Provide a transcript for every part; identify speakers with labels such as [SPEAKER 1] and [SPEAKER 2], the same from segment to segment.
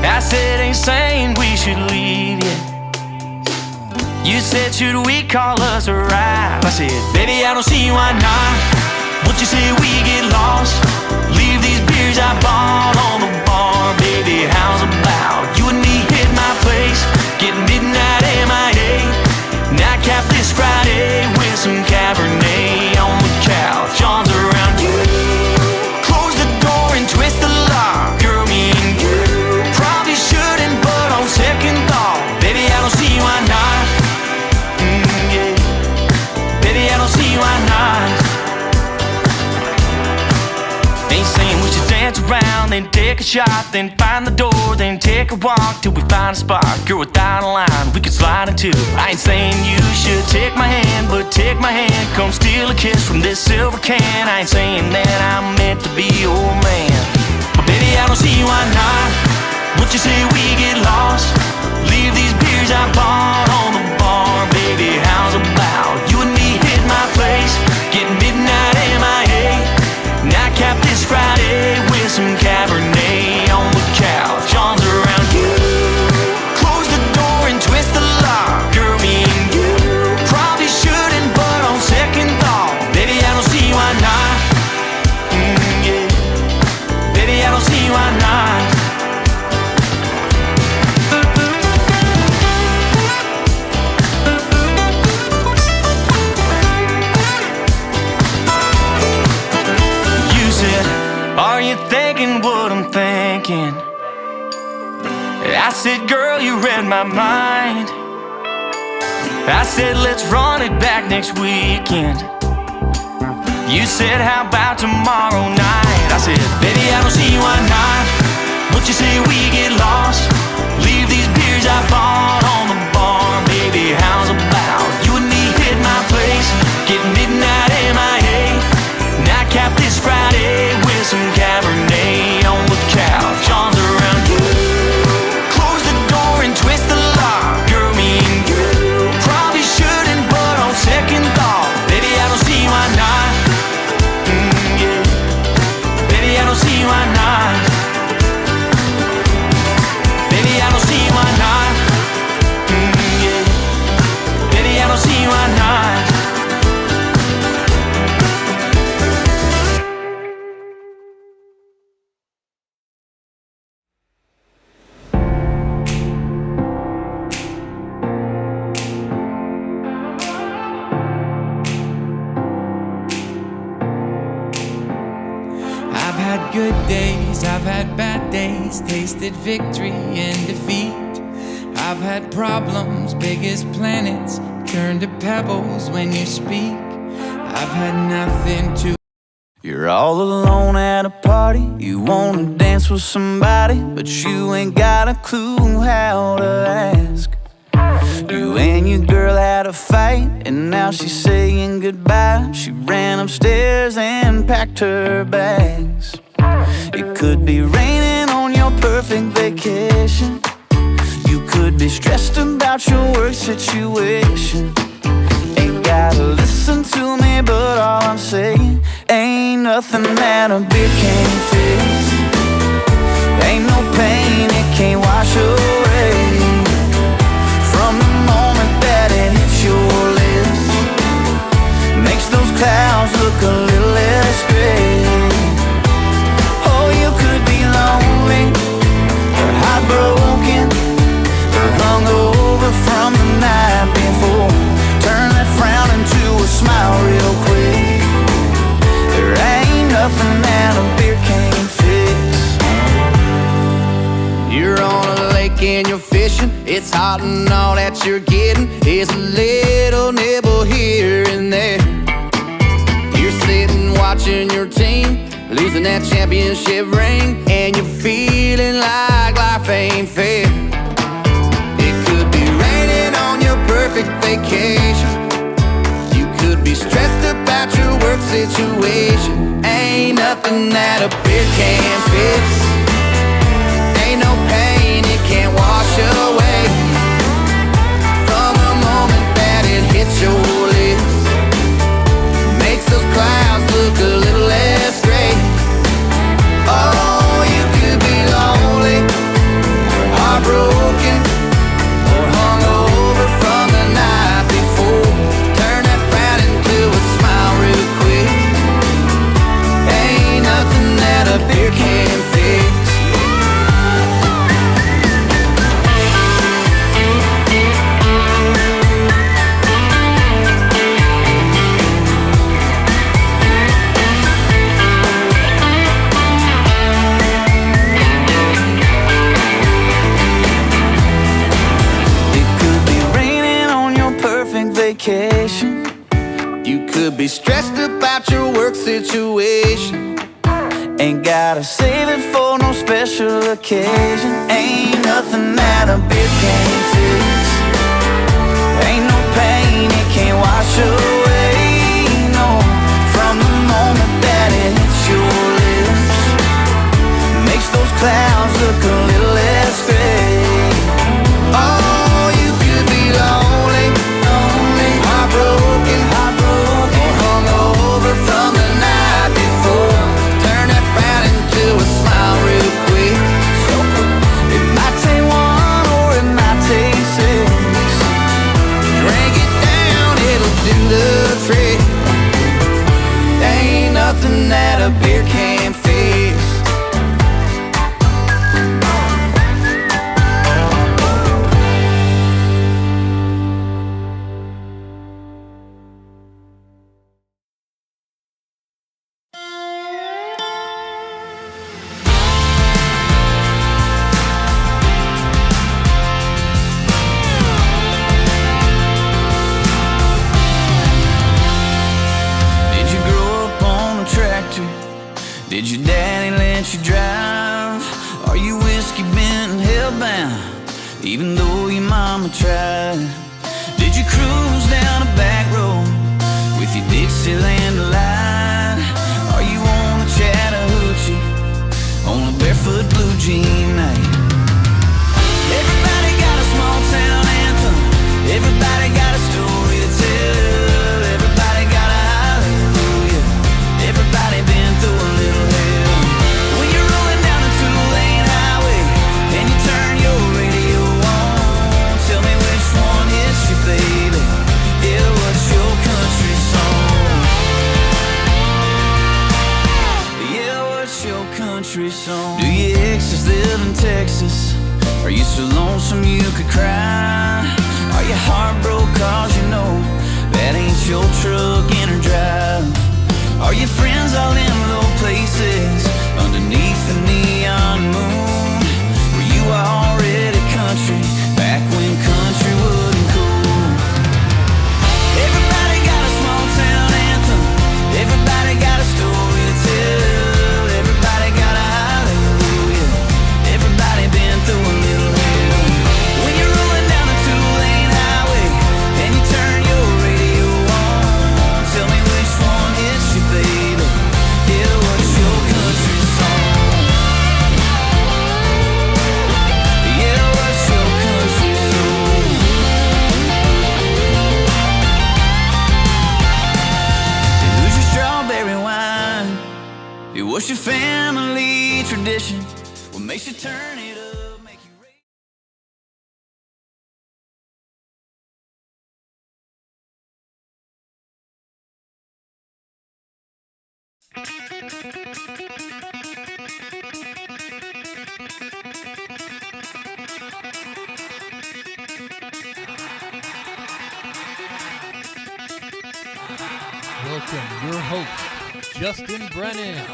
[SPEAKER 1] I said, ain't saying we should leave yet. You said, should we call us a ride? I said, baby, I don't see why not. What you say we get lost? Leave these beers I bought on the bar. Baby, how's about you and me hit my place? Get midnight MIA. Nightcap this Friday with some Cabernet on the couch. Arms around you. Close the door and twist the lock. Girl, me and you probably shouldn't, but on second thought, baby, I don't see why not. Yeah. Baby, I don't see why not. Ain't saying we should dance around, then take a shot, then find the door, then take a walk till we find a spot. Girl, without a line, we could slide into. I ain't saying you should take my hand, but take my hand, come steal a kiss from this silver can. I ain't saying that I'm meant to be your man, but baby, I don't see why not. What you say we get lost? Leave these beers I bought on the bar. Baby, how's about you and me hit my place? Get midnight MIA. Nightcap this Friday with some Cabernet on the couch. Arms around you. Close the door and twist the lock. Girl, me and you probably shouldn't, but on second thought, baby, I don't see why not. Yeah. Baby, I don't see why not. Are you thinking what I'm thinking? I said, girl, you read my mind. I said, let's run it back next weekend. You said, how about tomorrow night? I said, baby, I don't see why not. What you say we get lost? Leave these beers I bought on the bar. Baby, how's about you and me hit my place? Get midnight MIA. Nightcap this Friday with some Cabernet on the couch. Arms around you. Close the door and twist the lock. Girl, me and you probably shouldn't, but on second thought, baby, I don't see why not. Yeah. Baby, I don't see why not. Baby, I don't see why not. Yeah. Baby, I don't see why not.
[SPEAKER 2] Good days, I've had bad days, tasted victory and defeat. I've had problems big as planets, turn to pebbles when you speak. I've had nothing to.
[SPEAKER 3] You're all alone at a party, you wanna dance with somebody, but you ain't got a clue how to ask. You and your girl had a fight, and now she's saying goodbye. She ran upstairs and packed her bags. It could be raining on your perfect vacation. You could be stressed about your work situation. Ain't gotta listen to me, but all I'm saying, ain't nothing that a beer can't fix. Ain't no pain it can't wash away. From the moment that it hits your lips, makes those clouds look a little less gray. Lonely, or heartbroken, or hungover from the night before. Turn that frown into a smile real quick. There ain't nothing that a beer can't fix.
[SPEAKER 4] You're on a lake and you're fishing. It's hot and all that you're getting is a little nibble here and there. You're sitting watching your team losing that championship ring, and you're feeling like life ain't fair. It could be raining on your perfect vacation. You could be stressed about your work situation. Ain't nothing that a beer can't fix. Ain't no pain it can't wash away. From the moment that it hits your lips, makes those clouds look a little less gray. Oh, you could be lonely, stressed about your work situation.
[SPEAKER 3] Ain't gotta save it for no special occasion. Ain't nothing that a beer can't fix. Ain't no pain it can't wash away. No, from the moment that it hits your lips, makes those clouds look a little less gray.
[SPEAKER 4] Oh, you could be lonely, heartbroken, or hungover from the night before. Turn that frown into a smile real quick.
[SPEAKER 3] It might take one or it might take six.
[SPEAKER 4] Drink it down, it'll do the trick. Ain't nothing that a beer can't fix.
[SPEAKER 3] Did you grow up on a tractor? Did your daddy let you drive? Are you whiskey bent and hellbound, even though your mama tried? Did you cruise down a back road with your Dixieland delight? Are you on a Chattahoochee on a barefoot blue jean night? Everybody got a small town anthem. Everybody got a story to tell. Everybody got a hallelujah. Everybody been through a little hell. When you're rolling down a two-lane highway and you turn your radio on, tell me which one hits you, baby. Yeah, what's your country song? Yeah, what's your country song? Do your exes live in Texas? Are you so lonesome you could cry? Are you heartbroken cause you know that ain't your truck in or drive? Are your friends all in low places underneath the neon moon? Were you already country back when country wasn't cool? Everybody got a small town anthem. Everybody got a story to tell. Everybody got a hallelujah. Everybody been through a little hell. When you're rolling down a two-lane highway and you turn your radio on, tell me which one hits you, baby. Yeah, what's your country song? Yeah, what's your country song? Who's your strawberry wine? What's your family tradition? What makes you turn it up, make you raise?
[SPEAKER 5] Welcome, your host, Justin Brennan.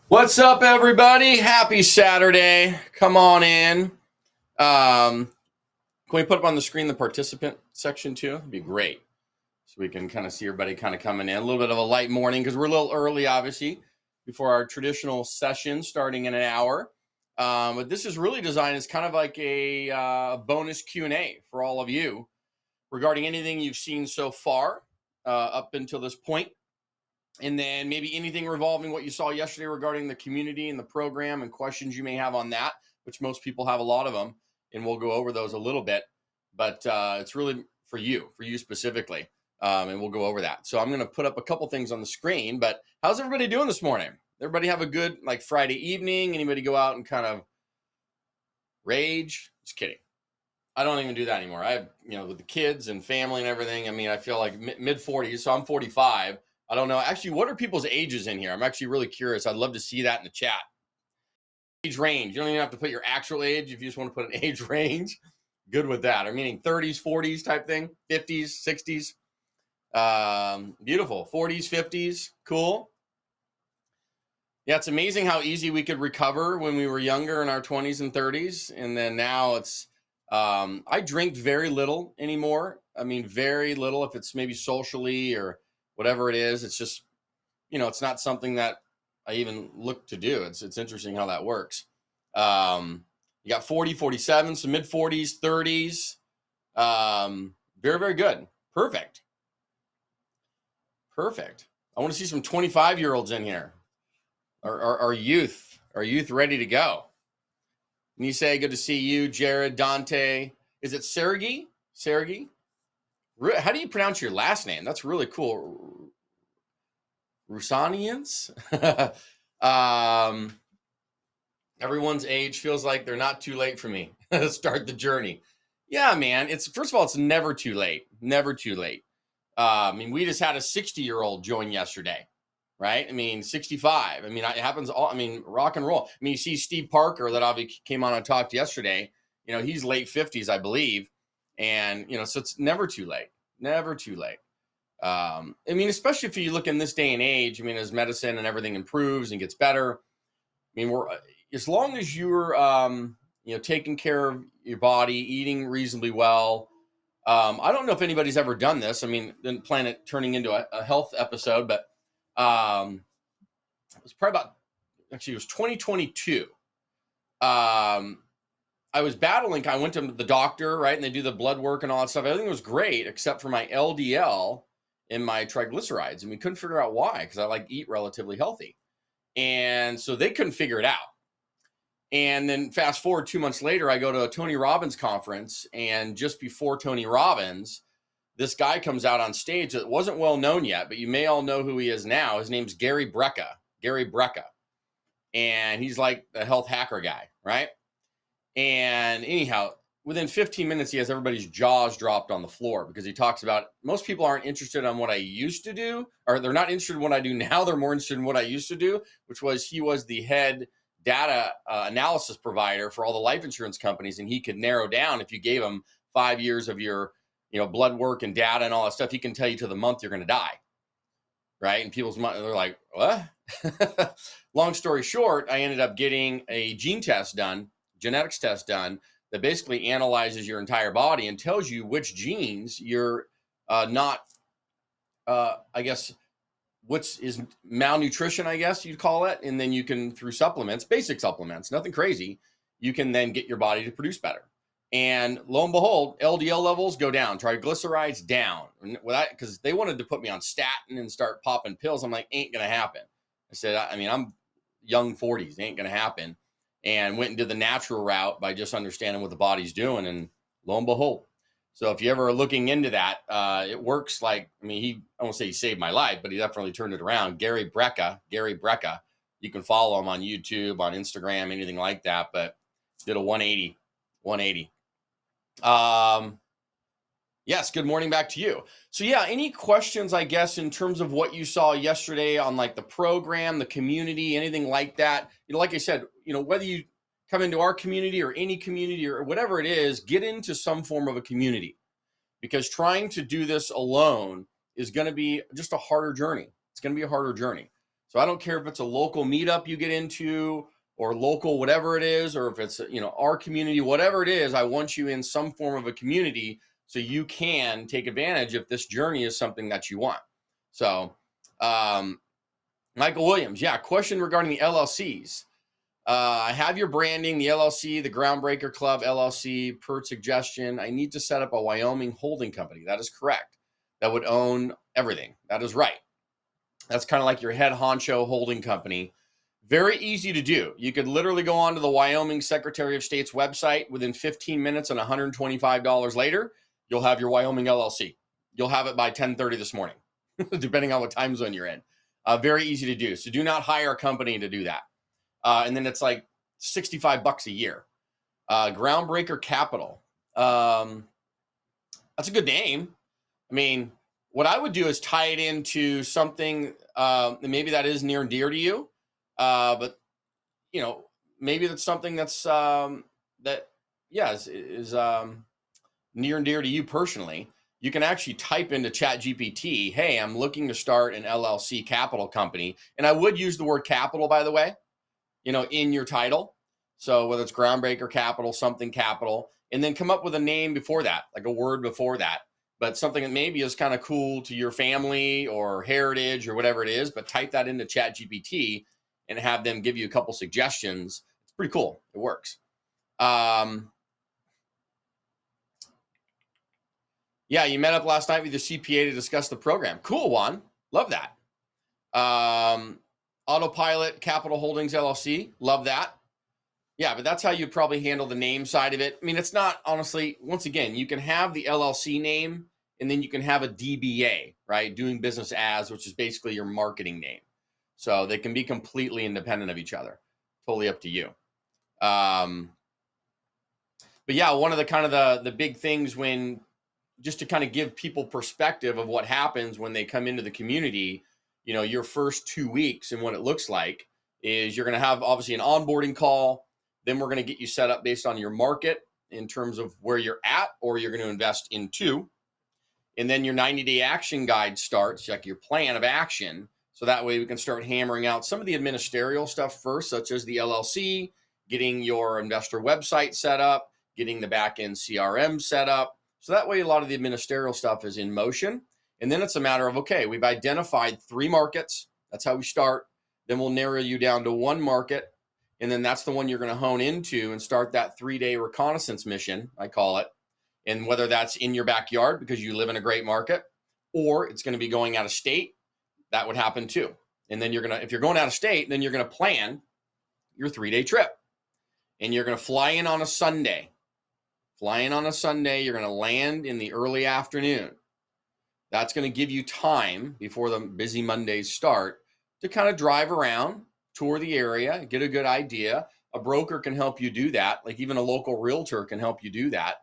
[SPEAKER 6] What's up, everybody? Happy Saturday. Come on in. Can we put up on the screen the participant section too? It'd be great. So we can kind of see everybody kind of coming in. A little bit of a light morning because we're a little early, obviously, before our traditional session starting in an hour. But this is really designed as kind of like a bonus Q&A for all of you regarding anything you've seen so far up until this point. And then maybe anything revolving what you saw yesterday regarding the community and the program and questions you may have on that, which most people have a lot of them. And we'll go over those a little bit. But it's really for you specifically. And we'll go over that. So I'm going to put up a couple things on the screen. But how's everybody doing this morning? Everybody have a good like Friday evening? Anybody go out and kind of rage? Just kidding. I don't even do that anymore. I have, with the kids and family and everything. I mean, I feel like mid 40s. So I'm 45. I don't know. Actually, what are people's ages in here? I'm actually really curious. I'd love to see that in the chat. Age range. You don't even have to put your actual age if you just want to put an age range. Good with that. Or meaning 30s, 40s type thing, 50s, 60s. Beautiful. 40s, 50s. Cool. Yeah, it's amazing how easy we could recover when we were younger in our 20s and 30s. And then now it's, I drink very little anymore. I mean, very little. If it's maybe socially or whatever it is, it's just, it's not something that I even look to do. It's interesting how that works. You got 40, 47, some mid 40s, 30s. Very, very good. Perfect. I want to see some 25-year-olds in here. Our youth ready to go? And you say, good to see you, Jared, Dante. Is it Sergey? How do you pronounce your last name? That's really cool. Rusanians? Everyone's age feels like they're not too late for me to start the journey. Yeah, man. First of all, it's never too late. Never too late. I mean, we just had a 60-year-old join yesterday. Right? I mean, 65. I mean, it happens all. I mean, rock and roll. I mean, you see Steve Parker that obviously came on and talked yesterday. He's late 50s, I believe. And, so it's never too late. Never too late. I mean, especially if you look in this day and age, I mean, as medicine and everything improves and gets better. I mean, as long as you're, taking care of your body, eating reasonably well. I don't know if anybody's ever done this. I mean, didn't plan it turning into a health episode, but it was probably it was 2022. I was battling. I went to the doctor, right? And they do the blood work and all that stuff. Everything was great except for my LDL and my triglycerides. And we couldn't figure out why, because I eat relatively healthy. And so they couldn't figure it out. And then fast forward 2 months later, I go to a Tony Robbins conference. And just before Tony Robbins, this guy comes out on stage that wasn't well known yet, but you may all know who he is now. His name's Gary Brecka. And he's like the health hacker guy, right? And anyhow, within 15 minutes, he has everybody's jaws dropped on the floor because he talks about most people aren't interested in what I used to do, or they're not interested in what I do now. They're more interested in what I used to do, which was he was the head data analysis provider for all the life insurance companies. And he could narrow down, if you gave him 5 years of your blood work and data and all that stuff, he can tell you to the month you're going to die. Right. And people's mind, they're like, what? Long story short, I ended up getting a genetics test done that basically analyzes your entire body and tells you which genes you're not, I guess, which is malnutrition, I guess you'd call it. And then you can, through supplements, basic supplements, nothing crazy, you can then get your body to produce better. And lo and behold, LDL levels go down, triglycerides down. Because they wanted to put me on statin and start popping pills. I'm like, ain't going to happen. I said, I mean, I'm young 40s, ain't going to happen. And went and did the natural route by just understanding what the body's doing. And lo and behold. So if you ever are looking into that, it works I won't say he saved my life, but he definitely turned it around. Gary Brecka. You can follow him on YouTube, on Instagram, anything like that. But did a 180. Yes, good morning back to you. So yeah, any questions, I guess, in terms of what you saw yesterday on the program, the community, anything like that? Like I said, whether you come into our community or any community or whatever it is, get into some form of a community, because trying to do this alone is going to be just a harder journey. It's going to be a harder journey. So I don't care if it's a local meetup you get into or local, whatever it is, or if it's, our community, whatever it is, I want you in some form of a community so you can take advantage if this journey is something that you want. So, Michael Williams, question regarding the LLCs. I have your branding, the LLC, the Groundbreaker Club LLC, per suggestion. I need to set up a Wyoming holding company. That is correct. That would own everything. That is right. That's kind of like your head honcho holding company. Very easy to do. You could literally go onto the Wyoming Secretary of State's website within 15 minutes and $125 later, you'll have your Wyoming LLC. You'll have it by 10:30 this morning, depending on what time zone you're in. Very easy to do. So do not hire a company to do that. And then it's like $65 a year. Groundbreaker Capital. That's a good name. I mean, what I would do is tie it into something maybe that is near and dear to you. But maybe that's something that's is near and dear to you personally. you can actually type into ChatGPT, hey, I'm looking to start an LLC capital company. And I would use the word capital, by the way, in your title. So whether it's Groundbreaker Capital, something capital, and then come up with a name before that, like a word before that, but something that maybe is kind of cool to your family or heritage or whatever it is, but type that into ChatGPT and have them give you a couple suggestions. It's pretty cool. It works. Yeah, you met up last night with your CPA to discuss the program. Cool, Juan. Love that. Autopilot Capital Holdings LLC. Love that. Yeah, but that's how you probably handle the name side of it. I mean, it's not, honestly, once again, you can have the LLC name and then you can have a DBA, right? Doing business as, which is basically your marketing name. So they can be completely independent of each other. Totally up to you. But yeah, one of the kind of the big things when, just to kind of give people perspective of what happens when they come into the community, your first 2 weeks and what it looks like is you're going to have obviously an onboarding call. Then we're going to get you set up based on your market in terms of where you're at or you're going to invest into. And then your 90-day action guide starts, like your plan of action. So that way we can start hammering out some of the administrative stuff first, such as the LLC, getting your investor website set up, getting the back-end CRM set up. So that way a lot of the administrative stuff is in motion. And then it's a matter of, okay, we've identified 3 markets. That's how we start. Then we'll narrow you down to 1 market. And then that's the one you're going to hone into and start that 3-day reconnaissance mission, I call it. And whether that's in your backyard because you live in a great market, or it's going to be going out of state, that would happen too. And then if you're going out of state, then you're going to plan your 3-day trip. And you're going to fly in on a Sunday. You're going to land in the early afternoon. That's going to give you time before the busy Mondays start to kind of drive around, tour the area, get a good idea. A broker can help you do that. Like even a local realtor can help you do that.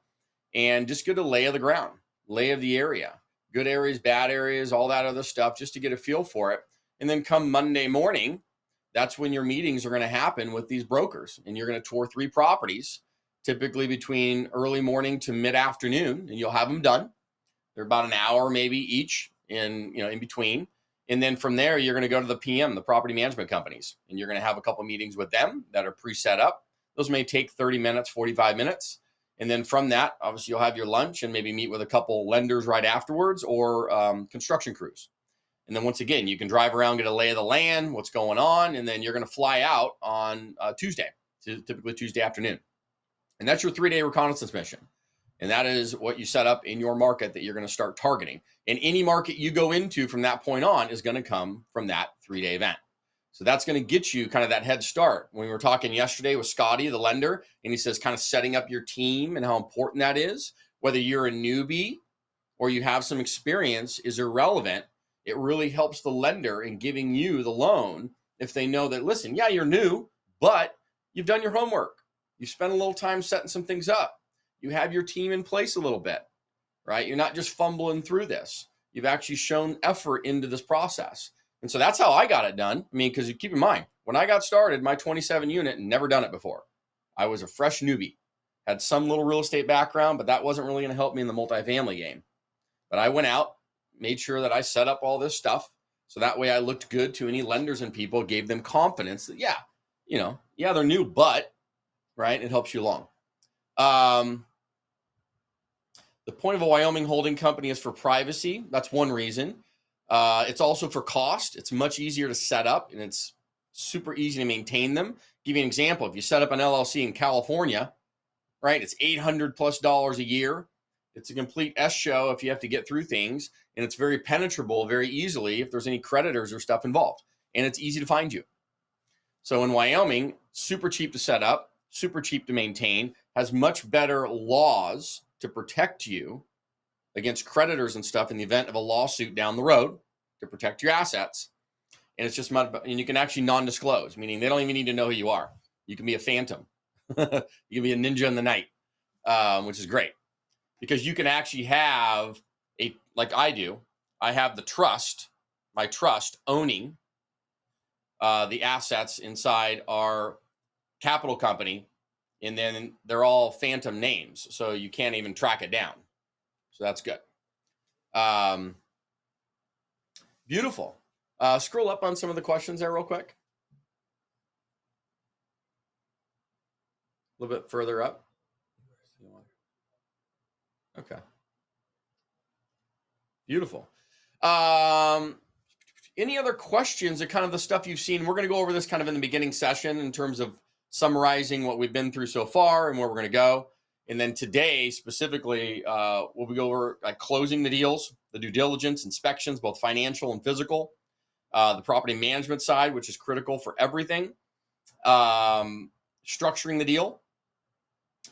[SPEAKER 6] And just get a lay of the ground, lay of the area, good areas, bad areas, all that other stuff, just to get a feel for it. And then come Monday morning, that's when your meetings are going to happen with these brokers. And you're going to tour 3 properties, typically between early morning to mid-afternoon, and you'll have them done. They're about an hour maybe each in between. And then from there, you're going to go to the PM, the property management companies, and you're going to have a couple meetings with them that are pre-set up. Those may take 30 minutes, 45 minutes. And then from that, obviously, you'll have your lunch and maybe meet with a couple lenders right afterwards or construction crews. And then once again, you can drive around, get a lay of the land, what's going on, and then you're going to fly out on Tuesday, typically Tuesday afternoon. And that's your 3-day reconnaissance mission. And that is what you set up in your market that you're going to start targeting. And any market you go into from that point on is going to come from that 3-day event. So that's going to get you kind of that head start. When we were talking yesterday with Scotty, the lender, and he says kind of setting up your team and how important that is, whether you're a newbie or you have some experience is irrelevant. It really helps the lender in giving you the loan if they know that, listen, yeah, you're new, but you've done your homework. You've spent a little time setting some things up. You have your team in place a little bit, right? You're not just fumbling through this. You've actually shown effort into this process. And so that's how I got it done. I mean, because you keep in mind, when I got started, my 27 unit, never done it before. I was a fresh newbie, had some little real estate background, but that wasn't really going to help me in the multifamily game. But I went out, made sure that I set up all this stuff. So that way I looked good to any lenders and people, gave them confidence that, they're new, but, right, it helps you along. The point of a Wyoming holding company is for privacy. That's one reason. It's also for cost. It's much easier to set up and it's super easy to maintain them. Give you an example. If you set up an LLC in California, right, it's $800+ a year. It's a complete S show if you have to get through things, and it's very penetrable very easily if there's any creditors or stuff involved, and it's easy to find you. So in Wyoming, super cheap to set up, super cheap to maintain, has much better laws to protect you against creditors and stuff in the event of a lawsuit down the road to protect your assets. And it's just, and you can actually non-disclose, meaning they don't even need to know who you are. You can be a phantom. You can be a ninja in the night, which is great because you can actually have like I do, I have my trust owning the assets inside our capital company. And then they're all phantom names. So you can't even track it down. So that's good. Beautiful. Scroll up on some of the questions there real quick. A little bit further up. Okay. Beautiful. Any other questions or kind of the stuff you've seen? We're going to go over this kind of in the beginning session in terms of summarizing what we've been through so far and where we're going to go. And then today, specifically, we'll go over closing the deals, the due diligence, inspections, both financial and physical, the property management side, which is critical for everything, structuring the deal.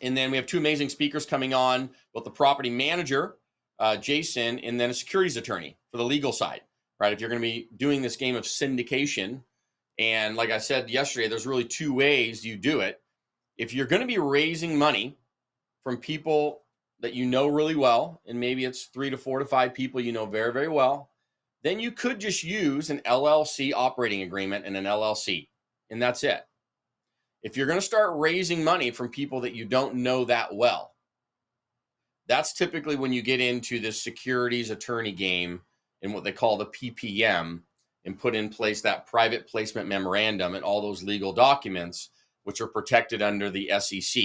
[SPEAKER 6] And then we have two amazing speakers coming on, both the property manager, Jason, and then a securities attorney for the legal side, right? If you're going to be doing this game of syndication, and like I said yesterday, there's really two ways you do it. If you're going to be raising money from people that you know really well, and maybe it's 3 to 4 to 5 people you know very, very well, then you could just use an LLC operating agreement and an LLC, and that's it. If you're going to start raising money from people that you don't know that well, that's typically when you get into this securities attorney game and what they call the PPM, and put in place that private placement memorandum and all those legal documents, which are protected under the SEC,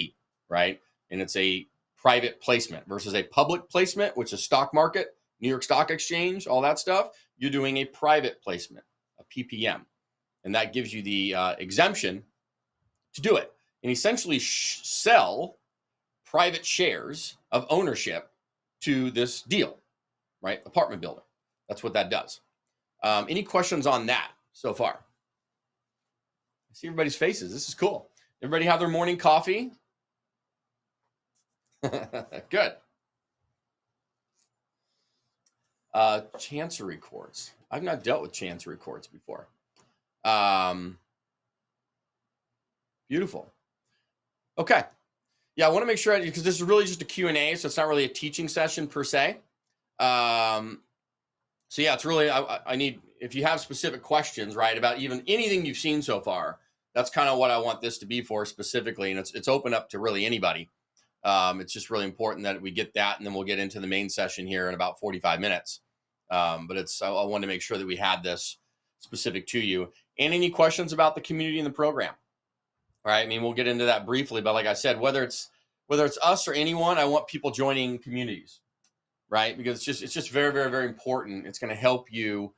[SPEAKER 6] right? And it's a private placement versus a public placement, which is stock market, New York Stock Exchange, all that stuff. You're doing a private placement, a PPM, and that gives you the exemption to do it and essentially sell private shares of ownership to this deal, right? Apartment building. That's what that does. Any questions on that so far? I see everybody's faces. This is cool. Everybody have their morning coffee? Good. Chancery courts. I've not dealt with chancery courts before. Beautiful. Okay. Yeah, I want to make sure, because this is really just a Q&A, so it's not really a teaching session per se. So yeah, it's really, I need, if you have specific questions, right, about even anything you've seen so far, that's kind of what I want this to be for specifically. And it's open up to really anybody. It's just really important that we get that, and then we'll get into the main session here in about 45 minutes. But I wanted to make sure that we had this specific to you. And any questions about the community and the program? All right. I mean, we'll get into that briefly, but like I said, whether it's us or anyone, I want people joining communities, right? Because it's just very, very, very important. It's going to help you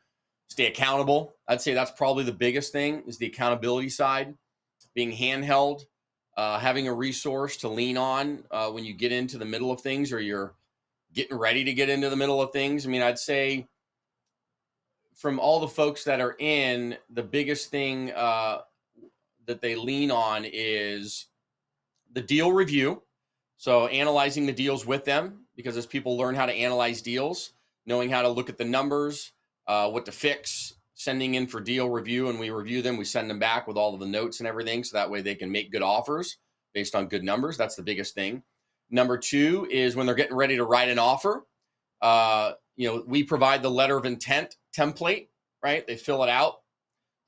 [SPEAKER 6] stay accountable. I'd say that's probably the biggest thing, is the accountability side, being handheld, having a resource to lean on when you get into the middle of things, or you're getting ready to get into the middle of things. I mean, I'd say from all the folks that are in, the biggest thing that they lean on is the deal review. So analyzing the deals with them, because as people learn how to analyze deals, knowing how to look at the numbers, what to fix, sending in for deal review, and we review them, we send them back with all of the notes and everything, so that way they can make good offers based on good numbers. That's the biggest thing. Number two is when they're getting ready to write an offer, we provide the letter of intent template, right? They fill it out.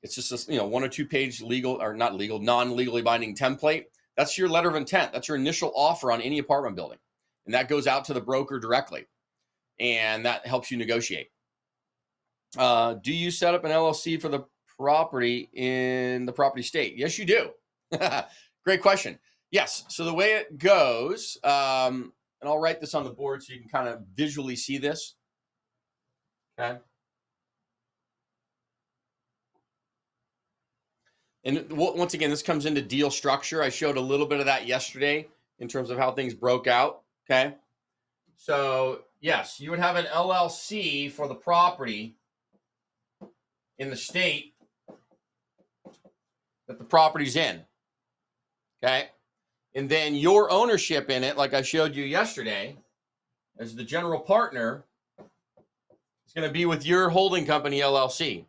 [SPEAKER 6] It's just a 1 or 2 page non-legally binding template. That's your letter of intent. That's your initial offer on any apartment building. And that goes out to the broker directly. And that helps you negotiate. Do you set up an LLC for the property in the property state? Yes, you do. Great question. Yes. So the way it goes, and I'll write this on the board so you can kind of visually see this. Okay. And once again, this comes into deal structure. I showed a little bit of that yesterday in terms of how things broke out. Okay. So yes, you would have an LLC for the property in the state that the property's in. Okay. And then your ownership in it, like I showed you yesterday, as the general partner, is going to be with your holding company LLC.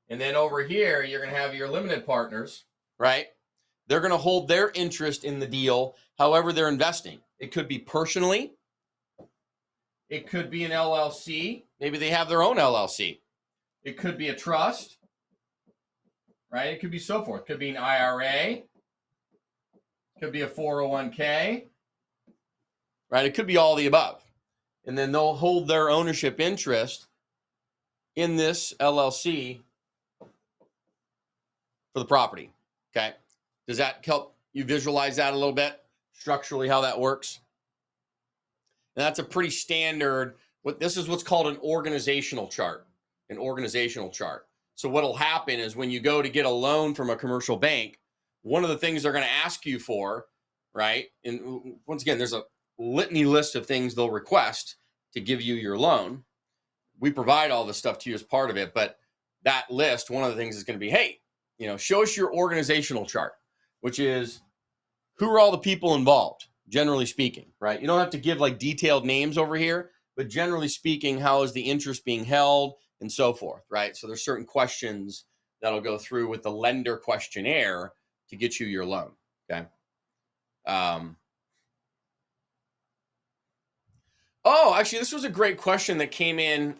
[SPEAKER 6] And then over here, you're going to have your limited partners, right? They're going to hold their interest in the deal, however they're investing. It could be personally. It could be an LLC. Maybe they have their own LLC. It could be a trust, right? It could be so forth. It could be an IRA. It could be a 401k, right? It could be all the above. and then they'll hold their ownership interest in this LLC for the property. Okay. Does that help you visualize that a little bit structurally, how that works? And that's a pretty standard, this is what's called an organizational chart, So what'll happen is when you go to get a loan from a commercial bank, one of the things they're going to ask you for, right? And once again, there's a litany list of things they'll request to give you your loan. We provide all this stuff to you as part of it, but that list, one of the things is going to be, hey, show us your organizational chart, which is who are all the people involved, generally speaking, right? You don't have to give like detailed names over here, but generally speaking, how is the interest being held and so forth, right? So there's certain questions that'll go through with the lender questionnaire to get you your loan, okay? Actually, this was a great question that came in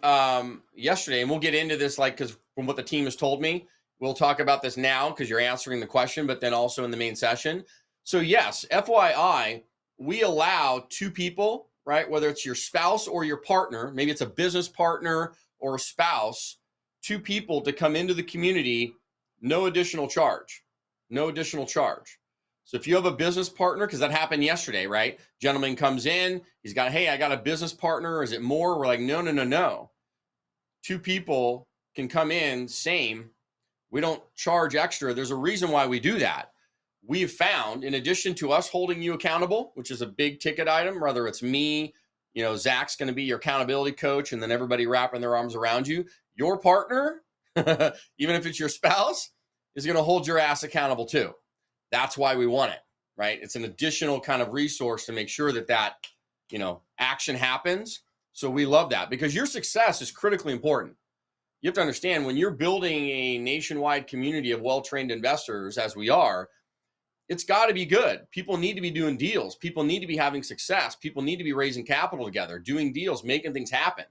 [SPEAKER 6] yesterday, and we'll get into this, because from what the team has told me, we'll talk about this now because you're answering the question, but then also in the main session. So yes, FYI, we allow two people, right? Whether it's your spouse or your partner, maybe it's a business partner or a spouse, two people to come into the community, no additional charge. So if you have a business partner, because that happened yesterday, right? Gentleman comes in, he's got, hey, I got a business partner. Is it more? We're like, no. Two people can come in, same. We don't charge extra. There's a reason why we do that. We've found, in addition to us holding you accountable, which is a big ticket item, whether it's me, Zach's going to be your accountability coach, and then everybody wrapping their arms around you, your partner, even if it's your spouse, is going to hold your ass accountable too. That's why we want it, right? It's an additional kind of resource to make sure that action happens. So we love that because your success is critically important. You have to understand, when you're building a nationwide community of well-trained investors, as we are, it's got to be good. People need to be doing deals. People need to be having success. People need to be raising capital together, doing deals, making things happen,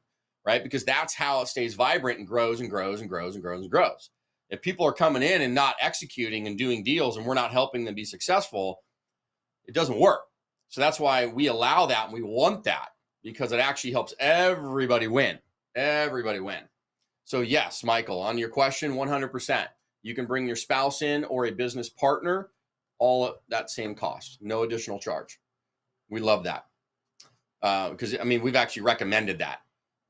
[SPEAKER 6] right? Because that's how it stays vibrant and grows and grows and grows and grows and grows. If people are coming in and not executing and doing deals and we're not helping them be successful, it doesn't work. So that's why we allow that, and we want that, because it actually helps everybody win. So yes, Michael, on your question, 100%. You can bring your spouse in or a business partner, all at that same cost, no additional charge. We love that because we've actually recommended that.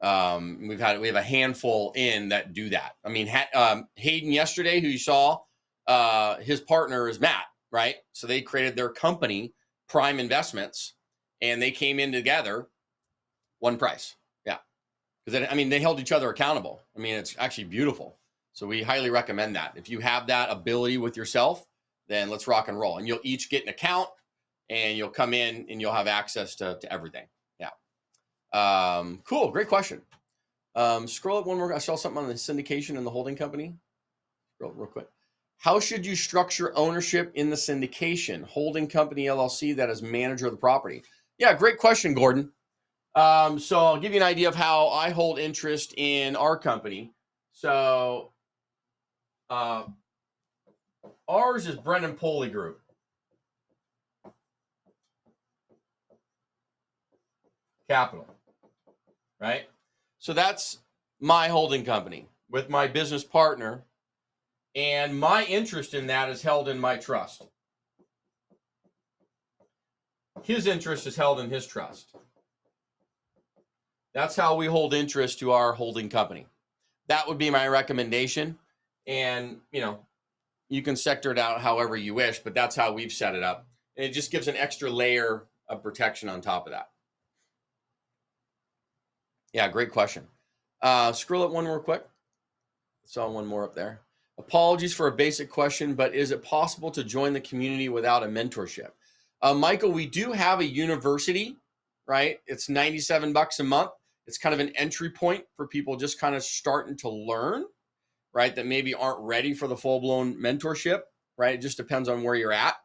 [SPEAKER 6] We have a handful in that do that. Hayden yesterday, who you saw, his partner is Matt, right? So they created their company, Prime Investments, and they came in together, one price. Yeah. Because they held each other accountable. It's actually beautiful. So we highly recommend that. If you have that ability with yourself, then let's rock and roll. And you'll each get an account, and you'll come in and you'll have access to everything. Yeah. Cool. Great question. Scroll up one more. I saw something on the syndication and the holding company. Scroll real quick. How should you structure ownership in the syndication holding company LLC that is manager of the property? Yeah, great question, Gordon. So I'll give you an idea of how I hold interest in our company. So ours is Brennan Group. Capital, right? So that's my holding company with my business partner, and my interest in that is held in my trust. His interest is held in his trust. That's how we hold interest to our holding company. That would be my recommendation. And, you can sector it out however you wish, but that's how we've set it up. And it just gives an extra layer of protection on top of that. Yeah, great question. Scroll up one more quick. Saw one more up there. Apologies for a basic question, but is it possible to join the community without a mentorship? Michael, we do have a university, right? It's $97 a month. It's kind of an entry point for people just kind of starting to learn, right? That maybe aren't ready for the full-blown mentorship, right? It just depends on where you're at.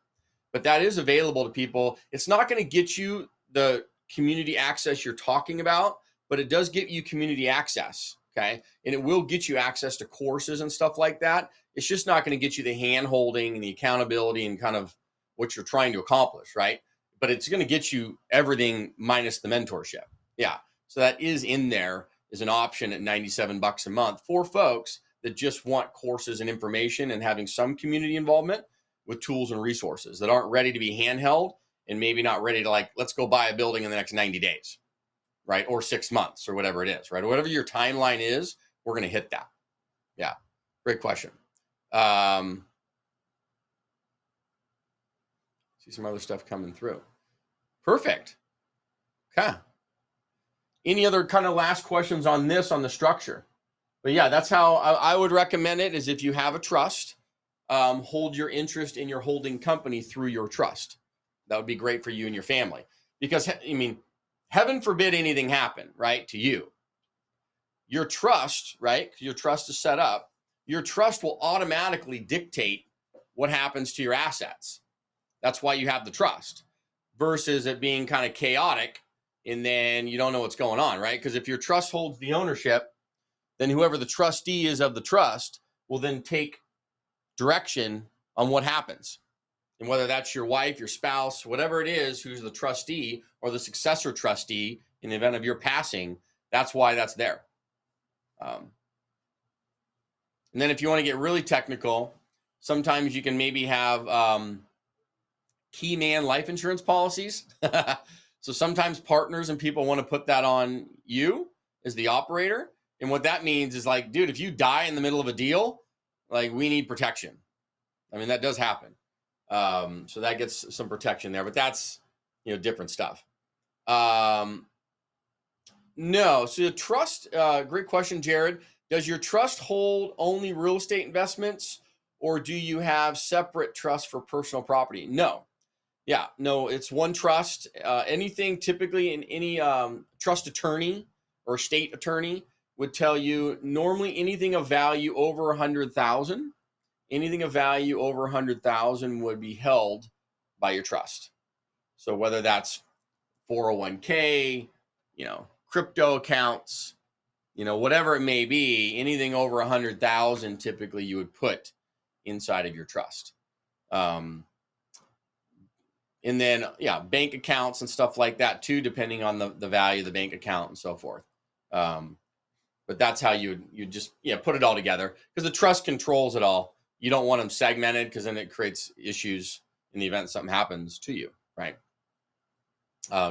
[SPEAKER 6] But that is available to people. It's not going to get you the community access you're talking about, but it does get you community access, okay? And it will get you access to courses and stuff like that. It's just not going to get you the hand-holding and the accountability and kind of what you're trying to accomplish, right? But it's going to get you everything minus the mentorship. Yeah. So that is in there as an option at $97 a month for folks that just want courses and information and having some community involvement with tools and resources that aren't ready to be handheld and maybe not ready to like, let's go buy a building in the next 90 days, right? Or 6 months or whatever it is, right? Or whatever your timeline is, we're going to hit that. Yeah. Great question. See some other stuff coming through. Perfect. Okay. Any other kind of last questions on this, on the structure? But yeah, that's how I would recommend it, is if you have a trust, hold your interest in your holding company through your trust. That would be great for you and your family. Because, I mean, heaven forbid anything happen, right, to you. Your trust, right, your trust is set up, your trust will automatically dictate what happens to your assets. That's why you have the trust, versus it being kind of chaotic and then you don't know what's going on, right? Because if your trust holds the ownership, then whoever the trustee is of the trust will then take direction on what happens. And whether that's your wife, your spouse, whatever it is, who's the trustee or the successor trustee in the event of your passing, that's why that's there. And then if you want to get really technical, sometimes you can maybe have key man life insurance policies. So sometimes partners and people want to put that on you as the operator. And what that means is like, dude, if you die in the middle of a deal, like we need protection. I mean, that does happen. So that gets some protection there, but that's, different stuff. No, so the trust, great question, Jared. Does your trust hold only real estate investments, or do you have separate trusts for personal property? No. Yeah, no, it's one trust. Anything typically in any trust attorney or state attorney would tell you normally anything of value over 100,000, anything of value over 100,000 would be held by your trust. So whether that's 401k, crypto accounts, whatever it may be, anything over 100,000 typically you would put inside of your trust. And then, bank accounts and stuff like that too, depending on the value of the bank account and so forth. But that's how you just put it all together, because the trust controls it all. You don't want them segmented, because then it creates issues in the event something happens to you, right?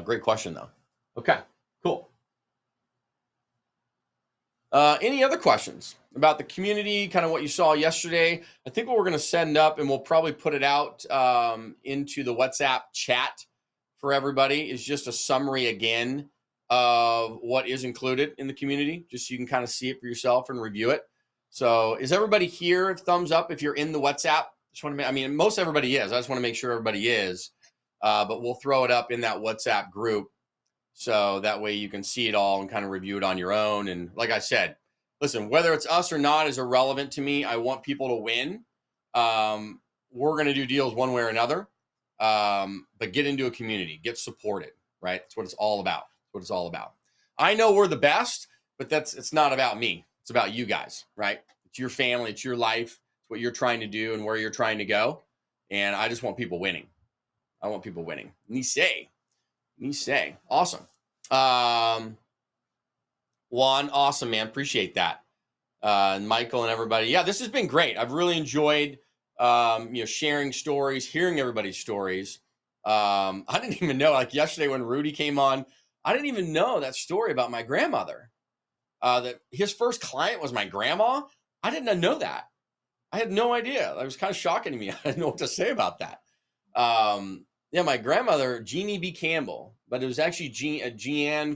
[SPEAKER 6] Great question though. Okay, cool. Any other questions about the community, kind of what you saw yesterday? I think what we're going to send up, and we'll probably put it out into the WhatsApp chat for everybody, is just a summary again of what is included in the community, just so you can kind of see it for yourself and review it. So is everybody here? Thumbs up if you're in the WhatsApp. Just want to most everybody is. I just want to make sure everybody is. But we'll throw it up in that WhatsApp group, so that way you can see it all and kind of review it on your own. And like I said, listen, whether it's us or not is irrelevant to me. I want people to win. We're going to do deals one way or another, but get into a community, get supported, right? That's what it's all about. That's what it's all about. I know we're the best, but it's not about me. It's about you guys, right? It's your family. It's your life. It's what you're trying to do and where you're trying to go. And I just want people winning. I want people winning. Nisei. Awesome. Juan, awesome, man. Appreciate that. And Michael and everybody. Yeah, this has been great. I've really enjoyed, sharing stories, hearing everybody's stories. I didn't even know, like yesterday when Rudy came on, I didn't even know that story about my grandmother. That his first client was my grandma. I didn't know that. I had no idea. That was kind of shocking to me. I didn't know what to say about that. My grandmother, Jeannie B. Campbell, but it was actually Gina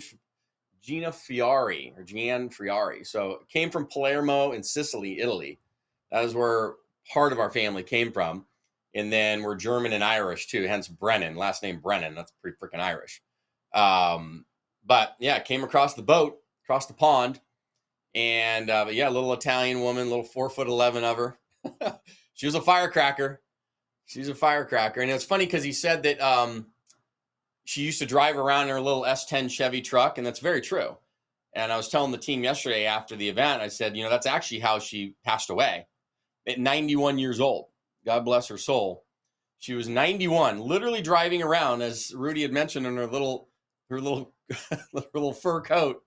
[SPEAKER 6] Fiari or Gian Friari. So it came from Palermo in Sicily, Italy. That is where part of our family came from. And then we're German and Irish too, hence Brennan, last name Brennan. That's pretty freaking Irish. But yeah, came across the boat, across the pond. And little Italian woman, little 4'11" of her. She was a firecracker. She's a firecracker. And it's funny because he said that she used to drive around in her little S10 Chevy truck, and that's very true. And I was telling the team yesterday after the event, I said, that's actually how she passed away at 91 years old. God bless her soul. She was 91, literally driving around, as Rudy had mentioned, in her little her little fur coat,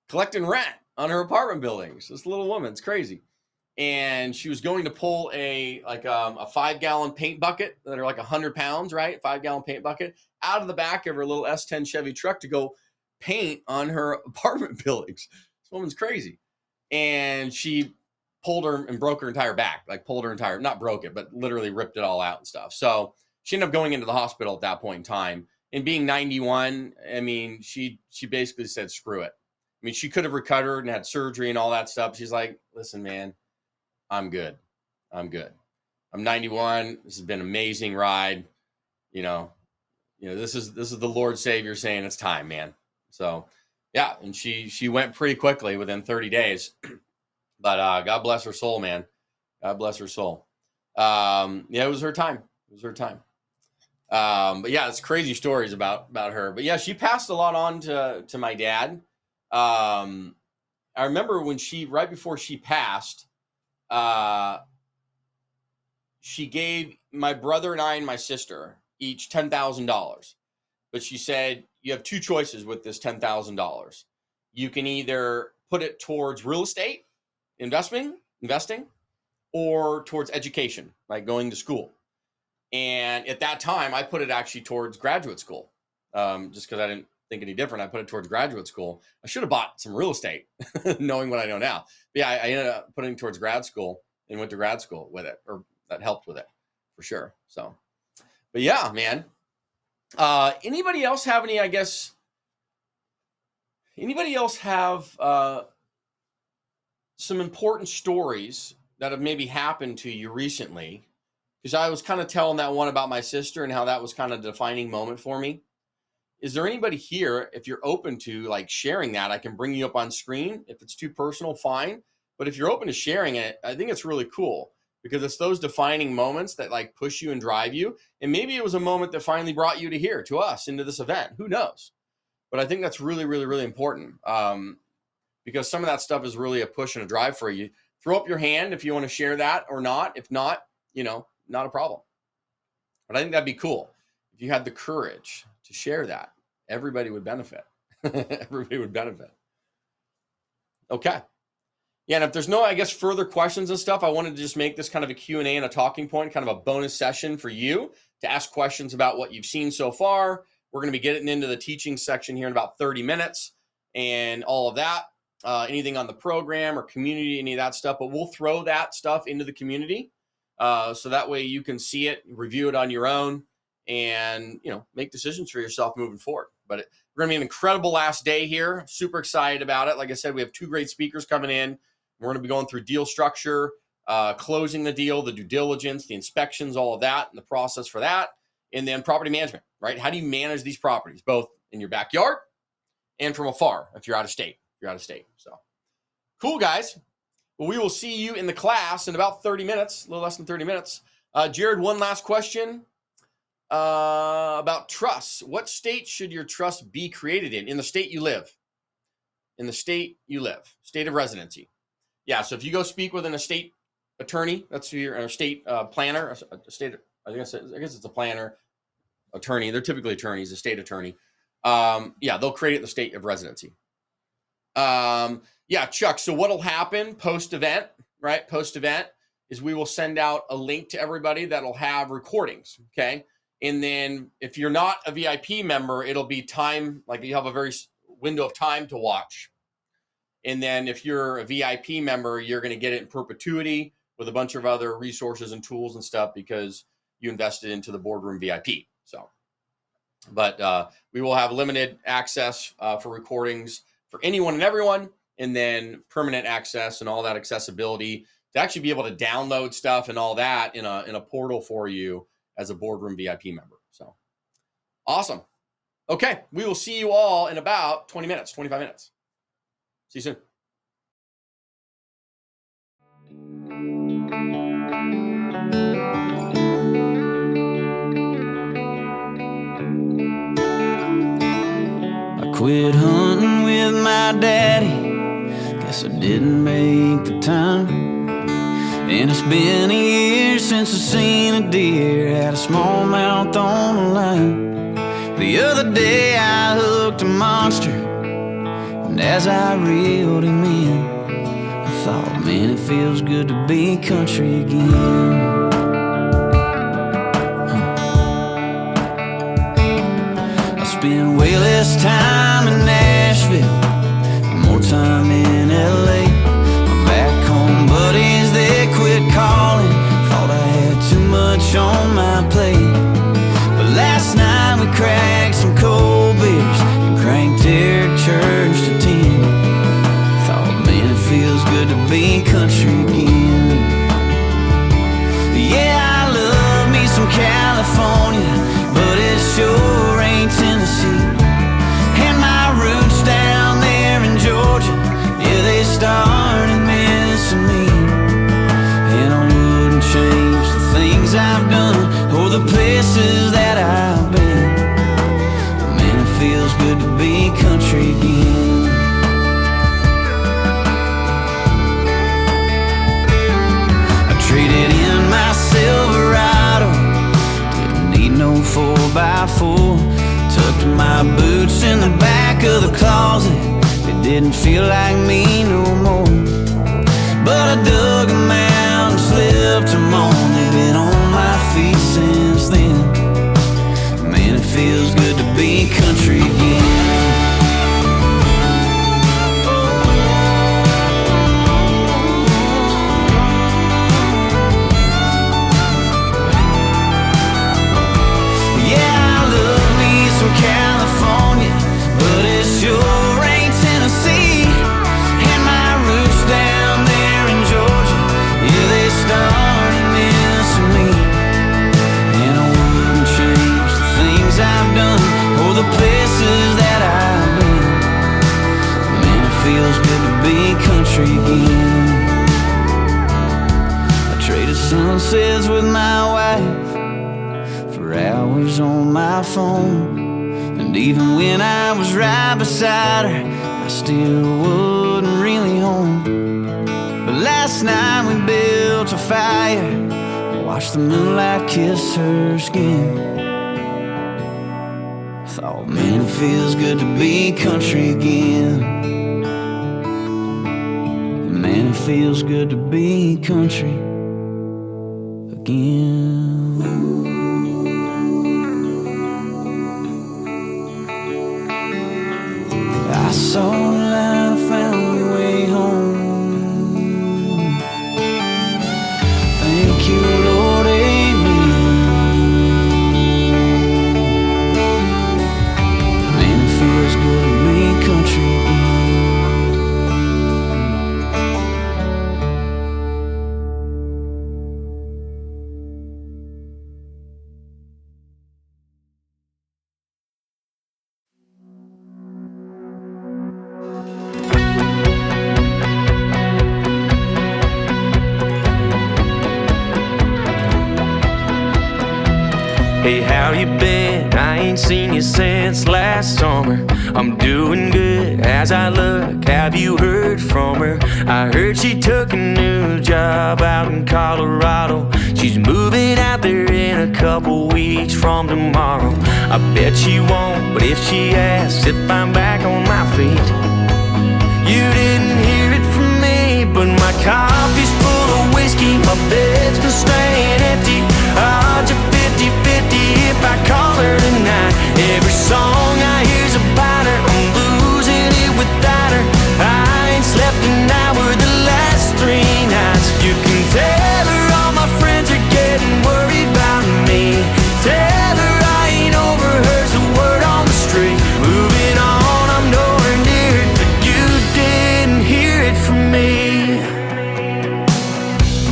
[SPEAKER 6] collecting rent on her apartment buildings. This little woman, it's crazy. And she was going to pull a 5-gallon paint bucket that are like 100 pounds, right? 5-gallon paint bucket out of the back of her little S10 Chevy truck to go paint on her apartment buildings. This woman's crazy. And she pulled her and broke her entire back, not broke it, but literally ripped it all out and stuff. So she ended up going into the hospital at that point in time. And being 91, I mean, she basically said, screw it. I mean, she could have recovered and had surgery and all that stuff. She's like, listen, man, I'm good. I'm 91. This has been an amazing ride. You know, this is the Lord Savior saying it's time, man. So yeah. And she went pretty quickly within 30 days, but God bless her soul, man. God bless her soul. Yeah, it was her time. But yeah, it's crazy stories about her, but yeah, she passed a lot on to my dad. I remember when right before she passed, she gave my brother and I and my sister each $10,000, but she said, you have two choices with this $10,000. You can either put it towards real estate, investing, or towards education, like going to school. And at that time, I put it actually towards graduate school, just because I didn't think any different. I put it towards graduate school. I should have bought some real estate, knowing what I know now. But yeah, I ended up putting it towards grad school and went to grad school with it, or that helped with it for sure. So, but yeah, man. Anybody else have any? Anybody else have some important stories that have maybe happened to you recently? Because I was kind of telling that one about my sister and how that was kind of a defining moment for me. Is there anybody here, if you're open to like sharing that, I can bring you up on screen. If it's too personal, fine. But if you're open to sharing it, I think it's really cool, because it's those defining moments that like push you and drive you. And maybe it was a moment that finally brought you to us, into this event. Who knows? But I think that's really, really, really important, because some of that stuff is really a push and a drive for you. Throw up your hand if you want to share that or not. If not, not a problem. But I think that'd be cool if you had the courage to share that. Everybody would benefit. Everybody would benefit. Okay. Yeah, and if there's no, further questions and stuff, I wanted to just make this kind of a Q&A and a talking point, kind of a bonus session for you to ask questions about what you've seen so far. We're going to be getting into the teaching section here in about 30 minutes and all of that. Anything on the program or community, any of that stuff, but we'll throw that stuff into the community. So that way you can see it, review it on your own, and make decisions for yourself moving forward. But we're going to be an incredible last day here. Super excited about it. Like I said, we have two great speakers coming in. We're going to be going through deal structure, closing the deal, the due diligence, the inspections, all of that, and the process for that. And then property management, right? How do you manage these properties, both in your backyard and from afar if you're out of state? So cool, guys. Well, we will see you in the class in about 30 minutes, a little less than 30 minutes. Jared, one last question about trusts. What state should your trust be created in? In the state you live. State of residency. Yeah, so if you go speak with an estate attorney, that's your estate planner, I guess it's a planner, attorney. They're typically attorneys, a state attorney. Yeah, they'll create it in the state of residency. Yeah, Chuck, so what'll happen post-event, right? Post-event is we will send out a link to everybody that'll have recordings, okay? And then if you're not a VIP member, it'll be time, like you have a very window of time to watch. And then if you're a VIP member, you're going to get it in perpetuity with a bunch of other resources and tools and stuff because you invested into the boardroom VIP. So, but we will have limited access for recordings for anyone and everyone, and then permanent access and all that accessibility to actually be able to download stuff and all that in a portal for you as a boardroom VIP member. So awesome. Okay, we will see you all in about 20 minutes, 25 minutes. See you soon.
[SPEAKER 3] I quit hunting with my daddy. Guess I didn't make the time. And it's been a year since I seen a deer. Had a smallmouth on the line. The other day I hooked a monster, and as I reeled him in, I thought, man, it feels good to be country again. I spend way less time in Nashville, more time in LA. My back home buddies, they quit calling, thought I had too much on my plate. But last night we cracked some cold beers and cranked their church to 10. Thought, man, it feels good to be country again. Yeah, I love me some California, but it sure ain't Tennessee. And my roots down there in Georgia, yeah, they started missing me. And I wouldn't change the things I've done or the places that I've been. Man, it feels good to be country again. I traded in my Silverado, didn't need no 4x4. Tucked my boots in the back of the closet, it didn't feel like me no more. But I dug them out and slipped them on, they've been on my feet since then. Man, it feels good to be country again. Yeah, I love me some California, but it sure ain't Tennessee. And my roots down there in Georgia, yeah, they started missing me. And I wouldn't change the things I've done or the places that I've been. Man, it feels good to be country again. I traded sunsets with my wife for hours on my phone. And even when I was right beside her, I still wasn't really home. But last night we built a fire, watched the moonlight kiss her skin. Thought, man, it feels good to be country again. Man, it feels good to be country again. I saw the light, I found my way home. Thank you, Lord, amen. Man, it feels good to be country again.
[SPEAKER 1] Hey, how you been? I ain't seen you since last summer. I'm doing good as I look. Have you heard from her? I heard she took a new job out in Colorado. She's moving out there in a couple weeks from tomorrow. I bet she won't, but if she asks if I'm back on my feet, you didn't hear it from me, but my coffee's full of whiskey, my bed's been staying empty. Odds are 50-50 if I call her tonight. Every song I hear's about her, I'm losing it without her. I ain't slept an hour the last 3 nights. You can tell her all my friends are getting worried about me. Tell her I ain't over her's the word on the street. Moving on, I'm nowhere near it, but you didn't hear it from me.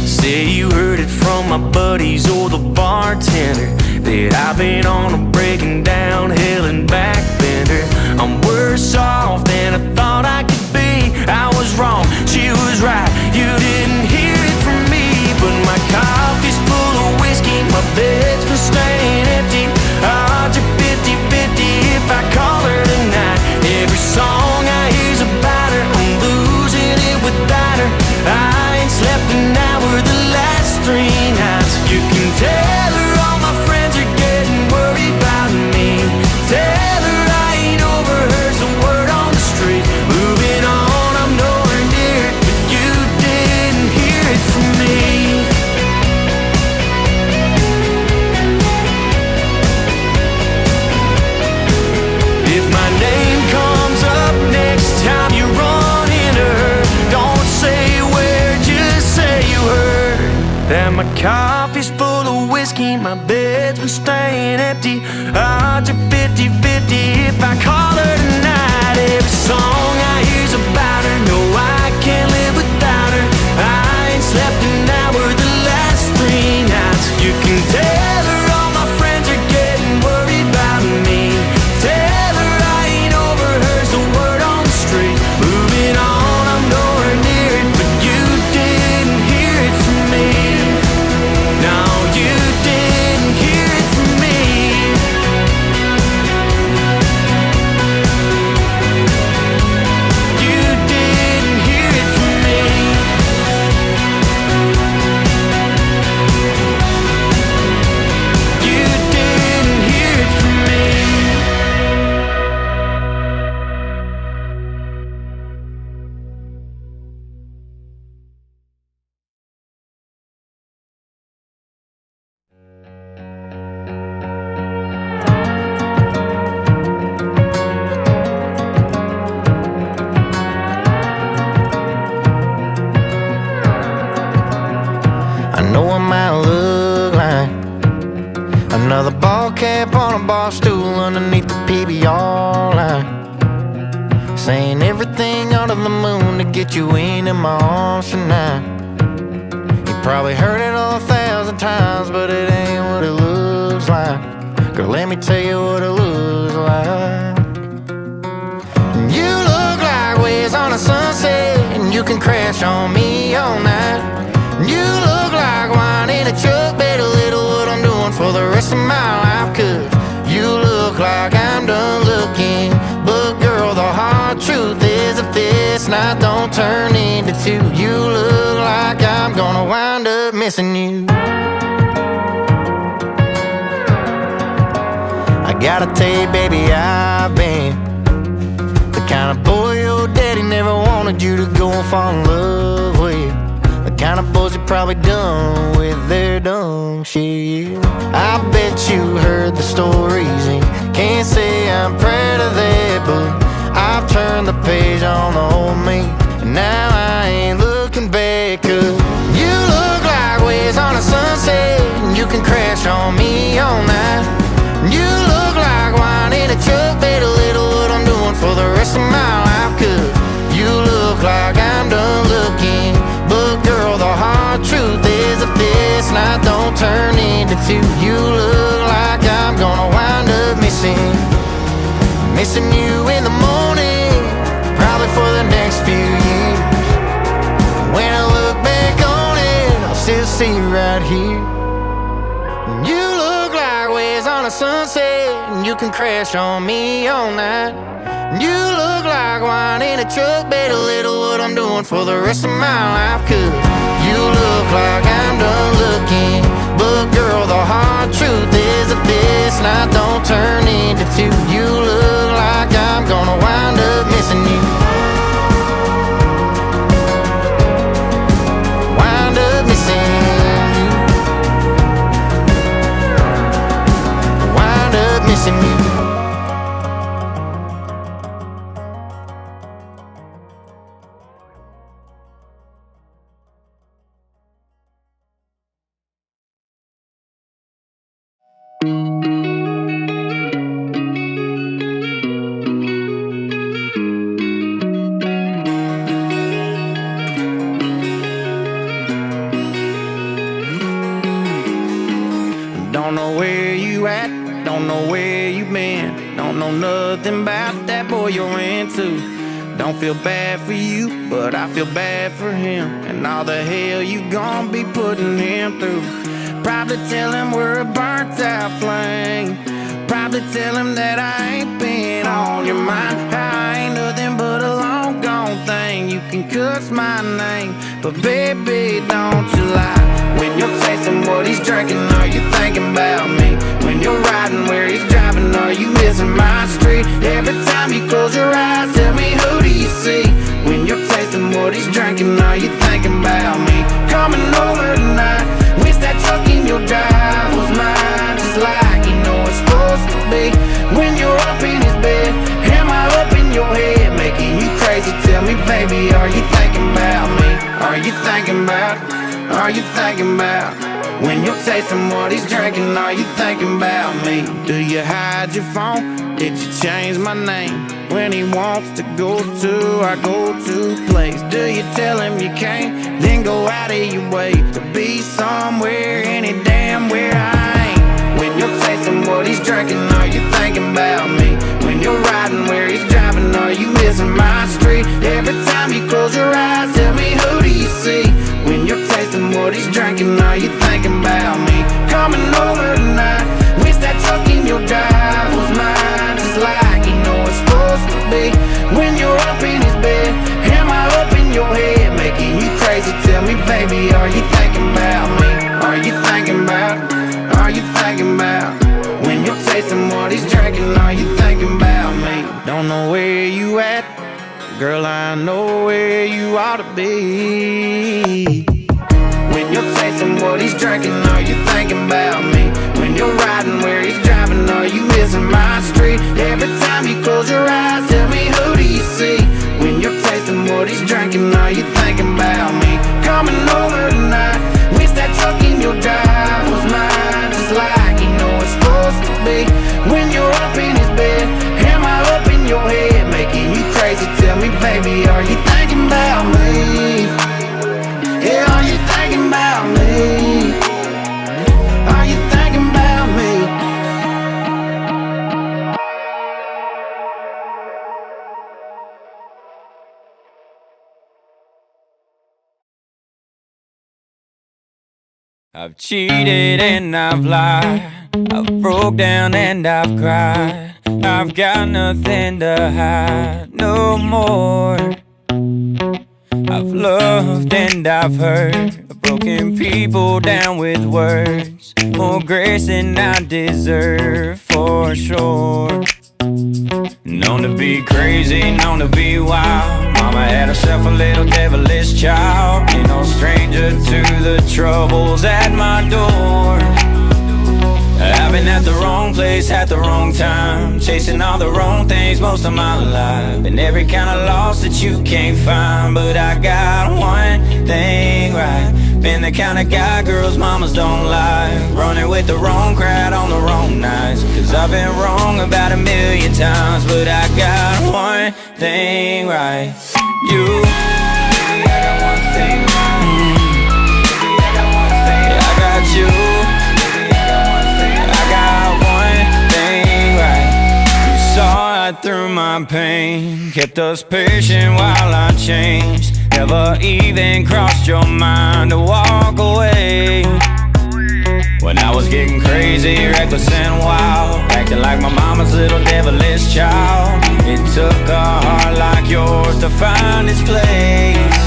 [SPEAKER 1] Say you heard it from my buddies or the bartender that I've been on a breaking down hill and back bender. I'm worse off than I thought I could be. I was wrong, she was right. You didn't hear it from me, but my coffee's full of whiskey, my bed's been staying empty. Odds are 50-50 if I call her tonight. Every song I hear's about her, I'm losing it without her. I ain't slept an hour the last 3 nights. You can tell her all my friends are getting worried about me. Tell My coffee's full of whiskey, my bed's been staying empty. Odds are 50-50 if I call her tonight. Every song I hear's about her, no, I can't live without her. I ain't slept an hour the last 3 nights. You can tell her all my friends are getting worried about me. Tell her I ain't over her's the word on the street. Moving on, I'm nowhere near it, but you didn't hear it from me. No, you didn't hear it from me. You didn't hear it from me. You didn't hear it from me.
[SPEAKER 7] I know I might look like another ball cap on a bar stool underneath the PBR line, saying everything under the moon to get you into my arms tonight. You probably heard it 1,000 times, but it ain't what it looks like. Girl, let me tell you what it looks like. You look like waves on a sunset, and you can crash on me all night. You look like wine in a truck, better little what I'm doing for the rest of my life. Cause you look like I'm done looking, but girl, the hard truth is if this night don't turn into 2, you look like I'm gonna wind up missing you. I gotta tell you, baby, I've been the kind of boy your daddy never wanted you to go and fall in love with. The kind of boys you probably done with their dumb shit. I bet you heard the stories and can't say I'm proud of that, but I've turned the page on the old me, and now I ain't looking back. Cause you look like waves on a sunset, and you can crash on me all night. You look like wine in a truck, better little what I'm doing for the rest of my life. Cause you look like I'm done looking, but girl, the hard truth is if this night don't turn into 2, you look like I'm gonna wind up missing you in the morning, probably for the next few years. When I look back on it, I'll still see you right here. You look like waves on a sunset, and you can crash on me all night. You look like wine in a truck, better little what I'm doing for the rest of my life. Cause you look like I'm done looking, but girl, the hard truth is if this night don't turn into 2, you look like I'm gonna wind up missing you. Wind up missing you. Wind up missing you.
[SPEAKER 3] Don't know where you at, don't know where you been. Don't know nothing about that boy you're into. Don't feel bad for you, but I feel bad for him, and all the hell you gon' be putting him through. Probably tell him we're a burnt out flame. Probably tell him that I ain't been on your mind. I ain't nothing but a long gone thing. You can cuss my name, but baby, don't you lie. When you're tasting what he's drinking, are you thinking about me? When you're riding where he's driving, are you missing my street? Every time you close your eyes, tell me, who do you see? When you're tasting what he's drinking, are you thinking about me? Coming over tonight, wish that truck in your drive was mine, just like you know it's supposed to be. When you're up in his bed, am I up in your head, making you crazy? Tell me, baby, are you thinking about me? Are you thinking about are you thinking about? When you're tasting what he's drinking, are you thinking about me? Do you hide your phone? Did you change my name? When he wants to go to our go-to place, do you tell him you can't, then go out of your way to be somewhere, any damn where I ain't? When you're tasting what he's drinking, are you thinking about me? When you're riding where he's driving, are you missing my street? Every time you close your eyes, tell me, who do you see? When you're tasting what he's drinking, are you thinking about me? Coming over tonight, wish that truck in your drive was mine, just like you know it's supposed to be. When you're up in his bed, am I up in your head, making you crazy? Tell me, baby, are you thinking about me? Are you thinking about? Are you thinking about? When you're tasting what he's drinking, are you thinking about me? Don't know where you at, girl, I know where you ought to be. When you're tasting what he's drinking, are you thinking about me? When you're riding where he's driving, are you missing my street? Every time you close your eyes, tell me, who do you see? When you're tasting what he's drinking, are you thinking about me? Coming over tonight, wish that truck in your drive was mine, just like you know it's supposed to be. When you're up in his bed, am I up in your head, making you crazy? Tell me, baby, are you thinking about me? Yeah, are you thinking about me? Are you thinking about me?
[SPEAKER 8] I've cheated and I've lied, I've broke down and I've cried. I've got nothing to hide no more. I've loved and I've hurt, I've broken people down with words, more grace than I deserve for sure. Known to be crazy, known to be wild. Mama had herself a little devilish child. Ain't no stranger to the troubles at my door. I've been at the wrong place at the wrong time, chasing all the wrong things most of my life. Been every kind of loss that you can't find, but I got one thing right. Been the kind of guy girls mamas don't like, running with the wrong crowd on the wrong nights. Cause I've been wrong about 1,000,000 times, but I got one thing right. You, baby, I got one thing right. Baby, I got one thing right. Yeah, I got you. Through my pain, kept us patient while I changed. Never even crossed your mind to walk away. When I was getting crazy, reckless and wild, acting like my mama's little devilish child. It took a heart like yours to find its place.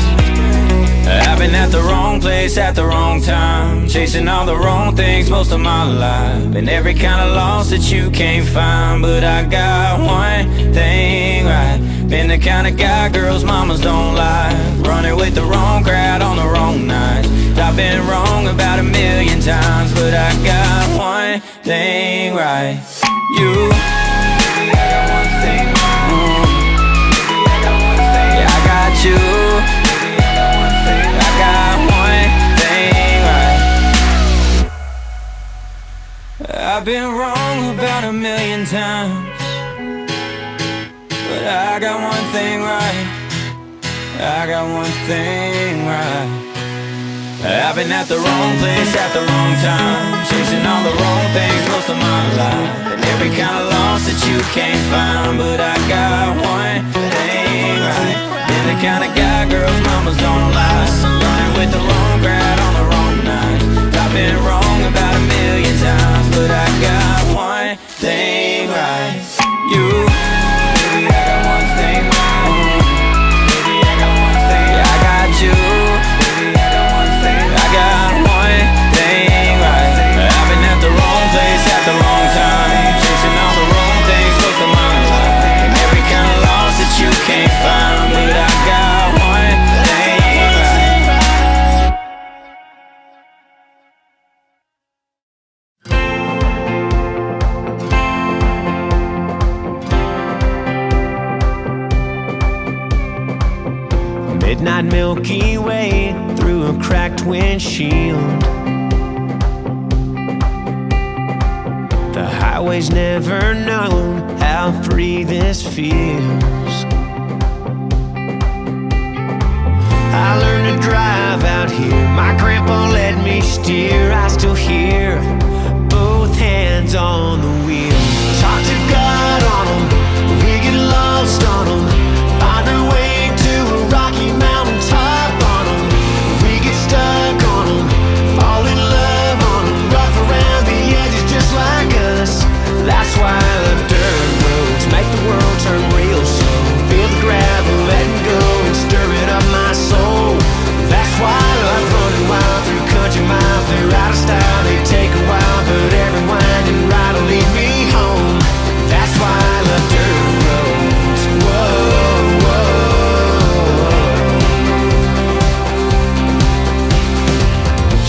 [SPEAKER 8] I've been at the wrong place at the wrong time, chasing all the wrong things most of my life. Been every kind of loss that you can't find, but I got one thing right. Been the kind of guy girls mamas don't like, running with the wrong crowd on the wrong nights. I've been wrong about 1,000,000 times, but I got one thing right. You, baby, I got one thing right. Baby, I got one thing. Yeah, I got you. I've been wrong about 1,000,000 times, but I got one thing right. I got one thing right. I've been at the wrong place at the wrong time, chasing all the wrong things most of my life. And every kind of loss that you can't find, but I got one thing right. Been the kind of guy girls mamas don't like, running with the wrong crowd on the wrong night. I've been wrong about 1,000,000 times, but I got one thing right. You, baby, I got one thing right. Baby, I got one thing. Yeah, I got you. Baby, I got one thing. I got one thing right. I've been at the wrong place at the wrong time, chasing all the wrong things most of my life. And every kind of loss that you can't find, but I got one
[SPEAKER 9] midnight Milky Way through a cracked windshield. The highway's never known how free this feels. I learned to drive out here, my grandpa let me steer. I still hear both hands on the wheel. Talk to God on them, we get lost on them. Find our way to a rocky mountain top on them. We get stuck on them, fall in love on them. Rough around the edges just like us. That's why I love dirt roads, make the world turn real slow. Feel the gravel, letting go and stir it up my soul. That's why I love running wild through country miles. They're out of style, they take a while, but every winding ride will lead me home. That's why I love dirt roads. Whoa, whoa.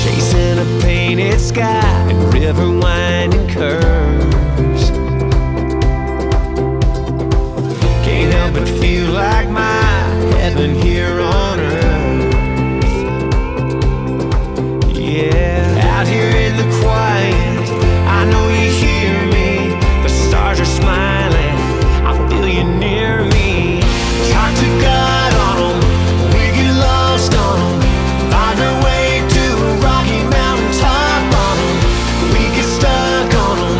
[SPEAKER 9] Chasing a painted sky and river winding curves. Can't help but feel like my heaven here on earth. Yeah, out here in the quiet, I know you hear me. The stars are smiling, I feel you near me. Talk to God on them, we get lost on them. Find our way to a rocky mountain top on them. We get stuck on them,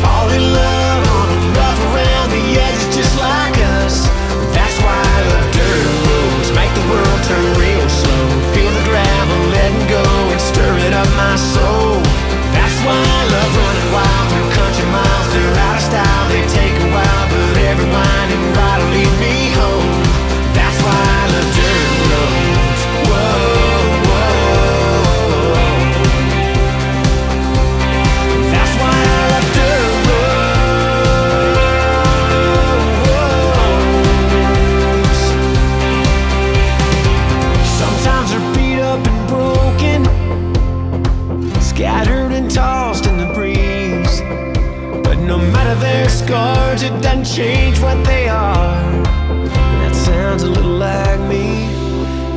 [SPEAKER 9] fall in love on them. Rough around the edges just like us. That's why I love dirt roads, make the world turn real slow. Feel the gravel, letting go and stir it up my soul. That's why I love running wild through country miles. They're out of style, they take a while, but every winding ride will lead me home. That's why I love dirt roads. Whoa, whoa. That's why I love dirt roads. Sometimes they're beat up and broken, scattered and tossed in the breeze. But no matter their scars, it doesn't change what they are. And that sounds a little like me,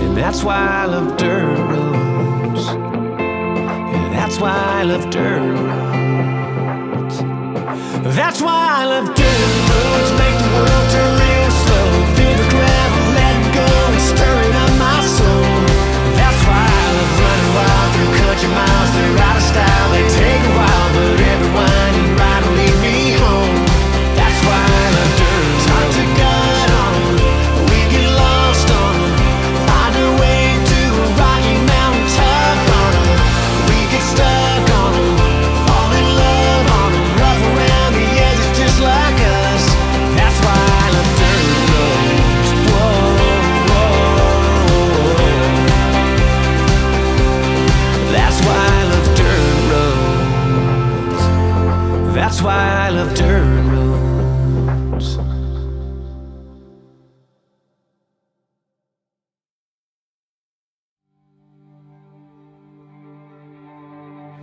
[SPEAKER 9] and that's why I love dirt roads. And that's why I love dirt roads. That's why I love dirt roads, make the world turn real slow. Feel the gravel, let it go and stir it up my soul. That's why I love running wild through country miles. They're out of style, they take a while, but every winding ride will lead me home. That's why I love dirt. Talk to God on them, we get lost on them. Find our way to a rocky mountain top on them. We get stuck on them, fall in love on them. Rough around the edges just like us. That's why I love dirt roads. Whoa, whoa. That's why I love dirt roads. That's why I love dirt roads.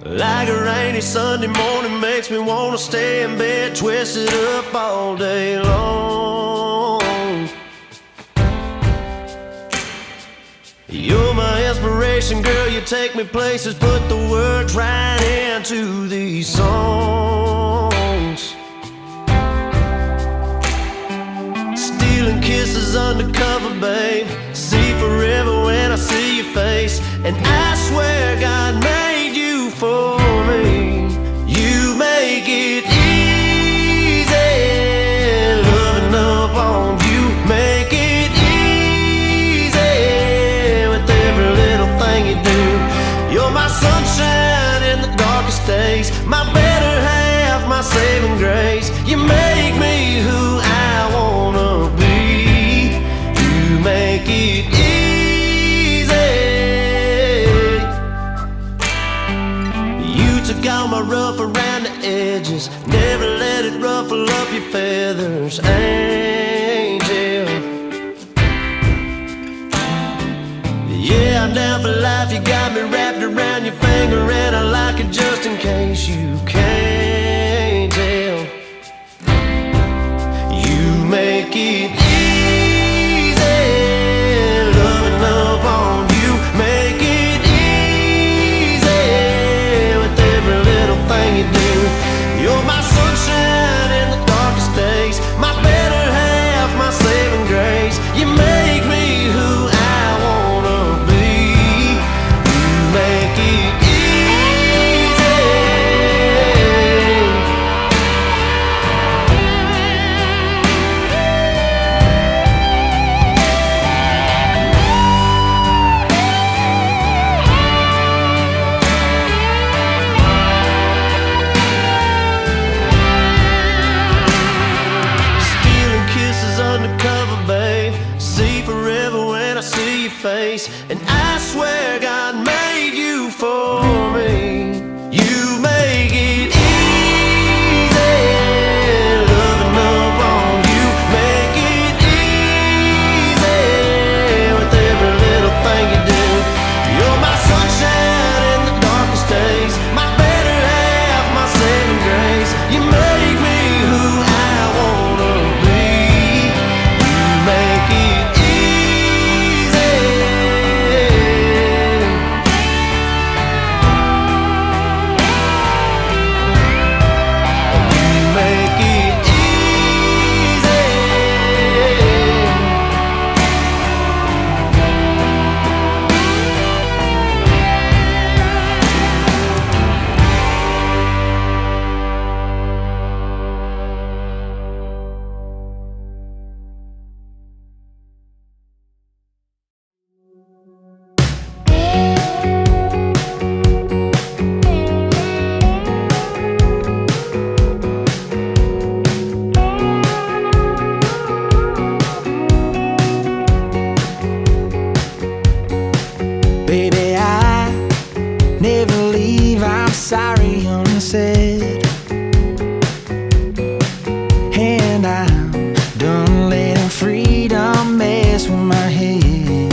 [SPEAKER 9] Like a rainy Sunday morning makes me wanna stay in bed, twisted up all day long. You're my inspiration, girl, you take me places, put the words right into these songs. Stealing kisses undercover, babe. See forever when I see your face. And I swear God made you for me. You make it easy, loving up on you. Make it easy with every little thing you do. You're my sunshine in the darkest days, my better half, my saving grace. You make me who I wanna be. You make it easy. You took all my rough around the edges, never let it ruffle up your feathers, angel. Yeah, I'm down for life, you got me wrapped around your finger, and I like it just in case you can't tell. You make it easy, loving up face. And I swear God made you for me. You make it easy, loving up on you. Make it easy with every little thing you do. You're my sunshine in the darkest days, my better half, my saving grace. You make me who I wanna be. You make it easy. You make it easy. Baby, I never leave, I'm sorry unsaid. And I'm done letting freedom mess with my head.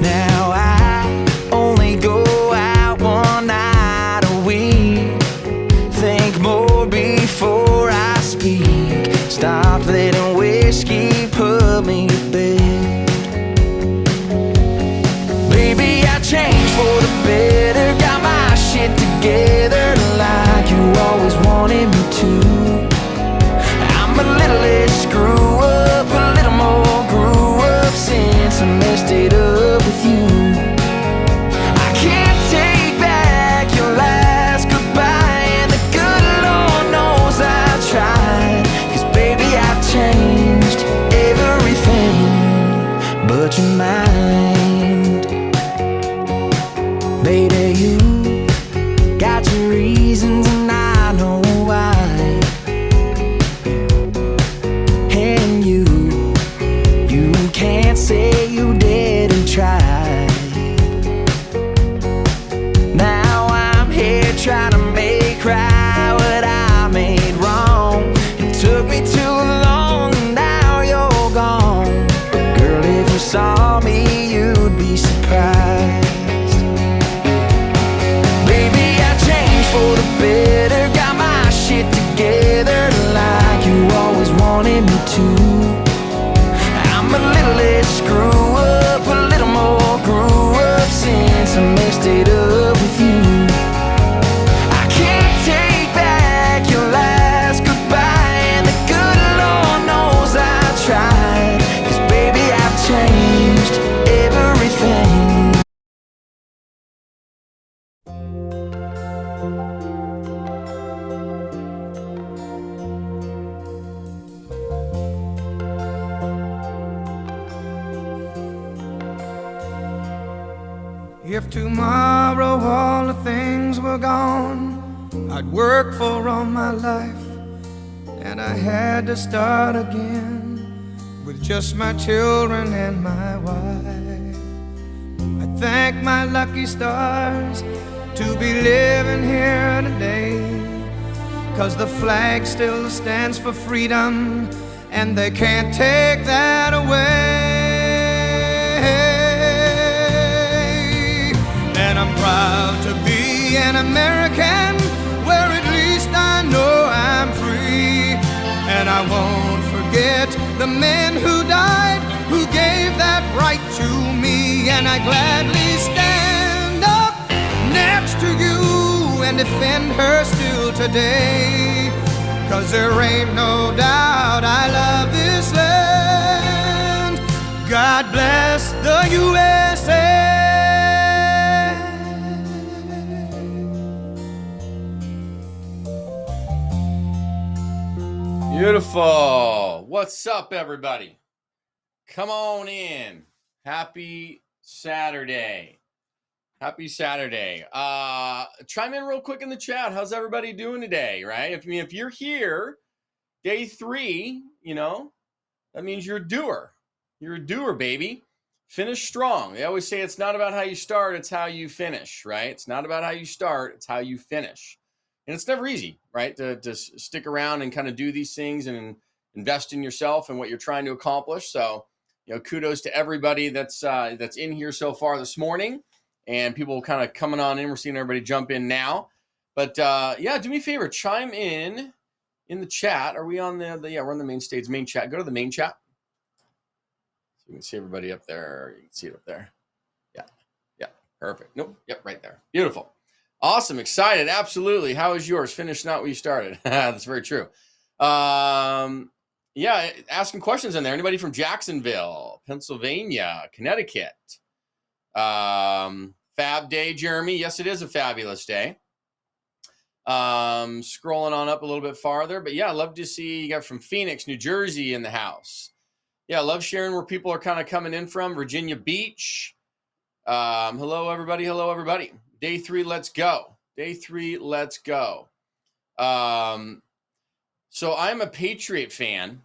[SPEAKER 9] Now I only go out one night a week. Think more before I speak. Stop letting whiskey put me to bed. Baby, I changed for the better. Got my shit together like you always wanted me to. I'm a little less screw up, a little more grew up since I messed it up with you. I can't take back your last goodbye, and the good Lord knows I tried. 'Cause baby, I've changed everything but your mind. Baby, you got your reasons and I know why. And you can't say you didn't try. Now I'm here trying to make right what I made wrong. It took me too long and now you're gone. But girl, if you saw me, you'd be surprised. Baby, I changed for the better. Got my shit together like you always wanted me to. I'm a little less screw up, a little more grew up since I messed it up with you. I can't take back your last goodbye, and the good Lord knows I tried. 'Cause baby, I've changed everything.
[SPEAKER 2] If tomorrow all the things were gone I'd worked for all my life, and I had to start again with just my children and my wife. I thank my lucky stars to be living here today, 'cause the flag still stands for freedom and they can't take that away. And I'm proud to be an American, where at least I know I'm free. And I won't forget the men who died, who gave that right to me. And I gladly stand up next to you and defend her still today. 'Cause there ain't no doubt I love this land. God bless the USA.
[SPEAKER 6] Beautiful. What's up, everybody? Come on in. Happy Saturday. Happy Saturday. Chime in real quick in the chat. How's everybody doing today, right? If you're here, day 3, that means you're a doer. You're a doer, baby. Finish strong. They always say it's not about how you start, it's how you finish, right? It's not about how you start, it's how you finish. And it's never easy, right? To stick around and kind of do these things and invest in yourself and what you're trying to accomplish. So, kudos to everybody that's in here so far this morning, and people kind of coming on in. We're seeing everybody jump in now. But do me a favor, chime in the chat. Are we on we're on the main stage, main chat. Go to the main chat. So you can see everybody up there. You can see it up there. Yeah, perfect. Nope, yep, right there. Beautiful. Awesome, excited, absolutely. How is yours? Finish not what you started. That's very true. Asking questions in there. Anybody from Jacksonville, Pennsylvania, Connecticut? Fab day, Jeremy. Yes, it is a fabulous day. Scrolling on up a little bit farther, but yeah, I love to see you got from Phoenix, New Jersey in the house. Yeah, I love sharing where people are kind of coming in from. Virginia Beach. Hello, everybody. Hello, everybody. Day 3, let's go. Day 3, let's go. So I'm a Patriot fan.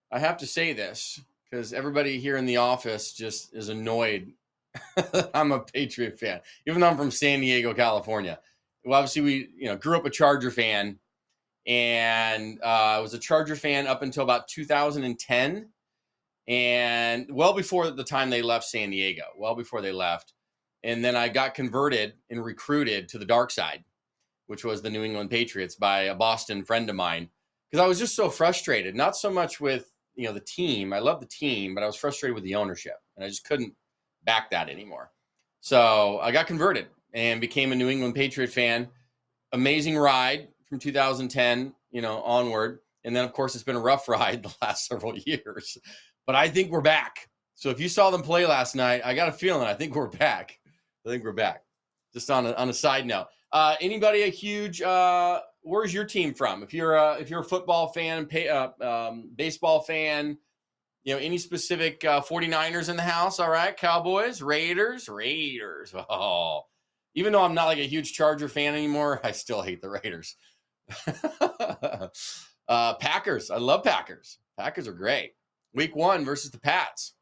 [SPEAKER 6] I have to say this because everybody here in the office just is annoyed. I'm a Patriot fan, even though I'm from San Diego, California. Well, obviously, we grew up a Charger fan, and I was a Charger fan up until about 2010, and well before the time they left San Diego, well before they left. And then I got converted and recruited to the dark side, which was the New England Patriots, by a Boston friend of mine, because I was just so frustrated, not so much with the team. I love the team, but I was frustrated with the ownership, and I just couldn't back that anymore. So I got converted and became a New England Patriot fan. Amazing ride from 2010, onward. And then, of course, it's been a rough ride the last several years. But I think we're back. So if you saw them play last night, I got a feeling I think we're back. Just on a side note. Anybody a huge where's your team from? If you're a football fan, baseball fan, any specific 49ers in the house? All right, Cowboys, Raiders. Oh, even though I'm not like a huge Charger fan anymore, I still hate the Raiders. Packers. I love Packers. Packers are great. Week 1 versus the Pats.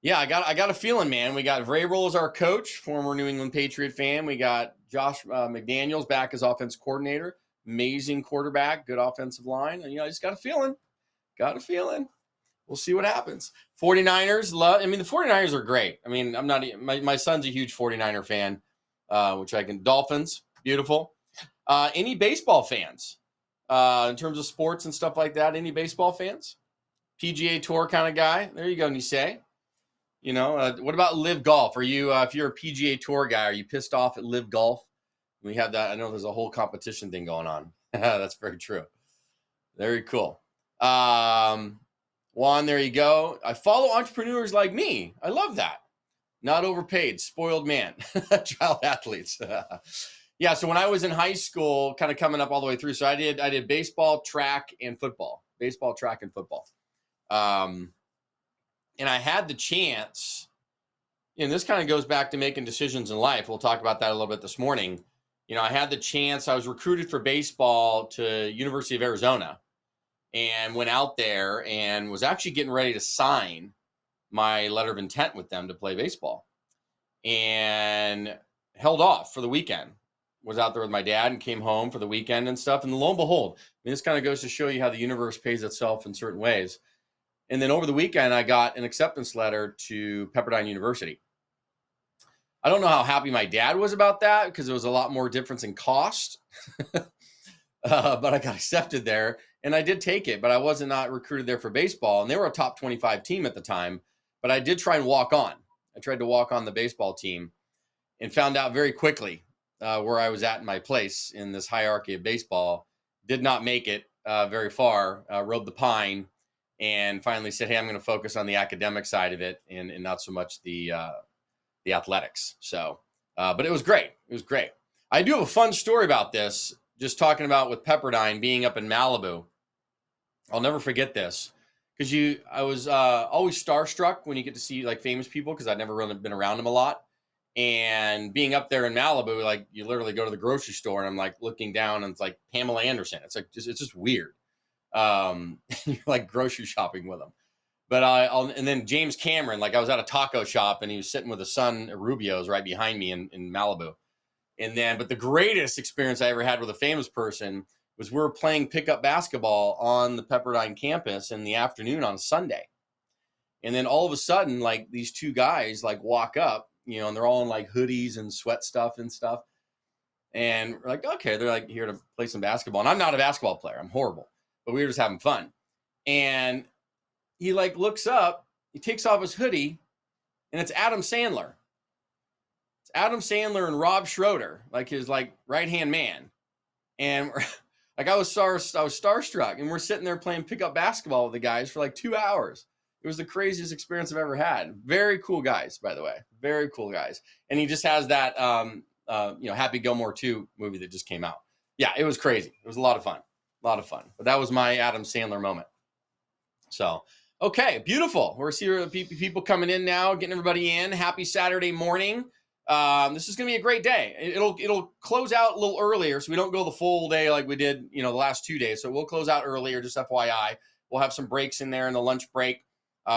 [SPEAKER 6] Yeah, I got a feeling, man. We got Vrabel as our coach, former New England Patriot fan. We got Josh McDaniels back as offense coordinator. Amazing quarterback, good offensive line. And, I just got a feeling. We'll see what happens. 49ers, the 49ers are great. I mean, I'm not, my son's a huge 49er fan, Dolphins, beautiful. Any baseball fans in terms of sports and stuff like that? Any baseball fans? PGA Tour kind of guy? There you go, Nisei. What about Live Golf? Are you, if you're a PGA Tour guy, are you pissed off at Live Golf? We have that. I know there's a whole competition thing going on. That's very true. Very cool. Juan, there you go. I follow entrepreneurs like me. I love that. Not overpaid, spoiled man, child athletes. Yeah. So when I was in high school, kind of coming up all the way through, so I did baseball, track, and football. And I had the chance, and this kind of goes back to making decisions in life. We'll talk about that a little bit this morning. I had the chance. I was recruited for baseball to University of Arizona, and went out there and was actually getting ready to sign my letter of intent with them to play baseball, and held off for the weekend. Was out there with my dad and came home for the weekend and stuff. And lo and behold, this kind of goes to show you how the universe pays itself in certain ways. And then over the weekend, I got an acceptance letter to Pepperdine University. I don't know how happy my dad was about that because there was a lot more difference in cost. But I got accepted there, and I did take it, but I was not recruited there for baseball. And they were a top 25 team at the time, but I did try and walk on. I tried to walk on the baseball team and found out very quickly where I was at in my place in this hierarchy of baseball. Did not make it very far, rode the pine, and finally said, hey, I'm going to focus on the academic side of it and not so much the athletics. So, but it was great. I do have a fun story about this, just talking about with Pepperdine being up in Malibu. I'll never forget this because I was always starstruck when you get to see like famous people because I'd never really been around them a lot. And being up there in Malibu, like you literally go to the grocery store and I'm like looking down and it's like Pamela Anderson. It's like it's just weird. You're like grocery shopping with them. But and then James Cameron, like I was at a taco shop and he was sitting with his son at Rubio's right behind me in Malibu. And then, but the greatest experience I ever had with a famous person was we were playing pickup basketball on the Pepperdine campus in the afternoon on Sunday. And then all of a sudden, like these two guys like walk up, you know, and they're all in like hoodies and sweat stuff and stuff. And we're like, okay, they're like here to play some basketball. And I'm not a basketball player. I'm horrible, but we were just having fun. And he like looks up, he takes off his hoodie, and it's Adam Sandler. It's Adam Sandler and Rob Schroeder, like his like right-hand man. And like I was starstruck, and we're sitting there playing pickup basketball with the guys for like 2 hours. It was the craziest experience I've ever had. Very cool guys, by the way. Very cool guys. And he just has that Happy Gilmore 2 movie that just came out. Yeah, it was crazy. It was a lot of fun. A lot of fun. But that was my Adam Sandler moment. So, okay, beautiful. We're seeing people coming in now, getting everybody in. Happy Saturday morning. This is going to be a great day. It'll close out a little earlier, so we don't go the full day like we did, the last 2 days. So we'll close out earlier, just FYI. We'll have some breaks in there in the lunch break.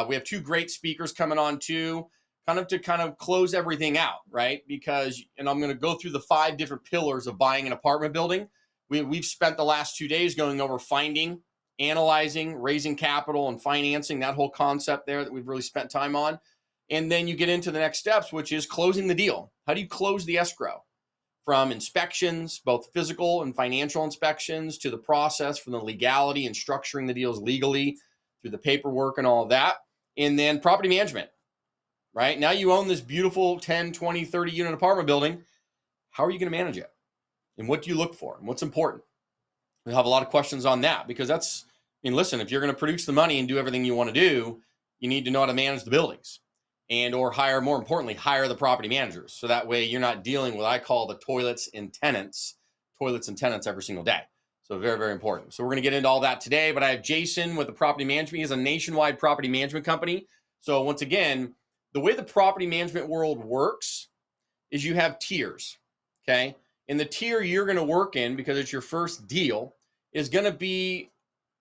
[SPEAKER 6] We have 2 great speakers coming on too, kind of close everything out, right? Because, and I'm going to go through the 5 different pillars of buying an apartment building. We've spent the last 2 days going over finding, analyzing, raising capital, and financing, that whole concept there that we've really spent time on. And then you get into the next steps, which is closing the deal. How do you close the escrow? From inspections, both physical and financial inspections, to the process from the legality and structuring the deals legally, through the paperwork and all of that. And then property management, right? Now you own this beautiful 10, 20, 30 unit apartment building. How are you going to manage it? And what do you look for? And what's important? We have a lot of questions on that, because listen, if you're going to produce the money and do everything you want to do, you need to know how to manage the buildings, and or more importantly, hire the property managers. So that way you're not dealing with what I call the toilets and tenants every single day. So very, very important. So we're going to get into all that today, but I have Jason with the property management. He has a nationwide property management company. So once again, the way the property management world works is you have tiers, okay? And the tier you're going to work in, because it's your first deal, is going to be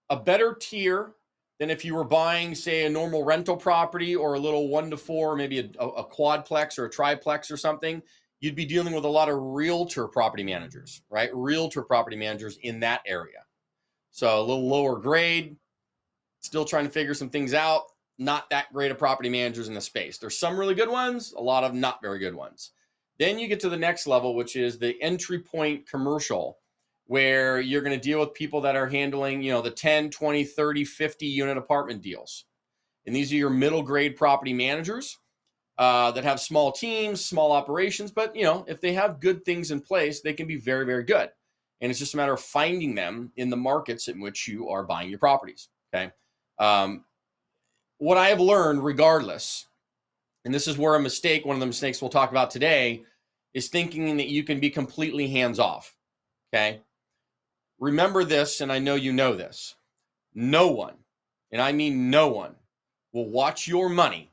[SPEAKER 6] a better tier than if you were buying, say, a normal rental property or a little 1 to 4, maybe a quadplex or a triplex or something. You'd be dealing with a lot of realtor property managers, right? Realtor property managers in that area. So a little lower grade, still trying to figure some things out. Not that great of property managers in the space. There's some really good ones, a lot of not very good ones. Then you get to the next level, which is the entry point commercial, where you're going to deal with people that are handling, the 10, 20, 30, 50 unit apartment deals. And these are your middle grade property managers that have small teams, small operations. But, if they have good things in place, they can be very, very good. And it's just a matter of finding them in the markets in which you are buying your properties. Okay. What I have learned regardless, and this is where one of the mistakes we'll talk about today, is thinking that you can be completely hands off. Okay. Remember this, and I know you know this. No one, and I mean no one, will watch your money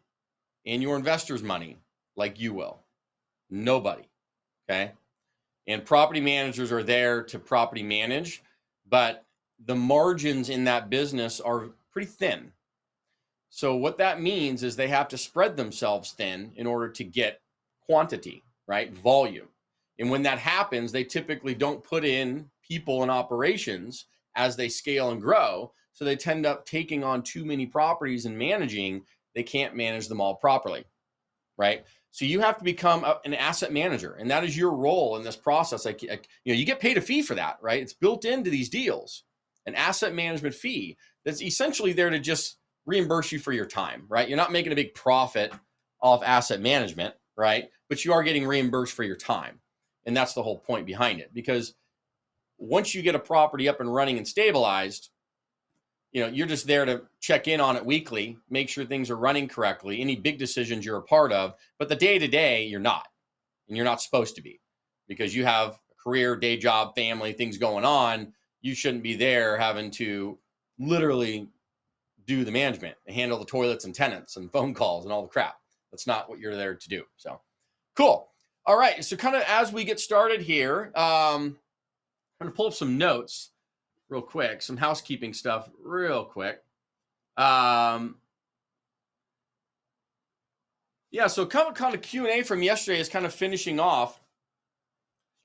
[SPEAKER 6] and your investors' money like you will. Nobody, okay? And property managers are there to property manage, but the margins in that business are pretty thin. So what that means is they have to spread themselves thin in order to get quantity, right? Volume. And when that happens, they typically don't put in people and operations as they scale and grow. So they tend up taking on too many properties and managing. They can't manage them all properly, right? So you have to become an asset manager, and that is your role in this process. You get paid a fee for that, right? It's built into these deals, an asset management fee that's essentially there to just reimburse you for your time, right? You're not making a big profit off asset management, right? But you are getting reimbursed for your time. And that's the whole point behind it, because once you get a property up and running and stabilized, you're just there to check in on it weekly, make sure things are running correctly, any big decisions you're a part of, but the day-to-day, you're not, and you're not supposed to be, because you have a career, day job, family, things going on. You shouldn't be there having to literally do the management and handle the toilets and tenants and phone calls and all the crap. That's not what you're there to do. So cool. All right. So kind of as we get started here, I'm going to pull up some notes real quick, some housekeeping stuff real quick. Yeah, so kind of Q&A from yesterday is kind of finishing off.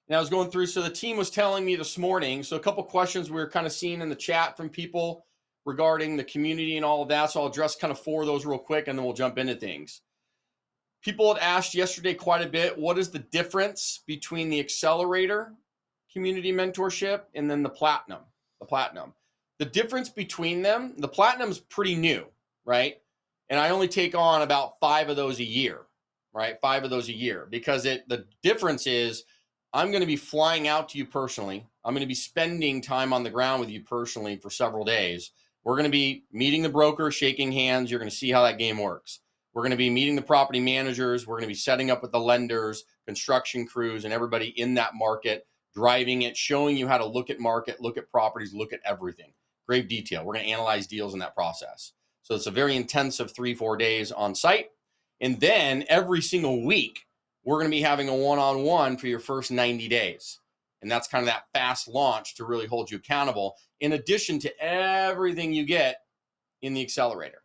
[SPEAKER 6] And I was going through, so the team was telling me this morning, so a couple questions we were kind of seeing in the chat from people regarding the community and all of that. So I'll address kind of 4 of those real quick, and then we'll jump into things. People had asked yesterday quite a bit, what is the difference between the accelerator community mentorship and then the platinum? The difference between them, the platinum's pretty new, right? And I only take on about 5 of those a year, right? 5 of those a year, because the difference is I'm going to be flying out to you personally. I'm going to be spending time on the ground with you personally for several days. We're going to be meeting the broker, shaking hands. You're going to see how that game works. We're going to be meeting the property managers. We're going to be setting up with the lenders, construction crews, and everybody in that market, driving it, showing you how to look at market, look at properties, look at everything. Great detail. We're going to analyze deals in that process. So it's a very intensive 3-4 days on site. And then every single week, we're going to be having a one-on-one for your first 90 days. And that's kind of that fast launch to really hold you accountable, in addition to everything you get in the accelerator.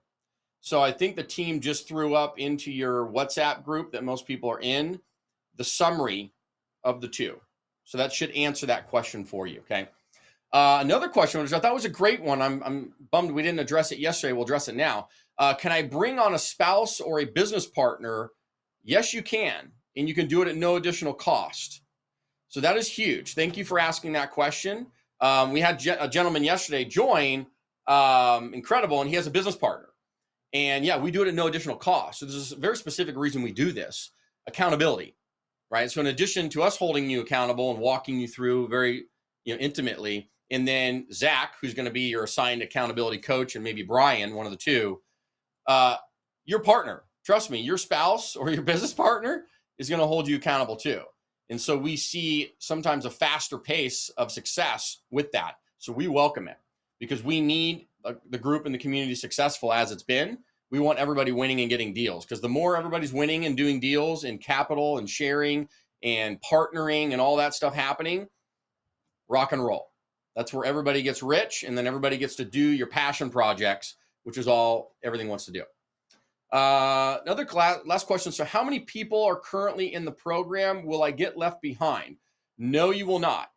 [SPEAKER 6] So I think the team just threw up into your WhatsApp group that most people are in the summary of the 2. So that should answer that question for you, okay? Another question, which I thought was a great one. I'm bummed we didn't address it yesterday. We'll address it now. Can I bring on a spouse or a business partner? Yes, you can. And you can do it at no additional cost. So that is huge. Thank you for asking that question. We had a gentleman yesterday join, incredible, and he has a business partner. And yeah, we do it at no additional cost. So there's a very specific reason we do this: accountability, right? So in addition to us holding you accountable and walking you through very intimately, and then Zach, who's going to be your assigned accountability coach, and maybe Brian, one of the 2, your partner, trust me, your spouse or your business partner is going to hold you accountable too. And so we see sometimes a faster pace of success with that. So we welcome it, because we need the group and the community successful as it's been. We want everybody winning and getting deals, because the more everybody's winning and doing deals and capital and sharing and partnering and all that stuff happening, rock and roll. That's where everybody gets rich, and then everybody gets to do your passion projects, which is all everything wants to do. Another last question. So how many people are currently in the program? Will I get left behind? No, you will not.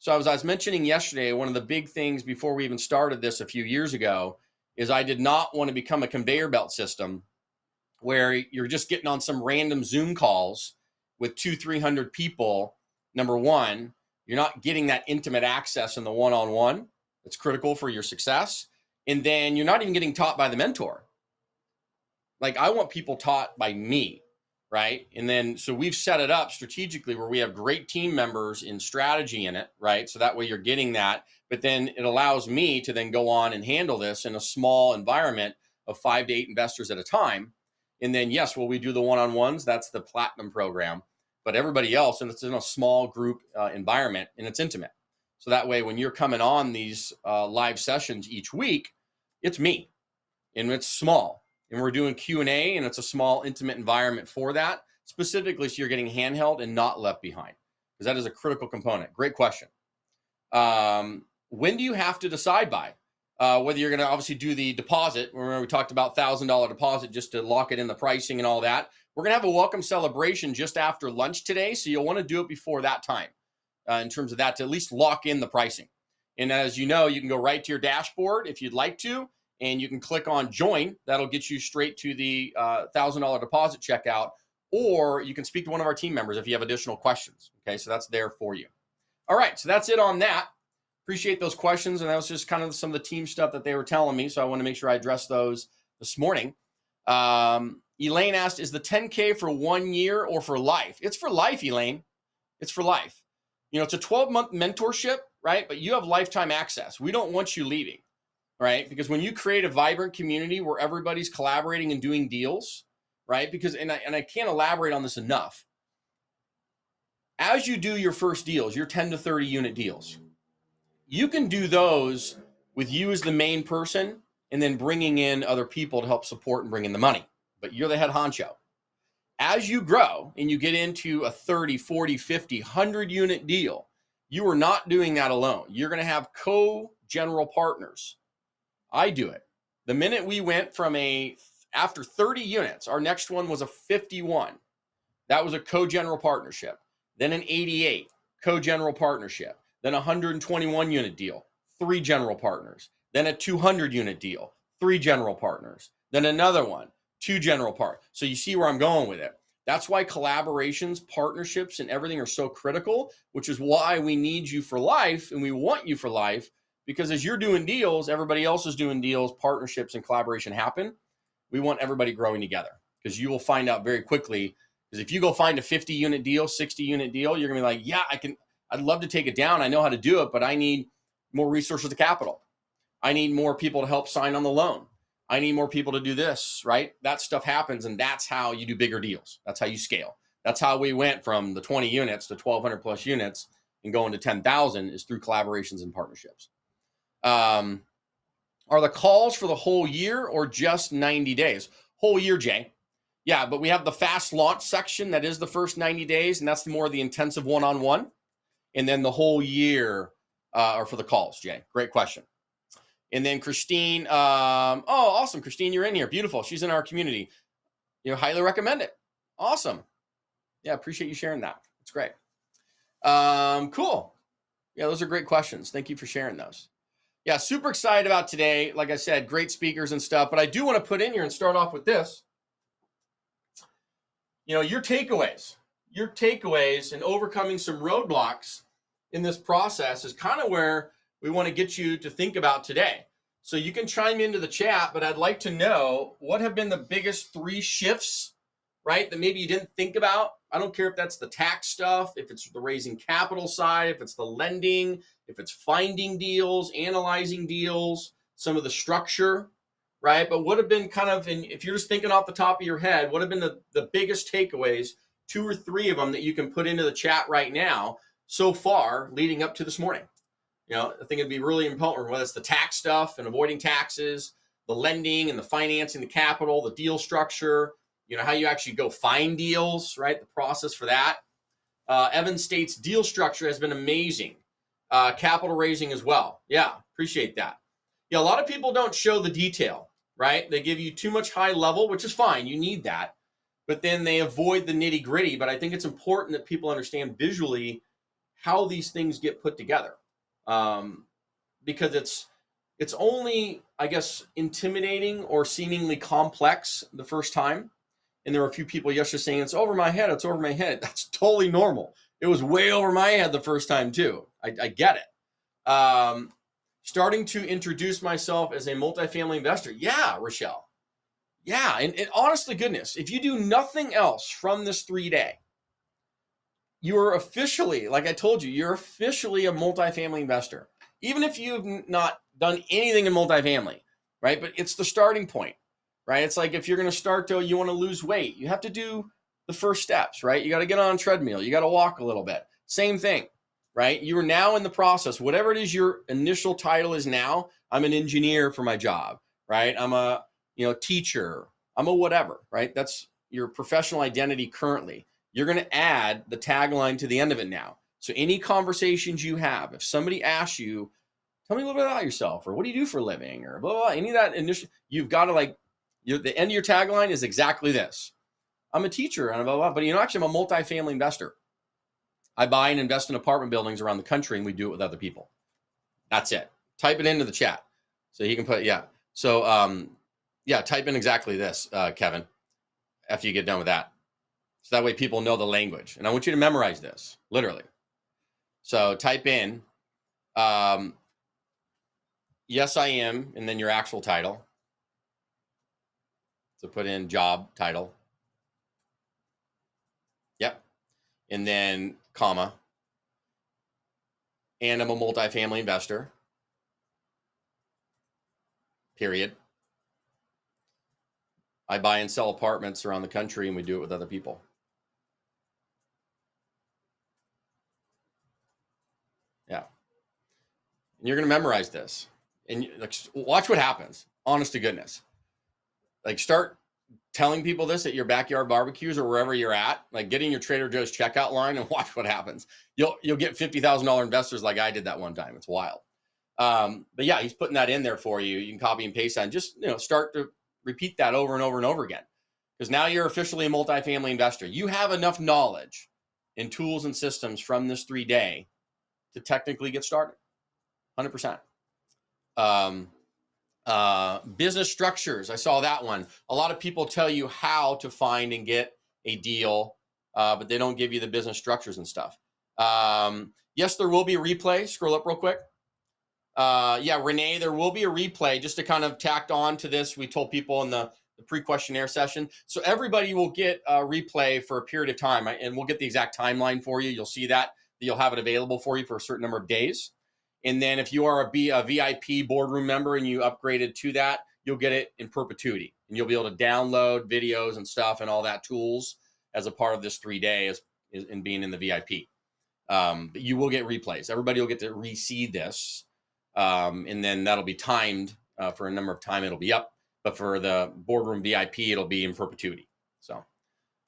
[SPEAKER 6] So as I was mentioning yesterday, one of the big things before we even started this a few years ago is I did not want to become a conveyor belt system where you're just getting on some random Zoom calls with 200-300 people. Number one, you're not getting that intimate access in the one-on-one. It's critical for your success. And then you're not even getting taught by the mentor. Like, I want people taught by me, right? And then, so we've set it up strategically where we have great team members in strategy in it, right? So that way you're getting that, but then it allows me to then go on and handle this in a small environment of 5 to 8 investors at a time. And then, yes, will we do the one-on-ones? That's the platinum program, but everybody else, and it's in a small group environment, and it's intimate. So that way, when you're coming on these live sessions each week, it's me, and it's small. And we're doing Q&A, and it's a small, intimate environment for that, specifically so you're getting handheld and not left behind, because that is a critical component. Great question. When do you have to decide by? Whether you're going to obviously do the deposit. Remember, we talked about $1,000 deposit just to lock it in the pricing and all that. We're going to have a welcome celebration just after lunch today, so you'll want to do it before that time in terms of that, to at least lock in the pricing. And as you know, you can go right to your dashboard if you'd like to, and you can click on join. That'll get you straight to the $1,000 deposit checkout, or you can speak to one of our team members if you have additional questions. Okay, so that's there for you. All right, so that's it on that. Appreciate those questions, and that was just kind of some of the team stuff that they were telling me, so I want to make sure I address those this morning. Elaine asked, is the 10K for 1 year or for life? It's for life, Elaine. It's for life. It's a 12-month mentorship, right? But you have lifetime access. We don't want you leaving. Right? Because when you create a vibrant community where everybody's collaborating and doing deals, right? Because, and I can't elaborate on this enough. As you do your first deals, your 10 to 30 unit deals, you can do those with you as the main person and then bringing in other people to help support and bring in the money. But you're the head honcho. As you grow and you get into a 30, 40, 50, 100 unit deal, you are not doing that alone. You're going to have co-general partners. I do it. The minute we went from a After 30 units, our next one was a 51. That was a co-general partnership. Then an 88 co-general partnership. Then a 121 unit deal, 3 general partners. Then a 200 unit deal, 3 general partners. Then another one, 2 general partners. So you see where I'm going with it. That's why collaborations, partnerships, and everything are so critical, which is why we need you for life and we want you for life, because as you're doing deals, everybody else is doing deals, partnerships and collaboration happen. We want everybody growing together, because you will find out very quickly. Because if you go find a 50 unit deal, 60 unit deal, you're gonna be like, yeah, I'd love to take it down. I know how to do it, but I need more resources to capital. I need more people to help sign on the loan. I need more people to do this, right? That stuff happens, and that's how you do bigger deals. That's how you scale. That's how we went from the 20 units to 1,200 plus units and going to 10,000 is through collaborations and partnerships. Are the calls for the whole year or just 90 days? Whole year, Jay. Yeah, but we have the fast launch section that is the first 90 days, and that's more the intensive one-on-one. And then the whole year are for the calls, Jay. Great question. And then Christine, oh, awesome. Christine, you're in here. Beautiful. She's in our community. You know, highly recommend it. Awesome. Yeah, appreciate you sharing that. It's great. Cool. Yeah, those are great questions. Thank you for sharing those. Yeah, super excited about today. Like I said, great speakers and stuff. But I do want to put in here and start off with this. You know, your takeaways and overcoming some roadblocks in this process is kind of where we want to get you to think about today. So you can chime into the chat, but I'd like to know what have been the biggest 3 shifts, right, that maybe you didn't think about. I don't care if that's the tax stuff, if it's the raising capital side, if it's the lending, if it's finding deals, analyzing deals, some of the structure, right? But what have been kind of, and if you're just thinking off the top of your head, what have been the biggest takeaways, 2 or 3 of them that you can put into the chat right now so far leading up to this morning? You know, I think it'd be really important, whether it's the tax stuff and avoiding taxes, the lending and the financing, the capital, the deal structure, you know, how you actually go find deals, right? The process for that. Evan states deal structure has been amazing. Capital raising as well. Yeah, appreciate that. Yeah, a lot of people don't show the detail, right? They give you too much high level, which is fine. You need that. But then they avoid the nitty gritty. But I think it's important that people understand visually how these things get put together. Because it's only, I guess, intimidating or seemingly complex the first time. And there were a few people yesterday saying, it's over my head, it's over my head. That's totally normal. It was way over my head the first time too. I get it. Starting to introduce myself as a multifamily investor. Yeah, Rochelle. Yeah, and honest to goodness, if you do nothing else from this 3-day, you are officially, like I told you, you're officially a multifamily investor. Even if you've not done anything in multifamily, right? But it's the starting point, right? It's like if you're going to start to, you want to lose weight, you have to do the first steps, right? You got to get on a treadmill. You got to walk a little bit. Same thing, right? You are now in the process. Whatever it is your initial title is now, I'm an engineer for my job, right? I'm a teacher. I'm a whatever, right? That's your professional identity currently. You're going to add the tagline to the end of it now. So any conversations you have, if somebody asks you, tell me a little bit about yourself, or what do you do for a living, or blah, blah, blah, any of that initial, you've got to the end of your tagline is exactly this. I'm a teacher and blah, blah, blah, but actually I'm a multifamily investor. I buy and invest in apartment buildings around the country and we do it with other people. That's it. Type it into the chat. So you can put, yeah. So, type in exactly this, Kevin, after you get done with that. So that way people know the language. And I want you to memorize this, literally. So type in, yes, I am, and then your actual title. So put in job title. Yep. And then comma. And I'm a multifamily investor. Period. I buy and sell apartments around the country and we do it with other people. Yeah. And you're going to memorize this and watch what happens. Honest to goodness. Start telling people this at your backyard barbecues or wherever you're at, get in your Trader Joe's checkout line and watch what happens. You'll get $50,000 investors like I did that one time. It's wild. But yeah, he's putting that in there for you. You can copy and paste that and just, start to repeat that over and over and over again, because now you're officially a multifamily investor. You have enough knowledge and tools and systems from this 3-day to technically get started. 100%. Business structures. I saw that one. A lot of people tell you how to find and get a deal, but they don't give you the business structures and stuff. Yes, there will be a replay. Scroll up real quick. Yeah, Renee, there will be a replay just to kind of tacked on to this. We told people in the pre-questionnaire session. So everybody will get a replay for a period of time, and we'll get the exact timeline for you. You'll see that. You'll have it available for you for a certain number of days. And then if you are a VIP boardroom member and you upgraded to that, you'll get it in perpetuity. And you'll be able to download videos and stuff and all that tools as a part of this 3 days in being in the VIP. But you will get replays. Everybody will get to re-see this. And then that'll be timed for a number of time. It'll be up. But for the boardroom VIP, it'll be in perpetuity. So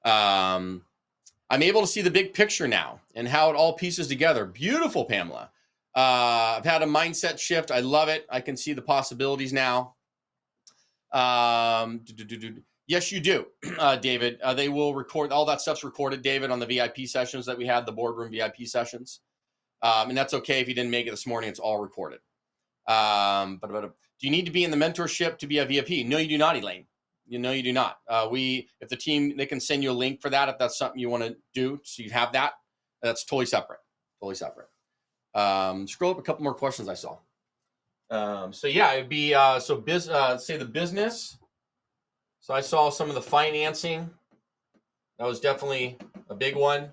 [SPEAKER 6] I'm able to see the big picture now and how it all pieces together. Beautiful, Pamela. I've had a mindset shift. I love it. I can see the possibilities now. Yes, you do, David. They will record. All that stuff's recorded, David, on the VIP sessions that we had, the boardroom VIP sessions. And that's okay if you didn't make it this morning. It's all recorded. But do you need to be in the mentorship to be a VIP? No, you do not, Elaine. You know, you do not. If the team, they can send you a link for that if that's something you want to do. So you have that. That's totally separate. Totally separate. Scroll up a couple more questions I saw. So yeah, it'd be say the business. So I saw some of the financing. That was definitely a big one.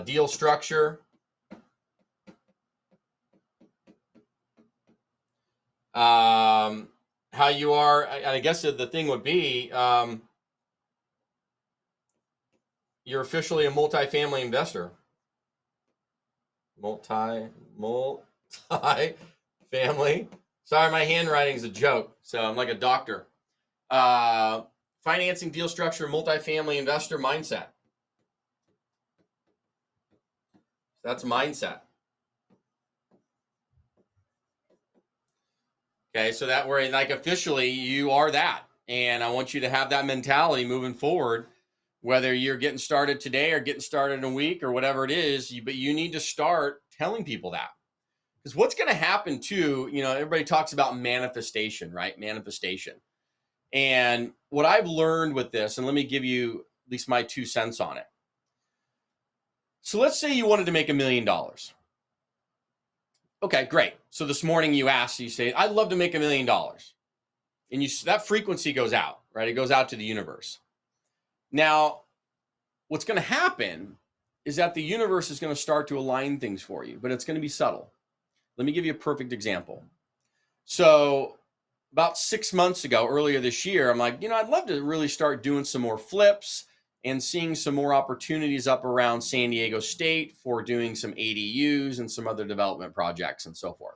[SPEAKER 6] Deal structure. How you are, I guess the thing would be, you're officially a multifamily investor. Multi-family. Sorry, my handwriting is a joke. So I'm like a doctor. Financing, deal structure, multifamily investor mindset. That's mindset. Okay, so that we're like officially you are that. And I want you to have that mentality moving forward, whether you're getting started today or getting started in a week or whatever it is, but you need to start telling people that. Because what's going to happen too, everybody talks about manifestation, right? Manifestation. And what I've learned with this, and let me give you at least my 2 cents on it. So let's say you wanted to make $1 million. Okay, great. So this morning you asked, you say, I'd love to make $1 million. And that frequency goes out, right? It goes out to the universe. Now, what's going to happen is that the universe is going to start to align things for you, but it's going to be subtle. Let me give you a perfect example. So about 6 months ago, earlier this year, I'm like, I'd love to really start doing some more flips and seeing some more opportunities up around San Diego State for doing some ADUs and some other development projects and so forth.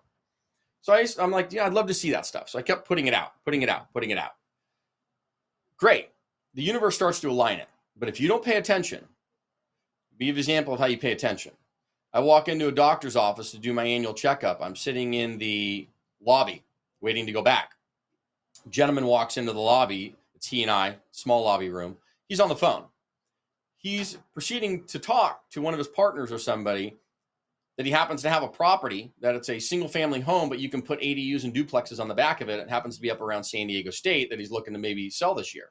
[SPEAKER 6] So I'm like, I'd love to see that stuff. So I kept putting it out. Great. The universe starts to align it. But if you don't pay attention, be an example of how you pay attention. I walk into a doctor's office to do my annual checkup. I'm sitting in the lobby waiting to go back. A gentleman walks into the lobby. It's he and I, small lobby room. He's on the phone. He's proceeding to talk to one of his partners or somebody that he happens to have a property that it's a single family home, but you can put ADUs and duplexes on the back of it. It happens to be up around San Diego State that he's looking to maybe sell this year.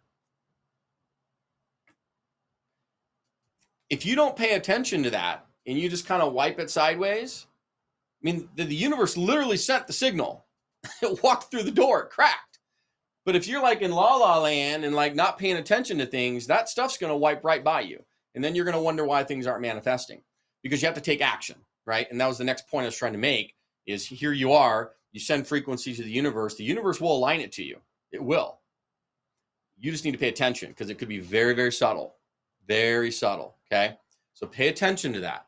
[SPEAKER 6] If you don't pay attention to that and you just kind of wipe it sideways, the universe literally sent the signal. It walked through the door, it cracked. But if you're like in la land and like not paying attention to things, that stuff's going to wipe right by you. And then you're going to wonder why things aren't manifesting, because you have to take action, right? And that was the next point I was trying to make is here you are, you send frequencies to the universe will align it to you. It will. You just need to pay attention because it could be very, very subtle, okay? So pay attention to that.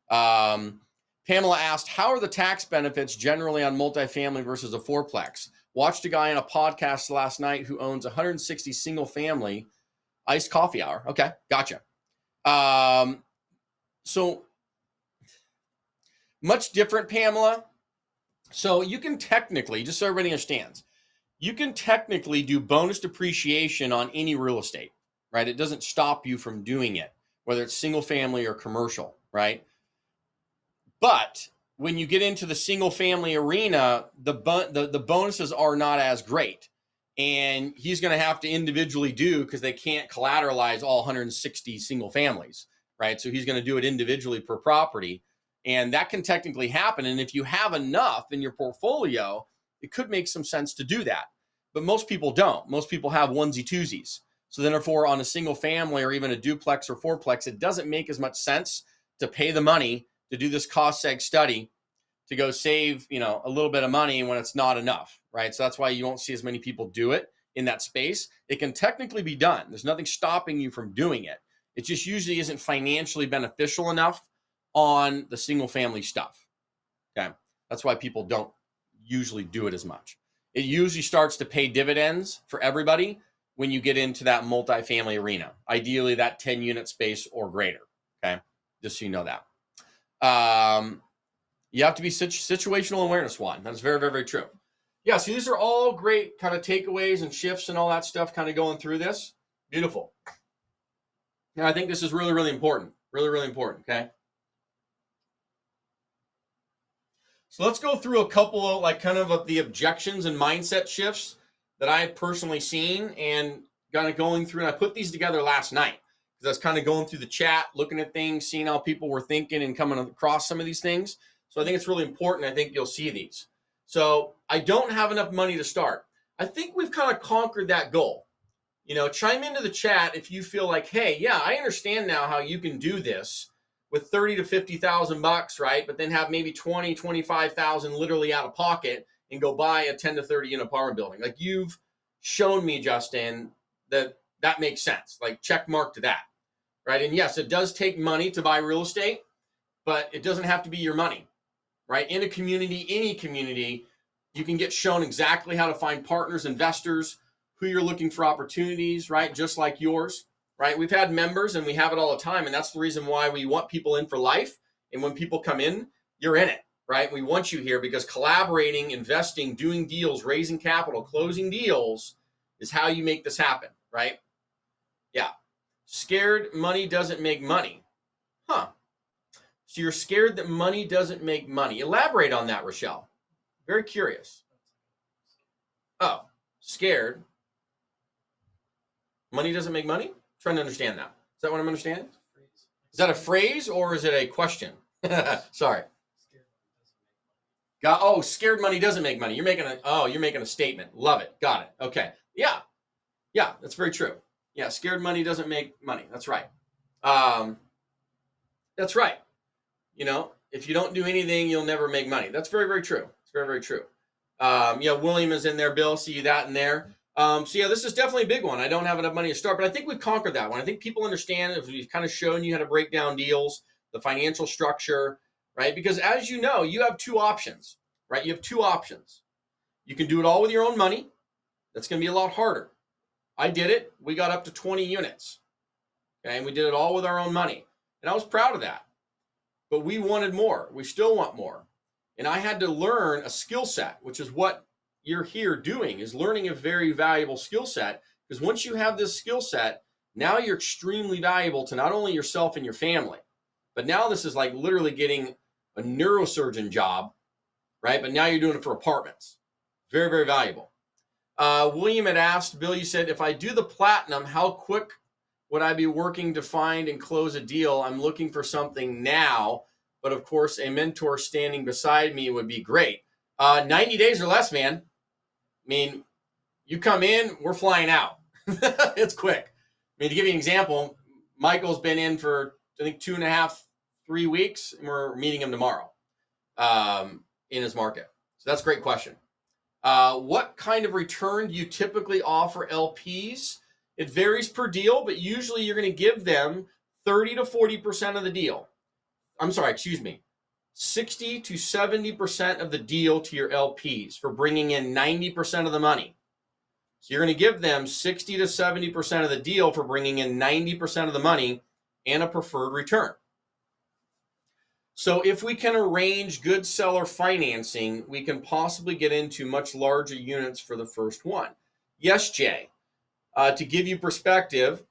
[SPEAKER 6] Pamela asked, how are the tax benefits generally on multifamily versus a fourplex? Watched a guy on a podcast last night who owns 160 single family iced coffee hour. Okay, gotcha. So much different, Pamela. So you can technically, just so everybody understands, you can technically do bonus depreciation on any real estate, right? It doesn't stop you from doing it, whether it's single family or commercial, right? But when you get into the single family arena, the bonuses are not as great. And he's going to have to individually do, because they can't collateralize all 160 single families, right? So he's going to do it individually per property. And that can technically happen. And if you have enough in your portfolio, it could make some sense to do that. But most people don't. Most people have onesie twosies. So therefore, on a single family or even a duplex or fourplex, it doesn't make as much sense to pay the money to do this cost seg study to go save, a little bit of money when it's not enough, right? So that's why you won't see as many people do it in that space. It can technically be done. There's nothing stopping you from doing it. It just usually isn't financially beneficial enough on the single family stuff. Okay. That's why people don't usually do it as much. It usually starts to pay dividends for everybody when you get into that multifamily arena, ideally that 10 unit space or greater. Okay. Just so you know that. You have to be situational awareness one. That's very, very, very true. Yeah. So these are all great kind of takeaways and shifts and all that stuff kind of going through this. Beautiful. Now, I think this is really, really important. Really, really important. Okay. So let's go through a couple of kind of the objections and mindset shifts that I had personally seen and kind of going through. And I put these together last night because I was kind of going through the chat, looking at things, seeing how people were thinking and coming across some of these things. So I think it's really important. I think you'll see these. So I don't have enough money to start. I think we've kind of conquered that goal. Chime into the chat if you feel like, hey, yeah, I understand now how you can do this with 30 to 50,000 bucks, right? But then have maybe 20, 25,000 literally out of pocket and go buy a 10 to 30 unit apartment building. Like you've shown me, Justin, that makes sense. Like check mark to that, right? And yes, it does take money to buy real estate, but it doesn't have to be your money, right? In a community, any community, you can get shown exactly how to find partners, investors, who you're looking for opportunities, right? Just like yours. Right? We've had members and we have it all the time. And that's the reason why we want people in for life. And when people come in, you're in it, right? We want you here because collaborating, investing, doing deals, raising capital, closing deals is how you make this happen, right? Yeah. Scared money doesn't make money. Huh. So you're scared that money doesn't make money. Elaborate on that, Rochelle. Very curious. Oh, scared. Money doesn't make money? Trying to understand that. Is that what I'm understanding? Is that a phrase or is it a question? Sorry. Scared money doesn't make money. You're making a statement. Love it. Got it. Okay. Yeah. Yeah, that's very true. Yeah, scared money doesn't make money. That's right. That's right. If you don't do anything, you'll never make money. That's very, very true. It's very, very true. William is in there. Bill, see you that in there. This is definitely a big one. I don't have enough money to start, but I think we've conquered that one. I think people understand if we've kind of shown you how to break down deals, the financial structure, right? Because as you know, you have two options, right? You have two options. You can do it all with your own money. That's going to be a lot harder. I did it. We got up to 20 units. Okay. And we did it all with our own money. And I was proud of that. But we wanted more. We still want more. And I had to learn a skill set, which is what you're here doing, is learning a very valuable skill set. Because once you have this skill set, now you're extremely valuable to not only yourself and your family, but now this is like literally getting a neurosurgeon job, right? But now you're doing it for apartments. Very, very valuable. William had asked, Bill, you said, if I do the platinum, how quick would I be working to find and close a deal? I'm looking for something now, but of course, a mentor standing beside me would be great. 90 days or less, man. I mean, you come in, we're flying out. It's quick. I mean, to give you an example, Michael's been in for, I think, 2.5, 3 weeks, and we're meeting him tomorrow in his market. So that's a great question. What kind of return do you typically offer LPs? It varies per deal, but usually you're going to give them 30 to 40% of the deal. 60 to 70% of the deal to your LPs for bringing in 90% of the money. So you're going to give them 60 to 70% of the deal for bringing in 90% of the money and a preferred return. So if we can arrange good seller financing, we can possibly get into much larger units for the first one. Yes, Jay. To give you perspective,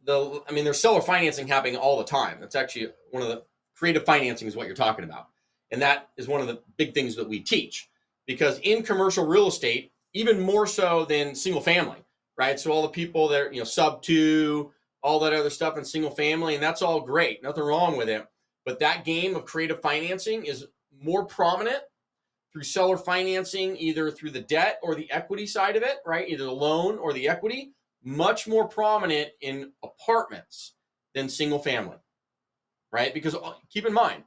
[SPEAKER 6] there's seller financing happening all the time. That's actually one of the creative financing is what you're talking about. And that is one of the big things that we teach, because in commercial real estate, even more so than single family, right? So all the people that are, sub 2, all that other stuff in single family, and that's all great. Nothing wrong with it. But that game of creative financing is more prominent through seller financing, either through the debt or the equity side of it, right? Either the loan or the equity, much more prominent in apartments than single family, right? Because keep in mind,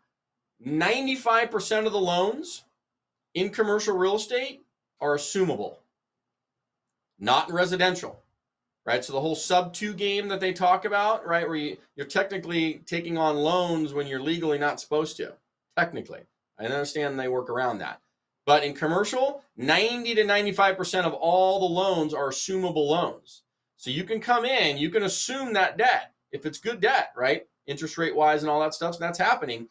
[SPEAKER 6] 95% of the loans in commercial real estate are assumable, not in residential, right? So the whole sub 2 game that they talk about, right, where you're technically taking on loans when you're legally not supposed to, technically. I understand they work around that. But in commercial, 90 to 95% of all the loans are assumable loans. So you can come in, you can assume that debt, if it's good debt, right? Interest rate wise and all that stuff, so that's happening.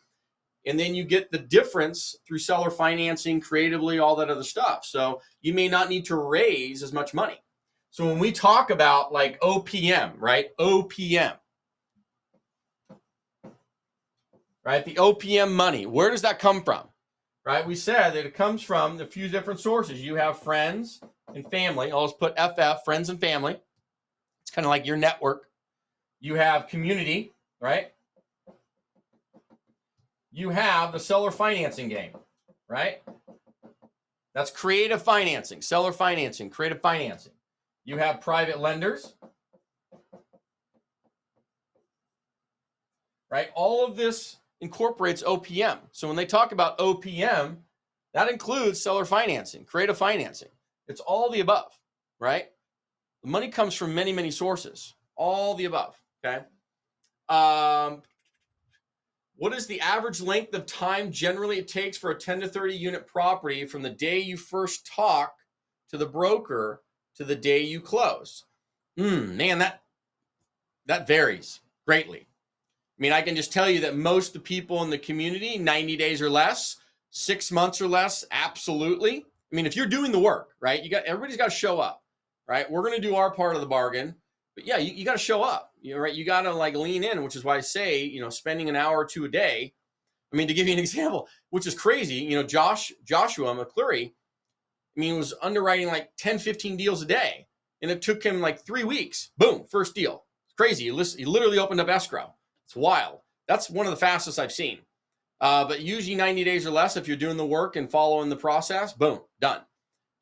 [SPEAKER 6] And then you get the difference through seller financing, creatively, all that other stuff. So you may not need to raise as much money. So when we talk about like OPM, right? OPM, right? The OPM money, where does that come from? Right? We said that it comes from a few different sources. You have friends and family. I'll just put FF, friends and family. It's kind of like your network. You have community, right? You have the seller financing game, right? That's creative financing, seller financing, creative financing. You have private lenders, right? All of this incorporates OPM. So when they talk about OPM, that includes seller financing, creative financing. It's all the above, right? The money comes from many, many sources, all the above, okay? What is the average length of time generally it takes for a 10 to 30 unit property from the day you first talk to the broker to the day you close? Man, that varies greatly. I mean, I can just tell you that most of the people in the community, 90 days or less, 6 months or less, absolutely. I mean, if you're doing the work, right, everybody's got to show up, right? We're going to do our part of the bargain, but yeah, you got to show up, right? You got to like lean in, which is why I say, spending an hour or two a day. I mean, to give you an example, which is crazy, Joshua McCleary, I mean, was underwriting like 10, 15 deals a day, and it took him like 3 weeks. Boom, first deal. It's crazy. He literally opened up escrow. It's wild. That's one of the fastest I've seen. But usually 90 days or less, if you're doing the work and following the process, boom, done.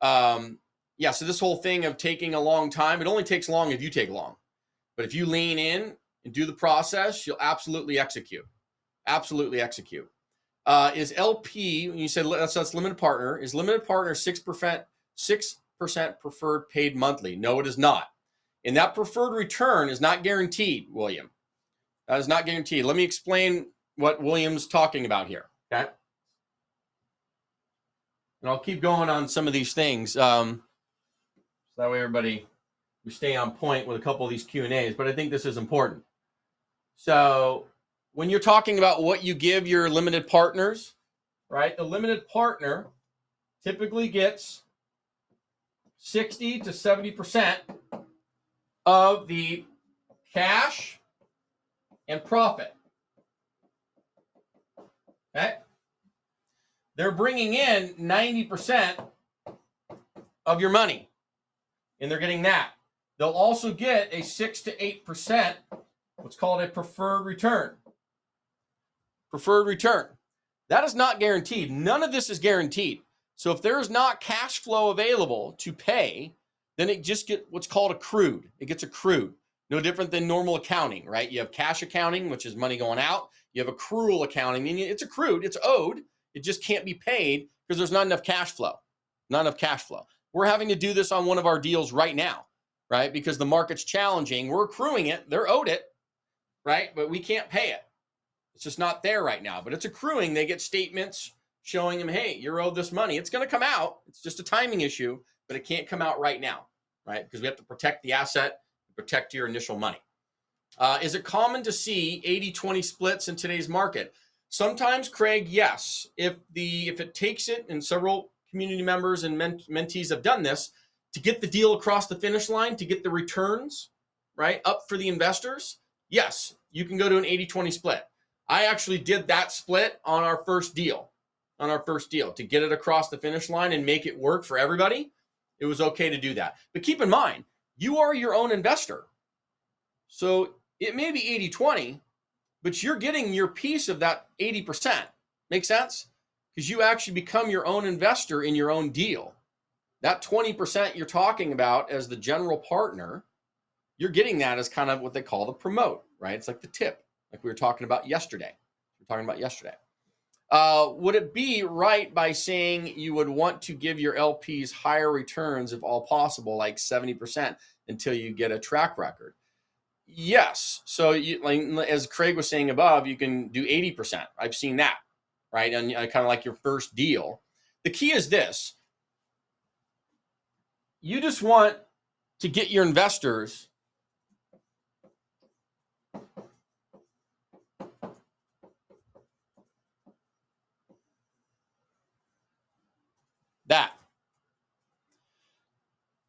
[SPEAKER 6] So this whole thing of taking a long time, it only takes long if you take long. But if you lean in and do the process, you'll absolutely execute. Absolutely execute. Is LP, when you said that's limited partner, is limited partner 6% preferred paid monthly? No, it is not. And that preferred return is not guaranteed, William. That is not guaranteed. Let me explain what William's talking about here, okay? And I'll keep going on some of these things. So that way we stay on point with a couple of these Q&As, but I think this is important. So when you're talking about what you give your limited partners, right? The limited partner typically gets 60 to 70% of the cash and profit. Okay? They're bringing in 90% of your money, and they're getting that. They'll also get a 6 to 8%, what's called a preferred return. Preferred return. That is not guaranteed. None of this is guaranteed. So if there is not cash flow available to pay, then it just gets what's called accrued. It gets accrued. No different than normal accounting, right? You have cash accounting, which is money going out. You have accrual accounting, meaning it's accrued, it's owed. It just can't be paid because there's not enough cash flow. Not enough cash flow. We're having to do this on one of our deals right now, right? Because the market's challenging. We're accruing it. They're owed it, right? But we can't pay it. It's just not there right now. But it's accruing. They get statements showing them, hey, you're owed this money. It's going to come out. It's just a timing issue, but it can't come out right now, right? Because we have to protect the asset, protect your initial money. Is it common to see 80-20 splits in today's market? Sometimes, Craig, yes. If it takes it, and several community members and mentees have done this, to get the deal across the finish line, to get the returns, right, up for the investors, yes, you can go to an 80-20 split. I actually did that split on our first deal, to get it across the finish line and make it work for everybody. It was okay to do that. But keep in mind, you are your own investor. So it may be 80-20, but you're getting your piece of that 80%. Make sense? Because you actually become your own investor in your own deal. That 20% you're talking about as the general partner, you're getting that as kind of what they call the promote, right? It's like the tip, like we were talking about yesterday. Would it be right by saying you would want to give your LPs higher returns if all possible, like 70% until you get a track record? Yes. So you, like, as Craig was saying above, you can do 80%. I've seen that, right? And kind of like your first deal. The key is this. You just want to get your investors that.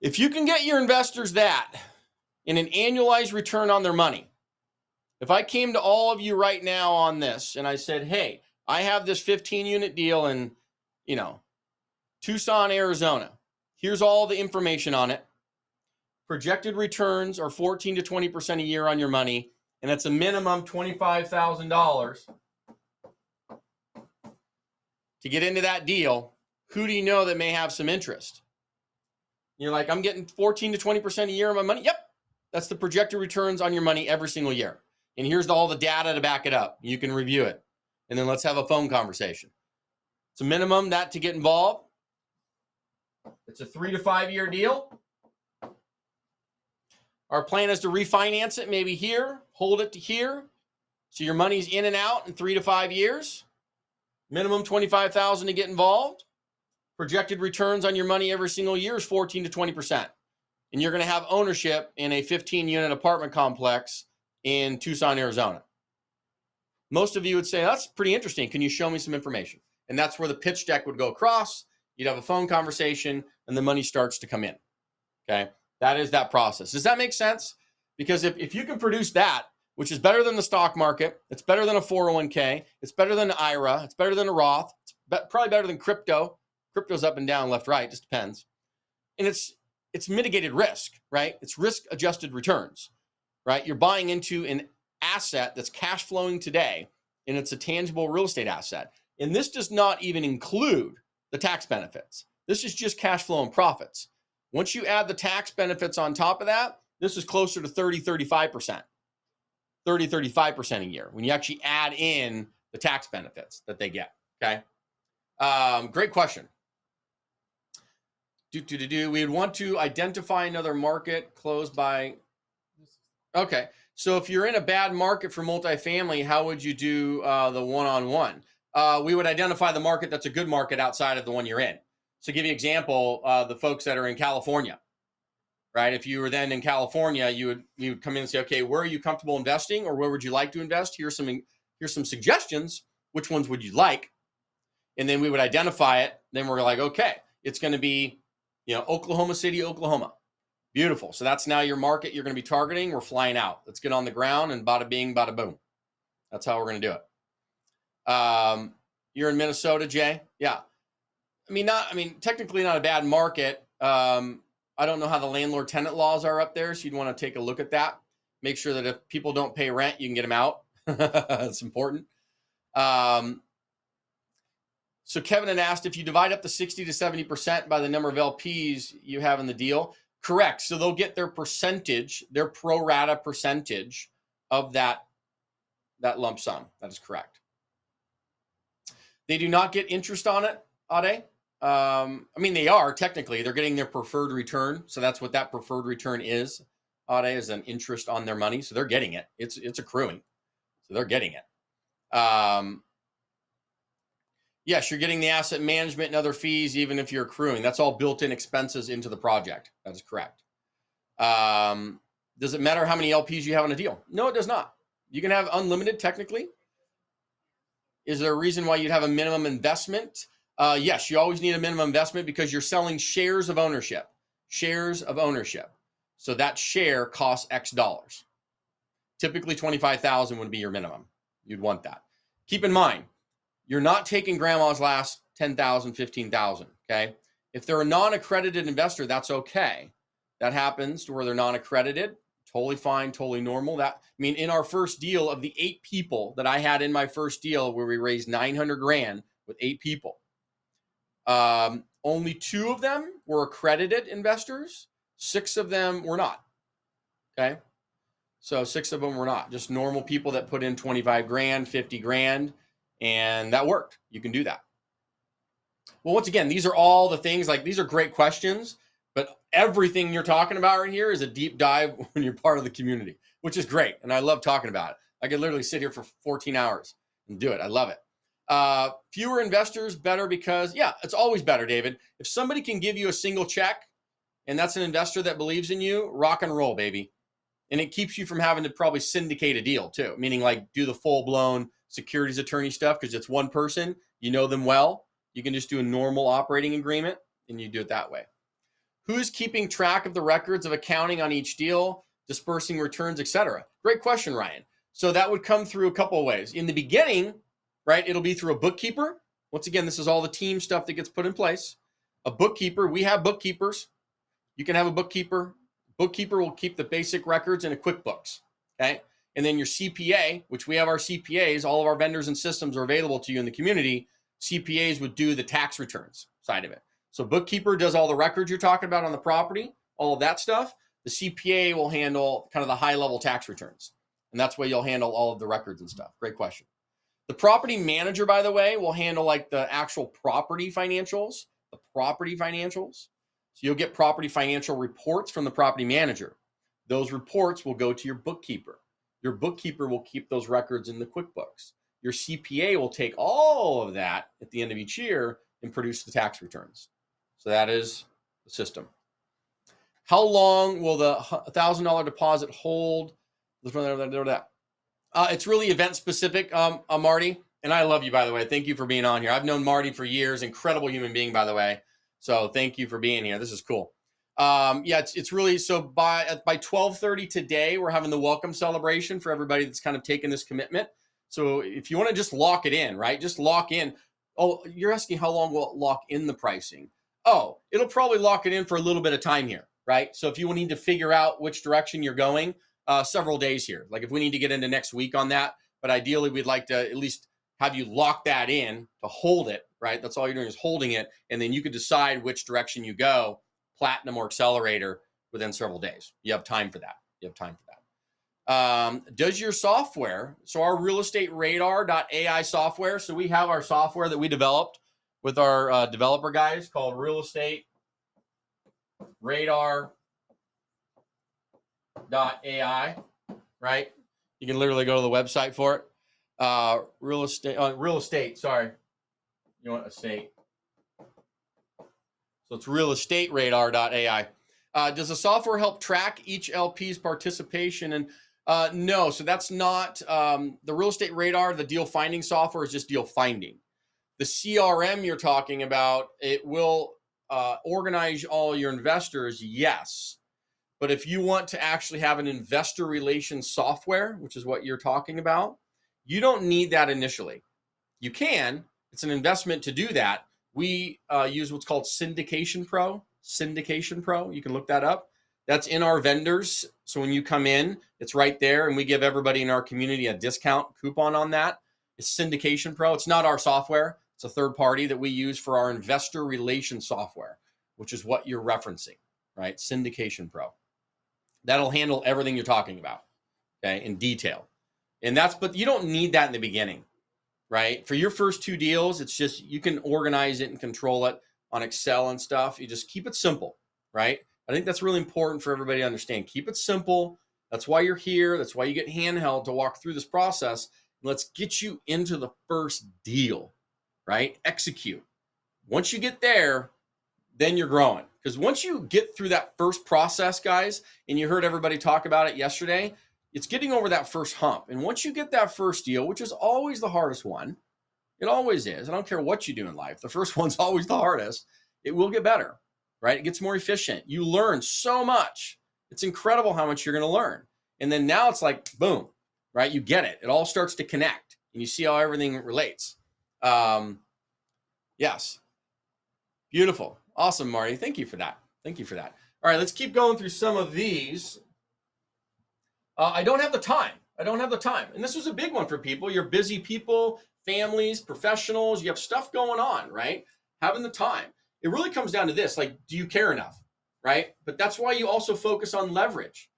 [SPEAKER 6] If you can get your investors that in an annualized return on their money, if I came to all of you right now on this and I said, hey, I have this 15-unit deal in, Tucson, Arizona. Here's all the information on it. Projected returns are 14 to 20% a year on your money, and it's a minimum $25,000 to get into that deal. Who do you know that may have some interest? You're like, I'm getting 14 to 20% a year on my money. Yep, that's the projected returns on your money every single year. And here's all the data to back it up. You can review it. And then let's have a phone conversation. It's a minimum that to get involved. It's a 3 to 5 year deal. Our plan is to refinance it maybe here, hold it to here. So your money's in and out in 3 to 5 years. Minimum $25,000 to get involved. Projected returns on your money every single year is 14 to 20%. And you're going to have ownership in a 15-unit apartment complex in Tucson, Arizona. Most of you would say, that's pretty interesting. Can you show me some information? And that's where the pitch deck would go across. You'd have a phone conversation and the money starts to come in. Okay. That is that process. Does that make sense? Because if you can produce that, which is better than the stock market, it's better than a 401k, it's better than an IRA, it's better than a Roth, it's probably better than crypto. Crypto's up and down, left, right, just depends. And it's mitigated risk, right? It's risk-adjusted returns, right? You're buying into an asset that's cash flowing today, and it's a tangible real estate asset. And this does not even include the tax benefits. This is just cash flow and profits. Once you add the tax benefits on top of that, this is closer to 35%. 35% a year when you actually add in the tax benefits that they get, okay? Great question. We would want to identify another market closed by. Okay, so if you're in a bad market for multifamily, how would you do the one-on-one? We would identify the market that's a good market outside of the one you're in. So give you an example, the folks that are in California, right? If you were then in California, you would come in and say, okay, where are you comfortable investing, or where would you like to invest? Here's some suggestions. Which ones would you like? And then we would identify it. Then we're like, okay, it's going to be, Oklahoma City, Oklahoma. Beautiful. So that's now your market you're going to be targeting. We're flying out. Let's get on the ground and bada bing, bada boom. That's how we're going to do it. You're in Minnesota, Jay? Yeah. Technically not a bad market. I don't know how the landlord tenant laws are up there. So you'd want to take a look at that. Make sure that if people don't pay rent, you can get them out. That's important. So Kevin had asked if you divide up the 60 to 70% by the number of LPs you have in the deal. Correct. So they'll get their percentage, their pro rata percentage of that lump sum. That is correct. They do not get interest on it, Ade. They are technically. They're getting their preferred return. So that's what that preferred return is. Ade is an interest on their money. So they're getting it. It's accruing. So they're getting it. Yes, you're getting the asset management and other fees, even if you're accruing. That's all built-in expenses into the project. That is correct. Does it matter how many LPs you have on a deal? No, it does not. You can have unlimited technically. Is there a reason why you'd have a minimum investment? Yes, you always need a minimum investment because you're selling shares of ownership. Shares of ownership. So that share costs X dollars. Typically 25,000 would be your minimum. You'd want that. Keep in mind, you're not taking grandma's last 10,000, 15,000, okay? If they're a non-accredited investor, that's okay. That happens to where they're non-accredited. Totally fine, totally normal. In our first deal, of the 8 people that I had in my first deal where we raised 900 grand with 8 people, only 2 of them were accredited investors. 6 of them were not. Okay. So 6 of them were not, just normal people that put in 25 grand, 50 grand, and that worked. You can do that. Well, once again, these are all the things, like, these are great questions, but everything you're talking about right here is a deep dive when you're part of the community, which is great. And I love talking about it. I could literally sit here for 14 hours and do it. I love it. Fewer investors, better because, yeah, it's always better, David. If somebody can give you a single check and that's an investor that believes in you, rock and roll, baby. And it keeps you from having to probably syndicate a deal too, meaning like do the full-blown securities attorney stuff because it's one person, you know them well. You can just do a normal operating agreement and you do it that way. Who's keeping track of the records of accounting on each deal, dispersing returns, etc.? Great question, Ryan. So that would come through a couple of ways. In the beginning, right, it'll be through a bookkeeper. Once again, this is all the team stuff that gets put in place. A bookkeeper, we have bookkeepers. You can have a bookkeeper. Bookkeeper will keep the basic records in a QuickBooks, okay? And then your CPA, which we have our CPAs, all of our vendors and systems are available to you in the community. CPAs would do the tax returns side of it. So bookkeeper does all the records you're talking about on the property, all of that stuff. The CPA will handle kind of the high-level tax returns. And that's where you'll handle all of the records and stuff. Great question. The property manager, by the way, will handle like the actual property financials, So you'll get property financial reports from the property manager. Those reports will go to your bookkeeper. Your bookkeeper will keep those records in the QuickBooks. Your CPA will take all of that at the end of each year and produce the tax returns. So that is the system. How long will the $1,000 deposit hold? It's really event specific, Marty. And I love you, by the way. Thank you for being on here. I've known Marty for years. Incredible human being, by the way. So thank you for being here. This is cool. Yeah, it's really, so by 12:30 today, we're having the welcome celebration for everybody that's kind of taken this commitment. So if you want to just lock it in, right? Just lock in. Oh, you're asking how long will it lock in the pricing? Oh, it'll probably lock it in for a little bit of time here, right? So if you need to figure out which direction you're going, several days here. Like if we need to get into next week on that, but ideally we'd like to at least have you lock that in to hold it, right? That's all you're doing is holding it. And then you can decide which direction you go, platinum or accelerator, within several days. You have time for that. Does your software, so our real estate radar.ai software, so we have our software that we developed with our developer guys called real estate radar.ai, right? You can literally go to the website for it. Real estate, sorry. You want estate. So it's realestateradar.ai. Does the software help track each LP's participation? And no, so that's not the real estate radar. The deal finding software is just deal finding. The CRM you're talking about, it will organize all your investors, yes. But if you want to actually have an investor relations software, which is what you're talking about, you don't need that initially. You can. It's an investment to do that. We use what's called Syndication Pro. Syndication Pro. You can look that up. That's in our vendors. So when you come in, it's right there. And we give everybody in our community a discount coupon on that. It's Syndication Pro. It's not our software. It's a third party that we use for our investor relations software, which is what you're referencing, right? Syndication Pro. That'll handle everything you're talking about, okay, in detail. And but you don't need that in the beginning, right? For your first 2 deals, it's just, you can organize it and control it on Excel and stuff. You just keep it simple, right? I think that's really important for everybody to understand. Keep it simple. That's why you're here. That's why you get handheld to walk through this process. Let's get you into the first deal, right? Execute. Once you get there, then you're growing. Because once you get through that first process, guys, and you heard everybody talk about it yesterday, it's getting over that first hump. And once you get that first deal, which is always the hardest one, It always is. I don't care what you do in life. The first one's always the hardest. It will get better, right? It gets more efficient. You learn so much. It's incredible how much you're going to learn. And then now it's like, boom, right? You get it. It all starts to connect and you see how everything relates. Yes. Beautiful. Awesome, Marty. Thank you for that. Thank you for that. All right, let's keep going through some of these. I don't have the time. I don't have the time. And this was a big one for people. You're busy people, families, professionals. You have stuff going on, right? Having the time. It really comes down to this, like, do you care enough, right? But that's why you also focus on leverage,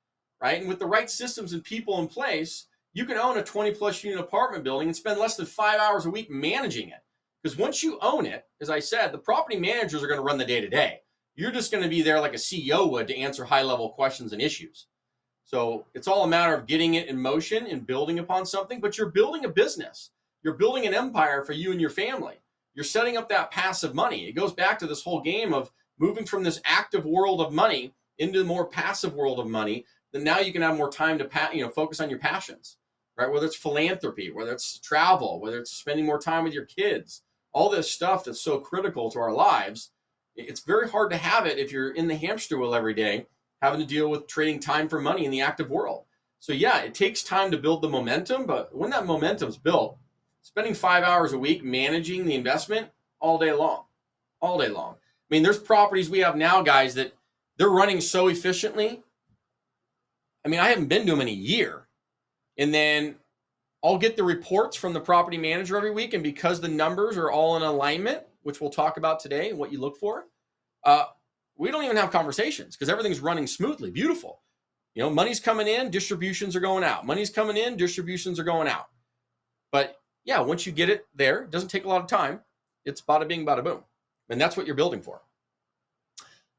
[SPEAKER 6] right? And with the right systems and people in place, you can own a 20-plus unit apartment building and spend less than 5 hours a week managing it. Because once you own it, as I said, the property managers are going to run the day-to-day. You're just going to be there like a CEO would to answer high-level questions and issues. So it's all a matter of getting it in motion and building upon something, but you're building a business. You're building an empire for you and your family. You're setting up that passive money. It goes back to this whole game of moving from this active world of money into the more passive world of money. Then now you can have more time to focus on your passions, right? Whether it's philanthropy, whether it's travel, whether it's spending more time with your kids, all this stuff that's so critical to our lives. It's very hard to have it if you're in the hamster wheel every day, having to deal with trading time for money in the active world. So yeah, it takes time to build the momentum, but when that momentum's built, spending 5 hours a week managing the investment all day long. I mean, there's properties we have now, guys, that they're running so efficiently. I mean, I haven't been to them in a year. And then I'll get the reports from the property manager every week. And because the numbers are all in alignment, which we'll talk about today and what you look for, we don't even have conversations because everything's running smoothly. Beautiful. You know, money's coming in, distributions are going out. Money's coming in, distributions are going out. But yeah, once you get it there, it doesn't take a lot of time. It's bada bing, bada boom. And that's what you're building for.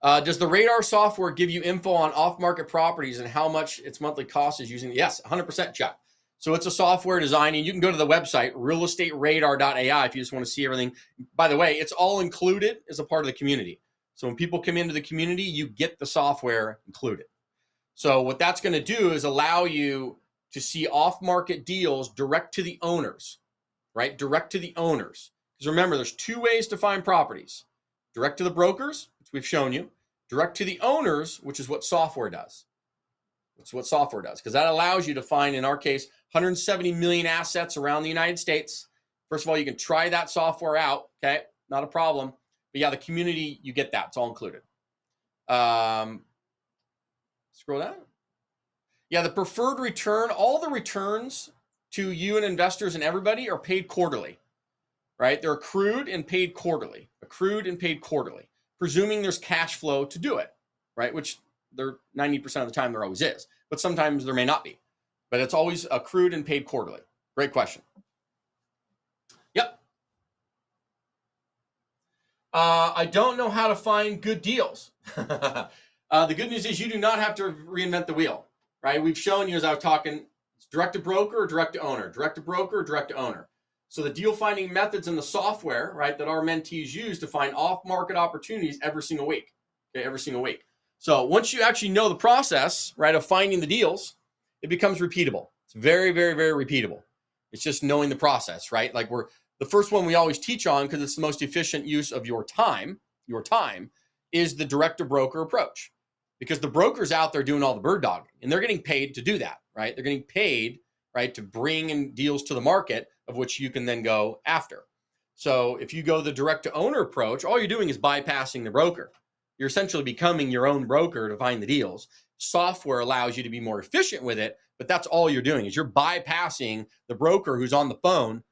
[SPEAKER 6] Does the radar software give you info on off-market properties and how much its monthly cost is using? Yes, 100%, Chuck. So it's a software design, and you can go to the website, realestateradar.ai, if you just want to see everything. By the way, it's all included as a part of the community. So when people come into the community, you get the software included. So what that's going to do is allow you to see off-market deals direct to the owners, right? Direct to the owners. Because remember, there's two ways to find properties. Direct to the brokers, which we've shown you. Direct to the owners, which is what software does. That's what software does, because that allows you to find, in our case, 170 million assets around the United States. First of all, you can try that software out, okay? Not a problem. But yeah, the community, you get that. It's all included. Scroll down. Yeah, the preferred return, all the returns to you and investors and everybody are paid quarterly, right? They're accrued and paid quarterly. Accrued and paid quarterly, presuming there's cash flow to do it, right? Which there 90% of the time there always is, but sometimes there may not be. But it's always accrued and paid quarterly. Great question. Yep. I don't know how to find good deals. The good news is you do not have to reinvent the wheel, right? We've shown you, as I was talking, it's direct to broker or direct to owner, direct to broker or direct to owner. So the deal finding methods in the software, right, that our mentees use to find off-market opportunities every single week, okay, every single week. So once you actually know the process, right, of finding the deals, it becomes repeatable. It's very, very, very repeatable. It's just knowing the process, right? Like the first one we always teach on, because it's the most efficient use of your time is the direct to broker approach, because the broker's out there doing all the bird dogging and they're getting paid to do that, right? They're getting paid, right, to bring in deals to the market of which you can then go after. So if you go the direct to owner approach, all you're doing is bypassing the broker. You're essentially becoming your own broker to find the deals. Software allows you to be more efficient with it, but that's all you're doing is you're bypassing the broker who's on the phone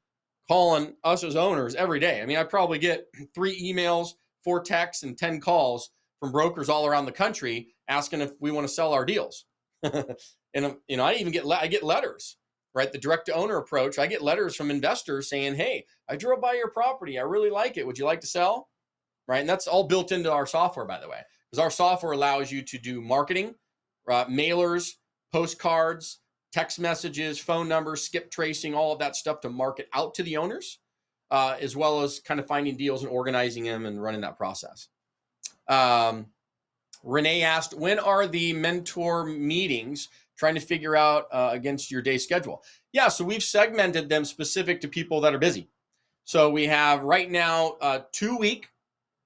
[SPEAKER 6] calling us as owners every day. I mean, I probably get 3 emails, 4 texts, and 10 calls from brokers all around the country asking if we want to sell our deals. And I get letters, right? The direct to owner approach. I get letters from investors saying, "Hey, I drove by your property. I really like it. Would you like to sell?" Right? And that's all built into our software, by the way, because our software allows you to do marketing, mailers, postcards, text messages, phone numbers, skip tracing, all of that stuff to market out to the owners, as well as kind of finding deals and organizing them and running that process. Renee asked, when are the mentor meetings, trying to figure out against your day schedule? Yeah, so we've segmented them specific to people that are busy. So we have right now 2 week,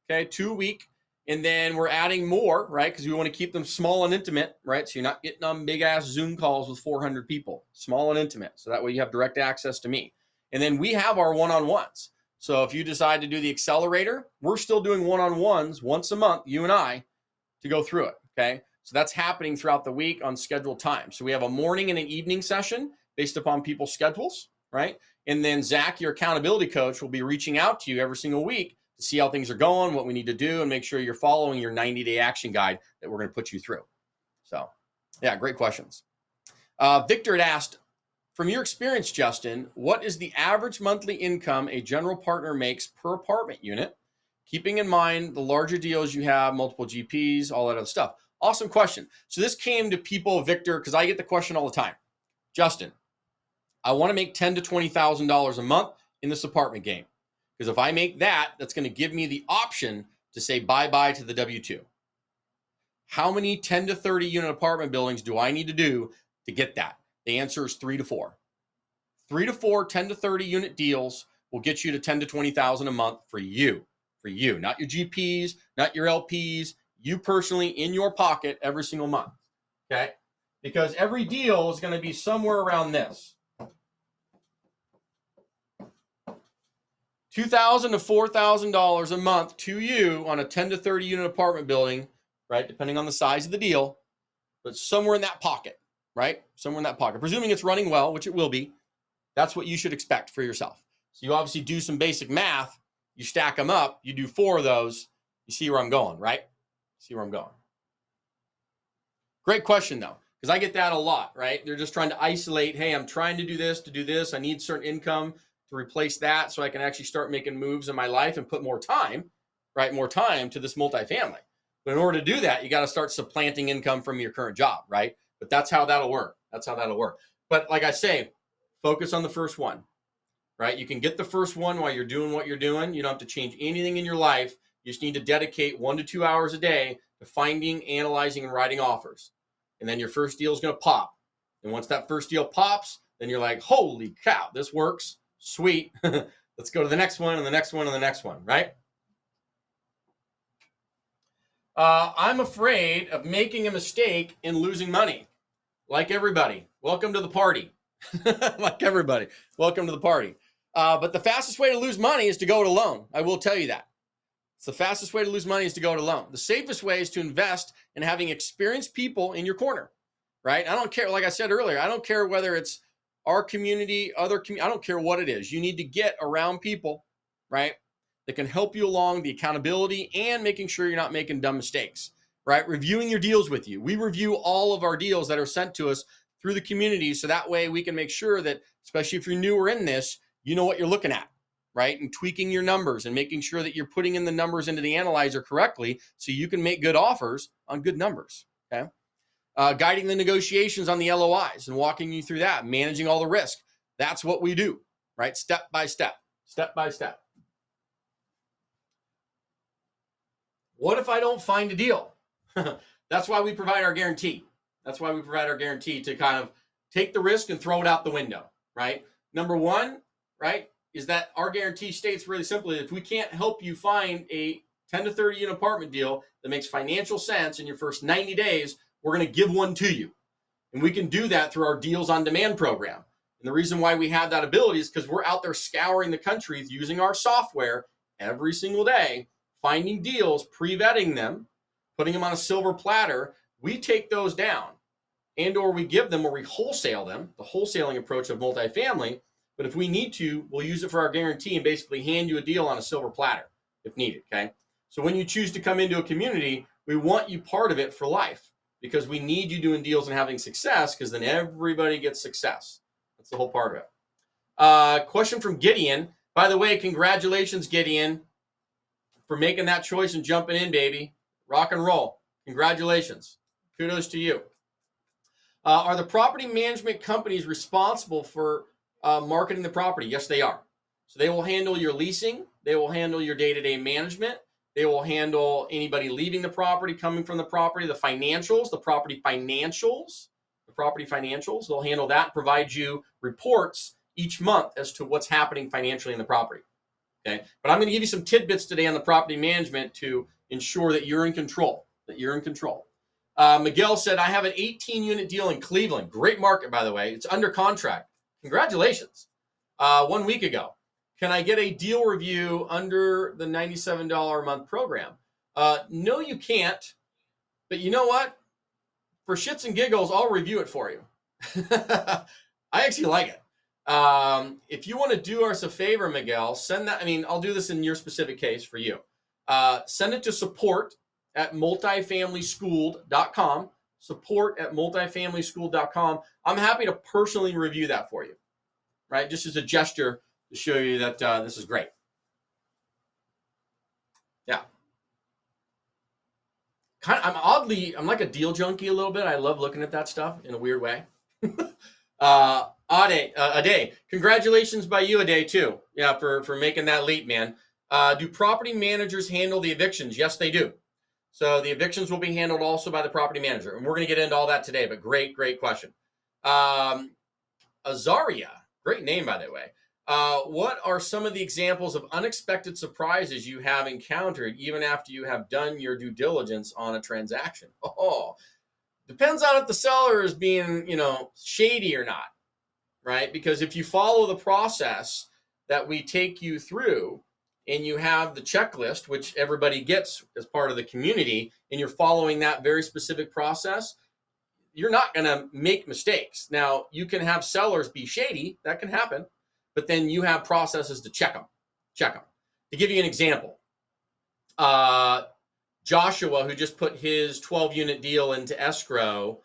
[SPEAKER 6] okay, 2 week. And then we're adding more, right? Because we want to keep them small and intimate, right? So you're not getting on big ass Zoom calls with 400 people, small and intimate. So that way you have direct access to me. And then we have our one-on-ones. So if you decide to do the accelerator, we're still doing one-on-ones once a month, you and I, to go through it, okay? So that's happening throughout the week on scheduled time. So we have a morning and an evening session based upon people's schedules, right? And then Zach, your accountability coach, will be reaching out to you every single week to see how things are going, what we need to do, and make sure you're following your 90-day action guide that we're going to put you through. So, yeah, great questions. Victor had asked, from your experience, Justin, what is the average monthly income a general partner makes per apartment unit, keeping in mind the larger deals you have, multiple GPs, all that other stuff? Awesome question. So this came to people, Victor, because I get the question all the time. Justin, I want to make $10,000 to $20,000 a month in this apartment game. Because if I make that, that's going to give me the option to say bye-bye to the W-2. How many 10 to 30 unit apartment buildings do I need to do to get that? The answer is 3 to 4. 3 to 4 10 to 30 unit deals will get you to 10 to 20,000 a month for you, not your GPs, not your LPs, you personally in your pocket every single month. Okay? Because every deal is going to be somewhere around this. $2,000 to $4,000 a month to you on a 10 to 30 unit apartment building, right? Depending on the size of the deal, but somewhere in that pocket, right? Somewhere in that pocket. Presuming it's running well, which it will be, that's what you should expect for yourself. So you obviously do some basic math, you stack them up, you do 4 of those, you see where I'm going, right? See where I'm going. Great question though, because I get that a lot, right? They're just trying to isolate, hey, I'm trying to do this, I need certain income to replace that so I can actually start making moves in my life and put more time, right? More time to this multifamily. But in order to do that, you got to start supplanting income from your current job, right? But that's how that'll work. But like I say, focus on the first one, right? You can get the first one while you're doing what you're doing. You don't have to change anything in your life. You just need to dedicate 1 to 2 hours a day to finding, analyzing, and writing offers. And then your first deal is going to pop. And once that first deal pops, then you're like, holy cow, this works. Sweet. Let's go to the next one and the next one and the next one, right? I'm afraid of making a mistake and losing money. Like everybody, welcome to the party. Like everybody, welcome to the party. But the fastest way to lose money is to go it alone. I will tell you that. It's the fastest way to lose money is to go it alone. The safest way is to invest in having experienced people in your corner, right? I don't care, like I said earlier, I don't care whether it's our community, I don't care what it is. You need to get around people, right, that can help you along the accountability and making sure you're not making dumb mistakes, right? Reviewing your deals with you. We review all of our deals that are sent to us through the community. So that way we can make sure that, especially if you're newer in this, you know what you're looking at, right? And tweaking your numbers and making sure that you're putting in the numbers into the analyzer correctly so you can make good offers on good numbers, okay? Guiding the negotiations on the LOIs and walking you through that, managing all the risk. That's what we do, right? Step by step, step by step. What if I don't find a deal? That's why we provide our guarantee. That's why we provide our guarantee to kind of take the risk and throw it out the window, right? Number one, right, is that our guarantee states really simply, if we can't help you find a 10 to 30 unit apartment deal that makes financial sense in your first 90 days, we're going to give one to you. And we can do that through our Deals on Demand program. And the reason why we have that ability is because we're out there scouring the country using our software every single day, finding deals, pre-vetting them, putting them on a silver platter. We take those down and or we give them or we wholesale them, the wholesaling approach of multifamily. But if we need to, we'll use it for our guarantee and basically hand you a deal on a silver platter if needed, okay? So when you choose to come into a community, we want you part of it for life because we need you doing deals and having success because then everybody gets success. That's the whole part of it. Question from Gideon. By the way, congratulations, Gideon, for making that choice and jumping in, baby. Rock and roll. Congratulations. Kudos to you. Are the property management companies responsible for marketing the property? Yes, they are. So they will handle your leasing. They will handle your day-to-day management. They will handle anybody leaving the property, coming from the property, the financials, the property financials. They'll handle that, provide you reports each month as to what's happening financially in the property. Okay, but I'm going to give you some tidbits today on the property management to ensure that you're in control. Miguel said, I have an 18-unit deal in Cleveland. Great market, by the way. It's under contract. Congratulations. 1 week ago. Can I get a deal review under the $97 a month program? No, you can't. But you know what? For shits and giggles, I'll review it for you. I actually like it. If you want to do us a favor, Miguel, send that. I mean, I'll do this in your specific case for you. Send it to support@multifamilyschooled.com. Support@multifamilyschooled.com. I'm happy to personally review that for you, right? Just as a gesture to show you that this is great. Yeah. I'm like a deal junkie a little bit. I love looking at that stuff in a weird way. Ade, congratulations by you, Ade, too. Yeah, for making that leap, man. Do property managers handle the evictions? Yes, they do. So the evictions will be handled also by the property manager. And we're going to get into all that today, but great question. Azaria, great name, by the way. What are some of the examples of unexpected surprises you have encountered even after you have done your due diligence on a transaction? Depends on if the seller is being, shady or not, right? Because if you follow the process that we take you through and you have the checklist, which everybody gets as part of the community, and you're following that very specific process, you're not going to make mistakes. Now, you can have sellers be shady. That can happen. But then you have processes to check them. To give you an example, Joshua, who just put his 12-unit deal into escrow,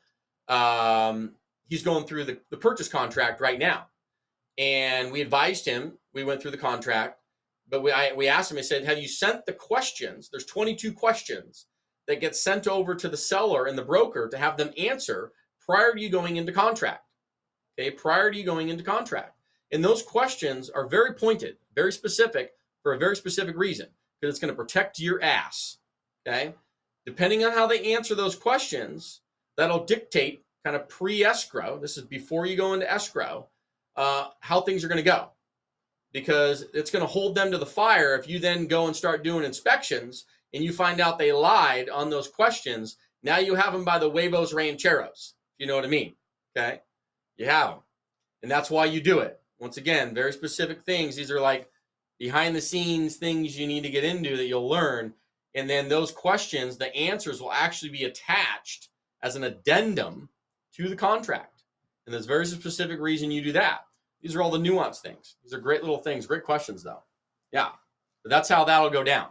[SPEAKER 6] he's going through the purchase contract right now. And we advised him. We went through the contract. But we asked him, I said, have you sent the questions? There's 22 questions that get sent over to the seller and the broker to have them answer prior to you going into contract. Okay, prior to you going into contract. And those questions are very pointed, very specific for a very specific reason, because it's going to protect your ass. Okay, depending on how they answer those questions, that'll dictate kind of pre-escrow. This is before you go into escrow, how things are going to go, because it's going to hold them to the fire if you then go and start doing inspections and you find out they lied on those questions. Now you have them by the huevos rancheros. You know what I mean? Okay, you have them, and that's why you do it. Once again, very specific things. These are like behind the scenes things you need to get into that you'll learn. And then those questions, the answers will actually be attached as an addendum to the contract. And there's a very specific reason you do that. These are all the nuanced things. These are great little things. Great questions, though. Yeah. But that's how that'll go down.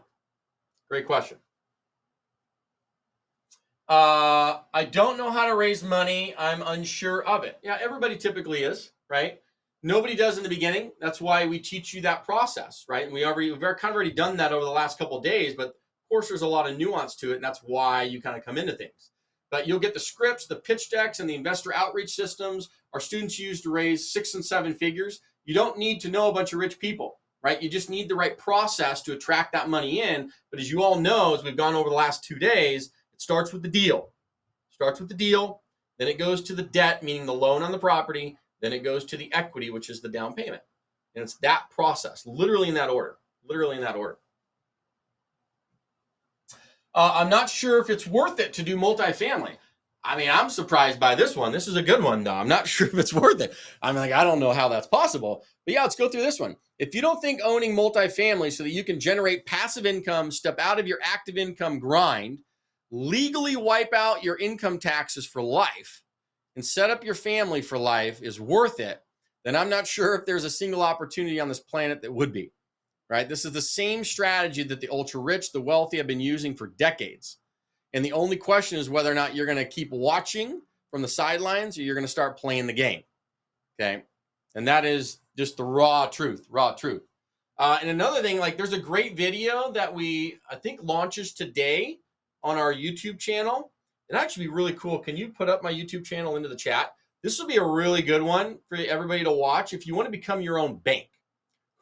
[SPEAKER 6] Great question. I don't know how to raise money. I'm unsure of it. Yeah, everybody typically is, right? Nobody does in the beginning. That's why we teach you that process, right? And we've kind of already done that over the last couple of days, but of course there's a lot of nuance to it, and that's why you kind of come into things. But you'll get the scripts, the pitch decks, and the investor outreach systems our students use to raise 6 and 7 figures. You don't need to know a bunch of rich people, right? You just need the right process to attract that money in. But as you all know, as we've gone over the last 2 days, it starts with the deal. Then it goes to the debt, meaning the loan on the property. Then it goes to the equity, which is the down payment. And it's that process, literally in that order. I'm not sure if it's worth it to do multifamily. I mean, I'm surprised by this one. This is a good one, though. I'm not sure if it's worth it. I'm like, I don't know how that's possible. But yeah, let's go through this one. If you don't think owning multifamily so that you can generate passive income, step out of your active income grind, legally wipe out your income taxes for life, and set up your family for life is worth it, then I'm not sure if there's a single opportunity on this planet that would be, right? This is the same strategy that the ultra rich, the wealthy have been using for decades. And the only question is whether or not you're going to keep watching from the sidelines or you're going to start playing the game, okay? And that is just the raw truth. And another thing, like there's a great video that I think launches today on our YouTube channel. It'd actually be really cool. Can you put up my YouTube channel into the chat? This will be a really good one for everybody to watch if you want to become your own bank.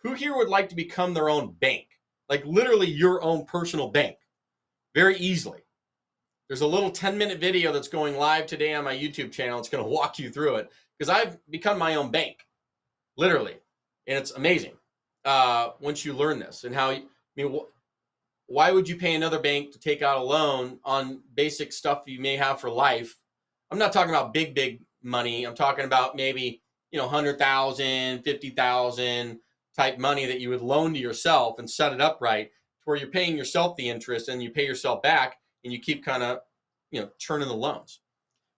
[SPEAKER 6] Who here would like to become their own bank? Like literally your own personal bank. Very easily. There's a little 10-minute video that's going live today on my YouTube channel. It's going to walk you through it because I've become my own bank. Literally. And it's amazing. once you learn this and how, why would you pay another bank to take out a loan on basic stuff you may have for life? I'm not talking about big money. I'm talking about maybe, 100,000, 50,000 type money that you would loan to yourself and set it up right to where you're paying yourself the interest and you pay yourself back and you keep kind of, turning the loans.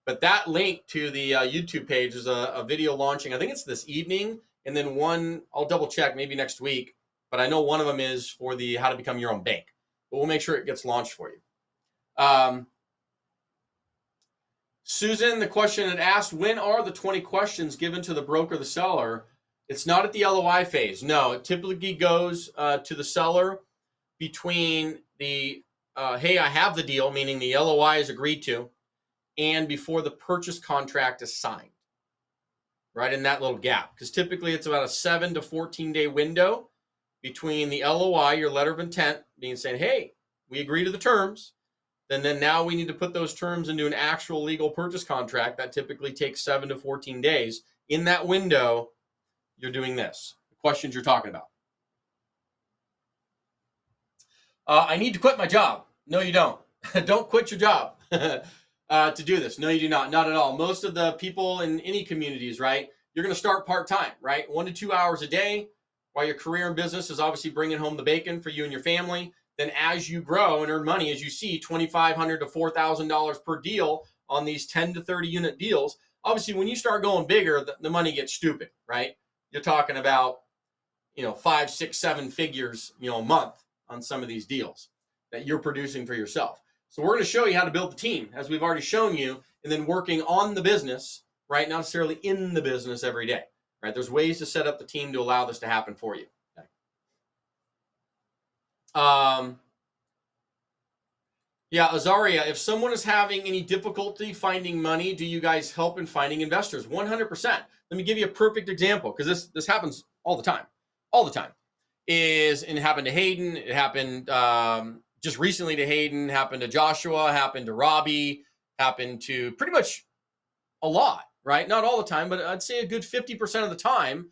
[SPEAKER 6] But that link to the YouTube page is a video launching. I think it's this evening. And then one, I'll double check maybe next week. But I know one of them is for the how to become your own bank. But we'll make sure it gets launched for you. Susan, the question had asked, when are the 20 questions given to the broker, the seller? It's not at the LOI phase. No, it typically goes to the seller between the, hey, I have the deal, meaning the LOI is agreed to, and before the purchase contract is signed, right in that little gap. Because typically it's about a 7 to 14 day window between the LOI, your letter of intent, being saying, hey, we agree to the terms. Then now we need to put those terms into an actual legal purchase contract. That typically takes 7 to 14 days. In that window, you're doing this. The questions you're talking about. I need to quit my job. No, you don't. Don't quit your job to do this. No, you do not. Not at all. Most of the people in any communities, right, you're going to start part-time, right? 1 to 2 hours a day while your career and business is obviously bringing home the bacon for you and your family. Then as you grow and earn money, as you see $2,500 to $4,000 per deal on these 10 to 30 unit deals, obviously when you start going bigger, the money gets stupid, right? You're talking about, 5, 6, 7 figures, a month on some of these deals that you're producing for yourself. So we're going to show you how to build the team, as we've already shown you, and then working on the business, right? Not necessarily in the business every day, right? There's ways to set up the team to allow this to happen for you. Yeah, Azaria, if someone is having any difficulty finding money, do you guys help in finding investors? 100%. Let me give you a perfect example, because this happens all the time. And it happened to Hayden. It happened just recently to Hayden, happened to Joshua, happened to Robbie, happened to pretty much a lot, right? Not all the time, but I'd say a good 50% of the time,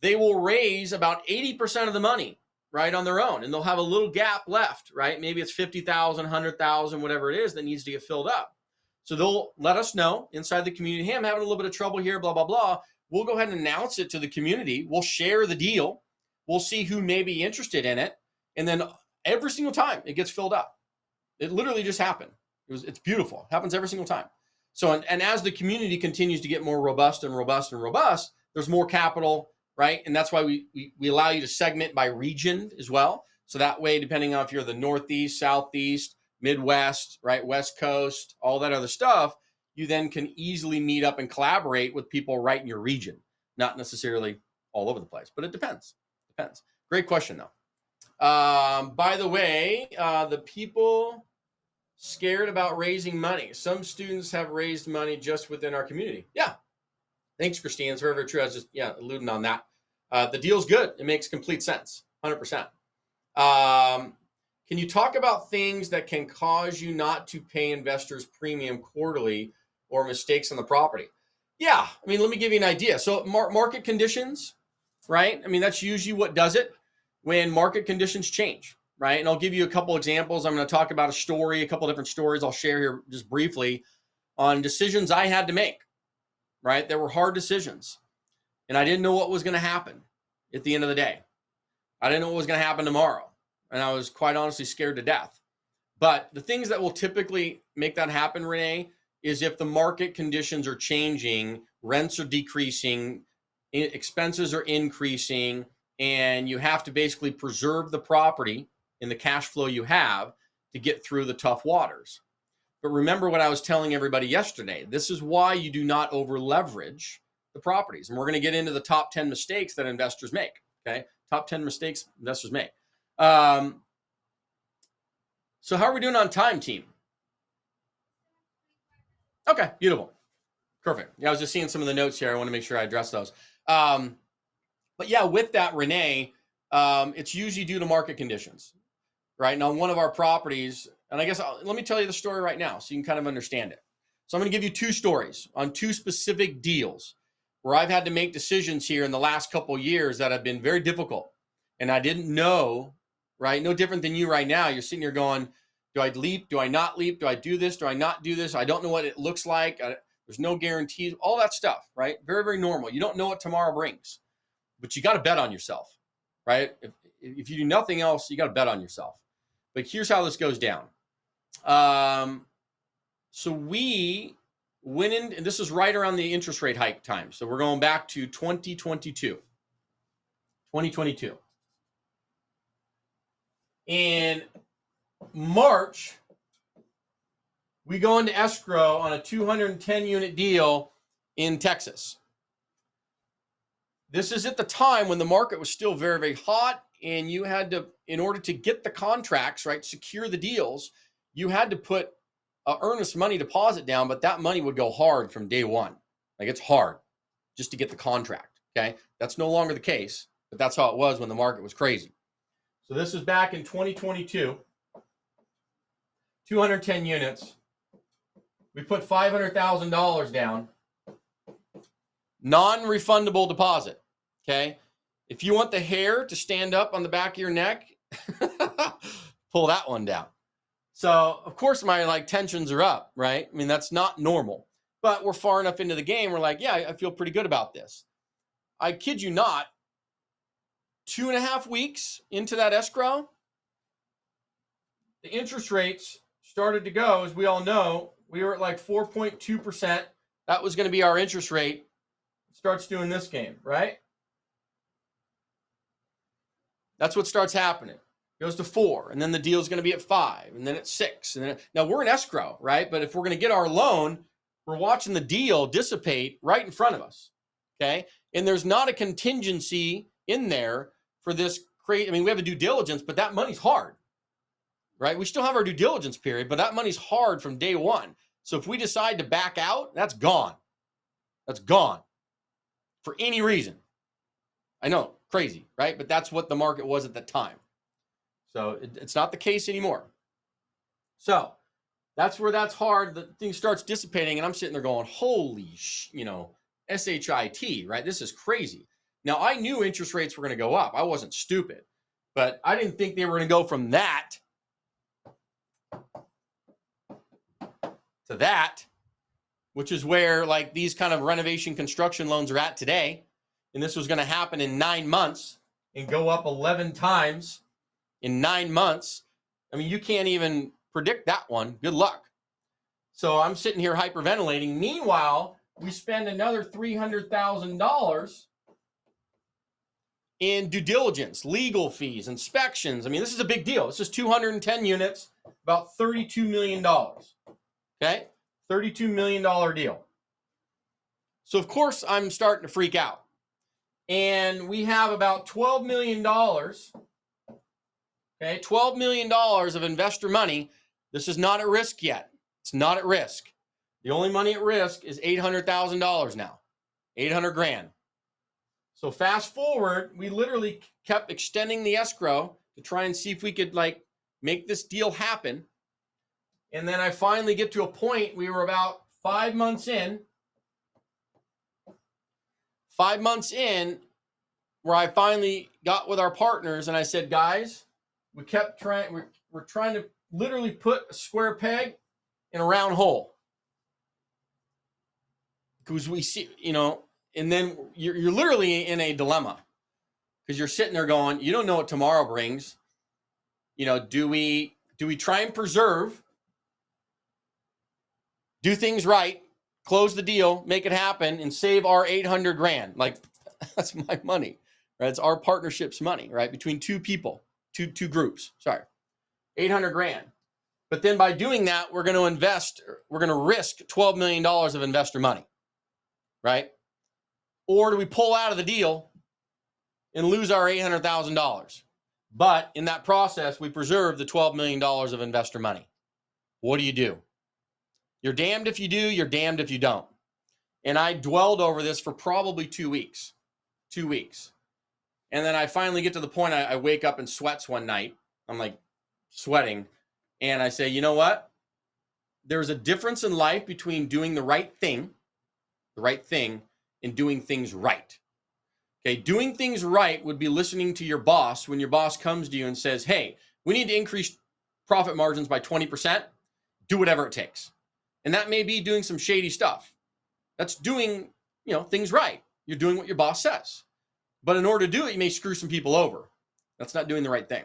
[SPEAKER 6] they will raise about 80% of the money, right, on their own. And they'll have a little gap left, right? Maybe it's 50,000, 100,000, whatever it is that needs to get filled up. So they'll let us know inside the community, hey, I'm having a little bit of trouble here, blah, blah, blah. We'll go ahead and announce it to the community. We'll share the deal. We'll see who may be interested in it. And then every single time it gets filled up. It literally just happened. It's beautiful. It happens every single time. So, and as the community continues to get more robust and robust and robust, there's more capital, right? And that's why we allow you to segment by region as well. So that way, depending on if you're the Northeast, Southeast, Midwest, right, West Coast, all that other stuff, you then can easily meet up and collaborate with people right in your region. Not necessarily all over the place, but it depends. Depends. Great question, though. By the way, the people scared about raising money. Some students have raised money just within our community. Yeah. Thanks, Christine. It's very, very true. I was just, alluding on that. The deal's good. It makes complete sense. 100%. Can you talk about things that can cause you not to pay investors premium quarterly or mistakes on the property? Yeah. I mean, let me give you an idea. So market conditions, right? I mean, that's usually what does it when market conditions change, right? And I'll give you a couple examples. I'm going to talk about a couple different stories I'll share here just briefly on decisions I had to make, right? There were hard decisions, and I didn't know what was going to happen at the end of the day. I didn't know what was going to happen tomorrow, and I was quite honestly scared to death. But the things that will typically make that happen, Renee, is if the market conditions are changing, rents are decreasing, expenses are increasing, and you have to basically preserve the property and the cash flow you have to get through the tough waters. But remember what I was telling everybody yesterday. This is why you do not over leverage the properties. And we're going to get into the top 10 mistakes that investors make. Okay. Top 10 mistakes investors make. So how are we doing on time, team? Okay. Beautiful. Perfect. Yeah. I was just seeing some of the notes here. I want to make sure I address those. But yeah, with that, Renee, it's usually due to market conditions, right? Now, one of our properties, and I guess let me tell you the story right now so you can kind of understand it. So I'm going to give you two stories on two specific deals where I've had to make decisions here in the last couple of years that have been very difficult, And I didn't know, right? No different than you right now. You're sitting here going, do I leap? Do I not leap? Do I do this? Do I not do this? I don't know what it looks like. There's no guarantees, all that stuff, right? Very, very normal. You don't know what tomorrow brings, but you got to bet on yourself, right? If you do nothing else, you got to bet on yourself. But here's how this goes down. So we went in, and this is right around the interest rate hike time. So we're going back to 2022. In March, we go into escrow on a 210 unit deal in Texas. This is at the time when the market was still very, very hot, and you had to, in order to get the contracts, right, secure the deals, you had to put an earnest money deposit down, but that money would go hard from day one. Like, it's hard just to get the contract, okay? That's no longer the case, but that's how it was when the market was crazy. So this is back in 2022, 210 units. We put $500,000 down, non-refundable deposit, okay? If you want the hair to stand up on the back of your neck, pull that one down. So, of course, my tensions are up, right? I mean, that's not normal, but we're far enough into the game. We're like, yeah, I feel pretty good about this. I kid you not, 2.5 weeks into that escrow, the interest rates started to go, as we all know. We were at 4.2%. That was going to be our interest rate. It starts doing this game, right? That's what starts happening. It goes to 4, and then the deal's going to be at 5, and then at 6. And then now we're in escrow, right? But if we're going to get our loan, we're watching the deal dissipate right in front of us, okay? And there's not a contingency in there for this crazy. I mean, we have a due diligence, but that money's hard, right? We still have our due diligence period, but that money's hard from day one. So if we decide to back out, that's gone. That's gone for any reason. I know, crazy, right? But that's what the market was at the time. So it's not the case anymore. So that's where that's hard. The thing starts dissipating, and I'm sitting there going, holy, SHIT, right? This is crazy. Now, I knew interest rates were going to go up. I wasn't stupid, but I didn't think they were going to go from that to that, which is where these kind of renovation construction loans are at today. And this was going to happen in 9 months and go up 11 times in 9 months. I mean, you can't even predict that one. Good luck. So I'm sitting here hyperventilating. Meanwhile, we spend another $300,000 in due diligence, legal fees, inspections. I mean, this is a big deal. This is 210 units, about $32 million. Okay? $32 million deal. So, of course, I'm starting to freak out. And we have about $12 million, okay? $12 million of investor money. This is not at risk yet. It's not at risk. The only money at risk is $800,000 now, 800 grand. So fast forward, we literally kept extending the escrow to try and see if we could make this deal happen. And then I finally get to a point, we were about 5 months in, where I finally got with our partners and I said, guys, we're trying to literally put a square peg in a round hole. Because we see, and then you're literally in a dilemma because you're sitting there going, you don't know what tomorrow brings. Do we try and preserve, do things right, close the deal, make it happen, and save our 800 grand? That's my money, right? It's our partnership's money, right? Between two people, two groups, 800 grand. But then by doing that, we're going to risk $12 million of investor money, right? Or do we pull out of the deal and lose our $800,000? But in that process, we preserve the $12 million of investor money. What do you do? You're damned if you do, you're damned if you don't. And I dwelled over this for probably 2 weeks. 2 weeks. And then I finally get to the point I wake up in sweats one night. I'm sweating. And I say, you know what? There's a difference in life between doing the right thing, and doing things right. Okay, doing things right would be listening to your boss when your boss comes to you and says, hey, we need to increase profit margins by 20%. Do whatever it takes. And that may be doing some shady stuff. That's doing, things right. You're doing what your boss says. But in order to do it, you may screw some people over. That's not doing the right thing.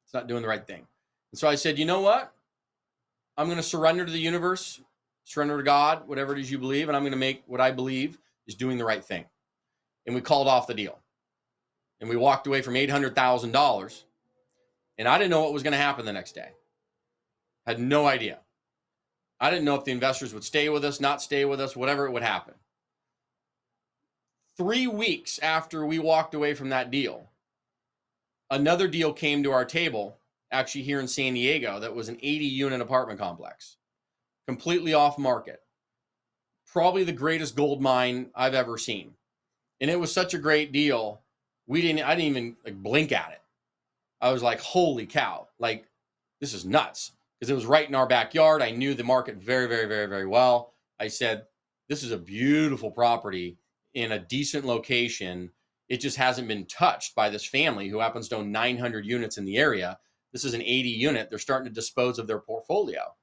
[SPEAKER 6] It's not doing the right thing. And so I said, you know what? I'm going to surrender to the universe, surrender to God, whatever it is you believe, and I'm going to make what I believe is doing the right thing. And we called off the deal. And we walked away from $800,000. And I didn't know what was going to happen the next day. Had no idea. I didn't know if the investors would stay with us, not stay with us, whatever it would happen. 3 weeks after we walked away from that deal, another deal came to our table, actually here in San Diego, that was an 80-unit apartment complex, completely off market. Probably the greatest gold mine I've ever seen. And it was such a great deal. I didn't even blink at it. I was like, holy cow, this is nuts. Because it was right in our backyard. I knew the market very, very, very, very well. I said, this is a beautiful property in a decent location. It just hasn't been touched by this family who happens to own 900 units in the area. This is an 80 unit. They're starting to dispose of their portfolio.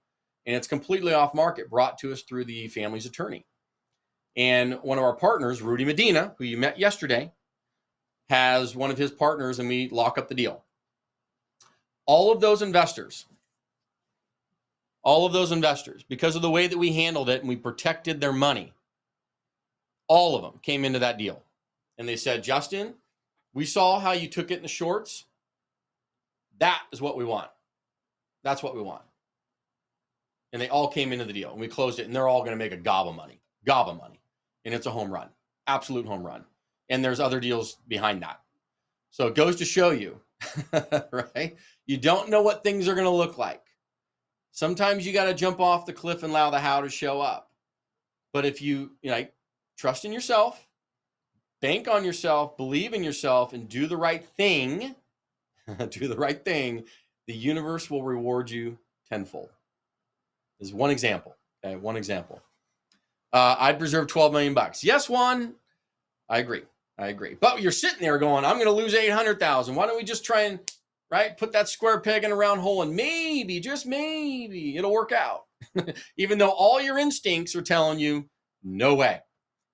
[SPEAKER 6] And it's completely off market, brought to us through the family's attorney. And one of our partners, Rudy Medina, who you met yesterday, has one of his partners, and we lock up the deal. All of those investors, because of the way that we handled it and we protected their money, all of them came into that deal. And they said, Justin, we saw how you took it in the shorts. That is what we want. That's what we want. And they all came into the deal, and we closed it, and they're all going to make a gob of money. And it's a home run, absolute home run. And there's other deals behind that. So it goes to show you, right? You don't know what things are going to look like. Sometimes you got to jump off the cliff and allow the how to show up. But if you trust in yourself, bank on yourself, believe in yourself, and do the right thing, the universe will reward you tenfold. This is one example. Okay, one example. I'd preserve $12 million. Yes, Juan, I agree. But you're sitting there going, I'm going to lose $800,000. Why don't we just try and put that square peg in a round hole, and maybe, just maybe, it'll work out. Even though all your instincts are telling you, no way.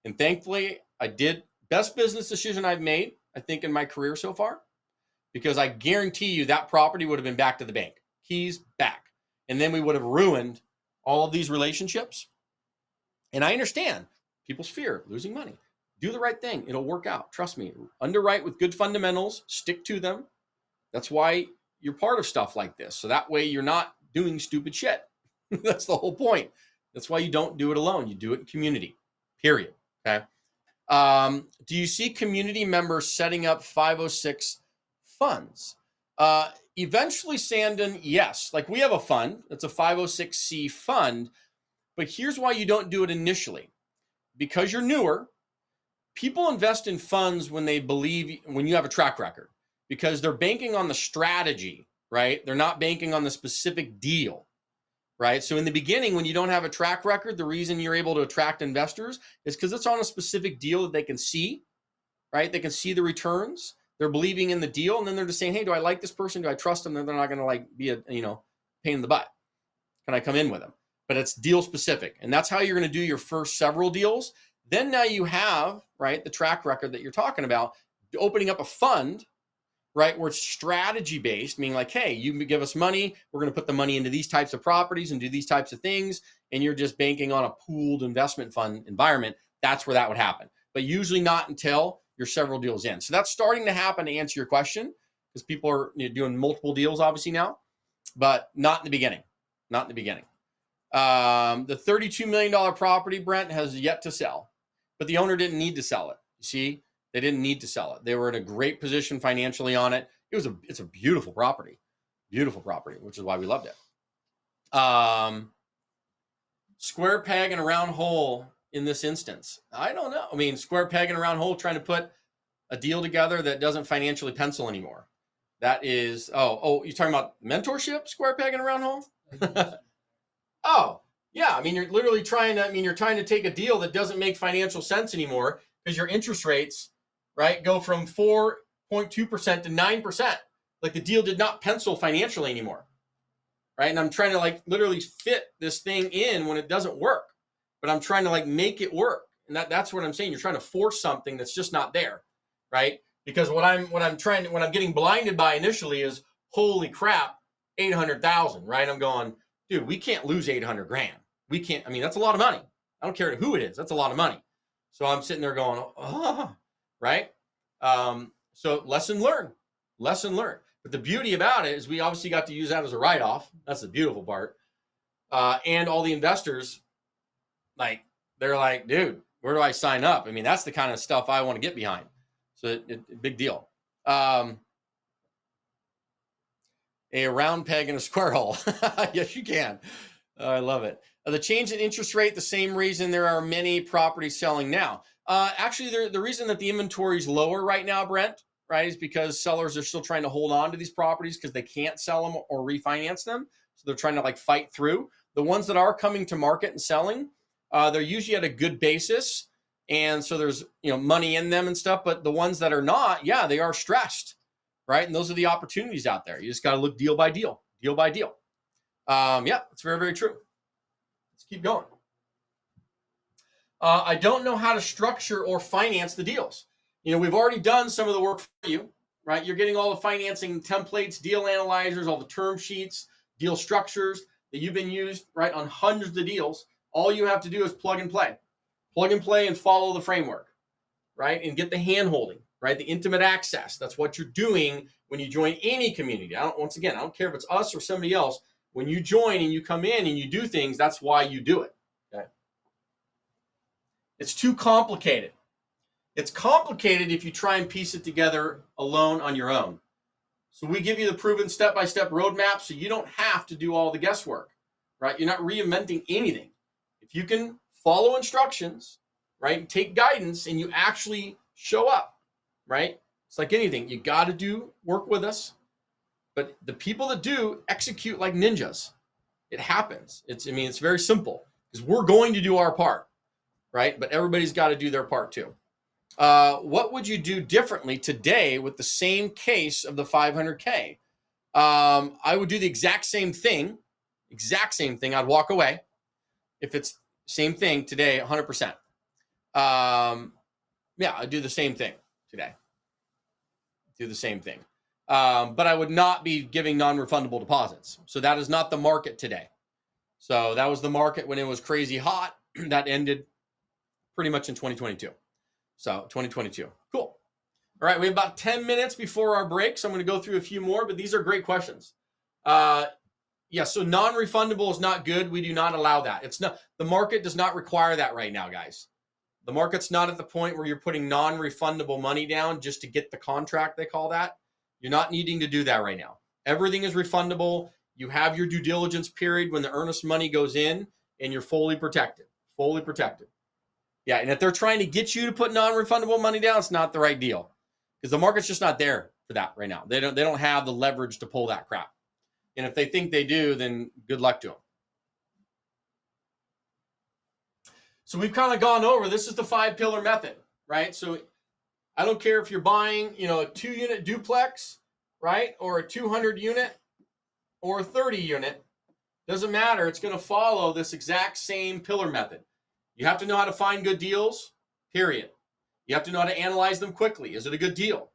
[SPEAKER 6] And thankfully, I did best business decision I've made, I think, in my career so far, because I guarantee you that property would have been back to the bank. Keys back. And then we would have ruined all of these relationships. And I understand people's fear of losing money. Do the right thing. It'll work out. Trust me. Underwrite with good fundamentals. Stick to them. That's why you're part of stuff like this. So that way you're not doing stupid shit. That's the whole point. That's why you don't do it alone. You do it in community, period. Okay. Do you see community members setting up 506 funds? Eventually, Sandon, yes. Like we have a fund. It's a 506c fund. But here's why you don't do it initially. Because you're newer, people invest in funds when you have a track record. Because they're banking on the strategy, right? They're not banking on the specific deal, right? So in the beginning, when you don't have a track record, the reason you're able to attract investors is because it's on a specific deal that they can see, right? They can see the returns. They're believing in the deal, and then they're just saying, hey, do I like this person? Do I trust them? They're not going to be a pain in the butt. Can I come in with them? But it's deal specific. And that's how you're going to do your first several deals. Then now you have, right, the track record that you're talking about, opening up a fund, right, where it's strategy based, meaning like, hey, you give us money, we're going to put the money into these types of properties and do these types of things, and you're just banking on a pooled investment fund environment. That's where that would happen. But usually not until you're several deals in. So that's starting to happen, to answer your question, because people are doing multiple deals obviously now, but not in the beginning. Not in the beginning. The $32 million property, Brent, has yet to sell, but the owner didn't need to sell it. You see, they didn't need to sell it. They were in a great position financially on it. It's a beautiful property, which is why we loved it. Square peg and a round hole in this instance. I don't know. I mean, square peg and a round hole trying to put a deal together that doesn't financially pencil anymore. That is, you're talking about mentorship, square peg and a round hole? Oh, yeah. I mean, you're trying to take a deal that doesn't make financial sense anymore because your interest rates right, go from 4.2% to 9%. Like the deal did not pencil financially anymore, right? And I'm trying to like literally fit this thing in when it doesn't work, but I'm trying to like make it work. And that's what I'm saying. You're trying to force something that's just not there, right? Because what I'm getting blinded by initially is, holy crap, 800,000, right? I'm going, dude, we can't lose 800 grand. We can't. I mean, that's a lot of money. I don't care who it is. That's a lot of money. So I'm sitting there going, oh, right? So lesson learned. But the beauty about it is we obviously got to use that as a write-off. That's the beautiful part. And all the investors, like, they're like, dude, where do I sign up? I mean, that's the kind of stuff I want to get behind. So big deal. A round peg in a square hole. Yes, you can. I love it. The change in interest rate, the same reason there are many properties selling now. Actually, the reason that the inventory is lower right now, Brent, right, is because sellers are still trying to hold on to these properties because they can't sell them or refinance them. So they're trying to like fight through. The ones that are coming to market and selling, they're usually at a good basis. And so there's, money in them and stuff. But the ones that are not, yeah, they are stressed, right? And those are the opportunities out there. You just got to look deal by deal. Yeah, it's very, very true. Let's keep going. I don't know how to structure or finance the deals. We've already done some of the work for you, right? You're getting all the financing templates, deal analyzers, all the term sheets, deal structures that you've been used, right, on hundreds of deals. All you have to do is plug and play and follow the framework, right? And get the hand holding, right? The intimate access. That's what you're doing when you join any community. I don't care if it's us or somebody else. When you join and you come in and you do things, that's why you do it. Okay? It's too complicated. It's complicated if you try and piece it together alone on your own. So we give you the proven step-by-step roadmap so you don't have to do all the guesswork, right? You're not reinventing anything. If you can follow instructions, right, and take guidance, and you actually show up, right? It's like anything. You got to work with us. But the people that do execute like ninjas. It happens. It's very simple because we're going to do our part, right? But everybody's got to do their part too. What would you do differently today with the same case of the 500K? I would do the exact same thing. I'd walk away. If it's same thing today, 100%. Yeah, I'd do the same thing today. But I would not be giving non-refundable deposits. So that is not the market today. So that was the market when it was crazy hot. That ended pretty much in 2022. So 2022. Cool. All right, we have about 10 minutes before our break, so I'm going to go through a few more, but these are great questions. Yeah, so non-refundable is not good. We do not allow that. The market does not require that right now, guys. The market's not at the point where you're putting non-refundable money down just to get the contract, they call that. You're not needing to do that right now. Everything is refundable. You have your due diligence period when the earnest money goes in, and you're fully protected. Yeah, and if they're trying to get you to put non-refundable money down, it's not the right deal because the market's just not there for that right now. They don't have the leverage to pull that crap. And if they think they do, then good luck to them. So we've kind of gone over, this is the 5-pillar method, right? So I don't care if you're buying, a 2-unit duplex, right? Or a 200 unit or a 30 unit. Doesn't matter. It's going to follow this exact same pillar method. You have to know how to find good deals, period. You have to know how to analyze them quickly. Is it a good deal?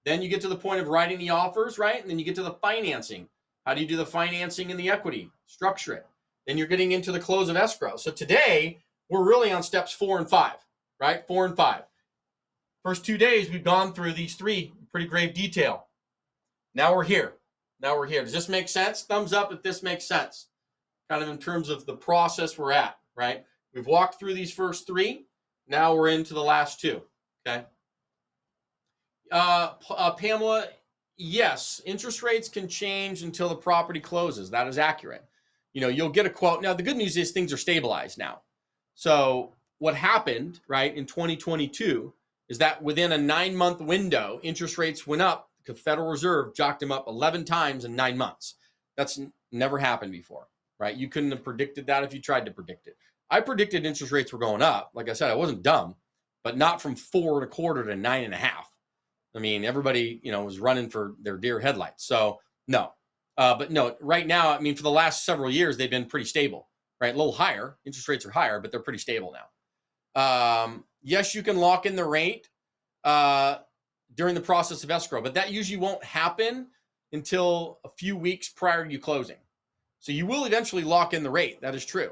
[SPEAKER 6] Then you get to the point of writing the offers, right? And then you get to the financing. How do you do the financing and the equity? Structure it. Then you're getting into the close of escrow. So today, we're really on steps 4 and 5, right? 4 and 5. First 2 days, we've gone through these 3 pretty grave detail. Now we're here. Does this make sense? Thumbs up if this makes sense. Kind of in terms of the process we're at, right? We've walked through these first 3. Now we're into the last 2, okay? Pamela, yes, interest rates can change until the property closes. That is accurate. You'll get a quote. Now, the good news is things are stabilized now. So what happened, right, in 2022 is that within a 9-month window, interest rates went up. The Federal Reserve jocked them up 11 times in 9 months. That's never happened before, right? You couldn't have predicted that if you tried to predict it. I predicted interest rates were going up. Like I said, I wasn't dumb, but not from 4.25 to 9.5. I mean, everybody, was running for their deer headlights. So no, but no, right now, I mean, for the last several years, they've been pretty stable, right? A little higher. Interest rates are higher, but they're pretty stable now. Yes, you can lock in the rate during the process of escrow, but that usually won't happen until a few weeks prior to you closing. So you will eventually lock in the rate. That is true.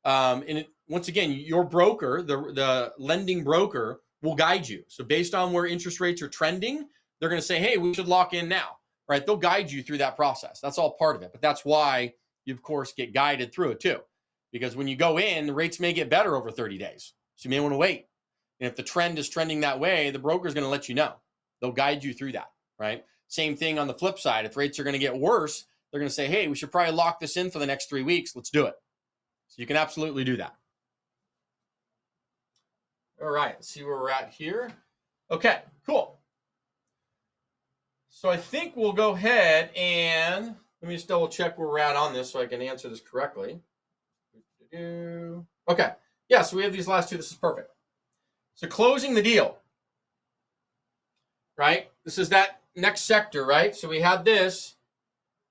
[SPEAKER 6] Once again, your broker, the lending broker, will guide you. So based on where interest rates are trending, they're going to say, hey, we should lock in now, right? They'll guide you through that process. That's all part of it. But that's why you, of course, get guided through it too. Because when you go in, the rates may get better over 30 days. So you may want to wait. And if the trend is trending that way, the broker is going to let you know. They'll guide you through that, right? Same thing on the flip side. If rates are going to get worse, they're going to say, hey, we should probably lock this in for the next 3 weeks. Let's do it. So you can absolutely do that. All right, let's see where we're at here. Okay, cool. So I think we'll go ahead and let me just double check where we're at on this so I can answer this correctly. Okay, yeah, so we have these last two. This is perfect. So closing the deal, right? This is that next sector, right? So we have this,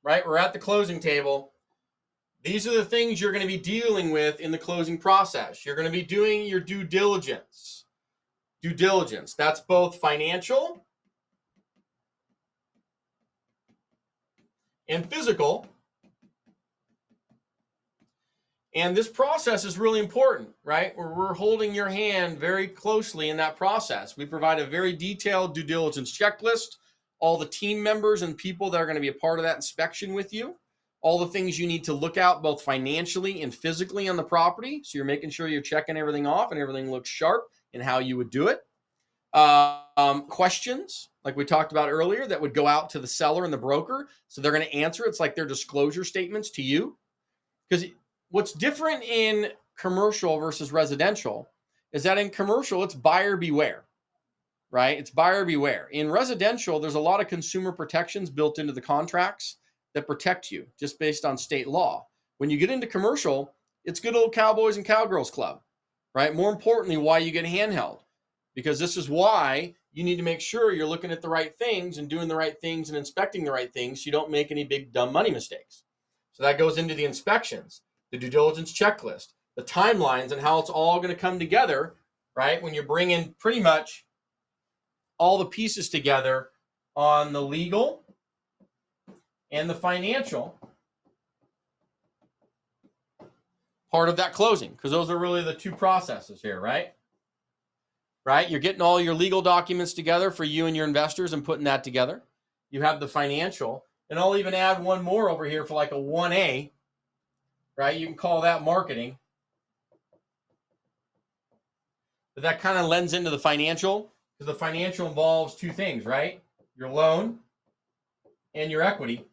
[SPEAKER 6] right? We're at the closing table. These are the things you're going to be dealing with in the closing process. You're going to be doing your due diligence. Due diligence. That's both financial and physical. And this process is really important, right? We're holding your hand very closely in that process. We provide a very detailed due diligence checklist, all the team members and people that are going to be a part of that inspection with you, all the things you need to look out both financially and physically on the property. So you're making sure you're checking everything off and everything looks sharp in how you would do it. Questions, like we talked about earlier, that would go out to the seller and the broker. So they're going to answer. It's like their disclosure statements to you. Because what's different in commercial versus residential is that in commercial, it's buyer beware, right? It's buyer beware. In residential, there's a lot of consumer protections built into the contracts that protect you just based on state law. When you get into commercial, it's good old Cowboys and Cowgirls Club, right? More importantly, why you get handheld, because this is why you need to make sure you're looking at the right things and doing the right things and inspecting the right things so you don't make any big dumb money mistakes. So that goes into the inspections, the due diligence checklist, the timelines, and how it's all going to come together, right? When you're bringing pretty much all the pieces together on the legal and the financial part of that closing, because those are really the two processes here, right? Right? You're getting all your legal documents together for you and your investors and putting that together. You have the financial, and I'll even add one more over here for like a 1A, right? You can call that marketing. But that kind of lends into the financial, because the financial involves two things, right? Your loan and your equity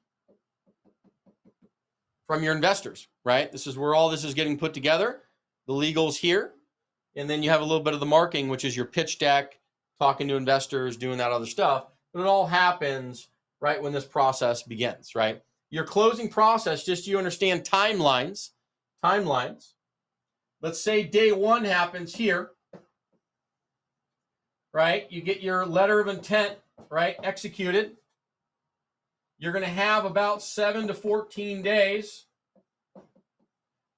[SPEAKER 6] from your investors, right? This is where all this is getting put together. The legal's here. And then you have a little bit of the marketing, which is your pitch deck, talking to investors, doing that other stuff. But it all happens right when this process begins, right? Your closing process, just so you understand timelines. Let's say day one happens here, right? You get your letter of intent, right, executed. You're going to have about 7 to 14 days.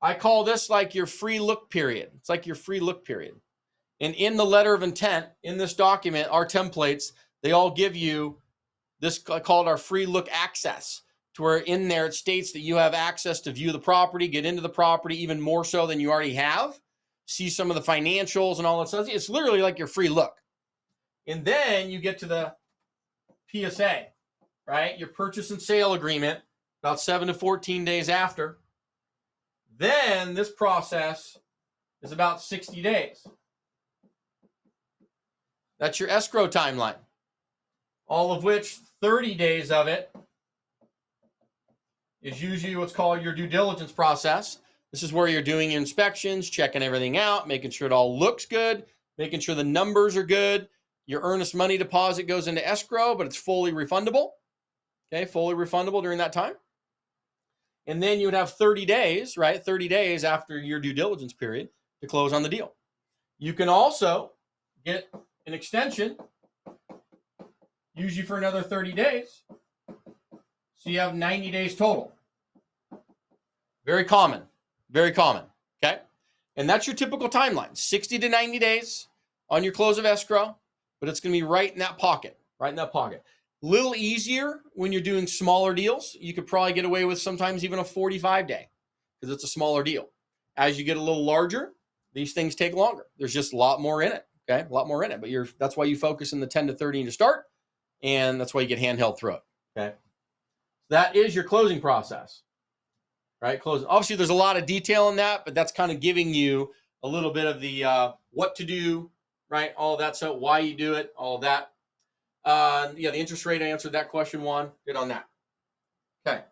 [SPEAKER 6] I call this like your free look period. It's like your free look period. And in the letter of intent, in this document, our templates, they all give you this, I call it our free look access, to where in there it states that you have access to view the property, get into the property even more so than you already have, see some of the financials and all that stuff. It's literally like your free look. And then you get to the PSA, right? Your purchase and sale agreement, about 7 to 14 days after. Then this process is about 60 days. That's your escrow timeline, all of which 30 days of it is usually what's called your due diligence process. This is where you're doing your inspections, checking everything out, making sure it all looks good, making sure the numbers are good. Your earnest money deposit goes into escrow, but it's fully refundable. Okay, fully refundable during that time. And then you would have 30 days, right? 30 days after your due diligence period to close on the deal. You can also get an extension, usually for another 30 days. So you have 90 days total. Very common. Very common. Okay. And that's your typical timeline, 60 to 90 days on your close of escrow, but it's going to be right in that pocket, right in that pocket. A little easier when you're doing smaller deals. You could probably get away with sometimes even a 45 day because it's a smaller deal. As you get a little larger, these things take longer. There's just a lot more in it. Okay. A lot more in it, but that's why you focus in the 10 to 30 to start. And that's why you get handheld through it. Okay. That is your closing process. Right, closing. Obviously, there's a lot of detail in that, but that's kind of giving you a little bit of the what to do, right? All of that, so why you do it, all of that. Yeah, the interest rate, I answered that question, Juan. Good on that. Okay.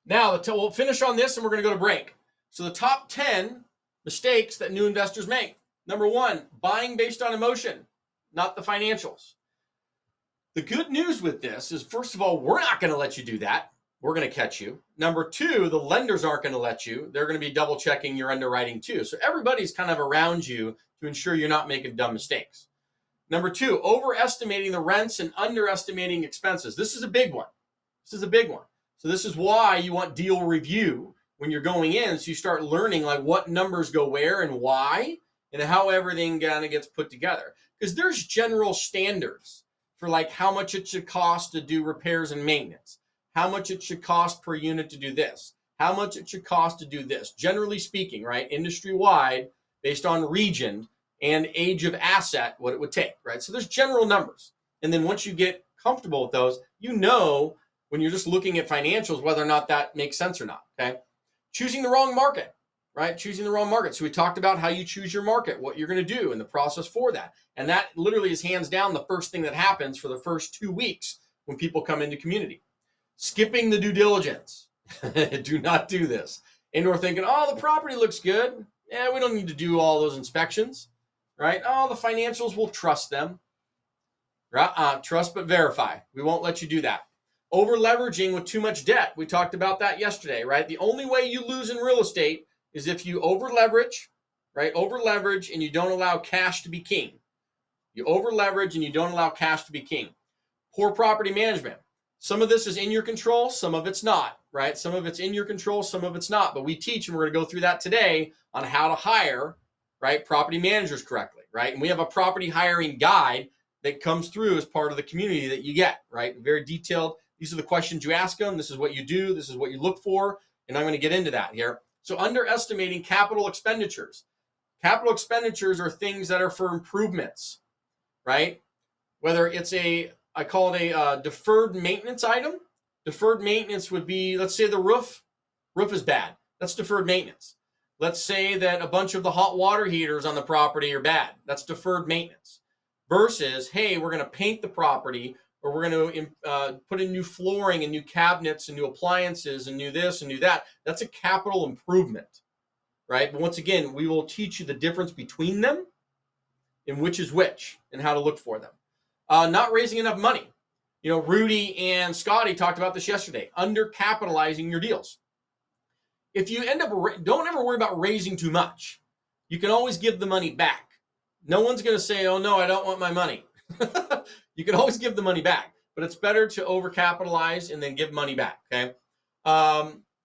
[SPEAKER 6] Now, we'll finish on this, and we're going to go to break. So the top 10 mistakes that new investors make. Number 1, buying based on emotion, not the financials. The good news with this is, first of all, we're not going to let you do that. We're going to catch you. Number 2, the lenders aren't going to let you. They're going to be double checking your underwriting too. So everybody's kind of around you to ensure you're not making dumb mistakes. Number 2, overestimating the rents and underestimating expenses. This is a big one. This is a big one. So this is why you want deal review when you're going in. So you start learning like what numbers go where and why and how everything kind of gets put together. Because there's general standards for like how much it should cost to do repairs and maintenance. How much it should cost per unit to do this, how much it should cost to do this. Generally speaking, right, industry-wide, based on region and age of asset, what it would take, right? So there's general numbers. And then once you get comfortable with those, you know when you're just looking at financials whether or not that makes sense or not, okay? Choosing the wrong market, right? Choosing the wrong market. So we talked about how you choose your market, what you're going to do, and the process for that. And that literally is hands down the first thing that happens for the first 2 weeks when people come into community. Skipping the due diligence. Do not do this. And we're thinking, oh, the property looks good. Yeah, we don't need to do all those inspections, right? Oh, the financials, we'll trust them. Trust but verify. We won't let you do that. Over leveraging with too much debt. We talked about that yesterday, right? The only way you lose in real estate is if you over leverage, right? Over leverage and you don't allow cash to be king. You over leverage and you don't allow cash to be king. Poor property management. Some of this is in your control, some of it's not, right? Some of it's in your control, some of it's not. But we teach, and we're going to go through that today on how to hire, right, property managers correctly, right? And we have a property hiring guide that comes through as part of the community that you get, right? Very detailed. These are the questions you ask them. This is what you do. This is what you look for. And I'm going to get into that here. So underestimating capital expenditures. Capital expenditures are things that are for improvements, right? Whether it's I call it a deferred maintenance item. Deferred maintenance would be, let's say the roof is bad. That's deferred maintenance. Let's say that a bunch of the hot water heaters on the property are bad. That's deferred maintenance. Versus, hey, we're going to paint the property, or we're going to put in new flooring and new cabinets and new appliances and new this and new that. That's a capital improvement, right? But once again, we will teach you the difference between them and which is which and how to look for them. Not raising enough money. You know, Rudy and Scotty talked about this yesterday. Undercapitalizing your deals. If you end up, don't ever worry about raising too much. You can always give the money back. No one's going to say, oh no, I don't want my money. You can always give the money back, but it's better to overcapitalize and then give money back, okay?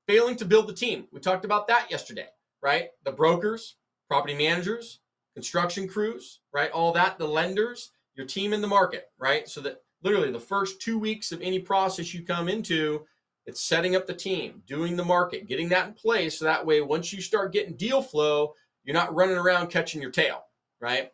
[SPEAKER 6] Failing to build the team. We talked about that yesterday, right? The brokers, property managers, construction crews, right? All that, the lenders, your team in the market, right? So that literally the first 2 weeks of any process you come into, it's setting up the team, doing the market, getting that in place. So that way, once you start getting deal flow, you're not running around catching your tail, right?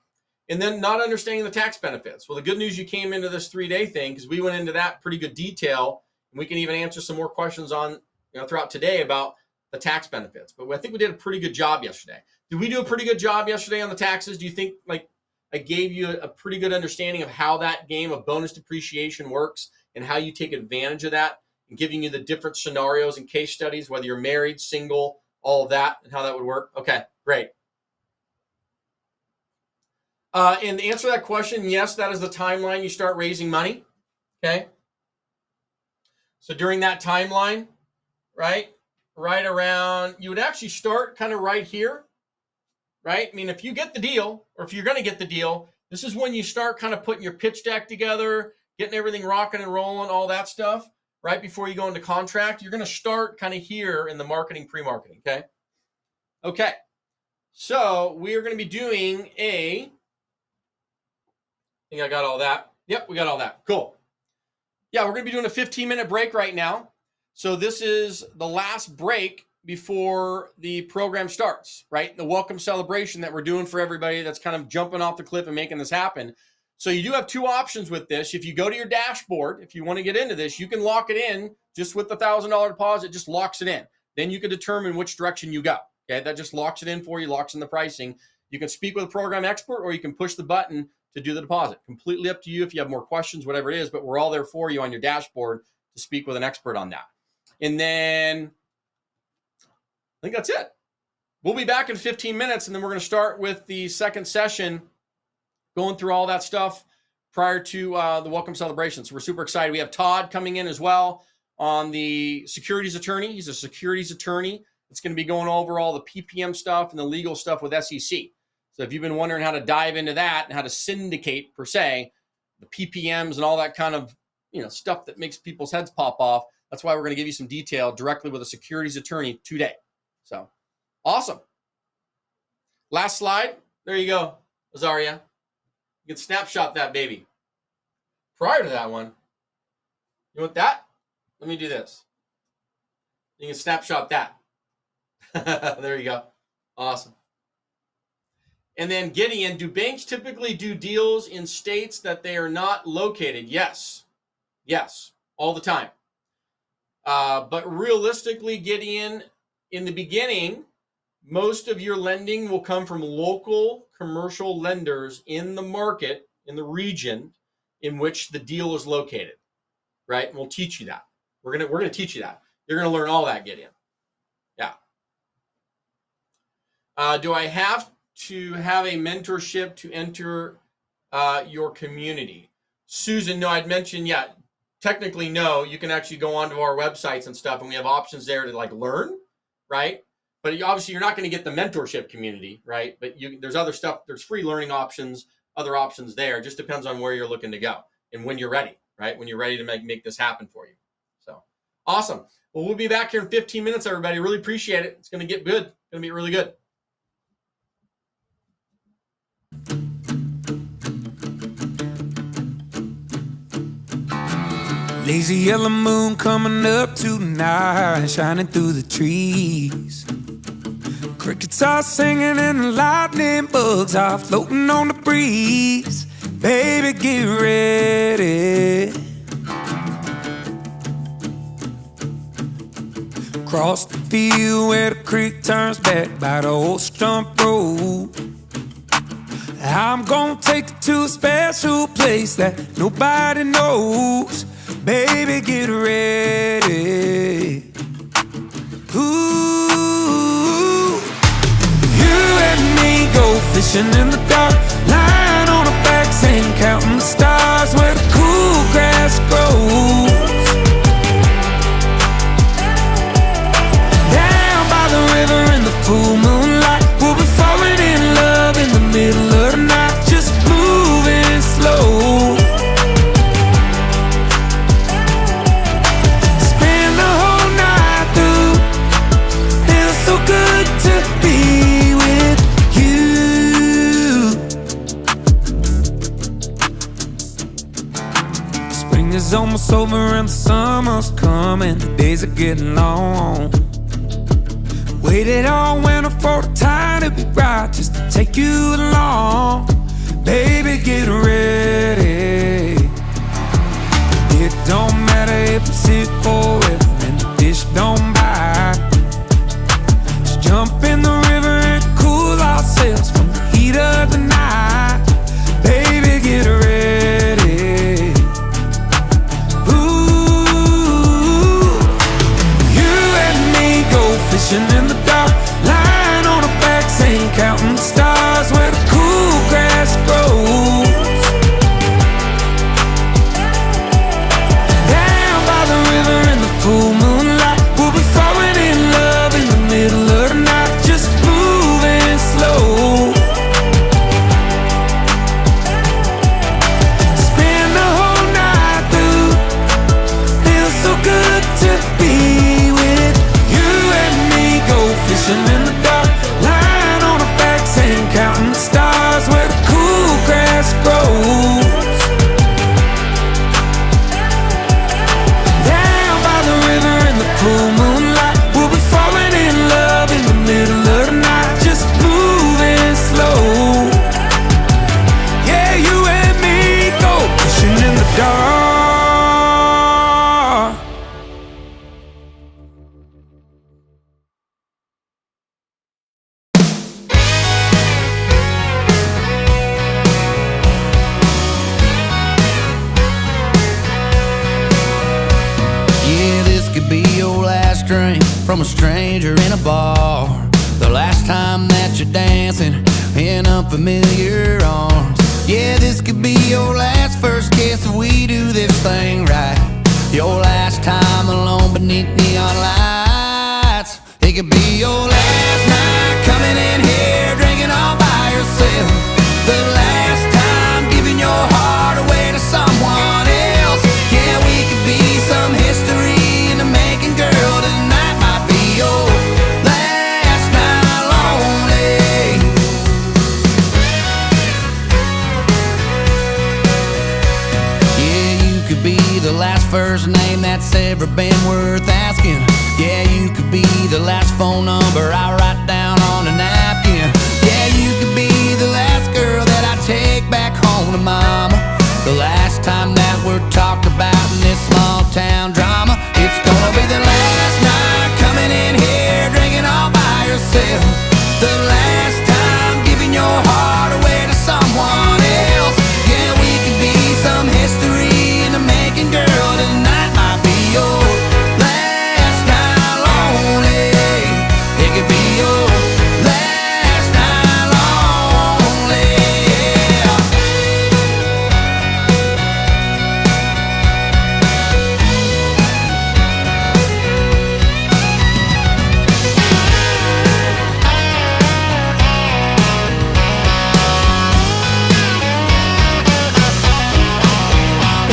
[SPEAKER 6] And then not understanding the tax benefits. Well, the good news, you came into this 3-day thing because we went into that pretty good detail. And we can even answer some more questions on, throughout today about the tax benefits. But I think we did a pretty good job yesterday. Did we do a pretty good job yesterday on the taxes? Do you think I gave you a pretty good understanding of how that game of bonus depreciation works and how you take advantage of that, and giving you the different scenarios and case studies, whether you're married, single, all of that, and how that would work? Okay, great. And to answer that question, yes, that is the timeline you start raising money, okay? So during that timeline, right around, you would actually start kind of right here, right? I mean, if you get the deal, or if you're going to get the deal, this is when you start kind of putting your pitch deck together, getting everything rocking and rolling, all that stuff, right before you go into contract. You're going to start kind of here in the marketing, pre-marketing, okay? Okay, so we are going to be doing I think I got all that. Yep, we got all that. Cool. Yeah, we're going to be doing a 15-minute break right now. So this is the last break before the program starts, right? The welcome celebration that we're doing for everybody that's kind of jumping off the cliff and making this happen. So you do have two options with this. If you go to your dashboard, if you want to get into this, you can lock it in just with the $1,000 deposit, just locks it in. Then you can determine which direction you go. Okay, that just locks it in for you, locks in the pricing. You can speak with a program expert, or you can push the button to do the deposit. Completely up to you if you have more questions, whatever it is, but we're all there for you on your dashboard to speak with an expert on that. And then I think that's it. We'll be back in 15 minutes, and then we're going to start with the second session, going through all that stuff prior to the welcome celebration. So we're super excited. We have Todd coming in as well on the securities attorney. He's a securities attorney. It's going to be going over all the PPM stuff and the legal stuff with SEC. So if you've been wondering how to dive into that and how to syndicate per se, the PPMs and all that kind of stuff that makes people's heads pop off, that's why we're going to give you some detail directly with a securities attorney today. So awesome. Last slide. There you go, Azaria. You can snapshot that baby. Prior to that one, you want that? Let me do this. You can snapshot that. There you go. Awesome. And then Gideon, do banks typically do deals in states that they are not located? Yes. Yes, all the time. But realistically, Gideon, in the beginning, most of your lending will come from local commercial lenders in the market, in the region in which the deal is located, right? And we'll teach you that. We're gonna teach you that. You're gonna learn all that, Gideon. Yeah. Do I have to have a mentorship to enter your community? Susan, no, I'd mentioned, yeah, technically no. You can actually go onto our websites and stuff, and we have options there to learn, right? But obviously you're not going to get the mentorship community, right? But there's other stuff, there's free learning options, other options there. It just depends on where you're looking to go and when you're ready, right? When you're ready to make this happen for you. So awesome. Well, we'll be back here in 15 minutes, everybody. Really appreciate it. It's going to get good. It's going to be really good.
[SPEAKER 2] Lazy yellow moon coming up tonight, shining through the trees. Crickets are singing and the lightning bugs are floating on the breeze. Baby, get ready. Across the field where the creek turns back by the old stump road, I'm gonna take you to a special place that nobody knows. Baby, get ready. Ooh, you and me go fishing in the dark, lying on our backs and counting the stars where the cool grass grows. Down by the river in the full moonlight, we'll be falling in love in the middle of the night, just moving slow. Good to be with you. Spring is almost over and the summer's coming. The days are getting long. Waited all winter for the time to be right, just to take you along. Baby, get ready. It don't matter if we sit forever and the fish don't bite. Jump in the river and cool ourselves from the heat of the night. Baby, get ready. Ooh, you and me go fishing in the dark, lying on our backs and counting the stars where the cool grass grows.
[SPEAKER 4] from a stranger in a bar. The last time that you're dancing in unfamiliar arms. Yeah, this could be your last first kiss if we do this thing right. Your last time alone beneath neon lights. It could be your last night coming in here drinking all by yourself. The last time giving your heart away to someone else. Yeah, we could be some history in the making, girl. Tonight might be your last night lonely. Yeah, you could be the last first name that's ever been worth asking. Yeah, you could be the last phone number I write down on a napkin. Yeah, you could be the last girl that I take back home to mama. The last time that we're talked about in this small town drama. It's gonna be the last night coming in here drinking all by yourself. The last time giving your heart away to someone else. Yeah, we could be some history in the making, girl. Tonight might be your last night lonely. It could be your last night lonely. Yeah.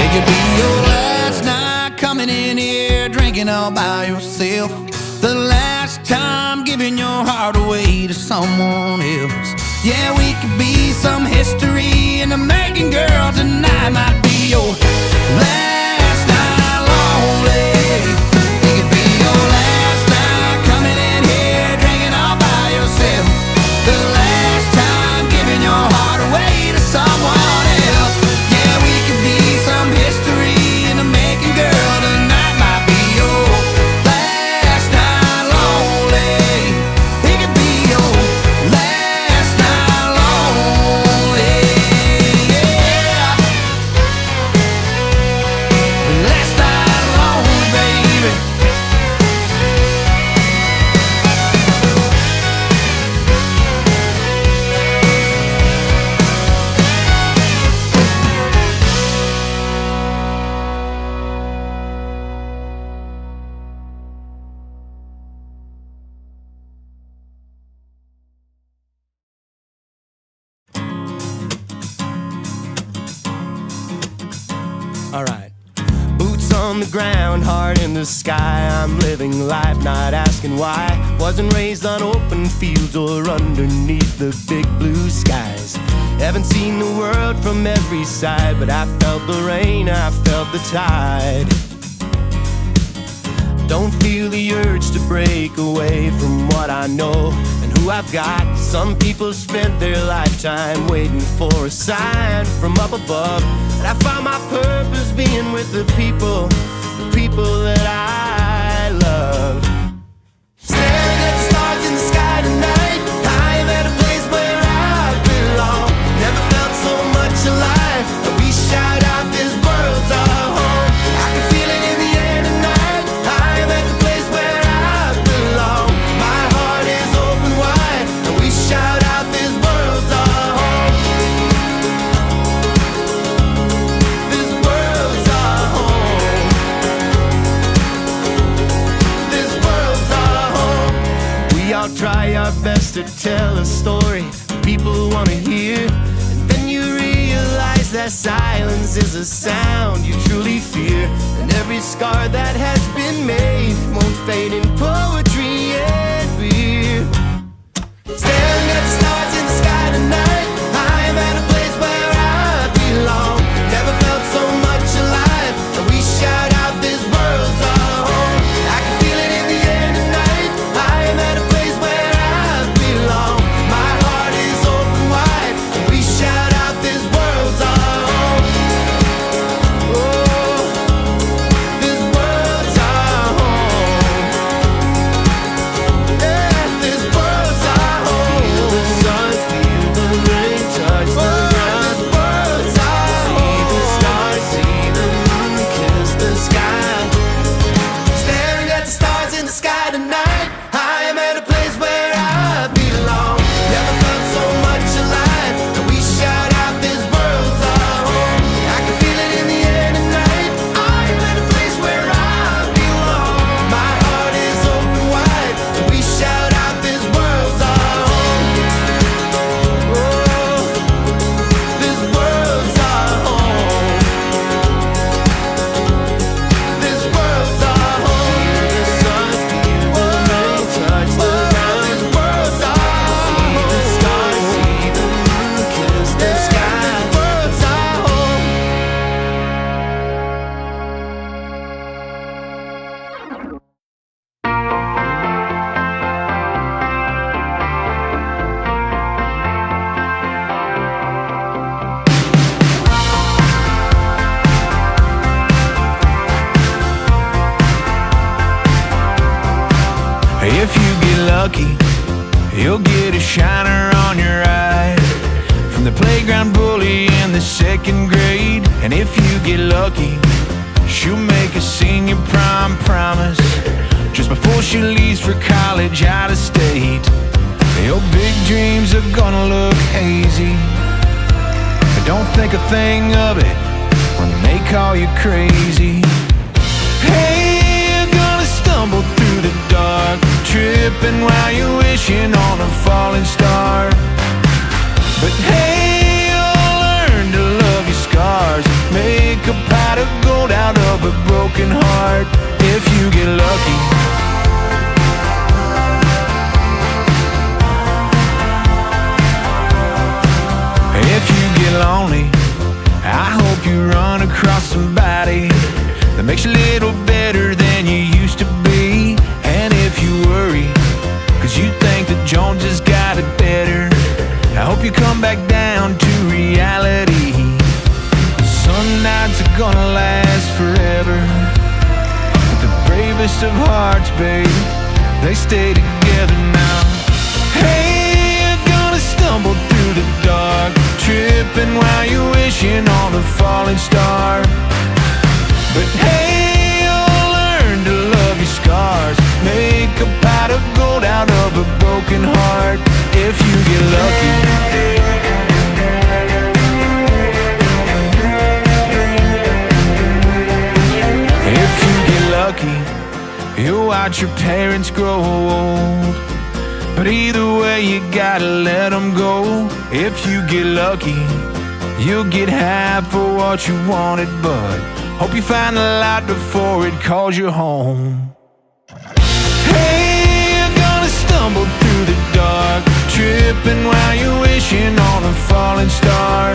[SPEAKER 4] It could be your last night coming in here drinking all by yourself. The last time giving your heart away to someone else. Yeah, we could be some history in the making, girl. Tonight might be your last night lonely. It could be your last night coming in here drinking all by yourself. The last time giving your heart away to someone else. Yeah, we could be some history in the making, girl. Tonight might be your last night lonely. It could be your last night lonely. Yeah. Last night lonely, baby.
[SPEAKER 9] All right. Boots on the ground, heart in the sky. I'm living life, not asking why. Wasn't raised on open fields or underneath the big blue skies. Haven't seen the world from every side, but I felt the rain, I felt the tide. Don't feel the urge to break away from what I know and who I've got. Some people spent their lifetime waiting for a sign from up above. And I found my purpose being with the people that I love. Staring at the stars in the sky tonight, I'm at a place where I belong. Never felt so much alive, and we shout out this world's our home. I can feel it in the air tonight, I'm at the place where I belong. My heart is open wide, and we shout out this world's our home. This world's our home. This world's our home. We all try our best to tell a story people want to hear, and then you realize that silence is a sound you truly fear. And every scar that has been made won't fade in poetry and beer. Staring at the stars in the sky tonight, I'm at a place where I belong. Never felt so much alive, and we shout out this world's our home. I can feel it in the air tonight, I'm at a place where I belong. My heart is open wide, and we shout out this world's our home. Oh, this world's our home. Yeah, this world's our home. Feel the sun lucky, you'll get a shiner on your eye from the playground bully in the second grade. And if you get lucky, she'll make a senior prom promise just before she leaves for college out of state. Your big dreams are gonna look hazy, but don't think a thing of it when they call you crazy. Hey, you're gonna stumble through the dark, tripping while you're wishing on a falling star. But hey, you'll learn to love your scars, make a pot of gold out of a broken heart if you get lucky. If you get lonely, I hope you run across somebody that makes you a little better than you used to be. And if you worry, cause you think that Jones has got it better, I hope you come back down to reality. Some nights are gonna last forever, but the bravest of hearts, babe, they stay together now. Hey, you're gonna stumble through the dark, tripping while you're wishing on a falling star. But hey, you'll learn to love your scars, make a pot of gold out of a broken heart if you get lucky. If you get lucky, you'll watch your parents grow old, but either way you gotta let them go. If you get lucky, you'll get half for what you wanted, but hope you find the light before it calls you home. Hey, you're gonna stumble through the dark, tripping while you're wishing on a falling star.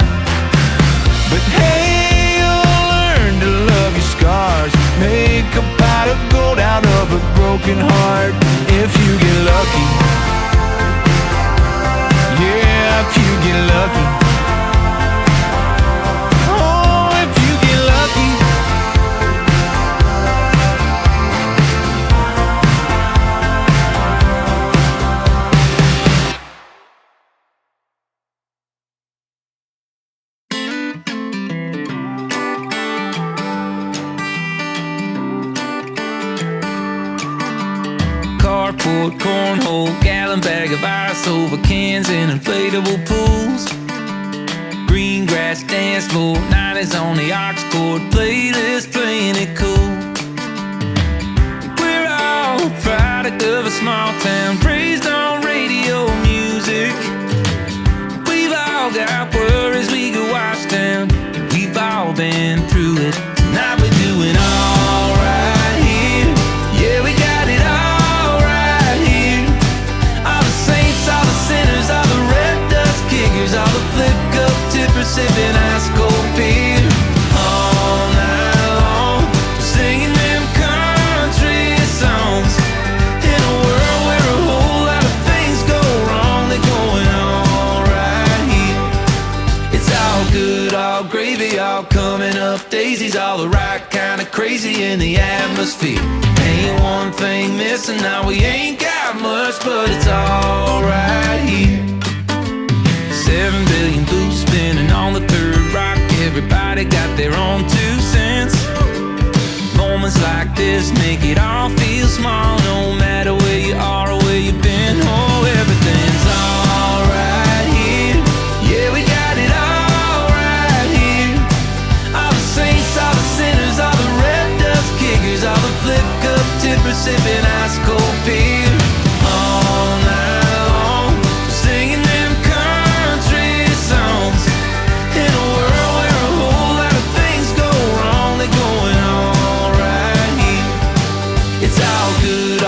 [SPEAKER 9] But hey, you'll learn to love your scars, make a pot of gold out of a broken heart if you get lucky. Yeah, if you get lucky. Oh, if you get lucky.
[SPEAKER 2] Cardboard, cornhole, gallon bag of ice over cans and inflatable pools. Green grass dance floor, 90s on the aux cord, playlist playing it cool. We're all a product of a small town, raised on radio music. We've all got worries we could watch down, and we've all been through it. Tonight we're doing alright here. Yeah, we got it all right here. All the saints, all the sinners, all the red dust kickers, all the flip cup tippers sipping ice cold beer. All night long, singing them country songs. In a world where a whole lot of things go wrong, they're going all right here. It's all good, all gravy, all coming up daisies, all the right kind of crazy in the atmosphere. Ain't one thing missing, now we ain't got much, but it's all right here. 7 billion boots spinning on the third rock, everybody got their own 2 cents. Moments like this make it all feel small, no matter where you are or where you've been. Oh, everything's all right here. Yeah, we got it all right here. All the saints, all the sinners, all the red dust kickers, all the flip cup tippers sipping ice cold beer. All night long, singing them country songs. In a world where a whole lot of things go wrong, they're going all right here. It's all good,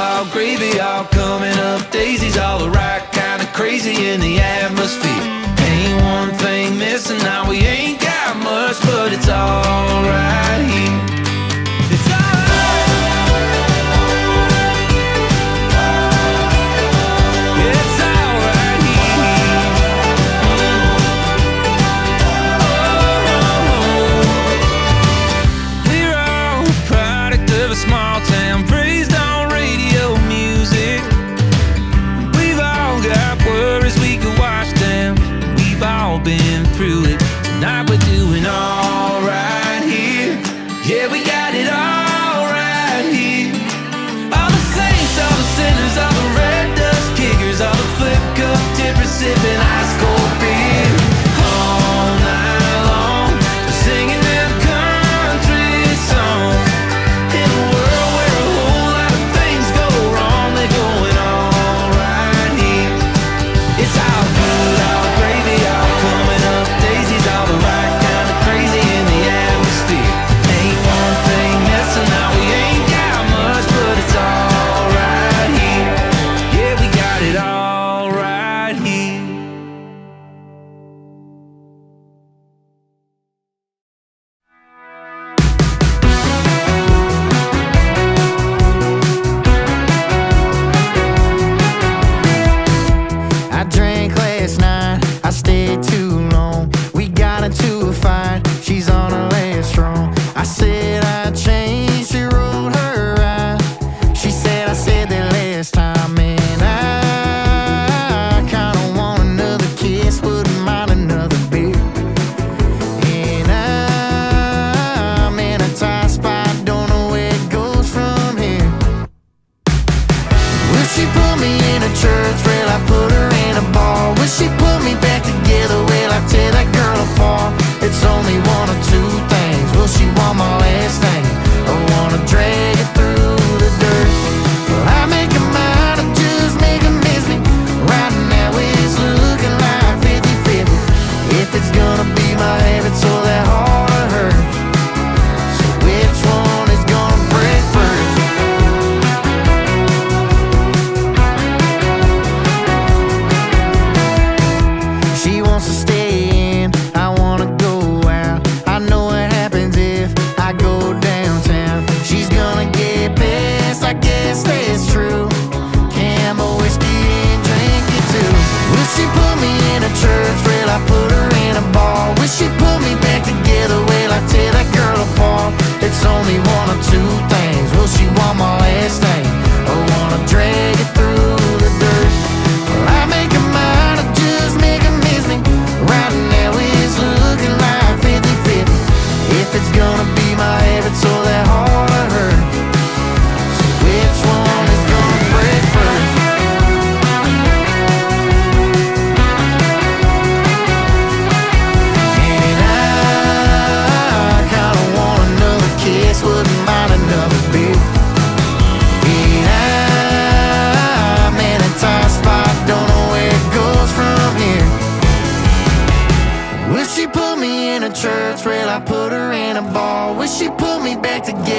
[SPEAKER 7] put her in a ball. Wish she put me back together.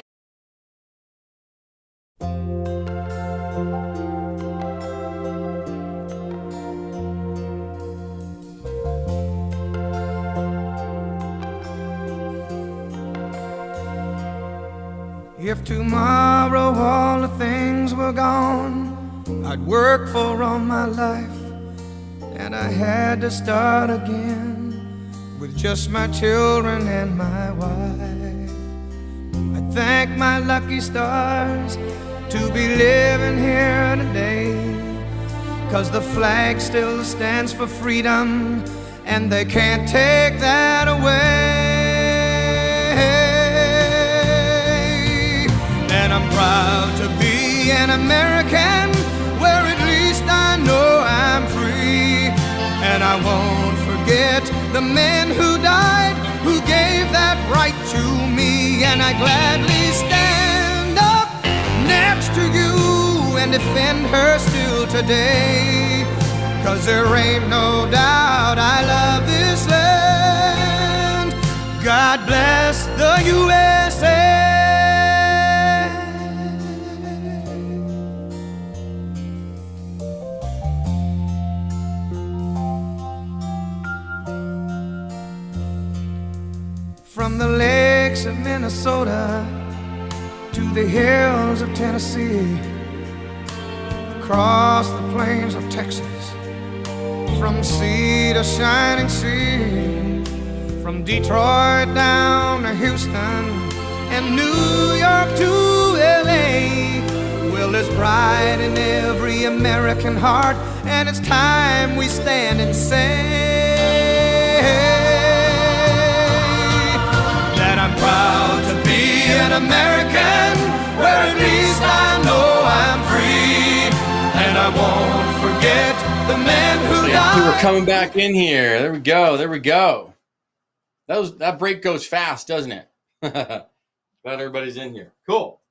[SPEAKER 2] If tomorrow all the things were gone I'd worked for all my life, and I had to start again with just my children and my wife. I thank my lucky stars to be living here today, 'cause the flag still stands for freedom, and they can't take that away. And I'm proud to be an American, where at least I know I'm free. And I won't forget the men who died, who gave that right to me. And I gladly stand up next to you and defend her still today, 'cause there ain't no doubt I love this land. God bless the USA. From the lakes of Minnesota to the hills of Tennessee, across the plains of Texas, from sea to shining sea, from Detroit down to Houston and New York to LA. Well, there's pride in every American heart, and it's time we stand and say that I'm proud to be an American, where at least I know I'm free. And I won't forget the men who died.
[SPEAKER 6] We're coming back in here. There we go. There we go. That break goes fast, doesn't it? Glad everybody's in here. Cool.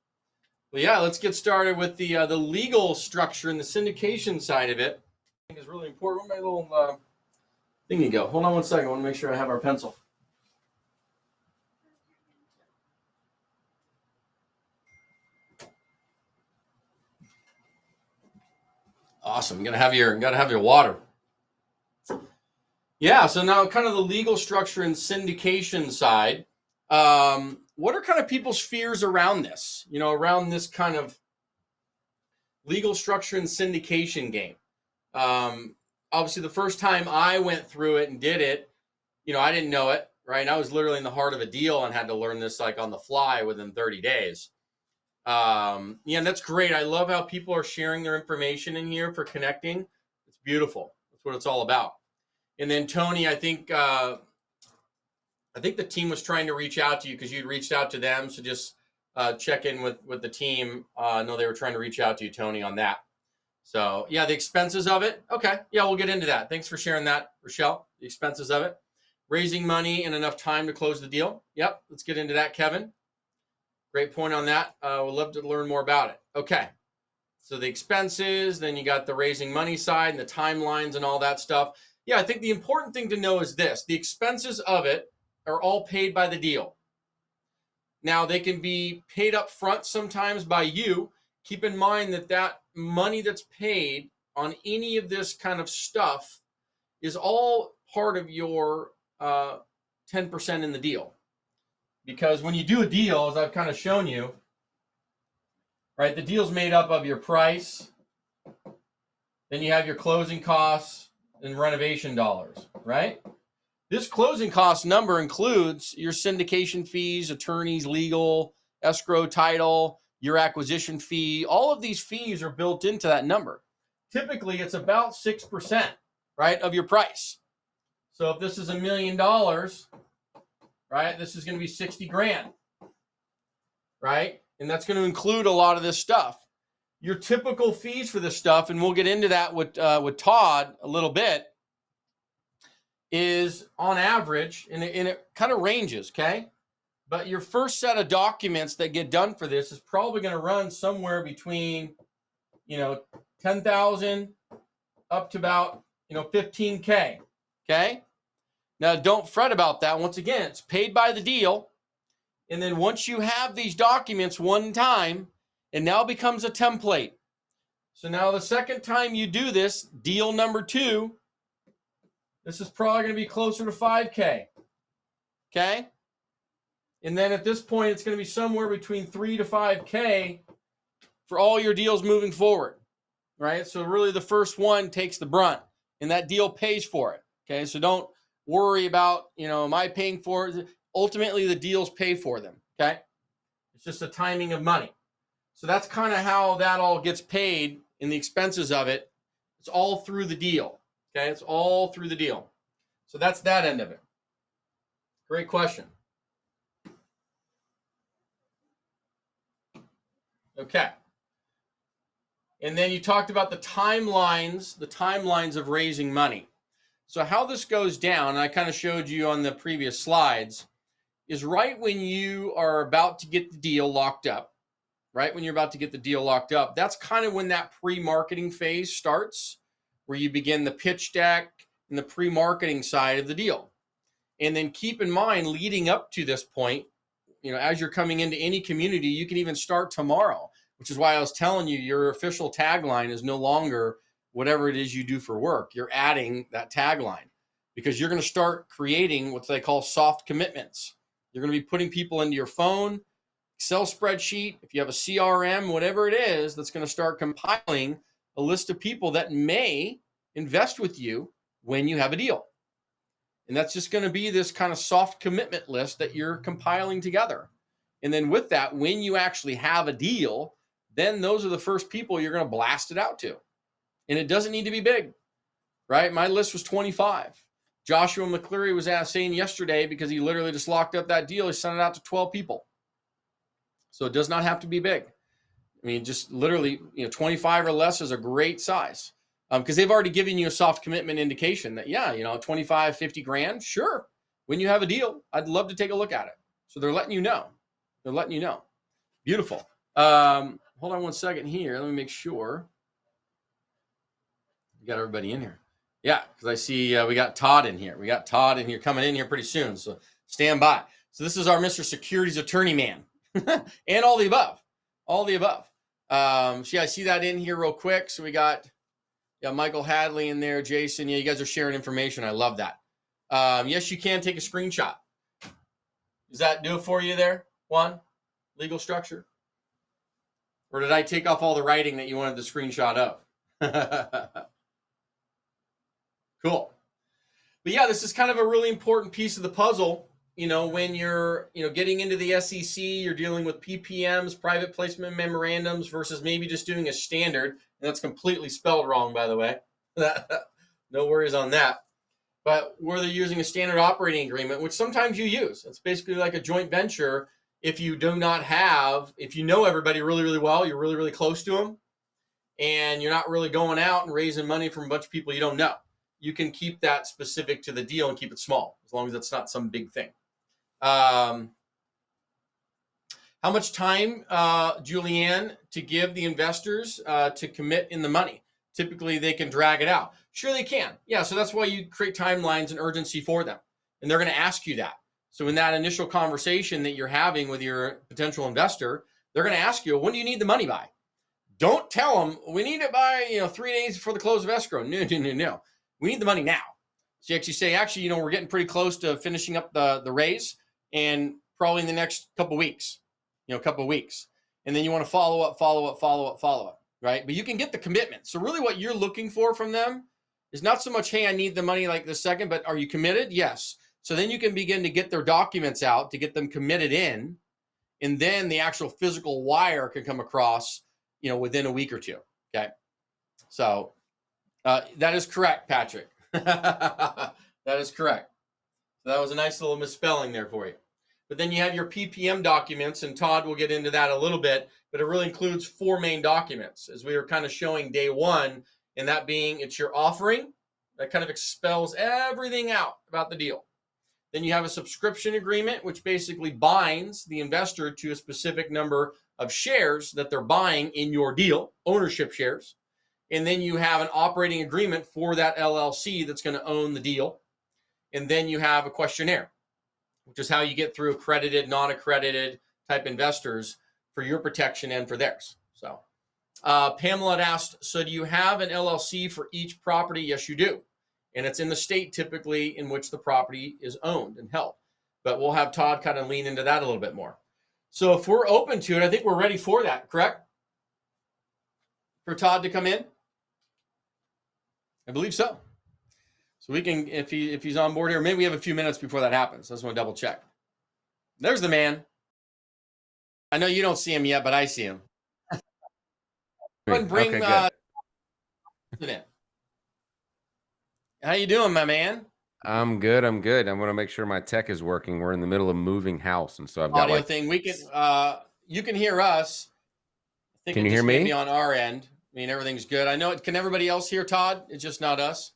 [SPEAKER 6] Well, yeah, let's get started with the legal structure and the syndication side of it. I think is really important. Where my little thingy go? Hold on one second. I want to make sure I have our pencil. Awesome. You gotta have your water. Yeah. So now, kind of the legal structure and syndication side. What are kind of people's fears around this? You know, around this kind of legal structure and syndication game. Obviously, the first time I went through it and did it, you know, I didn't know it, right? And I was literally in the heart of a deal and had to learn this like on the fly within 30 days. Yeah, that's great. I love how people are sharing their information in here for connecting. It's beautiful. That's what it's all about. And then Tony, I think the team was trying to reach out to you because you'd reached out to them. So just check in with the team. I know they were trying to reach out to you, Tony, on that. So yeah, the expenses of it. Okay. Yeah, we'll get into that. Thanks for sharing that, Rochelle. The expenses of it. Raising money and enough time to close the deal. Yep. Let's get into that, Kevin. Great point on that. We'd love to learn more about it. Okay. So the expenses, then you got the raising money side and the timelines and all that stuff. Yeah, I think the important thing to know is this. The expenses of it are all paid by the deal. Now, they can be paid up front sometimes by you. Keep in mind that money that's paid on any of this kind of stuff is all part of your 10% in the deal. Because when you do a deal, as I've kind of shown you, right, the deal's made up of your price, then you have your closing costs and renovation dollars, right? This closing cost number includes your syndication fees, attorneys, legal, escrow, title, your acquisition fee. All of these fees are built into that number. Typically, it's about 6%, right, of your price. So if this is $1 million, right, this is going to be 60 grand, right? And that's going to include a lot of this stuff. Your typical fees for this stuff, and we'll get into that with Todd a little bit, is on average, and it kind of ranges, okay? But your first set of documents that get done for this is probably going to run somewhere between, $10,000 up to about, $15K, okay? Now, don't fret about that. Once again, it's paid by the deal. And then once you have these documents one time, it now becomes a template. So now the second time you do this, deal number 2, this is probably going to be closer to 5K. Okay? And then at this point, it's going to be somewhere between 3 to 5K for all your deals moving forward, right? So really the first one takes the brunt, and that deal pays for it. Okay? So don't worry about, am I paying for it? Ultimately, the deals pay for them. Okay? It's just a timing of money. So that's kind of how that all gets paid in the expenses of it. It's all through the deal. Okay? It's all through the deal. So that's that end of it. Great question. Okay. And then you talked about the timelines of raising money. So how this goes down, and I kind of showed you on the previous slides, is right when you are about to get the deal locked up, that's kind of when that pre-marketing phase starts, where you begin the pitch deck and the pre-marketing side of the deal. And then keep in mind, leading up to this point, as you're coming into any community, you can even start tomorrow, which is why I was telling you your official tagline is no longer whatever it is you do for work. You're adding that tagline because you're going to start creating what they call soft commitments. You're going to be putting people into your phone, Excel spreadsheet, if you have a CRM, whatever it is, that's going to start compiling a list of people that may invest with you when you have a deal. And that's just going to be this kind of soft commitment list that you're compiling together. And then with that, when you actually have a deal, then those are the first people you're going to blast it out to. And it doesn't need to be big, right? My list was 25. Joshua McCleary was saying yesterday, because he literally just locked up that deal, he sent it out to 12 people. So it does not have to be big. I mean, just literally, 25 or less is a great size. Because they've already given you a soft commitment indication that, 25, 50 grand, sure. When you have a deal, I'd love to take a look at it. So they're letting you know. Beautiful. Hold on one second here. Let me make sure. We got everybody in here. Yeah, because I see we got Todd in here. Coming in here pretty soon. So stand by. So this is our Mr. Securities Attorney man. And all the above. I see that in here real quick. So we got Michael Hadley in there, Jason. Yeah, you guys are sharing information. I love that. Yes, you can take a screenshot. Does that do it for you there, Juan? Legal structure? Or did I take off all the writing that you wanted the screenshot of? Cool. But yeah, this is kind of a really important piece of the puzzle. When you're, getting into the SEC, you're dealing with PPMs, private placement memorandums, versus maybe just doing a standard. And that's completely spelled wrong, by the way. No worries on that. But where they're using a standard operating agreement, which sometimes you use. It's basically like a joint venture. If you know everybody really, really well, you're really, really close to them, and you're not really going out and raising money from a bunch of people you don't know. You can keep that specific to the deal and keep it small, as long as it's not some big thing. How much time, Julianne, to give the investors to commit in the money? Typically, they can drag it out. Sure, they can. Yeah, so that's why you create timelines and urgency for them. And they're going to ask you that. So in that initial conversation that you're having with your potential investor, they're going to ask you, when do you need the money by? Don't tell them, we need it by 3 days before the close of escrow. No. We need the money now. So you actually say, we're getting pretty close to finishing up the raise, and probably in the next couple weeks. And then you want to follow up, right? But you can get the commitment. So really what you're looking for from them is not so much, hey, I need the money like this second, but are you committed? Yes. So then you can begin to get their documents out to get them committed in, and then the actual physical wire can come across, within a week or two. Okay. So that is correct, Patrick. That is correct. So that was a nice little misspelling there for you. But then you have your PPM documents, and Todd will get into that a little bit, but it really includes 4 main documents, as we were kind of showing day one, and that being, it's your offering that kind of expels everything out about the deal. Then you have a subscription agreement, which basically binds the investor to a specific number of shares that they're buying in your deal, ownership shares. And then you have an operating agreement for that LLC that's going to own the deal. And then you have a questionnaire, which is how you get through accredited, non-accredited type investors for your protection and for theirs. So Pamela had asked, so do you have an LLC for each property? Yes, you do. And it's in the state typically in which the property is owned and held. But we'll have Todd kind of lean into that a little bit more. So if we're open to it, I think we're ready for that, correct? For Todd to come in? I believe so. So we can, if he's on board here, maybe we have a few minutes before that happens. I just want to double check. There's the man. I know you don't see him yet, but I see him. Go ahead and bring in. How you doing, my man?
[SPEAKER 10] I'm good. I'm good. I want to make sure my tech is working. We're in the middle of moving house, and so I've got
[SPEAKER 6] audio thing. We can you can hear us. I think
[SPEAKER 10] can you
[SPEAKER 6] just
[SPEAKER 10] hear me?
[SPEAKER 6] Maybe on our end. I mean, everything's good. I know it. Can everybody else hear Todd? It's just not us.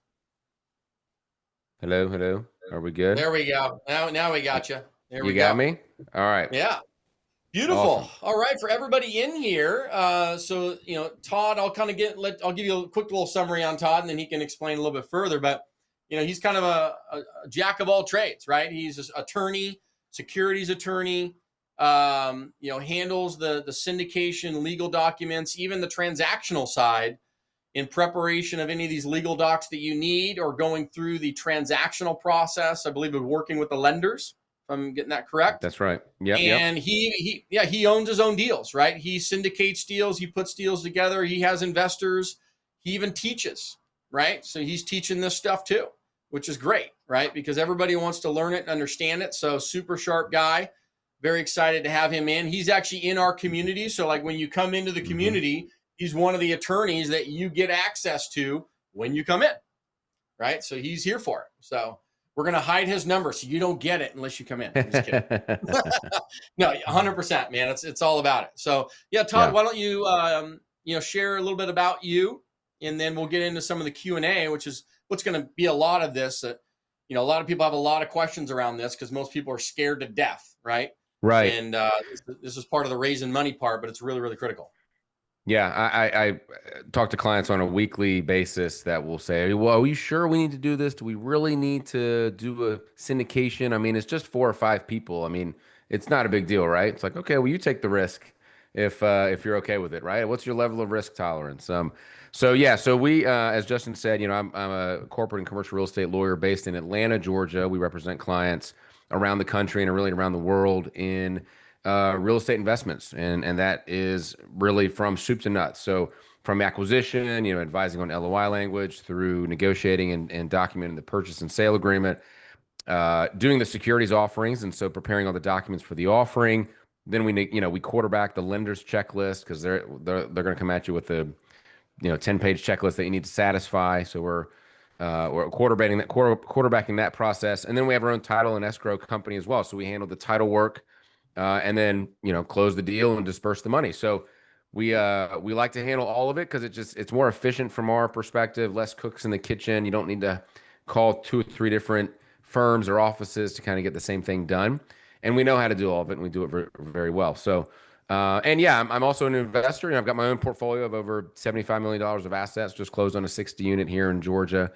[SPEAKER 10] Hello, hello. Are we good?
[SPEAKER 6] There we go. Now we got you. There we go.
[SPEAKER 10] You got me? All right.
[SPEAKER 6] Yeah. Beautiful. Awesome. All right, for everybody in here. So Todd, I'll give you a quick little summary on Todd, and then he can explain a little bit further. But he's kind of a jack of all trades, right? He's an attorney, securities attorney. Handles the syndication, legal documents, even the transactional side in preparation of any of these legal docs that you need, or going through the transactional process. I believe of working with the lenders. If I'm getting that correct.
[SPEAKER 10] That's right. Yeah.
[SPEAKER 6] And he owns his own deals, right? He syndicates deals. He puts deals together. He has investors. He even teaches, right? So he's teaching this stuff too, which is great, right? Because everybody wants to learn it and understand it. So super sharp guy. Very excited to have him in. He's actually in our community. So like when you come into the community, he's one of the attorneys that you get access to when you come in, right? So he's here for it. So we're going to hide his number so you don't get it unless you come in. I'm just kidding. No, 100%, man. It's all about it. So yeah, Todd, why don't you, share a little bit about you, and then we'll get into some of the Q&A, which is what's going to be a lot of this. That, a lot of people have a lot of questions around this because most people are scared to death, right?
[SPEAKER 10] Right.
[SPEAKER 6] And this is part of the raising money part, but it's really, really critical.
[SPEAKER 10] Yeah, I talk to clients on a weekly basis that will say, well, are you sure we need to do this? Do we really need to do a syndication? I mean, it's just 4 or 5 people. I mean, it's not a big deal, right? It's like, okay, well, you take the risk if you're okay with it, right? What's your level of risk tolerance? So we, as Justin said, I'm a corporate and commercial real estate lawyer based in Atlanta, Georgia. We represent clients around the country and really around the world in real estate investments, and that is really from soup to nuts. So from acquisition, advising on LOI language, through negotiating and documenting the purchase and sale agreement, doing the securities offerings, and so preparing all the documents for the offering. Then we quarterback the lender's checklist because they're going to come at you with a 10-page checklist that you need to satisfy. So we're quarterbacking that process, and then we have our own title and escrow company as well. So we handle the title work. And then, close the deal and disperse the money. So we like to handle all of it because it's more efficient from our perspective, less cooks in the kitchen. You don't need to call 2 or 3 different firms or offices to kind of get the same thing done. And we know how to do all of it, and we do it very, very well. So, I'm also an investor, and I've got my own portfolio of over $75 million of assets. Just closed on a 60 unit here in Georgia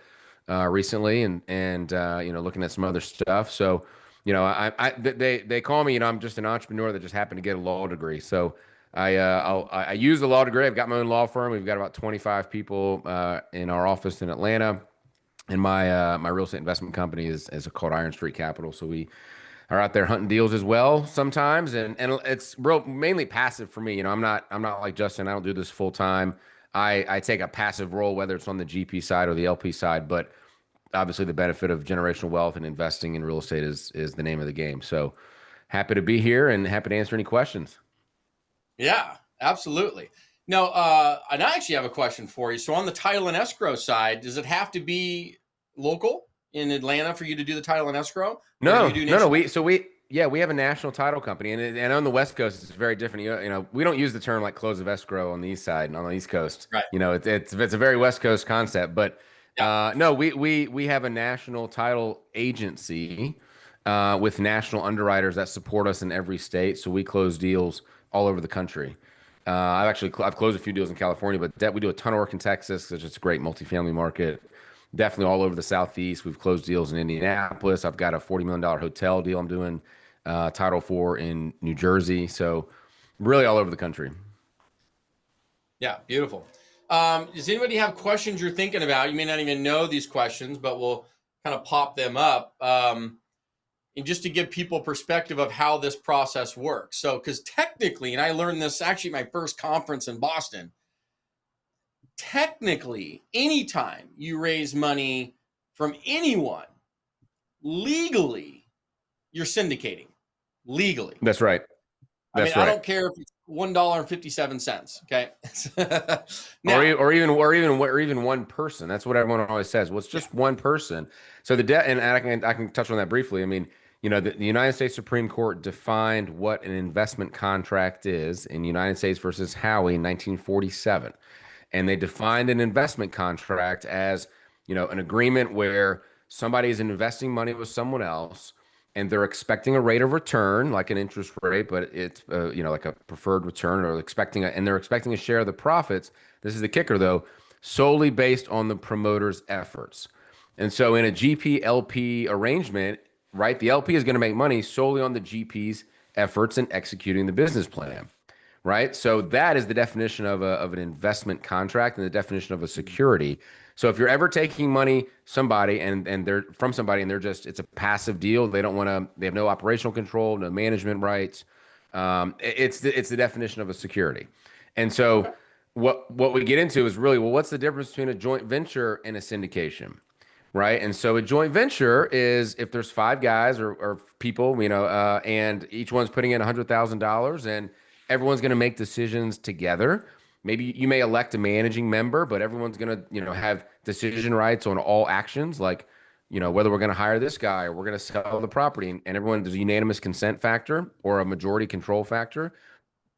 [SPEAKER 10] recently, and looking at some other stuff. So, they call me, I'm just an entrepreneur that just happened to get a law degree. So I use the law degree. I've got my own law firm. We've got about 25 people in our office in Atlanta, and my real estate investment company is called Iron Street Capital. So we are out there hunting deals as well sometimes, and it's mainly passive for me. I'm not like Justin. I don't do this full time. I take a passive role, whether it's on the GP side or the LP side, but obviously the benefit of generational wealth and investing in real estate is the name of the game. So happy to be here and happy to answer any questions.
[SPEAKER 6] Yeah, absolutely. No, and I actually have a question for you. So on the title and escrow side, does it have to be local in Atlanta for you to do the title and escrow?
[SPEAKER 10] No. We have a national title company, and on the West Coast it's very different. We don't use the term like close of escrow on the East side and on the East Coast.
[SPEAKER 6] Right.
[SPEAKER 10] It's a very West Coast concept, but no, we have a national title agency with national underwriters that support us in every state. So we close deals all over the country. I've closed a few deals in California, but we do a ton of work in Texas, which is a great multifamily market. definitely all over the Southeast. We've closed deals in Indianapolis. I've got a $40 million hotel deal I'm doing title for in New Jersey. So really all over the country.
[SPEAKER 6] Yeah, beautiful. Does anybody have questions you're thinking about? You may not even know these questions, but we'll kind of pop them up. And just to give people perspective of how this process works. So, because technically, and I learned this actually at my first conference in Boston, technically, anytime you raise money from anyone, legally, you're syndicating. Legally.
[SPEAKER 10] That's right. That's
[SPEAKER 6] I
[SPEAKER 10] right.
[SPEAKER 6] don't care if it's $1.57. Okay.
[SPEAKER 10] Now, or even one person. That's what everyone always says. Well, it's just one person. So the debt, and I can touch on that briefly. I mean, you know, the United States Supreme Court defined what an investment contract is in United States versus Howie in 1947. And they defined an investment contract as, you know, an agreement where somebody is investing money with someone else and they're expecting a rate of return, like an interest rate, but it's, you know, like a preferred return, or and they're expecting a share of the profits. This is the kicker, though, solely based on the promoter's efforts. And so in a GP LP arrangement, right, the LP is going to make money solely on the GP's efforts in executing the business plan, right? So that is the definition of an investment contract and the definition of a security. So if you're ever taking money and they're from somebody and they're just, it's a passive deal, they have no operational control, no management rights. It's the definition of a security. And so what we get into is really, well, what's the difference between a joint venture and a syndication? Right. And so a joint venture is if there's 5 guys or people, you know, and each one's putting in $100,000 and everyone's going to make decisions together. Maybe you may elect a managing member, but everyone's going to, you know, have decision rights on all actions, like, you know, whether we're going to hire this guy or we're going to sell the property, and everyone, there's a unanimous consent factor or a majority control factor.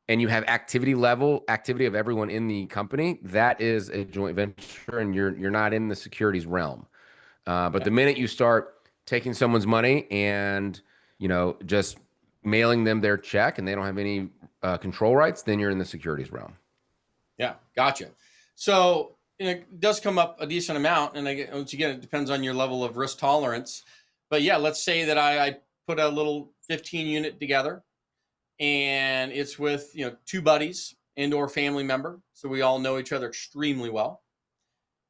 [SPEAKER 10] And you have activity of everyone in the company. That is a joint venture, and you're not in the securities realm. But the minute you start taking someone's money and, you know, just mailing them their check and they don't have any control rights, then you're in the securities realm.
[SPEAKER 6] Yeah, gotcha. So it does come up a decent amount, and once again, it depends on your level of risk tolerance. But yeah, let's say that I put a little 15 unit together, and it's with 2 buddies and or family member, so we all know each other extremely well.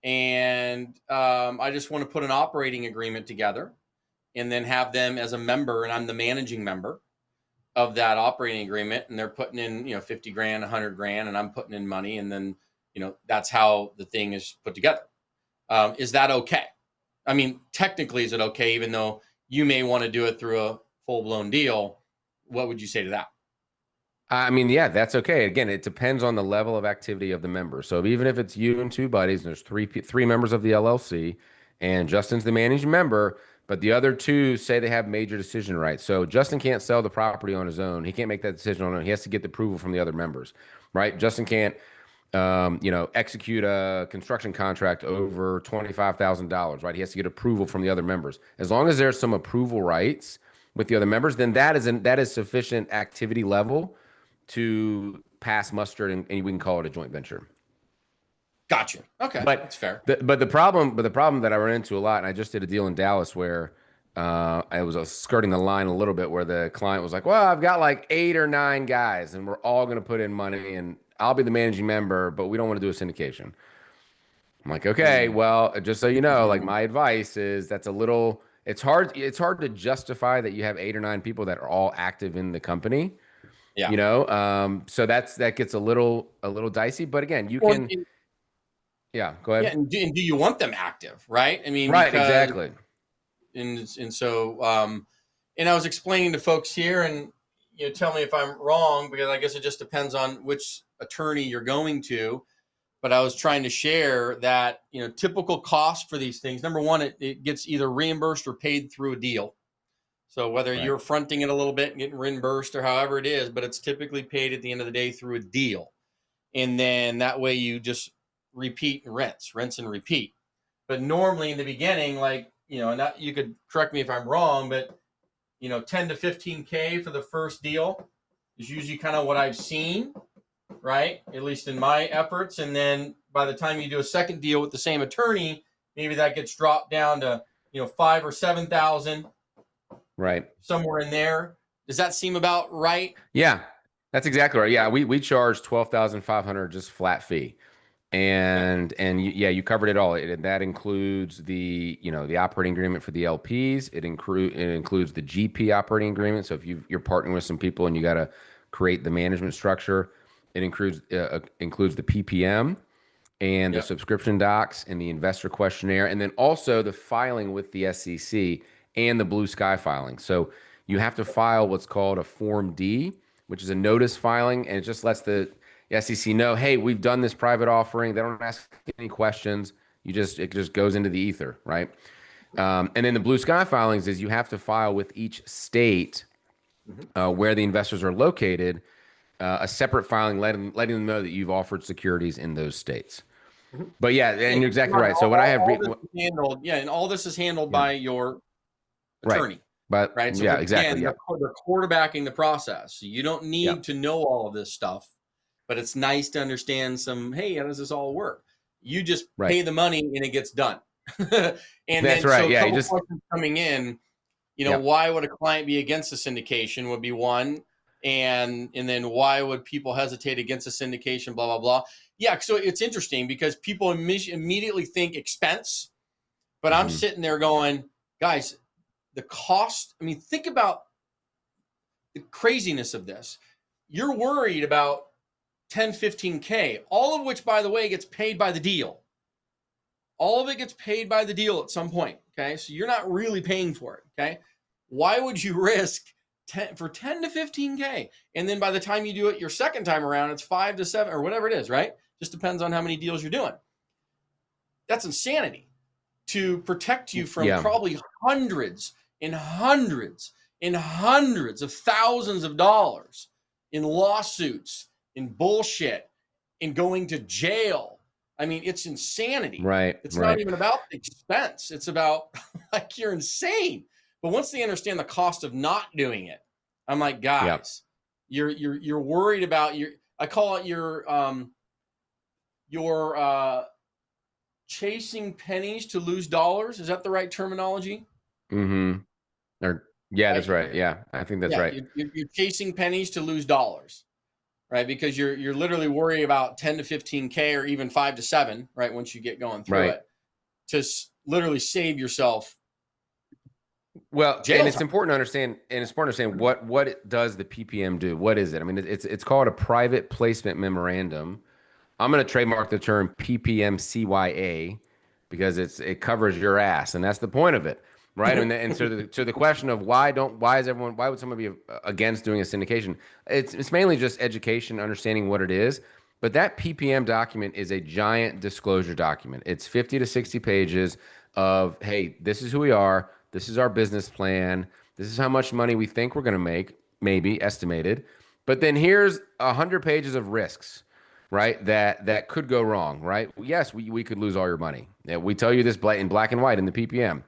[SPEAKER 6] And I just want to put an operating agreement together and then have them as a member, and I'm the managing member of that operating agreement, and they're putting in 50 grand, 100 grand, and I'm putting in money, and then that's how the thing is put together. Is that okay? I mean, technically, is it okay, even though you may want to do it through a full-blown deal? What would you say to that?
[SPEAKER 10] I mean, yeah, that's okay. Again, it depends on the level of activity of the members. So even if it's you and 2 buddies, and there's three members of the LLC, and Justin's the managing member, but the other 2 say they have major decision rights. So Justin can't sell the property on his own. He can't make that decision on his own. He has to get the approval from the other members, right? Justin can't, execute a construction contract over $25,000, right? He has to get approval from the other members. As long as there's some approval rights with the other members, then that is sufficient activity level to pass muster, and we can call it a joint venture.
[SPEAKER 6] Gotcha. Okay,
[SPEAKER 10] but
[SPEAKER 6] that's fair.
[SPEAKER 10] But the problem that I run into a lot, and I just did a deal in Dallas where I was skirting the line a little bit, where the client was like, "Well, I've got like 8 or 9 guys, and we're all going to put in money, and I'll be the managing member, but we don't want to do a syndication." I'm like, "Okay, well, just so you know, like my advice is that's a little. It's hard to justify that you have 8 or 9 people that are all active in the company." Yeah. So that gets a little dicey, but again, you can. Yeah, go ahead.
[SPEAKER 6] Yeah, and do you want them active, right? I mean,
[SPEAKER 10] right, exactly.
[SPEAKER 6] And so, and I was explaining to folks here, and tell me if I'm wrong, because I guess it just depends on which attorney you're going to. But I was trying to share that typical cost for these things. Number one, it gets either reimbursed or paid through a deal. So whether you're fronting it a little bit and getting reimbursed or however it is, but it's typically paid at the end of the day through a deal. And then that way you just repeat and rinse and repeat. But normally in the beginning, like, and that, you could correct me if I'm wrong, but 10 to 15K for the first deal is usually kind of what I've seen, right? At least in my efforts. And then by the time you do a second deal with the same attorney, maybe that gets dropped down to, 5 or 7,000,
[SPEAKER 10] Right.
[SPEAKER 6] somewhere in there. Does that seem about right?
[SPEAKER 10] Yeah, that's exactly right. Yeah, we charge 12,500 just flat fee. You covered it all. That includes the operating agreement for the LPs. It includes the GP operating agreement. So if you're partnering with some people and you got to create the management structure, it includes the PPM and the subscription docs and the investor questionnaire, and then also the filing with the SEC and the Blue Sky filing. So you have to file what's called a Form D, which is a notice filing, and it just lets the SEC know, hey, we've done this private offering. They don't ask any questions. It just goes into the ether, right? And then the Blue Sky filings is you have to file with each state where the investors are located, a separate filing letting them know that you've offered securities in those states. But yeah, and you're exactly right. So what I have
[SPEAKER 6] handled, and all this is handled by your attorney.
[SPEAKER 10] Right. But
[SPEAKER 6] right. So
[SPEAKER 10] exactly.
[SPEAKER 6] They're quarterbacking the process. So you don't need to know all of this stuff, but it's nice to understand hey, how does this all work? You just pay the money and it gets done. And
[SPEAKER 10] that's right.
[SPEAKER 6] So
[SPEAKER 10] yeah.
[SPEAKER 6] questions coming in, why would a client be against a syndication would be one. And then why would people hesitate against a syndication, blah, blah, blah. Yeah. So it's interesting because people immediately think expense, but I'm sitting there going, guys, the cost, think about the craziness of this. You're worried about 10, 15K, all of which, by the way, gets paid by the deal. All of it gets paid by the deal at some point. Okay. So you're not really paying for it. Okay. Why would you risk 10 to 15K? And then by the time you do it your second time around, it's 5 to 7 or whatever it is, right? Just depends on how many deals you're doing. That's insanity to protect you from probably hundreds and hundreds and hundreds of thousands of dollars in lawsuits, in bullshit, in going to jail. It's insanity.
[SPEAKER 10] Right.
[SPEAKER 6] It's not even about the expense. It's about you're insane. But once they understand the cost of not doing it, I'm like, guys, you're worried about I call it your chasing pennies to lose dollars. Is that the right terminology?
[SPEAKER 10] Mm-hmm. That's right. Yeah, I think that's right.
[SPEAKER 6] You're chasing pennies to lose dollars, right? Because you're literally worried about 10 to 15K or even 5 to 7, right? Once you get going through it, to literally save yourself.
[SPEAKER 10] Well, and it's important to understand, what does the PPM do? What is it? It's called a private placement memorandum. I'm going to trademark the term PPMCYA because it covers your ass, and that's the point of it, right? And so the question of why would someone be against doing a syndication? It's mainly just education, understanding what it is. But that PPM document is a giant disclosure document. It's 50 to 60 pages of, hey, this is who we are. This is our business plan. This is how much money we think we're going to make, maybe estimated. But then here's 100 pages of risks, right? That could go wrong, right? Yes, we could lose all your money. We tell you this in black and white in the PPM.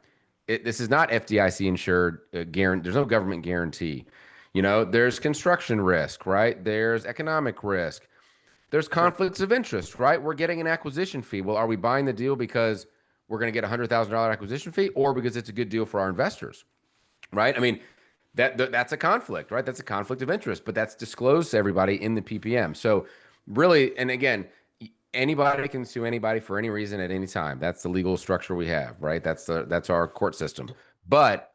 [SPEAKER 10] This is not FDIC insured. There's no government guarantee. There's construction risk, right? There's economic risk. There's conflicts of interest, right? We're getting an acquisition fee. Well, are we buying the deal because we're going to get a $100,000 acquisition fee, or because it's a good deal for our investors, right? That's a conflict, right? That's a conflict of interest, but that's disclosed to everybody in the PPM. So really, and again, anybody can sue anybody for any reason at any time. That's the legal structure we have, right? That's our court system. But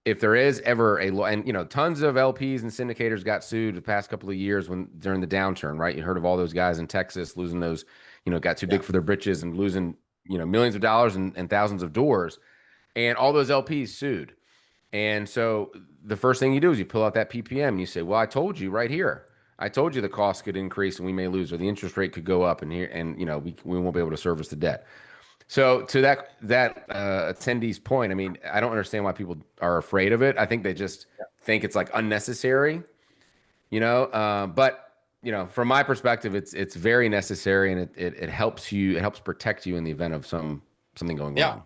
[SPEAKER 10] if there is ever a law, and tons of LPs and syndicators got sued the past couple of years during the downturn, right? You heard of all those guys in Texas losing those, got too big for their britches and losing millions of dollars and thousands of doors, and all those LPs sued. And so the first thing you do is you pull out that PPM and you say, well, I told you right here. I told you the cost could increase and we may lose, or the interest rate could go up we won't be able to service the debt. So to that attendee's point, I don't understand why people are afraid of it. I think they just think it's unnecessary, but from my perspective, it's very necessary, and it helps protect you in the event of something going wrong.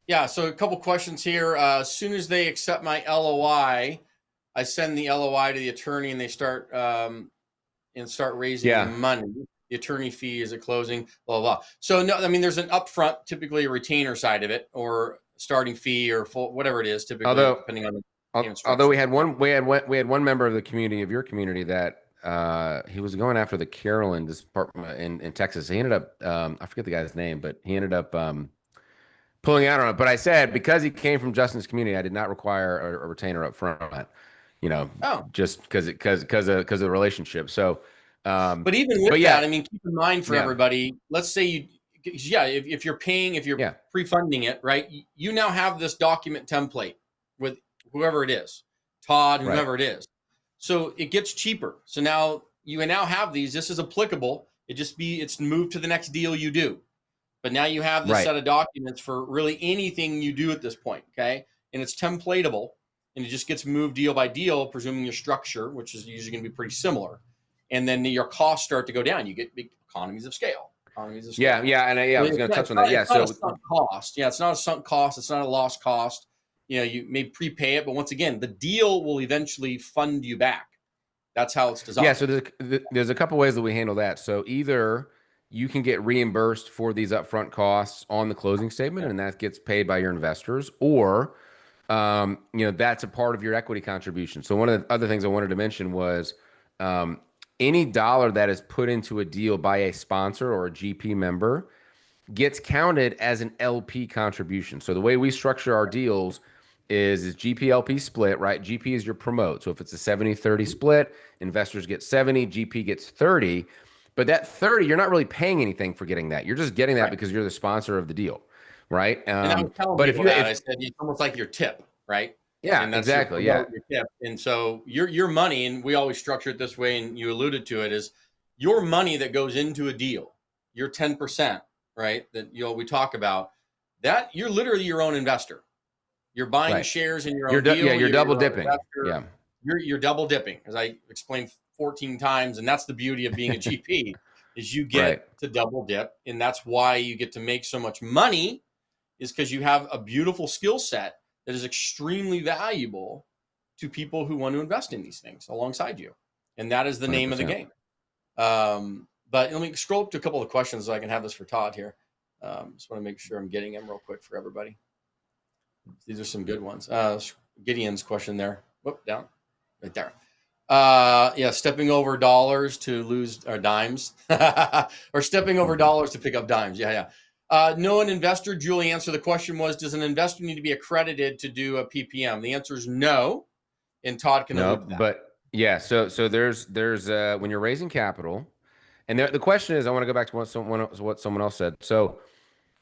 [SPEAKER 6] Yeah. So a couple questions here. As soon as they accept my LOI, I send the LOI to the attorney, and they start raising the money. the attorney fee is at closing, blah, blah, blah. So no, I mean, there's an upfront, typically a retainer side of it, or starting fee, or full, whatever it is, typically, depending on the payment structure.
[SPEAKER 10] Although we had one member of the community, of your community, that he was going after the Carolyn department in Texas. He ended up I forget the guy's name, but he ended up pulling out on it. But I said, because he came from Justin's community, I did not require a retainer up front. Just because of the relationship. So,
[SPEAKER 6] but even with that, I mean, keep in mind for everybody, let's say if you're paying, if you're pre-funding it, right, you now have this document template with whoever it is, Todd, whoever it is. So it gets cheaper. So now you have these, this is applicable. It's moved to the next deal you do. But now you have this set of documents for really anything you do at this point. Okay. And it's templatable, and it just gets moved deal by deal, presuming your structure, which is usually going to be pretty similar. And then your costs start to go down. You get big economies of scale.
[SPEAKER 10] Yeah. And I was going to touch on that.
[SPEAKER 6] It's not a sunk cost. Yeah. It's not a sunk cost. It's not a lost cost. You may prepay it, but once again, the deal will eventually fund you back. That's how it's designed.
[SPEAKER 10] Yeah. So there's a couple ways that we handle that. So either you can get reimbursed for these upfront costs on the closing statement, and that gets paid by your investors, or that's a part of your equity contribution. So one of the other things I wanted to mention was any dollar that is put into a deal by a sponsor or a GP member gets counted as an LP contribution. So the way we structure our deals is GP LP split, right? GP is your promote. So if it's a 70-30 split, investors get 70, GP gets 30. But that 30, you're not really paying anything for getting that. You're just getting that because you're the sponsor of the deal, right?
[SPEAKER 6] And I was telling people that. I said it's almost like your tip, right?
[SPEAKER 10] Yeah, and exactly. Your
[SPEAKER 6] tip. And so your money, and we always structure it this way, and you alluded to it, is your money that goes into a deal, your 10%, right? That we talk about, that you're literally your own investor. You're buying shares in your own deal.
[SPEAKER 10] Yeah, you're double dipping.
[SPEAKER 6] Yeah, you're double dipping, as I explained 14 times, and that's the beauty of being a GP is you get to double dip, and that's why you get to make so much money, is because you have a beautiful skill set that is extremely valuable to people who want to invest in these things alongside you, and that is the 100%. Name of the game. But let me scroll up to a couple of questions so I can have this for Todd here. Just want to make sure I'm getting them real quick for everybody. These are some good ones. Gideon's question there. Whoop, down. Right there. Stepping over dollars to lose dimes. Or stepping over dollars to pick up dimes. Yeah. No, an investor, Julie, answer the question was, does an investor need to be accredited to do a PPM? The answer is no. And Todd can allude to that.
[SPEAKER 10] But yeah, so there's when you're raising capital, and the question is, I want to go back to what someone else said. So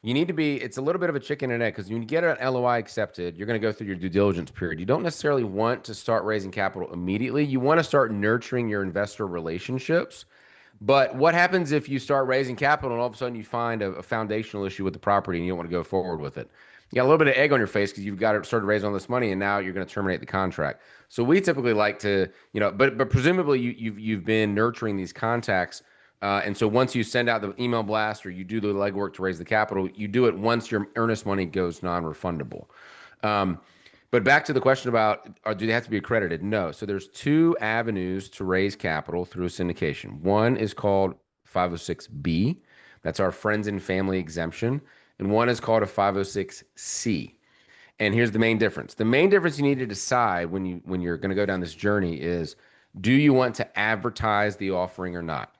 [SPEAKER 10] you need to be, it's a little bit of a chicken and egg, because when you get an LOI accepted, you're going to go through your due diligence period. You don't necessarily want to start raising capital immediately. You want to start nurturing your investor relationships. But what happens if you start raising capital and all of a sudden you find a foundational issue with the property and you don't want to go forward with it? You got a little bit of egg on your face because you've started raising all this money, and now you're going to terminate the contract. So we typically like to, but presumably you've been nurturing these contacts. And so once you send out the email blast or you do the legwork to raise the capital, you do it once your earnest money goes non-refundable. But back to the question about, do they have to be accredited? No. So there's two avenues to raise capital through a syndication. One is called 506B. That's our friends and family exemption. And one is called a 506C. And here's the main difference. The main difference you need to decide when you're going to go down this journey is, do you want to advertise the offering or not?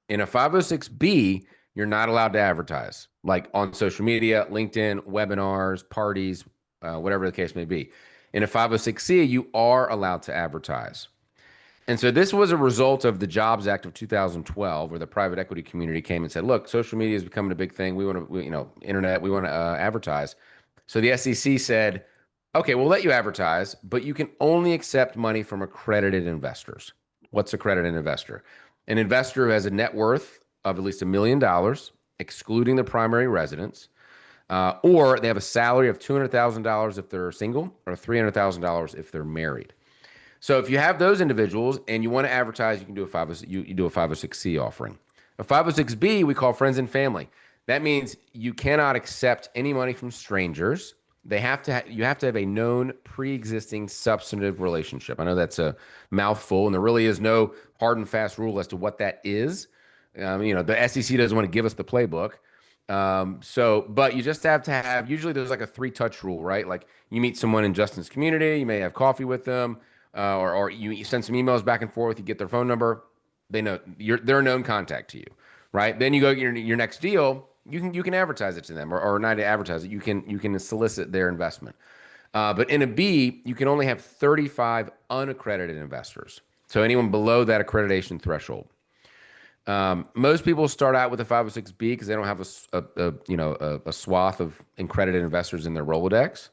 [SPEAKER 10] In a 506B, you're not allowed to advertise, like on social media, LinkedIn, webinars, parties, whatever the case may be. In a 506C, you are allowed to advertise. And so this was a result of the Jobs Act of 2012, where the private equity community came and said, look, social media is becoming a big thing. We want to, internet, we want to advertise. So the SEC said, okay, we'll let you advertise, but you can only accept money from accredited investors. What's accredited investor? An investor who has a net worth of at least $1 million, excluding the primary residence, or they have a salary of $200,000 if they're single, or $300,000 if they're married. So if you have those individuals and you want to advertise, you can do a 506C offering. A 506B we call friends and family. That means you cannot accept any money from strangers. You have to have a known pre-existing substantive relationship. I know that's a mouthful, and there really is no hard and fast rule as to what that is. The SEC doesn't want to give us the playbook. But you just have to have, usually there's like a 3-touch rule, right? Like you meet someone in Justin's community, you may have coffee with them, or you send some emails back and forth, you get their phone number, they know they're a known contact to you, right? Then you go get your next deal, you can advertise it to them, or not advertise it, you can solicit their investment. But in a B, you can only have 35 unaccredited investors. So anyone below that accreditation threshold. Most people start out with a 506B because they don't have a swath of accredited investors in their Rolodex.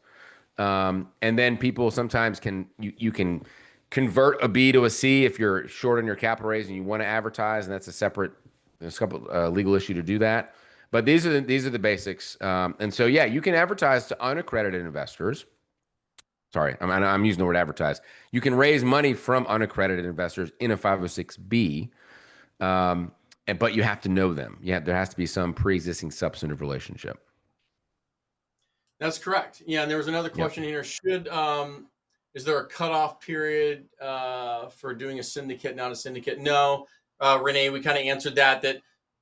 [SPEAKER 10] And then people sometimes you can convert a B to a C if you're short on your capital raise and you want to advertise, and that's there's a couple legal issue to do that. But these are the basics. And so yeah, you can advertise to unaccredited investors. Sorry, I'm using the word advertise. You can raise money from unaccredited investors in a 506B. But you have to know them. There has to be some pre-existing substantive relationship.
[SPEAKER 6] That's correct. Yeah, and there was another question here. Is there a cutoff period for doing a syndicate, not a syndicate? No, Renee, we kind of answered that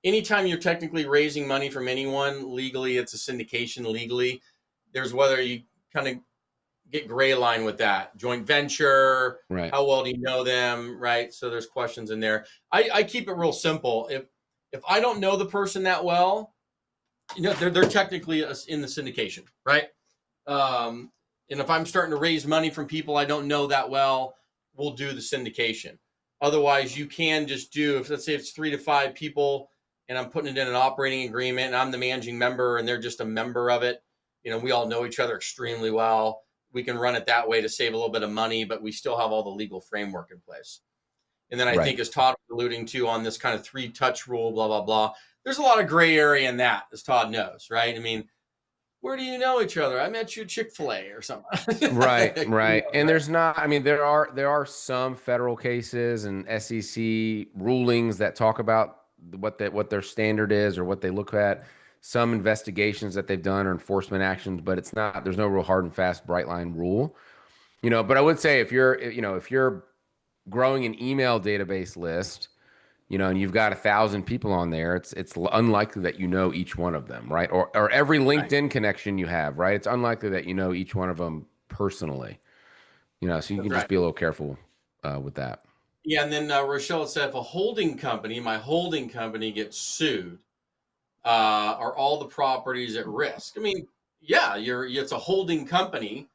[SPEAKER 6] anytime you're technically raising money from anyone, legally, it's a syndication legally. There's whether you kind of get gray line with that joint venture, right? How well do you know them, right? So there's questions in there. I keep it real simple. If I don't know the person that well, they're technically in the syndication, right? And if I'm starting to raise money from people I don't know that well, we'll do the syndication. Otherwise, you can just do, if let's say it's 3 to 5 people and I'm putting it in an operating agreement and I'm the managing member and they're just a member of it, we all know each other extremely well. We can run it that way to save a little bit of money, but we still have all the legal framework in place. And then I think, as Todd was alluding to on this kind of 3-touch rule, blah, blah, blah, there's a lot of gray area in that, as Todd knows, right? I mean, where do you know each other? I met you at Chick-fil-A or something.
[SPEAKER 10] Right. And there's not, there are some federal cases and SEC rulings that talk about what their standard is or what they look at. Some investigations that they've done or enforcement actions, but there's no real hard and fast bright line rule, but I would say if you're growing an email database list, and you've got 1,000 people on there, it's unlikely that you know each one of them, right? Or every LinkedIn connection you have, right? It's unlikely that you know each one of them personally, so you can just be a little careful with that.
[SPEAKER 6] Yeah. And then Rochelle said, if my holding company gets sued, are all the properties at risk? Yeah, it's a holding company.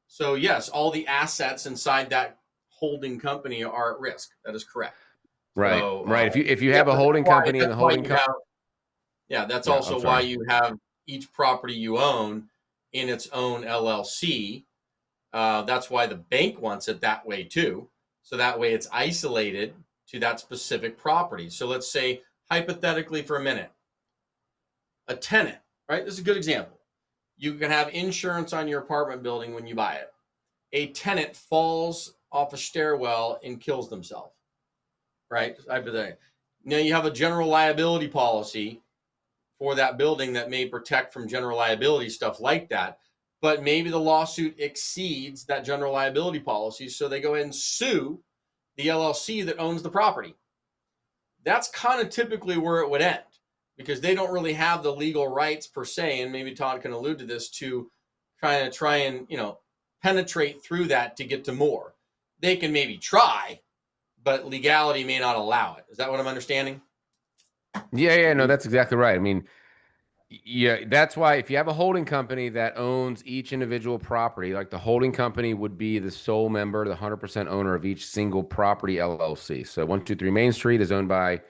[SPEAKER 6] So yes, all the assets inside that holding company are at risk. That is correct.
[SPEAKER 10] Right. So, right. If you have a holding company and the holding company.
[SPEAKER 6] That's also why you have each property you own in its own LLC. That's why the bank wants it that way too. So that way it's isolated to that specific property. So let's say hypothetically for a minute, a tenant, right? This is a good example. You can have insurance on your apartment building when you buy it. A tenant falls off a stairwell and kills themselves, right? Now you have a general liability policy for that building that may protect from general liability stuff like that. But maybe the lawsuit exceeds that general liability policy. So they go ahead and sue the LLC that owns the property. That's kind of typically where it would end, because they don't really have the legal rights per se, and maybe Todd can allude to this, to try and penetrate through that to get to more. They can maybe try, but legality may not allow it. Is that what I'm understanding?
[SPEAKER 10] Yeah, no, that's exactly right. That's why if you have a holding company that owns each individual property, like the holding company would be the sole member, the 100% owner of each single property LLC. So 123 Main Street is owned by,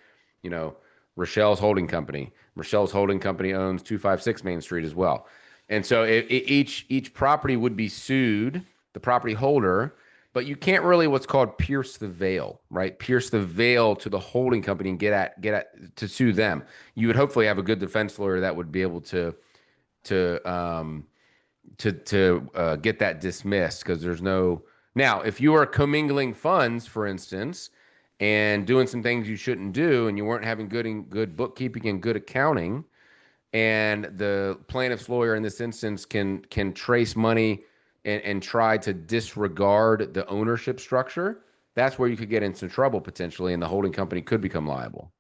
[SPEAKER 10] Rochelle's holding company. Rochelle's holding company owns 256 Main Street as well. And so each property would be sued, the property holder, but you can't really what's called pierce the veil, right? Pierce the veil to the holding company and get at to sue them. You would hopefully have a good defense lawyer that would be able to get that dismissed, because there's no. Now, if you are commingling funds, for instance, and doing some things you shouldn't do, and you weren't having good bookkeeping and good accounting, and the plaintiff's lawyer in this instance can trace money and try to disregard the ownership structure, that's where you could get into trouble potentially, and the holding company could become liable.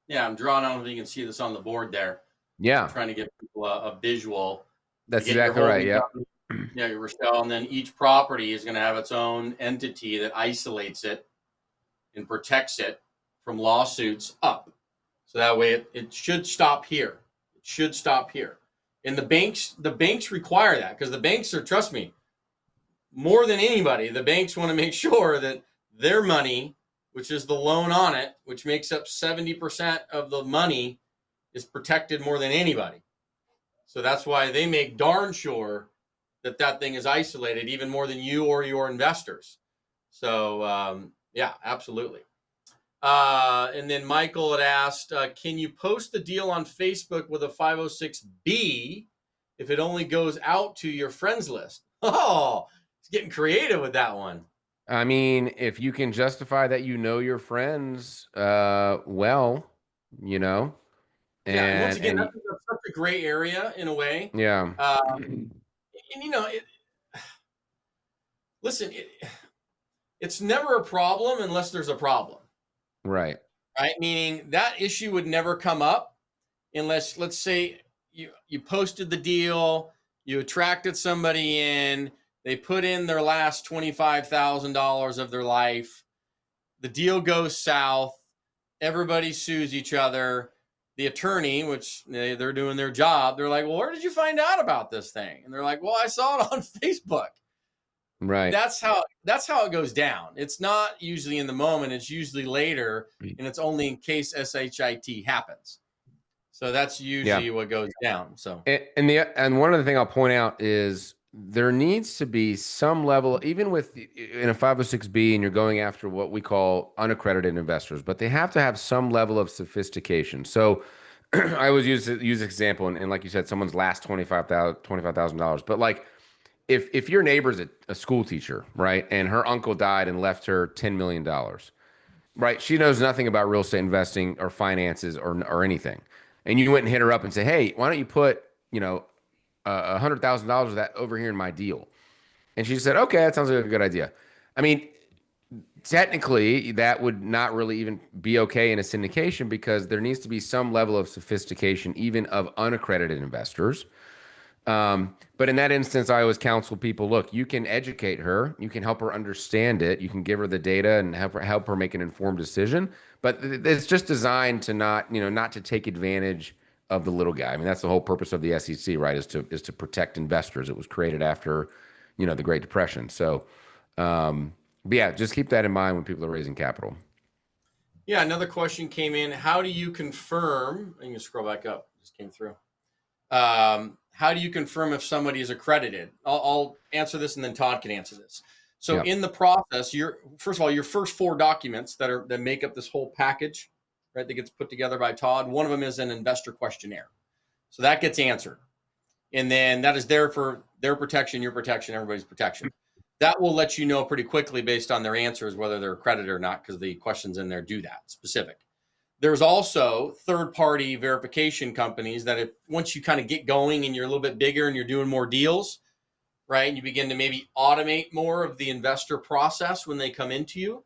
[SPEAKER 6] Yeah, I'm drawing. I don't know if you can see this on the board there.
[SPEAKER 10] Yeah,
[SPEAKER 6] I'm trying to give people a visual.
[SPEAKER 10] that's
[SPEAKER 6] You get your
[SPEAKER 10] exactly right.
[SPEAKER 6] holding
[SPEAKER 10] Yep.
[SPEAKER 6] company, yeah, your Rochelle, and then each property is going to have its own entity that isolates it and protects it from lawsuits up. So that way it should stop here. It should stop here. And the banks require that because the banks are, trust me, more than anybody, the banks want to make sure that their money, which is the loan on it, which makes up 70% of the money, is protected more than anybody. So that's why they make darn sure that that thing is isolated even more than you or your investors. So yeah, absolutely. And then Michael had asked, can you post the deal on Facebook with a 506B if it only goes out to your friends list? Oh, it's getting creative with that one.
[SPEAKER 10] I mean, if you can justify that you know your friends, well, you know,
[SPEAKER 6] Yeah, and once again,
[SPEAKER 10] and
[SPEAKER 6] that's such a gray area in a way.
[SPEAKER 10] yeah,
[SPEAKER 6] And listen, it's never a problem unless there's a problem,
[SPEAKER 10] right,
[SPEAKER 6] right? Meaning that issue would never come up unless, let's say, you posted the deal, you attracted somebody in, they put in their last $25,000 of their life, the deal goes south, everybody sues each other. The attorney, which they're doing their job, they're like, well, where did you find out about this thing? And they're like, well, I saw it on Facebook.
[SPEAKER 10] right.
[SPEAKER 6] That's how it goes down. It's not usually in the moment. It's usually later, and it's only in case SHIT happens. So that's usually what goes down. So
[SPEAKER 10] And one other thing I'll point out is there needs to be some level, even with in a 506B, and you're going after what we call unaccredited investors, but they have to have some level of sophistication. So I always use example, and like you said, someone's last $25,000. But like if your neighbor's a school teacher, right, and her uncle died and left her $10 million, right? She knows nothing about real estate investing or finances or anything. And you went and hit her up and say, hey, why don't you put, $100,000 of that over here in my deal? And she said, okay, that sounds like a good idea. I mean, technically, that would not really even be okay in a syndication because there needs to be some level of sophistication, even of unaccredited investors. But in that instance, I always counsel people, look, you can educate her, you can help her understand it, you can give her the data and help her make an informed decision. But it's just designed to not to take advantage of the little guy. I mean, that's the whole purpose of the SEC, right? Is to protect investors. It was created after, the Great Depression. So, but yeah, just keep that in mind when people are raising capital.
[SPEAKER 6] yeah, another question came in. How do you confirm? And you can scroll back up. Just came through. How do you confirm if somebody is accredited? I'll answer this, and then Todd can answer this. So in the process, first of all, your first 4 documents that make up this whole package, right, that gets put together by Todd. One of them is an investor questionnaire. So that gets answered. And then that is there for their protection, your protection, everybody's protection. That will let you know pretty quickly based on their answers whether they're accredited or not, because the questions in there do that specific. There's also third-party verification companies that once you kind of get going and you're a little bit bigger and you're doing more deals, right, and you begin to maybe automate more of the investor process when they come into you,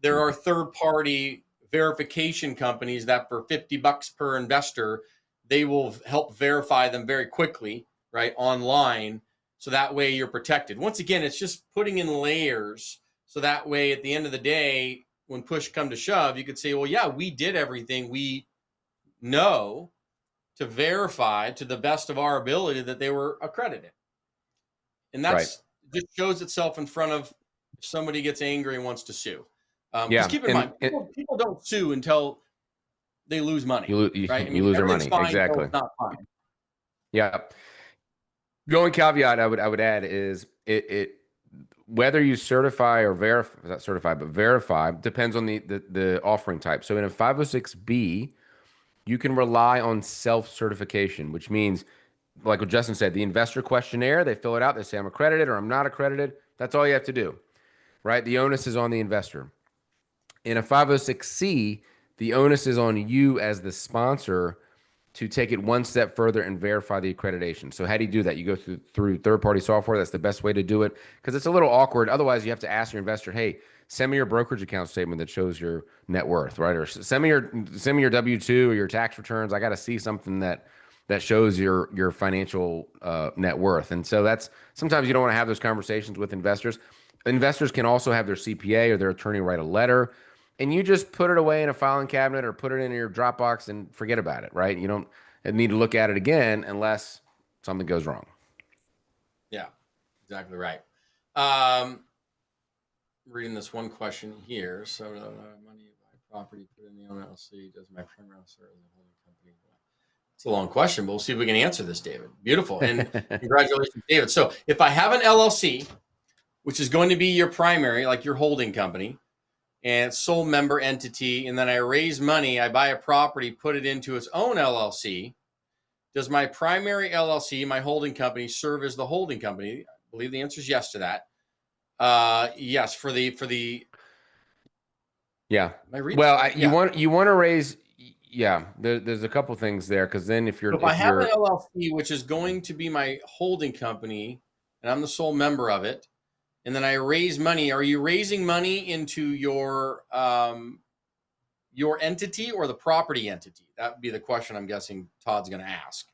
[SPEAKER 6] there are third-party verification companies that for $50 per investor, they will help verify them very quickly, right, online. So that way you're protected. Once again, it's just putting in layers. So that way at the end of the day, when push come to shove, you could say, well, yeah, we did everything we know to verify to the best of our ability that they were accredited. And that's just shows itself in front of if somebody gets angry and wants to sue. Because keep in mind, people don't sue until they lose money.
[SPEAKER 10] You lose their money.
[SPEAKER 6] Fine,
[SPEAKER 10] exactly.
[SPEAKER 6] it's not fine.
[SPEAKER 10] Yeah. The only caveat I would add is it whether you certify or verify, not certify, but verify depends on the offering type. So in a 506B, you can rely on self-certification, which means, like what Justin said, the investor questionnaire, they fill it out, they say I'm accredited or I'm not accredited. That's all you have to do, right? The onus is on the investor. In a 506C, the onus is on you as the sponsor to take it one step further and verify the accreditation. So how do you do that? You go through third-party software. That's the best way to do it because it's a little awkward. Otherwise, you have to ask your investor, hey, send me your brokerage account statement that shows your net worth, right? Or send me your W-2 or your tax returns. I got to see something that shows your financial net worth. And so that's sometimes you don't want to have those conversations with investors. Investors can also have their CPA or their attorney write a letter, and you just put it away in a filing cabinet or put it in your Dropbox and forget about it, right? You don't need to look at it again unless something goes wrong.
[SPEAKER 6] Yeah, exactly right. Reading this one question here. So money by property put in the LLC. Does my primary serve as a holding company? It's a long question, but we'll see if we can answer this, David. Beautiful. And congratulations, David. So if I have an LLC, which is going to be your primary, like your holding company, and sole member entity, and then I raise money, I buy a property, put it into its own LLC, does my primary LLC, my holding company, serve as the holding company? I believe the answer is yes to that. Yes, for the
[SPEAKER 10] yeah. Well, you want to raise. Yeah, there's a couple things there because then if
[SPEAKER 6] I have an LLC, which is going to be my holding company, and I'm the sole member of it, and then I raise money. Are you raising money into your entity or the property entity? That would be the question I'm guessing Todd's going to ask.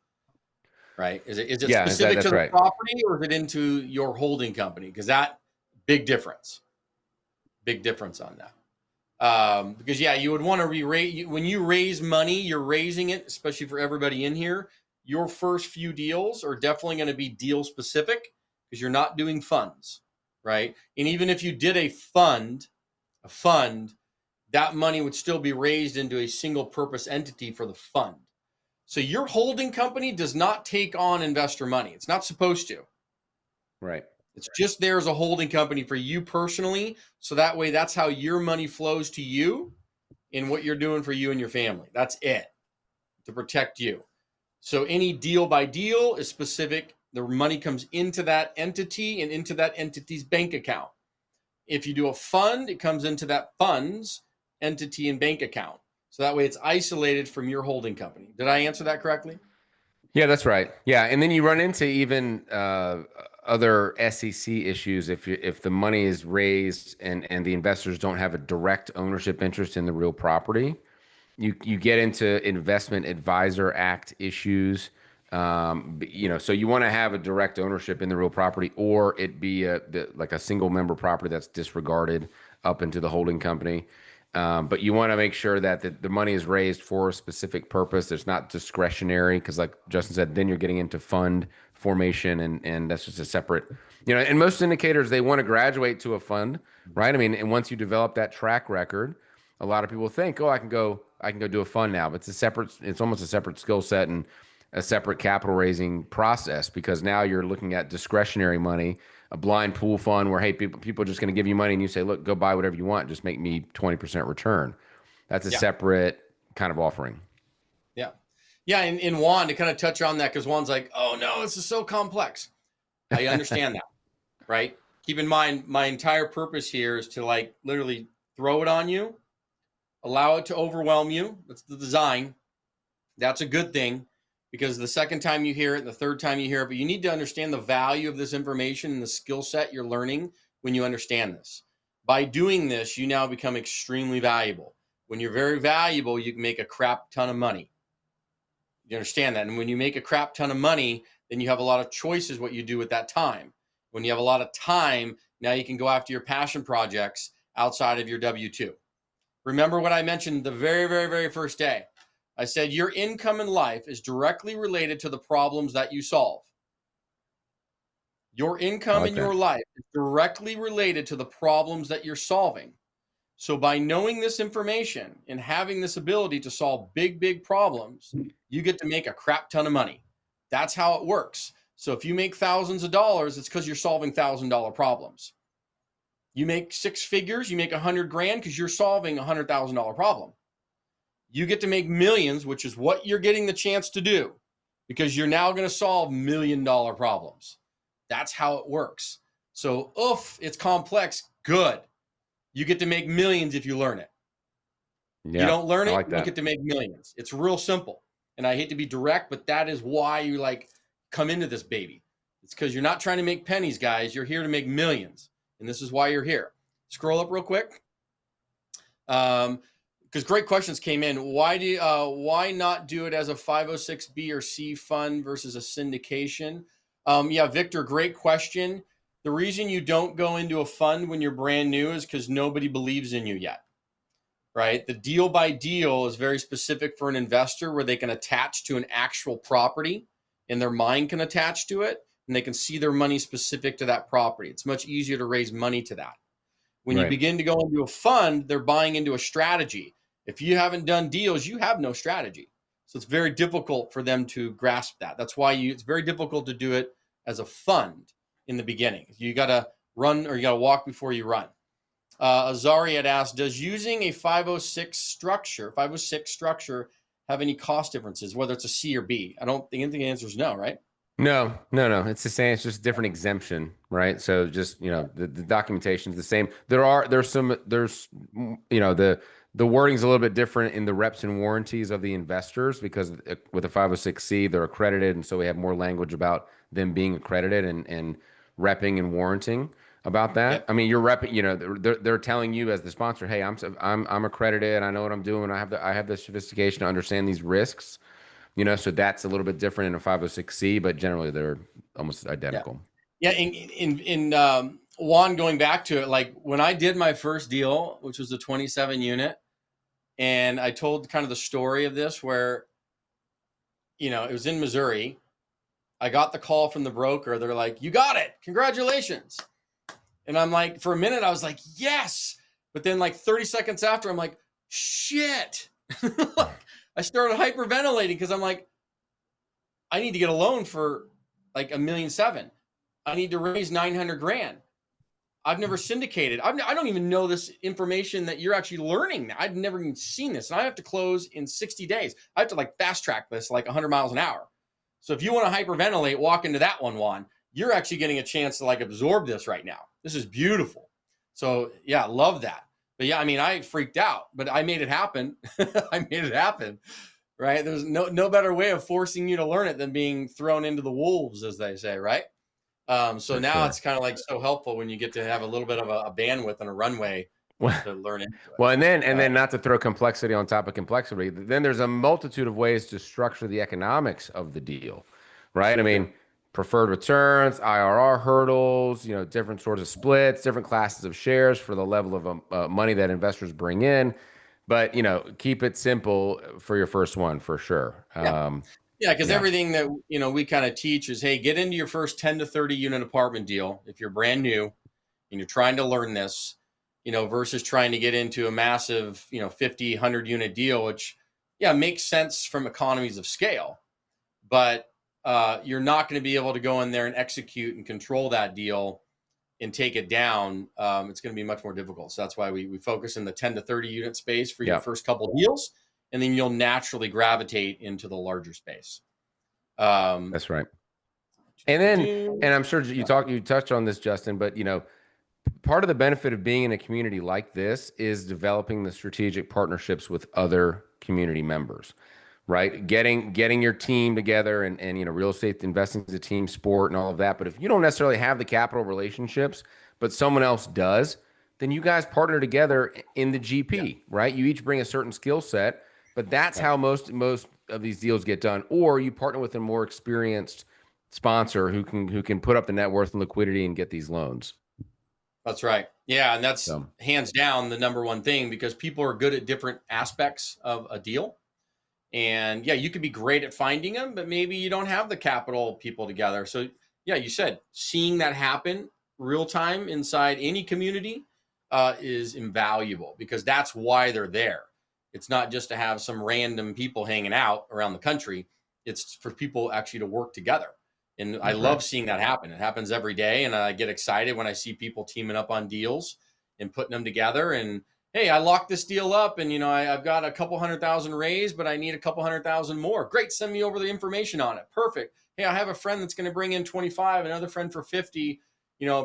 [SPEAKER 6] Right? Is it specific to the property or is it into your holding company? Because that big difference on that. Because you would want to when you raise money, you're raising it, especially for everybody in here. Your first few deals are definitely going to be deal specific because you're not doing funds, right? And even if you did a fund, that money would still be raised into a single purpose entity for the fund. So your holding company does not take on investor money. It's not supposed to.
[SPEAKER 10] Right.
[SPEAKER 6] It's just there as a holding company for you personally. So that way, that's how your money flows to you in what you're doing for you and your family. That's it, to protect you. So any deal by deal is specific. The money comes into that entity and into that entity's bank account. If you do a fund, it comes into that fund's entity and bank account. So that way it's isolated from your holding company. Did I answer that correctly?
[SPEAKER 10] Yeah, that's right. Yeah, and then you run into even other SEC issues if the money is raised and the investors don't have a direct ownership interest in the real property. You get into Investment Advisor Act issues. So you want to have a direct ownership in the real property, or it be like a single member property that's disregarded up into the holding company. But you want to make sure that the money is raised for a specific purpose. It's not discretionary because, like Justin said, then you're getting into fund formation, and that's just a separate. And most indicators, they want to graduate to a fund, right? I mean, and once you develop that track record, a lot of people think, oh, I can go do a fund now. But it's almost a separate skill set and a separate capital raising process because now you're looking at discretionary money. A blind pool fund where, hey, people are just going to give you money and you say, look, go buy whatever you want. Just make me 20% return. That's a separate kind of offering.
[SPEAKER 6] Yeah. Yeah. And Juan, to kind of touch on that, because Juan's like, oh, no, this is so complex. I understand that, right? Keep in mind, my entire purpose here is to literally throw it on you, allow it to overwhelm you. That's the design. That's a good thing. Because the second time you hear it, the third time you hear it, but you need to understand the value of this information and the skill set you're learning when you understand this. By doing this, you now become extremely valuable. When you're very valuable, you can make a crap ton of money. You understand that? And when you make a crap ton of money, then you have a lot of choices what you do with that time. When you have a lot of time, now you can go after your passion projects outside of your W-2. Remember what I mentioned the very, very, very first day. I said your income in life is directly related to the problems that you solve. Your income in your life is directly related to the problems that you're solving. So by knowing this information and having this ability to solve big, big problems, you get to make a crap ton of money. That's how it works. So if you make thousands of dollars, it's because you're solving $1,000 problems. You make six figures, you make $100,000 because you're solving a $100,000 problem. You get to make millions, which is what you're getting the chance to do because you're now going to solve $1 million problems. That's how it works. So, it's complex. Good. You get to make millions if you learn it. Yeah, you don't learn it, you get to make millions. It's real simple. And I hate to be direct, but that is why you like come into this baby. It's because you're not trying to make pennies, guys. You're here to make millions. And this is why you're here. Scroll up real quick. Because great questions came in. Why not do it as a 506B or C fund versus a syndication? Yeah, Victor, great question. The reason you don't go into a fund when you're brand new is because nobody believes in you yet, right? The deal by deal is very specific for an investor where they can attach to an actual property and their mind can attach to it and they can see their money specific to that property. It's much easier to raise money to that. When you begin to go into a fund, they're buying into a strategy. If you haven't done deals, you have no strategy. So it's very difficult for them to grasp that. That's why it's very difficult to do it as a fund in the beginning. You got to run or you got to walk before you run. Azari had asked, does using a 506 structure have any cost differences, whether it's a C or B? I think the answer is no, right?
[SPEAKER 10] No. It's the same. It's just different exemption, right? So just, the documentation is the same. There's the wording's a little bit different in the reps and warranties of the investors because with a 506C, they're accredited. And so we have more language about them being accredited and repping and warranting about that. Yep. I mean, you're repping, they're telling you as the sponsor, hey, I'm accredited. I know what I'm doing. I have the sophistication to understand these risks. So that's a little bit different in a 506C, but generally they're almost identical.
[SPEAKER 6] Yeah. In Juan, going back to it, like when I did my first deal, which was a 27 unit, and I told kind of the story of this where, it was in Missouri. I got the call from the broker. They're like, you got it. Congratulations. And I'm like, for a minute, I was like, yes. But then like 30 seconds after, I'm like, shit. I started hyperventilating because I'm like, I need to get a loan for like $1.7 million. I need to raise $900,000. I've never syndicated. I don't even know this information that you're actually learning. I've never even seen this. And I have to close in 60 days. I have to like fast track this like 100 miles an hour. So if you want to hyperventilate, walk into that one, Juan. You're actually getting a chance to like absorb this right now. This is beautiful. So yeah, love that. But yeah, I mean, I freaked out, but I made it happen. I made it happen, right? There's no better way of forcing you to learn it than being thrown into the wolves, as they say, right? So now it's kind of like so helpful when you get to have a little bit of a bandwidth and a runway to learn into it.
[SPEAKER 10] Well, and then not to throw complexity on top of complexity, then there's a multitude of ways to structure the economics of the deal, right? I mean, preferred returns, IRR hurdles, different sorts of splits, different classes of shares for the level of money that investors bring in. But, keep it simple for your first one for sure.
[SPEAKER 6] Yeah, because everything that, we kind of teach is, hey, get into your first 10 to 30 unit apartment deal if you're brand new and you're trying to learn this, versus trying to get into a massive, 50, 100 unit deal, which, makes sense from economies of scale. But you're not going to be able to go in there and execute and control that deal and take it down. It's going to be much more difficult. So that's why we focus in the 10 to 30 unit space for your first couple of deals. And then you'll naturally gravitate into the larger space.
[SPEAKER 10] That's right. And I'm sure you touched on this, Justin, but part of the benefit of being in a community like this is developing the strategic partnerships with other community members, right? Getting your team together and real estate investing is a team sport and all of that. But if you don't necessarily have the capital relationships, but someone else does, then you guys partner together in the GP, right? You each bring a certain skill set. But that's how most of these deals get done. Or you partner with a more experienced sponsor who can put up the net worth and liquidity and get these loans.
[SPEAKER 6] That's right. Yeah, and that's hands down the number one thing because people are good at different aspects of a deal. And yeah, you could be great at finding them, but maybe you don't have the capital people together. So yeah, you said seeing that happen real time inside any community is invaluable because that's why they're there. It's not just to have some random people hanging out around the country. It's for people actually to work together. And I love seeing that happen. It happens every day. And I get excited when I see people teaming up on deals and putting them together. And hey, I locked this deal up and, I've got a couple 100,000 raised, but I need a couple 100,000 more. Great. Send me over the information on it. Perfect. Hey, I have a friend that's going to bring in 25, another friend for 50,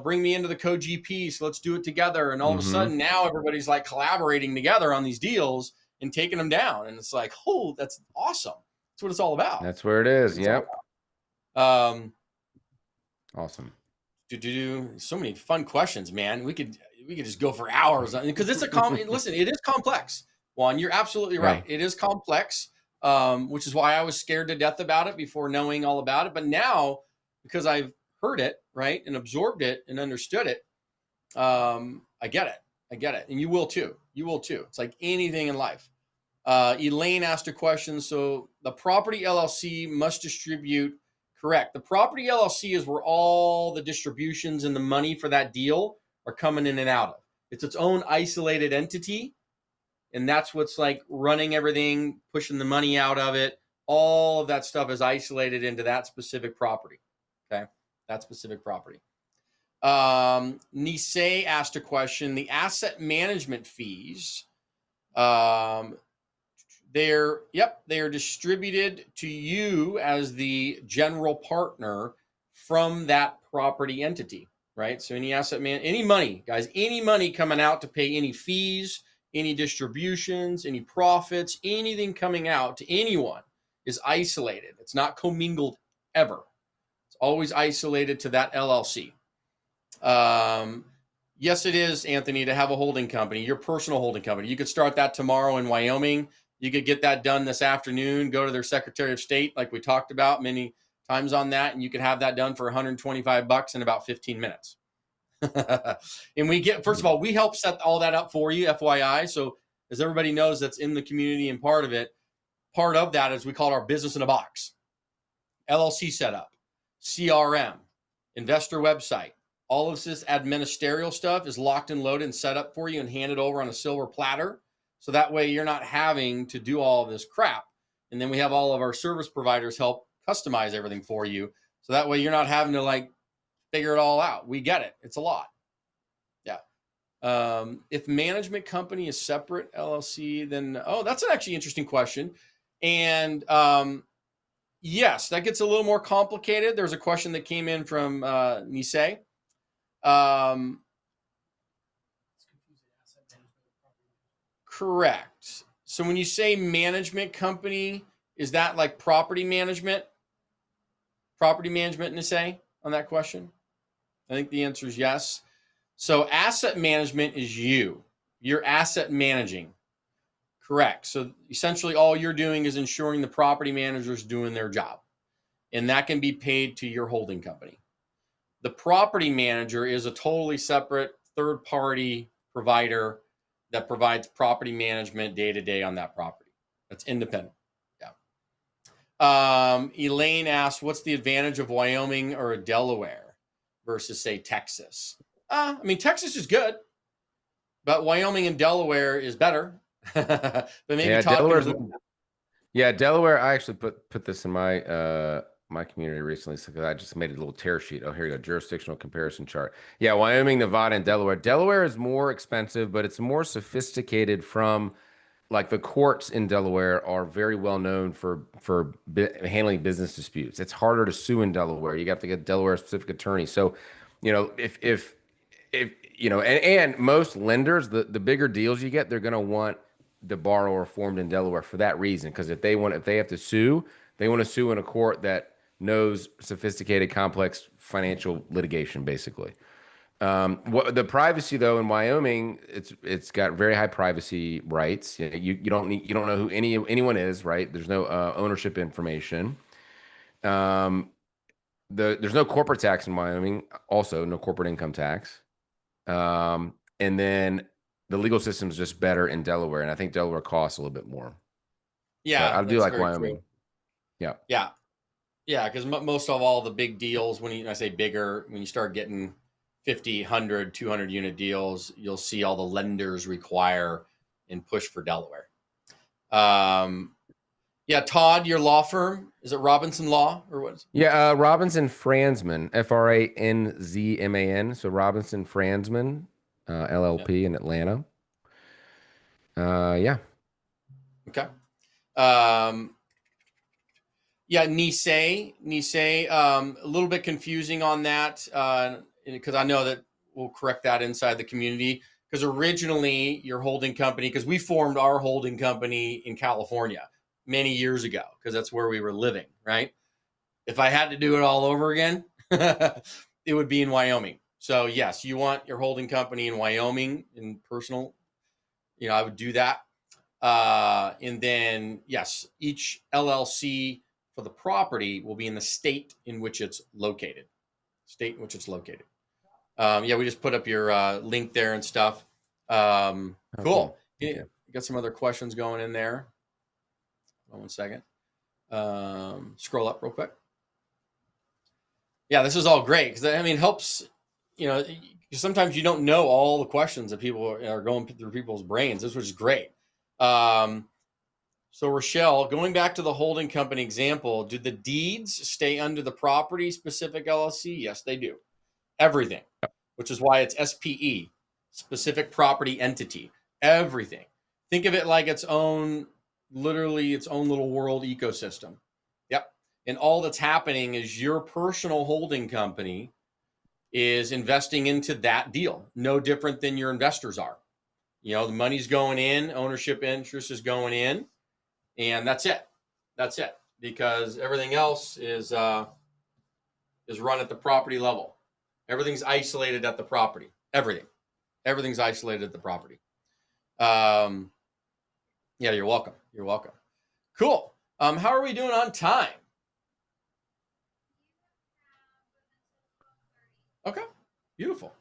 [SPEAKER 6] bring me into the co-GP. So let's do it together. And all of a sudden now everybody's like collaborating together on these deals and taking them down. And it's like, oh, that's awesome. That's what it's all about.
[SPEAKER 10] That's where it is. Yep. Awesome.
[SPEAKER 6] So many fun questions, man. We could just go for hours because it's listen, it is complex. Juan, you're absolutely right.
[SPEAKER 10] Yeah.
[SPEAKER 6] It is complex, which is why I was scared to death about it before knowing all about it. But now, because I've heard it, right, and absorbed it and understood it, I get it. And you will too. It's like anything in life. Elaine asked a question. So the property LLC must distribute. Correct. The property LLC is where all the distributions and the money for that deal are coming in and out of. It's its own isolated entity. And that's what's like running everything, pushing the money out of it. All of that stuff is isolated into that specific property. Okay. That specific property. Nisei asked a question. The asset management fees, they're distributed to you as the general partner from that property entity, right? So any money, guys, any money coming out to pay any fees, any distributions, any profits, anything coming out to anyone is isolated. It's not commingled ever. It's always isolated to that LLC. Yes, it is, Anthony, to have a holding company, your personal holding company. You could start that tomorrow in Wyoming. You could get that done this afternoon, go to their Secretary of State, like we talked about many times on that, and you could have that done for $125 in about 15 minutes. And first of all, we help set all that up for you, FYI. So as everybody knows that's in the community and part of that is we call it our business in a box. LLC setup, CRM, investor website. All of this administerial stuff is locked and loaded and set up for you and handed over on a silver platter. So that way you're not having to do all of this crap. And then we have all of our service providers help customize everything for you. So that way you're not having to like figure it all out. We get it. It's a lot. Yeah. If management company is separate LLC, then, that's an actually interesting question. And yes, that gets a little more complicated. There's a question that came in from Nisei. Correct. So when you say management company, is that like property management? Property management, Nisei, on that question? I think the answer is yes. So asset management is you're asset managing. Correct. So essentially all you're doing is ensuring the property manager is doing their job. And that can be paid to your holding company. The property manager is a totally separate third-party provider that provides property management day to day on that property. That's independent. Yeah. Elaine asked, what's the advantage of Wyoming or Delaware versus, say, Texas? I mean, Texas is good, but Wyoming and Delaware is better. But maybe
[SPEAKER 10] Delaware. I actually put this in my my community recently because I just made a little tear sheet. Oh, here you go. Jurisdictional comparison chart. Yeah, Wyoming, Nevada, and Delaware. Delaware is more expensive, but it's more sophisticated from like the courts in Delaware are very well known for handling business disputes. It's harder to sue in Delaware. You have to get Delaware specific attorney. So, if and most lenders, the bigger deals you get, they're going to want the borrower formed in Delaware for that reason. Because if they have to sue, they want to sue in a court that knows sophisticated, complex financial litigation, basically. The privacy though in Wyoming, it's got very high privacy rights. You don't know who anyone is, right? There's no ownership information. There's no corporate tax in Wyoming. Also, no corporate income tax. And then the legal system is just better in Delaware, and I think Delaware costs a little bit more.
[SPEAKER 6] Yeah,
[SPEAKER 10] I do like Wyoming. True. Yeah.
[SPEAKER 6] Because most of all the big deals, when I say bigger, when you start getting 50, 100, 200 unit deals, you'll see all the lenders require and push for Delaware. Todd, your law firm, is it Robinson Law or what?
[SPEAKER 10] Robinson Franzman, Franzman. So Robinson Franzman, LLP in Atlanta.
[SPEAKER 6] Okay. Nisei, a little bit confusing on that because I know that we'll correct that inside the community because originally your holding company, because we formed our holding company in California. many years ago because that's where we were living, right? If I had to do it all over again, it would be in Wyoming. So yes, you want your holding company in Wyoming in personal, I would do that. And then yes, each LLC for the property will be in the state in which it's located. We just put up your link there and stuff. Cool.
[SPEAKER 10] Okay.
[SPEAKER 6] Got some other questions going in there. Hold on 1 second. Scroll up real quick. Yeah, this is all great because it helps. Sometimes you don't know all the questions that people are going through people's brains. This was great. So Rochelle, going back to the holding company example, do the deeds stay under the property specific LLC? Yes, they do. Everything, which is why it's SPE, specific property entity. Everything. Think of it like literally its own little world ecosystem. Yep. And all that's happening is your personal holding company is investing into that deal. No different than your investors are. The money's going in, ownership interest is going in, and that's it. That's it. Because everything else is run at the property level. Everything's isolated at the property. Everything's isolated at the property. Yeah, you're welcome. You're welcome. Cool. How are we doing on time? Okay, beautiful.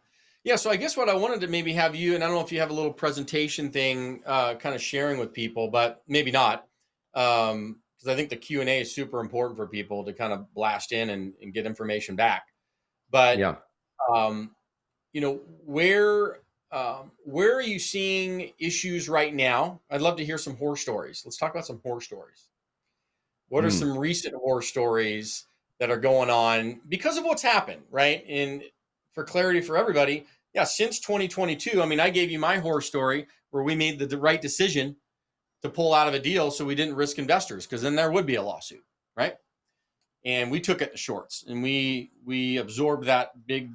[SPEAKER 6] Yeah, so I guess what I wanted to maybe have you, and I don't know if you have a little presentation thing kind of sharing with people, but maybe not, because I think the Q&A is super important for people to kind of blast in and get information back. But,
[SPEAKER 10] yeah.
[SPEAKER 6] Where are you seeing issues right now? I'd love to hear some horror stories. Let's talk about some horror stories. What are some recent horror stories that are going on because of what's happened, right? And for clarity for everybody, yeah, since 2022, I gave you my horror story where we made the right decision to pull out of a deal so we didn't risk investors, because then there would be a lawsuit, right? And we took it to shorts, and we absorbed that big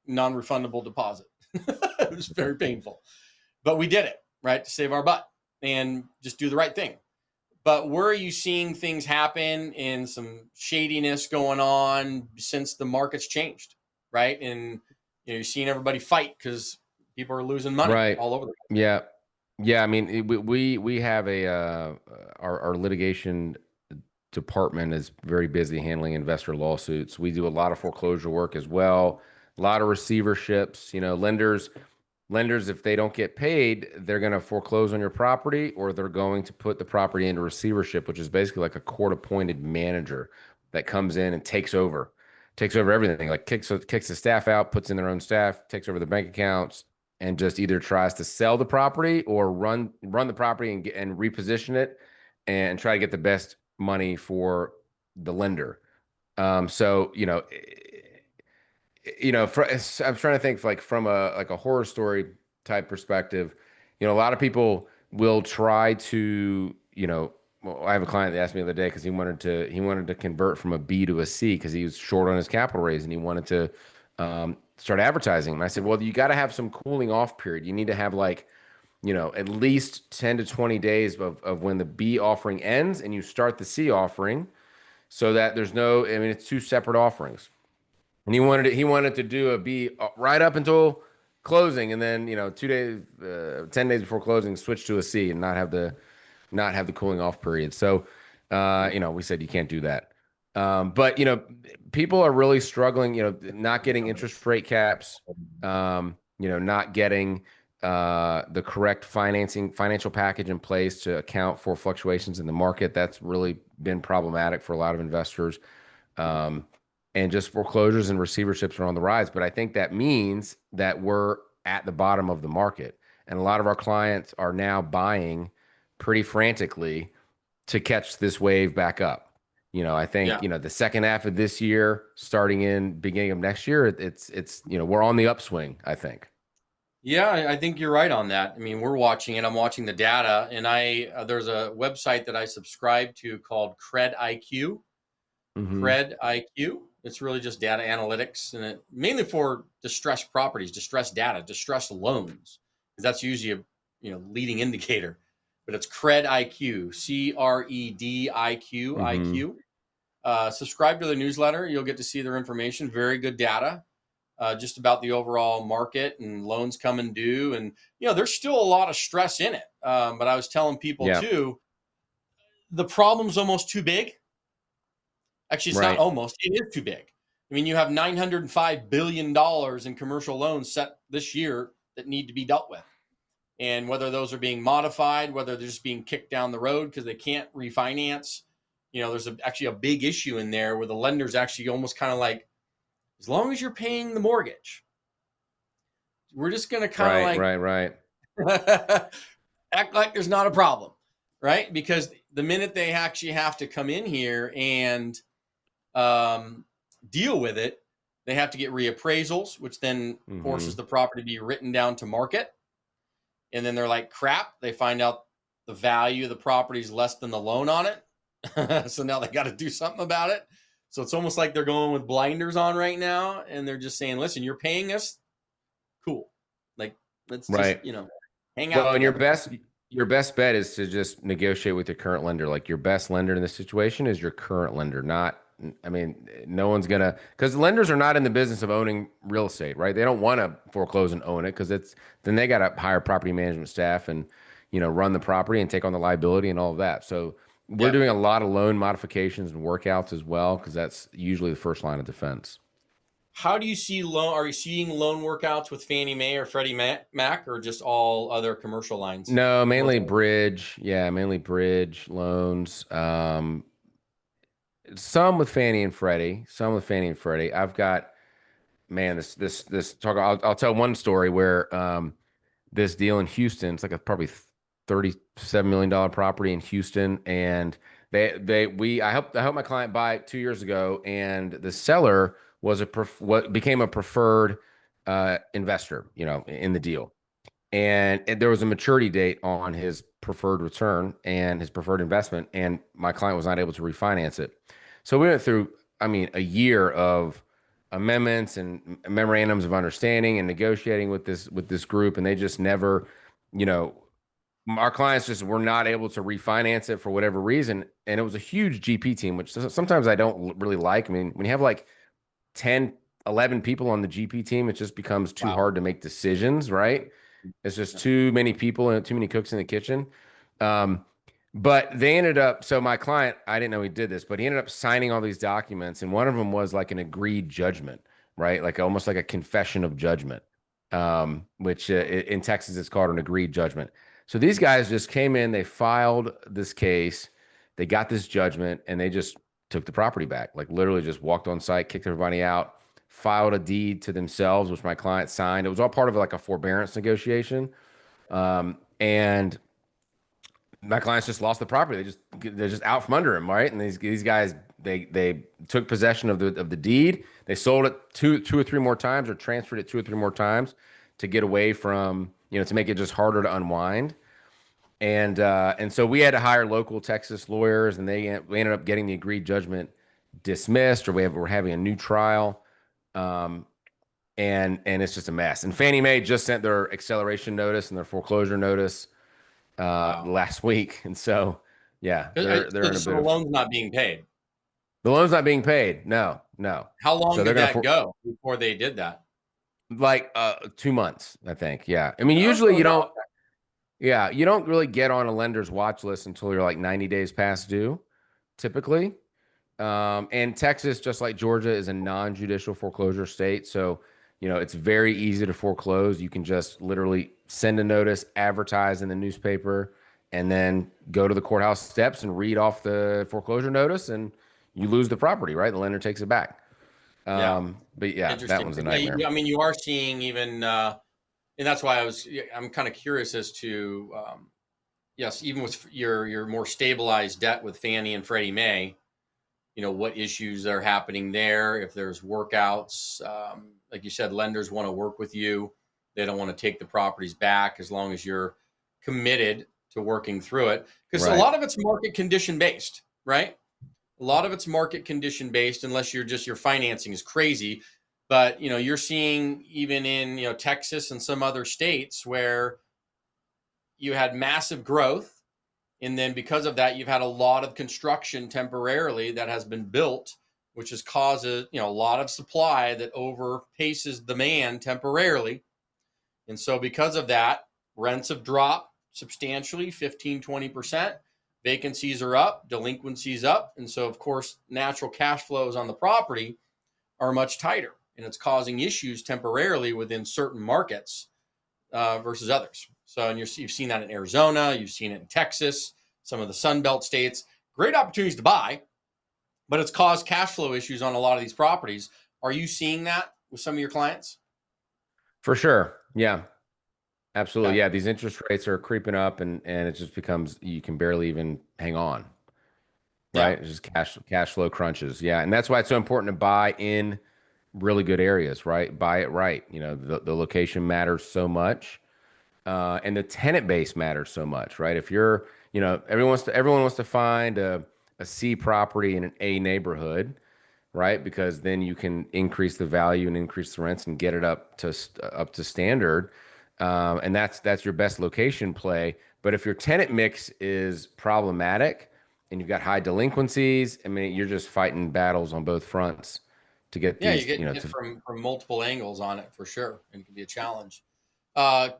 [SPEAKER 6] non-refundable deposit. It was very painful, but we did it, right, to save our butt and just do the right thing. But where are you seeing things happen and some shadiness going on since the market's changed, right? And you're seeing everybody fight because people are losing money all over the place.
[SPEAKER 10] Yeah. We have our litigation department is very busy handling investor lawsuits. We do a lot of foreclosure work as well, a lot of receiverships. Lenders, if they don't get paid, they're going to foreclose on your property, or they're going to put the property into receivership, which is basically like a court-appointed manager that comes in and takes over everything, like kicks the staff out, puts in their own staff, takes over the bank accounts, and just either tries to sell the property or run the property and reposition it and try to get the best money for the lender. I'm trying to think from a horror story type perspective. A lot of people will try to, I have a client that asked me the other day because he wanted to convert from a B to a C because he was short on his capital raise and he wanted to start advertising. And I said, well, you got to have some cooling off period. You need to have at least 10 to 20 days of when the B offering ends and you start the C offering, so that there's it's two separate offerings. And he wanted to do a B right up until closing, and then 2 days, 10 days before closing, switch to a C and not have the cooling off period. So, we said you can't do that. But people are really struggling. Not getting interest rate caps. Not getting the correct financial package in place to account for fluctuations in the market. That's really been problematic for a lot of investors. And just foreclosures and receiverships are on the rise. But I think that means that we're at the bottom of the market. And a lot of our clients are now buying pretty frantically to catch this wave back up. I think, the second half of this year, starting in beginning of next year, it's we're on the upswing, I think.
[SPEAKER 6] Yeah, I think you're right on that. We're watching it. I'm watching the data, and there's a website that I subscribe to called Cred IQ. Cred IQ. It's really just data analytics, and mainly for distressed properties, distressed data, distressed loans, because that's usually a leading indicator. but it's Cred IQ, CREDIQ, IQ. Subscribe to the newsletter. You'll get to see their information. Very good data, just about the overall market and loans coming due. And, there's still a lot of stress in it. But I was telling people too, the problem's almost too big. Actually, it's not almost, it is too big. I mean, you have $905 billion in commercial loans set this year that need to be dealt with. And whether those are being modified, whether they're just being kicked down the road because they can't refinance, there's actually a big issue in there where the lender's actually almost kind of like, as long as you're paying the mortgage, we're just going to kind of act like there's not a problem, right? Because the minute they actually have to come in here and deal with it, they have to get reappraisals, which then forces the property to be written down to market. And then they're like, crap, they find out the value of the property is less than the loan on it. So now they got to do something about it. So it's almost like they're going with blinders on right now. And they're just saying, listen, you're paying us. Cool. Like, let's just, hang out.
[SPEAKER 10] Well, and your best bet is to just negotiate with your current lender. Like, your best lender in this situation is your current lender, no one's gonna, because lenders are not in the business of owning real estate, right? They don't want to foreclose and own it, because then they got to hire property management staff and run the property and take on the liability and all of that. So we're doing a lot of loan modifications and workouts as well, because that's usually the first line of defense.
[SPEAKER 6] How do you see are you seeing loan workouts with Fannie Mae or Freddie Mac, or just all other commercial lines?
[SPEAKER 10] No, mainly bridge. Yeah, mainly bridge loans. Some with Fannie and Freddie. I've got, this talk. I'll tell one story where this deal in Houston. It's like a probably $37 million property in Houston, and I helped my client buy it 2 years ago, and the seller was what became a preferred investor, in the deal. And there was a maturity date on his preferred return and his preferred investment, and my client was not able to refinance it. So we went through, a year of amendments and memorandums of understanding and negotiating with this group, and they just never, our clients just were not able to refinance it for whatever reason. And it was a huge GP team, which sometimes I don't really like. When you have like 10, 11 people on the GP team, it just becomes too hard to make decisions, right? It's just too many people and too many cooks in the kitchen. But they ended up, so my client, I didn't know he did this, but he ended up signing all these documents. And one of them was like an agreed judgment, right? Like almost like a confession of judgment, which in Texas, it's called an agreed judgment. So these guys just came in, they filed this case, they got this judgment, and they just took the property back. Like literally just walked on site, kicked everybody out, filed a deed to themselves, which my client signed. It was all part of like a forbearance negotiation. And my clients just lost the property. They're just out from under him, right? And these guys, they took possession of the deed. They sold it two or three more times, or transferred it 2 or 3 more times to get away from, to make it just harder to unwind. And so we had to hire local Texas lawyers, and we ended up getting the agreed judgment dismissed, or we're having a new trial. And it's just a mess. And Fannie Mae just sent their acceleration notice and their foreclosure notice last week. And so, they're in a bit of...
[SPEAKER 6] The loan's not being paid.
[SPEAKER 10] The loan's not being paid. No.
[SPEAKER 6] How long did that go before they did that?
[SPEAKER 10] Like 2 months, I think. Yeah. Usually you don't really get on a lender's watch list until you're like 90 days past due, typically. And Texas, just like Georgia, is a non-judicial foreclosure state. So, it's very easy to foreclose. You can just literally send a notice, advertise in the newspaper, and then go to the courthouse steps and read off the foreclosure notice, and you lose the property, right? The lender takes it back. But that one's a nightmare.
[SPEAKER 6] You are seeing even, and that's why I'm kind of curious as to, yes, even with your more stabilized debt with Fannie and Freddie Mae, what issues are happening there. If there's workouts, like you said, lenders want to work with you. They don't want to take the properties back as long as you're committed to working through it. Because a lot of it's market condition based, right? A lot of it's market condition based, unless your financing is crazy. But, you're seeing even in, Texas and some other states where you had massive growth And then because of that, you've had a lot of construction temporarily that has been built, which has caused a lot of supply that overpaces demand temporarily. And so because of that, rents have dropped substantially, 15-20%. Vacancies are up, delinquencies up. And so, of course, natural cash flows on the property are much tighter. And it's causing issues temporarily within certain markets versus others. So, and you've seen that in Arizona, you've seen it in Texas, some of the Sun Belt states. Great opportunities to buy, but it's caused cash flow issues on a lot of these properties. Are you seeing that with some of your clients?
[SPEAKER 10] For sure. Yeah. Absolutely.
[SPEAKER 6] Okay.
[SPEAKER 10] Yeah. These interest rates are creeping up and it just becomes, you can barely even hang on. Right.
[SPEAKER 6] Yeah.
[SPEAKER 10] It's just cash flow crunches. Yeah. And that's why it's so important to buy in really good areas, right? Buy it right. The location matters so much. And the tenant base matters so much, right? If you're, everyone wants to find a C property in an A neighborhood, right? Because then you can increase the value and increase the rents and get it up to standard. And that's your best location play. But if your tenant mix is problematic and you've got high delinquencies, I mean, you're just fighting battles on both fronts to get
[SPEAKER 6] Yeah,
[SPEAKER 10] these,
[SPEAKER 6] you get hit from multiple angles on it for sure. And it can be a challenge.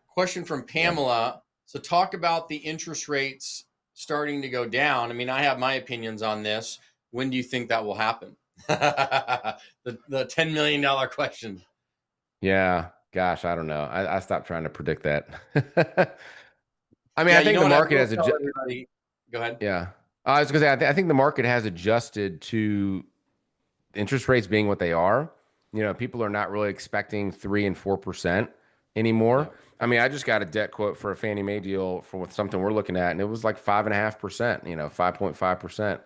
[SPEAKER 6] Question from Pamela. So talk about the interest rates starting to go down. I mean, I have my opinions on this. When do you think that will happen? the $10 million question.
[SPEAKER 10] Yeah, gosh, I don't know. I stopped trying to predict that. I mean,
[SPEAKER 6] Yeah,
[SPEAKER 10] I think the market has
[SPEAKER 6] everybody. Go ahead.
[SPEAKER 10] yeah. I was gonna say, I think the market has adjusted to interest rates being what they are. People are not really expecting 3% and 4% anymore.
[SPEAKER 6] Yeah.
[SPEAKER 10] I mean, I just got a debt quote for a Fannie Mae deal with something we're looking at, and it was like 5.5%, 5.5%.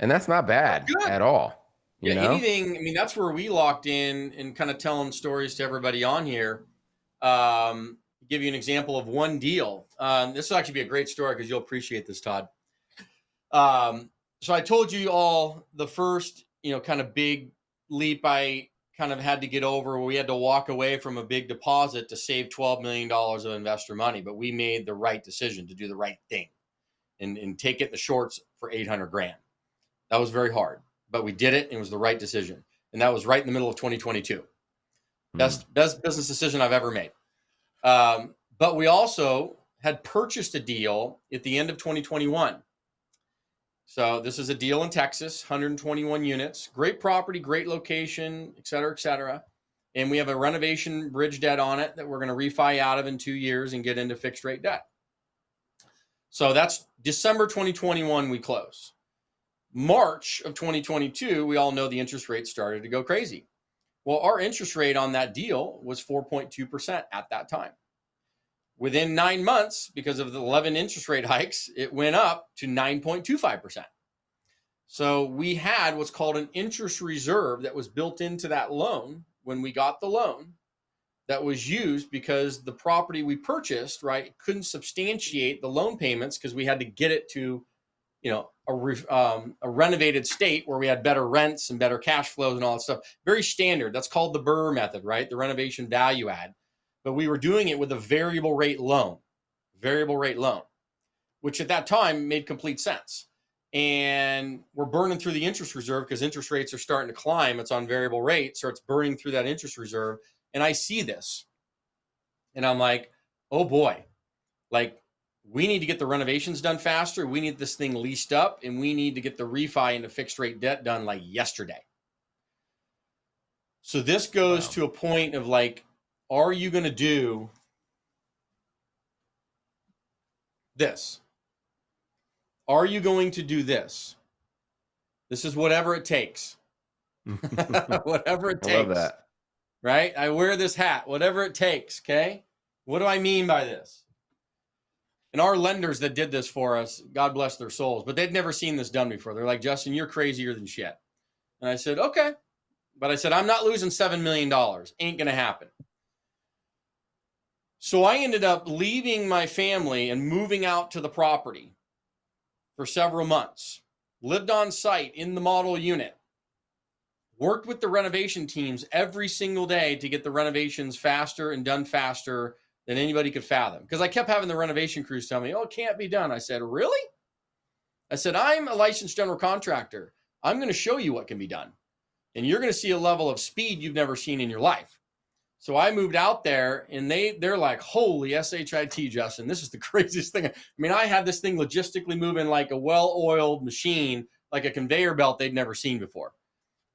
[SPEAKER 10] And that's not bad at all.
[SPEAKER 6] Anything, I mean, that's where we locked in and kind of telling stories to everybody on here. Give you an example of one deal. This will actually be a great story because you'll appreciate this, Todd. So I told you all the first, kind of big leap I kind of had to get over where we had to walk away from a big deposit to save $12 million of investor money. But we made the right decision to do the right thing and take it in the shorts for 800 grand. That was very hard, but we did it. And it was the right decision. And that was right in the middle of 2022. Best business decision I've ever made. But we also had purchased a deal at the end of 2021. So this is a deal in Texas, 121 units, great property, great location, et cetera, et cetera. And we have a renovation bridge debt on it that we're going to refi out of in 2 years and get into fixed rate debt. So that's December 2021 we close. March of 2022, we all know the interest rate started to go crazy. Well, our interest rate on that deal was 4.2% at that time. Within 9 months, because of the 11 interest rate hikes, it went up to 9.25%. So we had what's called an interest reserve that was built into that loan when we got the loan that was used because the property we purchased, right, couldn't substantiate the loan payments because we had to get it to, a renovated state where we had better rents and better cash flows and all that stuff. Very standard. That's called the BRRRR method, right? The renovation value add. But we were doing it with a variable rate loan, which at that time made complete sense. And we're burning through the interest reserve because interest rates are starting to climb. It's on variable rate. So it's burning through that interest reserve. And I see this and I'm like, oh boy, like we need to get the renovations done faster. We need this thing leased up and we need to get the refi into fixed rate debt done like yesterday. So this goes to a point of like, are you going to do this? Are you going to do this? This is whatever it takes. Whatever it takes.
[SPEAKER 10] I love that.
[SPEAKER 6] Right? I wear this hat, whatever it takes. Okay. What do I mean by this? And our lenders that did this for us, God bless their souls, but they'd never seen this done before. They're like, Justin, you're crazier than shit. And I said, okay. But I said, I'm not losing $7 million. Ain't going to happen. So I ended up leaving my family and moving out to the property for several months, lived on site in the model unit, worked with the renovation teams every single day to get the renovations faster and done faster than anybody could fathom. Because I kept having the renovation crews tell me, oh, it can't be done. I said, really? I said, I'm a licensed general contractor. I'm going to show you what can be done. And you're going to see a level of speed you've never seen in your life. So I moved out there and they're like, holy SHIT, Justin, this is the craziest thing. I mean, I had this thing logistically moving like a well-oiled machine, like a conveyor belt they'd never seen before.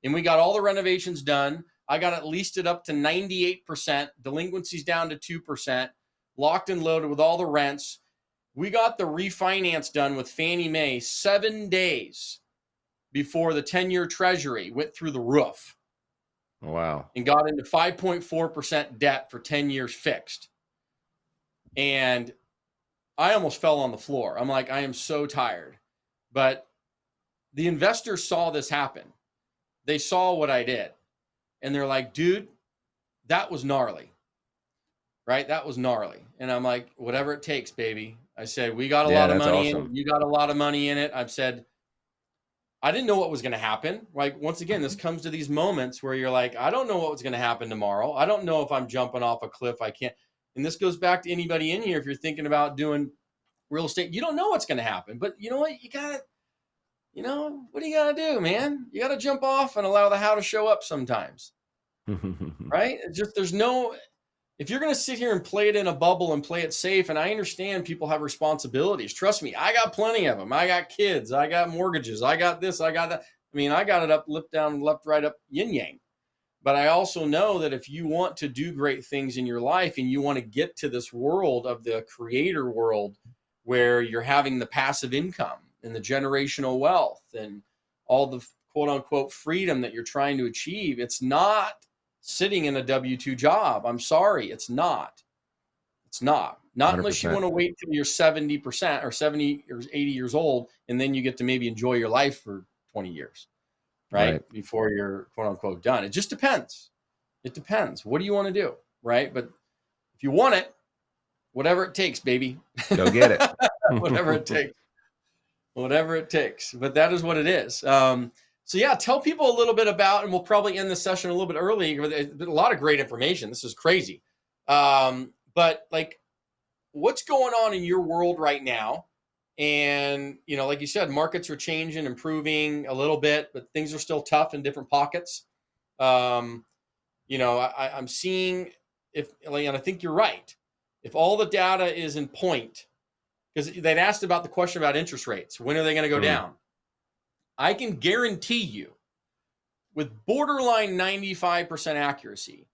[SPEAKER 6] And we got all the renovations done. I got it leased it up to 98%, delinquencies down to 2%, locked and loaded with all the rents. We got the refinance done with Fannie Mae 7 days before the 10-year treasury went through the roof.
[SPEAKER 10] Wow.
[SPEAKER 6] And got into 5.4% debt for 10 years fixed. And I almost fell on the floor. I'm like, I am so tired. But the investors saw this happen. They saw what I did. And they're like, dude, that was gnarly. Right? That was gnarly. And I'm like, whatever it takes, baby. I said, we got a lot of money in it. You got a lot of money in it. I've said, I didn't know what was going to happen. Like, once again, this comes to these moments where you're like, I don't know what's going to happen tomorrow. I don't know if I'm jumping off a cliff. I can't. And this goes back to anybody in here. If you're thinking about doing real estate, you don't know what's going to happen. But you know what? You got to, what do you got to do, man? You got to jump off and allow the how to show up sometimes. Right? It's just, if you're going to sit here and play it in a bubble and play it safe, and I understand people have responsibilities. Trust me, I got plenty of them. I got kids. I got mortgages. I got this. I got that. I mean, I got it up, lip down, left, right, up, yin yang. But I also know that if you want to do great things in your life and you want to get to this world of the creator world where you're having the passive income and the generational wealth and all the quote unquote freedom that you're trying to achieve, it's not sitting in a W-2 job. I'm sorry, it's not. It's not. Not 100%. Unless you want to wait till you're 70% or 70 or 80 years old, and then you get to maybe enjoy your life for 20 years, right? Before you're quote unquote done. It just depends. It depends. What do you want to do, right? But if you want it, whatever it takes, baby.
[SPEAKER 10] Go get it.
[SPEAKER 6] Whatever it takes. Whatever it takes. But that is what it is. So yeah, tell people a little bit about, and we'll probably end the session a little bit early. There's a lot of great information. This is crazy. But like, what's going on in your world right now? And, like you said, markets are changing, improving a little bit, but things are still tough in different pockets. I'm seeing and I think you're right. If all the data is in point, because they'd asked about the question about interest rates, when are they going to go down? I can guarantee you with borderline 95% accuracy,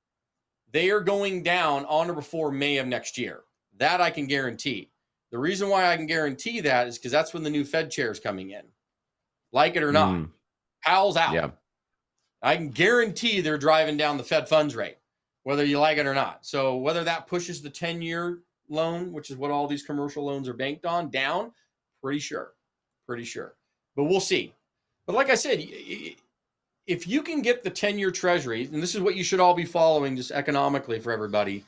[SPEAKER 6] they are going down on or before May of next year. That I can guarantee. The reason why I can guarantee that is because that's when the new Fed chair is coming in. Like it or not. Powell's out. Yeah. I can guarantee they're driving down the Fed funds rate, whether you like it or not. So whether that pushes the 10-year loan, which is what all these commercial loans are banked on, down, pretty sure. But we'll see. But like I said, if you can get the 10-year treasury, and this is what you should all be following just economically for everybody,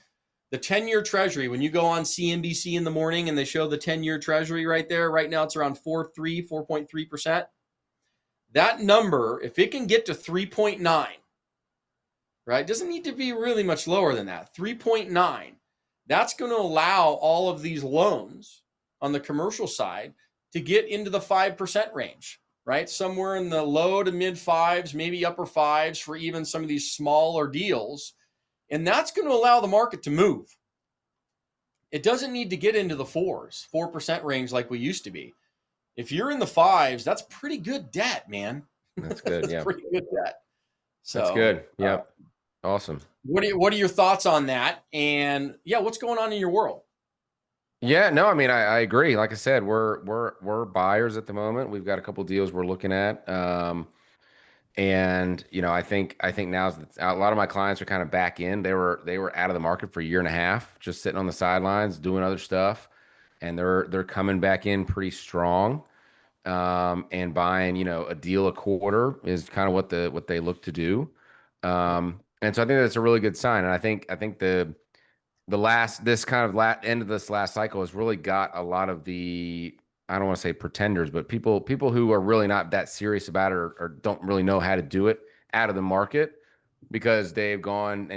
[SPEAKER 6] the 10-year treasury, when you go on CNBC in the morning and they show the 10-year treasury right there, right now it's around 4.3%. That number, if it can get to 3.9, right, doesn't need to be really much lower than that, 3.9, that's going to allow all of these loans on the commercial side to get into the 5% range. Right? Somewhere in the low to mid fives, maybe upper fives for even some of these smaller deals. And that's going to allow the market to move. It doesn't need to get into the 4% range like we used to be. If you're in the fives, that's pretty good debt, man.
[SPEAKER 10] That's good.
[SPEAKER 6] That's pretty good debt. So
[SPEAKER 10] that's good. Yep. Awesome.
[SPEAKER 6] What are your thoughts on that? And yeah, what's going on in your world?
[SPEAKER 10] Yeah, no, I mean, I agree. Like I said, we're buyers at the moment. We've got a couple deals we're looking at. And I think now a lot of my clients are kind of back in. They were out of the market for a year and a half, just sitting on the sidelines, doing other stuff. And they're coming back in pretty strong. And buying, a deal a quarter is kind of what they look to do. And so I think that's a really good sign. And I think this kind of end of this last cycle has really got a lot of the, I don't want to say pretenders, but people who are really not that serious about it or don't really know how to do it out of the market because they've gone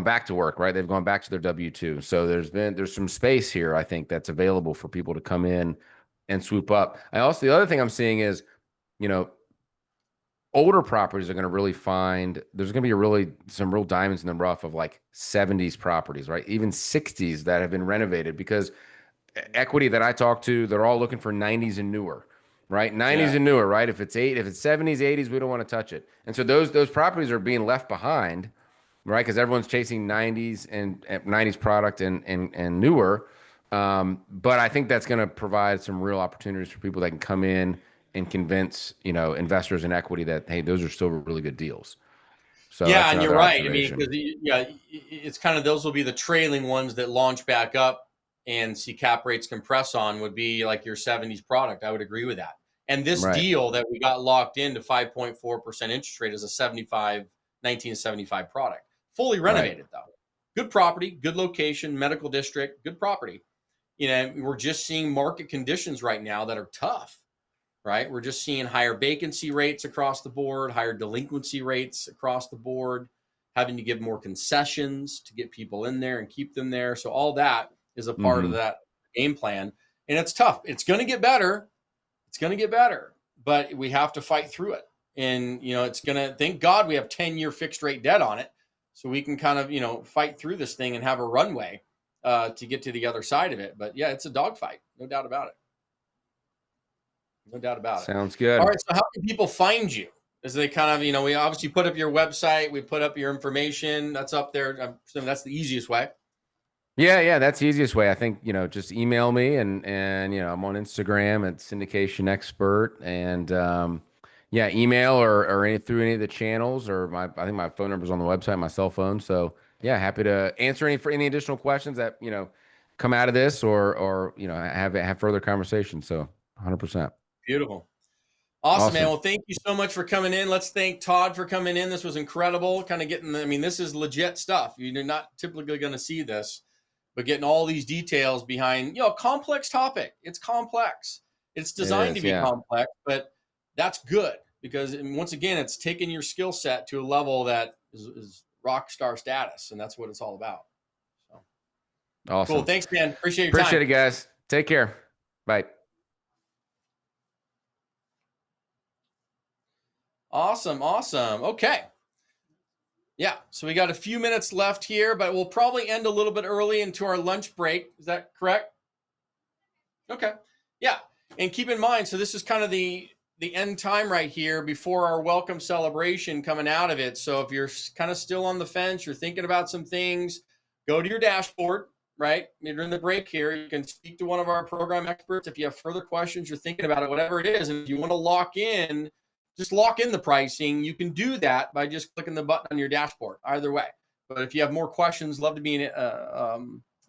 [SPEAKER 10] back to work, right? They've gone back to their W-2. So there's some space here, I think, that's available for people to come in and swoop up. The other thing I'm seeing is, you know, older properties are going to really find there's going to be some real diamonds in the rough of like 70s properties, right? Even 60s that have been renovated, because equity that I talk to, they're all looking for 90s and newer, right? 90s and newer, right? If it's 70s, 80s, we don't want to touch it. And so those properties are being left behind, right? Because everyone's chasing 90s and 90s product and newer. But I think that's going to provide some real opportunities for people that can come in and convince, you know, investors in equity that, hey, those are still really good deals. So
[SPEAKER 6] yeah, and you're right. I mean, because it's kind of, those will be the trailing ones that launch back up and see cap rates compress on, would be like your 70s product. I would agree with that. And this deal that we got locked into 5.4% interest rate is a 1975 product, fully renovated though. Good property, good location, medical district, good property. You know, we're just seeing market conditions right now that are tough. Right? We're just seeing higher vacancy rates across the board, higher delinquency rates across the board, having to give more concessions to get people in there and keep them there. So all that is a part of that game plan. And it's tough. It's going to get better. It's going to get better, but we have to fight through it. And, you know, it's going to, thank God we have 10-year fixed rate debt on it. So we can kind of, you know, fight through this thing and have a runway to get to the other side of it. But yeah, it's a dogfight. No doubt about it. No doubt about it.
[SPEAKER 10] Sounds good.
[SPEAKER 6] All right. So how can people find you? As they kind of, you know, we obviously put up your website, we put up your information. That's up there. I'm assuming that's the easiest way.
[SPEAKER 10] Yeah, that's the easiest way. I think, you know, just email me and you know, I'm on Instagram at Syndication Expert, and email or through any of the channels, or I think my phone number is on the website, my cell phone. So yeah, happy to answer any additional questions that, you know, come out of this, or you know, have further conversations. So 100%.
[SPEAKER 6] Beautiful. Awesome, man. Well, thank you so much for coming in. Let's thank Todd for coming in. This was incredible. Kind of getting, I mean, this is legit stuff. You're not typically going to see this, but getting all these details behind, you know, a complex topic. It's complex. It's designed to be complex, but that's good, because once again, it's taking your skill set to a level that is rock star status. And that's what it's all about. So
[SPEAKER 10] awesome.
[SPEAKER 6] Cool. Thanks, man. Appreciate your time.
[SPEAKER 10] Appreciate it, guys. Take care. Bye.
[SPEAKER 6] Awesome. Okay. Yeah. So we got a few minutes left here, but we'll probably end a little bit early into our lunch break. Is that correct? Okay. Yeah. And keep in mind, so this is kind of the end time right here before our welcome celebration coming out of it. So if you're kind of still on the fence, you're thinking about some things, go to your dashboard, right? During the break here, you can speak to one of our program experts. If you have further questions, you're thinking about it, whatever it is, and if you want to lock in, just lock in the pricing. You can do that by just clicking the button on your dashboard, either way. But if you have more questions, love to be a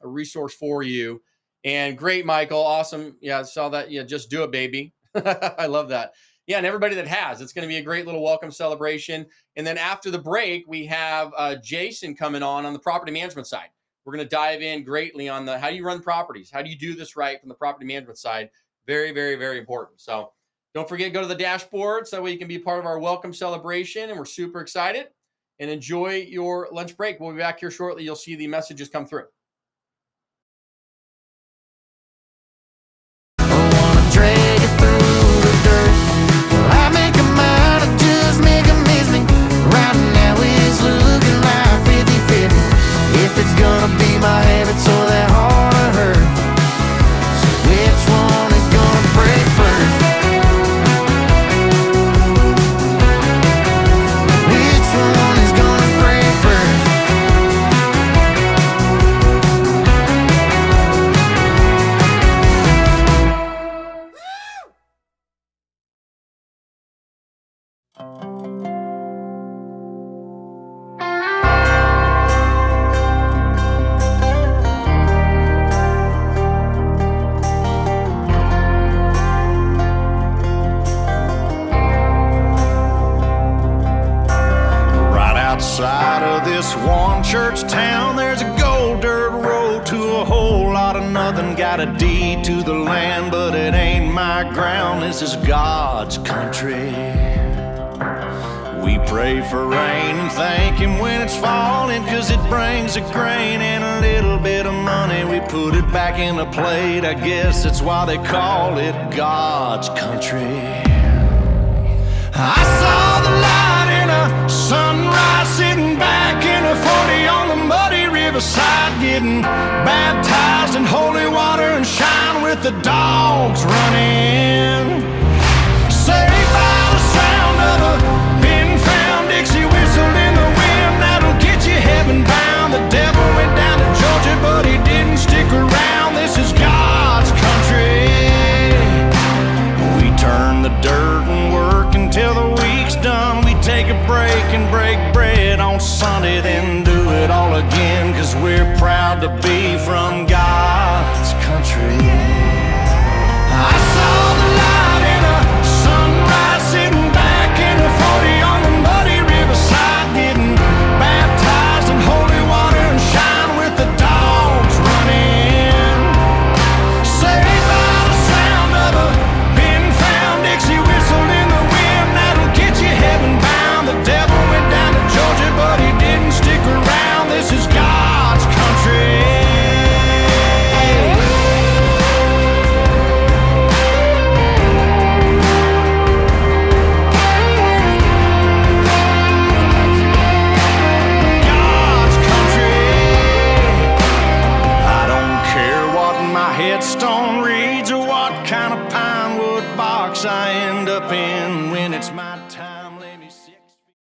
[SPEAKER 6] resource for you. And great, Michael. Awesome. Yeah, I saw that. Yeah, just do it, baby. I love that. Yeah, and everybody that has, it's going to be a great little welcome celebration. And then after the break, we have Jason coming on the property management side. We're going to dive in greatly on how do you run properties? How do you do this right from the property management side? Very, very, very important. So don't forget, go to the dashboard so that way you can be part of our welcome celebration. And we're super excited, and enjoy your lunch break. We'll be back here shortly. You'll see the messages come through.
[SPEAKER 7] Drag it through the dirt. Well, I make a mind, I just make amaze me. Right now it's looking like 50-50. If it's gonna be my habits or that heart of hurt, so which one is gonna break first? Which one is gonna break first? Outside of this one church town, there's a gold dirt road to a whole lot of nothing. Got a deed to the land, but it ain't my ground. This is God's country.
[SPEAKER 3] We pray for rain and thank him when it's falling, 'cause it brings a grain and a little bit of money. We put it back in the plate, I guess that's why they call it God's country. I saw the light in a sunrise, sitting back in a 40 on the muddy riverside, getting baptized in holy water and shine with the dogs running. Saved by the sound of a pin-found Dixie whistle in the wind, that'll get you heaven bound. The devil went down to Georgia, but he didn't stick around. This is God's country. We turn the dirt and work until the week's done. We take a break and break bread on Sunday, then do it all again, 'cause we're proud to be from God's country. I saw the light in a sunrise, sitting back in a 40 on the muddy riverside, getting baptized in holy water and shine with the dogs running. Saved by the sound of a pin-found Dixie whistle in the wind, that'll get you heaven bound. The devil went down to Georgia, but he didn't stick around. This is God's country. Headstone reads or what kind of pine wood box I end up in when it's my time. Lay me 6 feet.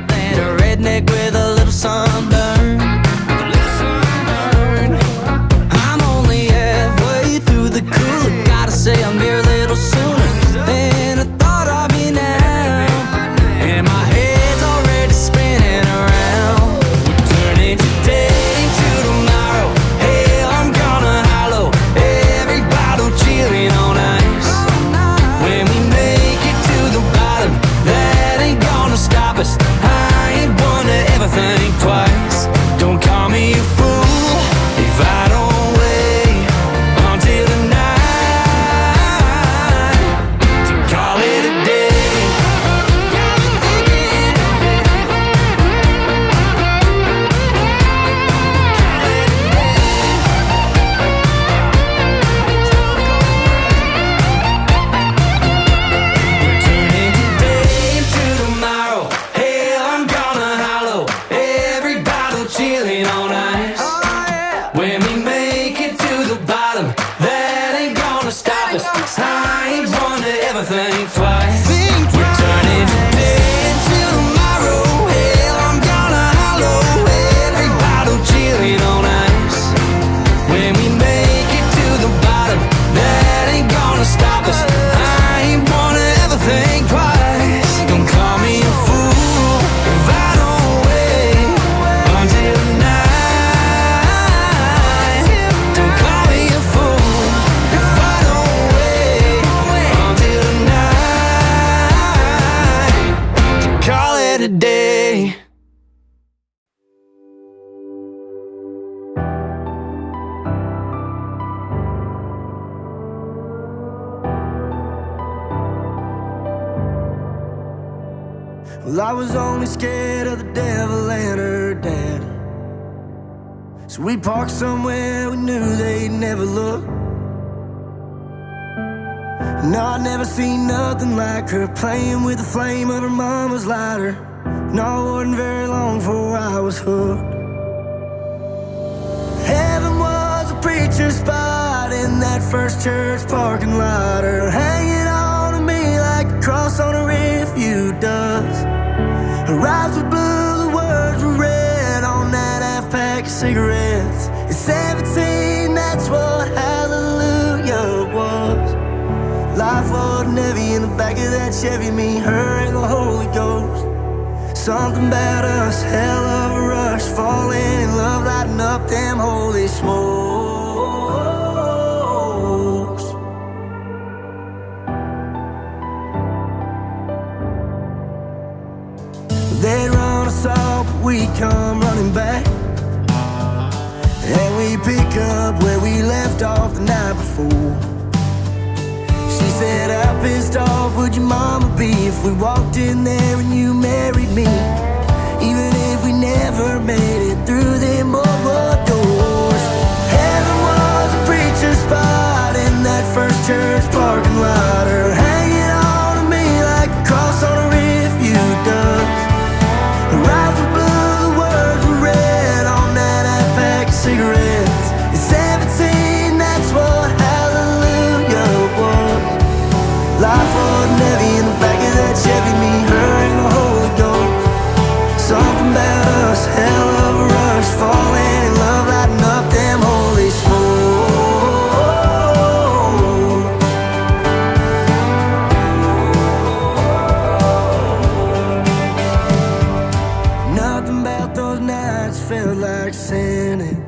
[SPEAKER 1] Than a redneck with a little sunburn. I'm only halfway through the cooler. Gotta say I'm here a little sooner than I thought I'd be now. And my head's already spinning around. We're turning today to tomorrow. Hell, I'm gonna hollow every bottle chilling on ice. When we make it to the bottom, that ain't gonna stop us. I ain't one to ever think twice. Don't call me a fool if I don't wait until the night to call it a day. Call it a day.
[SPEAKER 9] Well, I was only scared of the devil and her dad. So we parked somewhere we knew they'd never look. No, I'd never seen nothing like her, playing with the flame of her mama's lighter. No, it wasn't very long before I was hooked. Heaven was a preacher's spot in that first church parking lot, her hanging on to me like a cross on a refuge does. Her eyes were blue, the words were red on that half-pack of cigarettes. At 17, that's what hallelujah was. Life wasn't heavy in the back of that Chevy, me, her, and the Holy Ghost. Something about us, hell of a rush, falling in love, lighting up them holy smokes. They'd run us off, but we come running back, and we pick up where we left off the night before. She said, how pissed off would your mama be if we walked in there and you married me? Even if we never made it through them boardwalk doors. Heaven was a preacher's spot in that first church parking lot, her hanging on to me like a cross on a refuge does. Her eyes were blue, the words were red on that half-pack of cigarettes. At 17, that's what hallelujah was. Life wasn't heavy in the back of that Chevy, me, her, and the Holy Ghost. Something about us, hell of a rush, falling in love, lighting up them holy smokes. Nothing about those nights felt like sinning.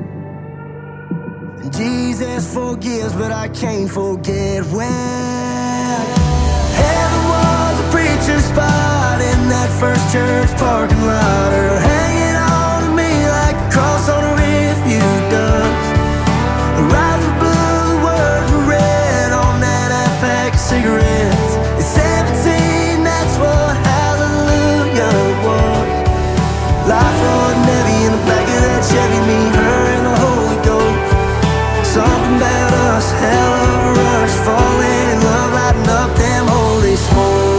[SPEAKER 9] Jesus forgives, but I can't forget when heaven was a preacher's spot in that first church parking lot, her hanging on to me like a cross on a refuge does. Her eyes were blue, the words were red on that half-pack of cigarettes. At 17, that's what hallelujah was. Life wasn't heavy in the back of that Chevy, me, her, and the Holy Ghost. Something about us, hell of a rush, falling in love, lighting up them holy smokes.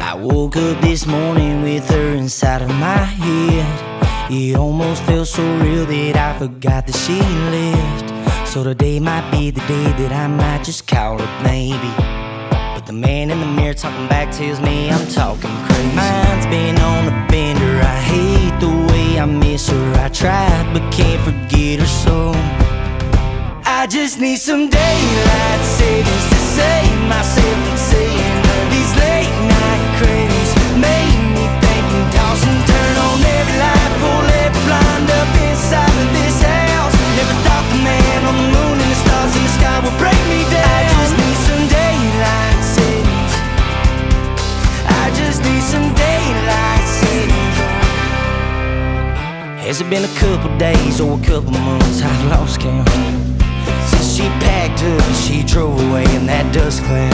[SPEAKER 11] I woke up this morning with her inside of my head. It almost felt so real that I forgot that she lived. So today might be the day that I might just call it maybe. But the man in the mirror talking back tells me I'm talking crazy. Mine's been on a bender, I hate the way I miss her. I tried but can't forget her so. I just need some daylight savings to save myself from seeing her. These late night cravings made me think and toss and turn on every light, pull every blind up inside of this house. Never thought the man on the moon and the stars in the sky would break me down. I just need some daylight savings. I just need some daylight savings. Has it been a couple days or a couple months? I've lost count. Since she packed up and she drove away in that dust cloud.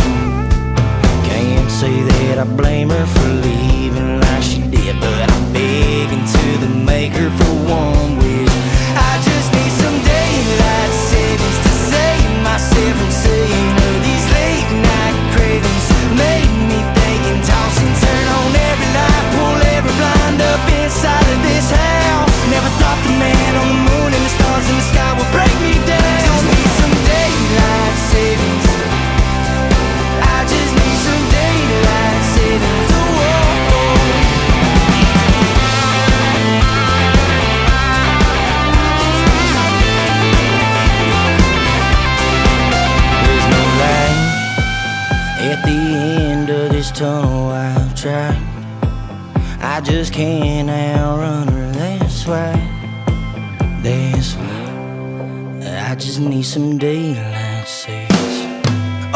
[SPEAKER 11] Can't say that I blame her for leaving like she did, but I'm begging to the maker for one wish. I just need some daylight savings to save myself from seeing her. These late night cravings make me think and toss and turn on every light, pull every blind up inside of this house. Never thought the man on the moon and the stars in the sky would break me down. Just need some daylight savings. I just need some daylight savings. Oh, oh, oh. There's no light at the end of this tunnel I've tried. I just can't outrun her. That's why, I just need some daylight savings.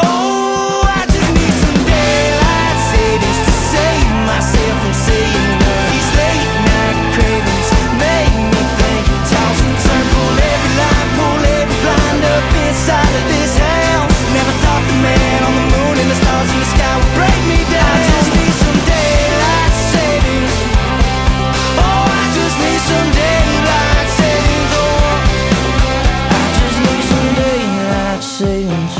[SPEAKER 11] Oh, I just need some daylight savings to save myself from seeing her. These late night cravings make me think. Toss and turn, pull every line, pull every blind up inside of this house. Never thought the man on the moon and the stars in the sky would break me down. I just need some daylight savings. Oh, I just need some daylight savings. Oh, I just need some daylight savings.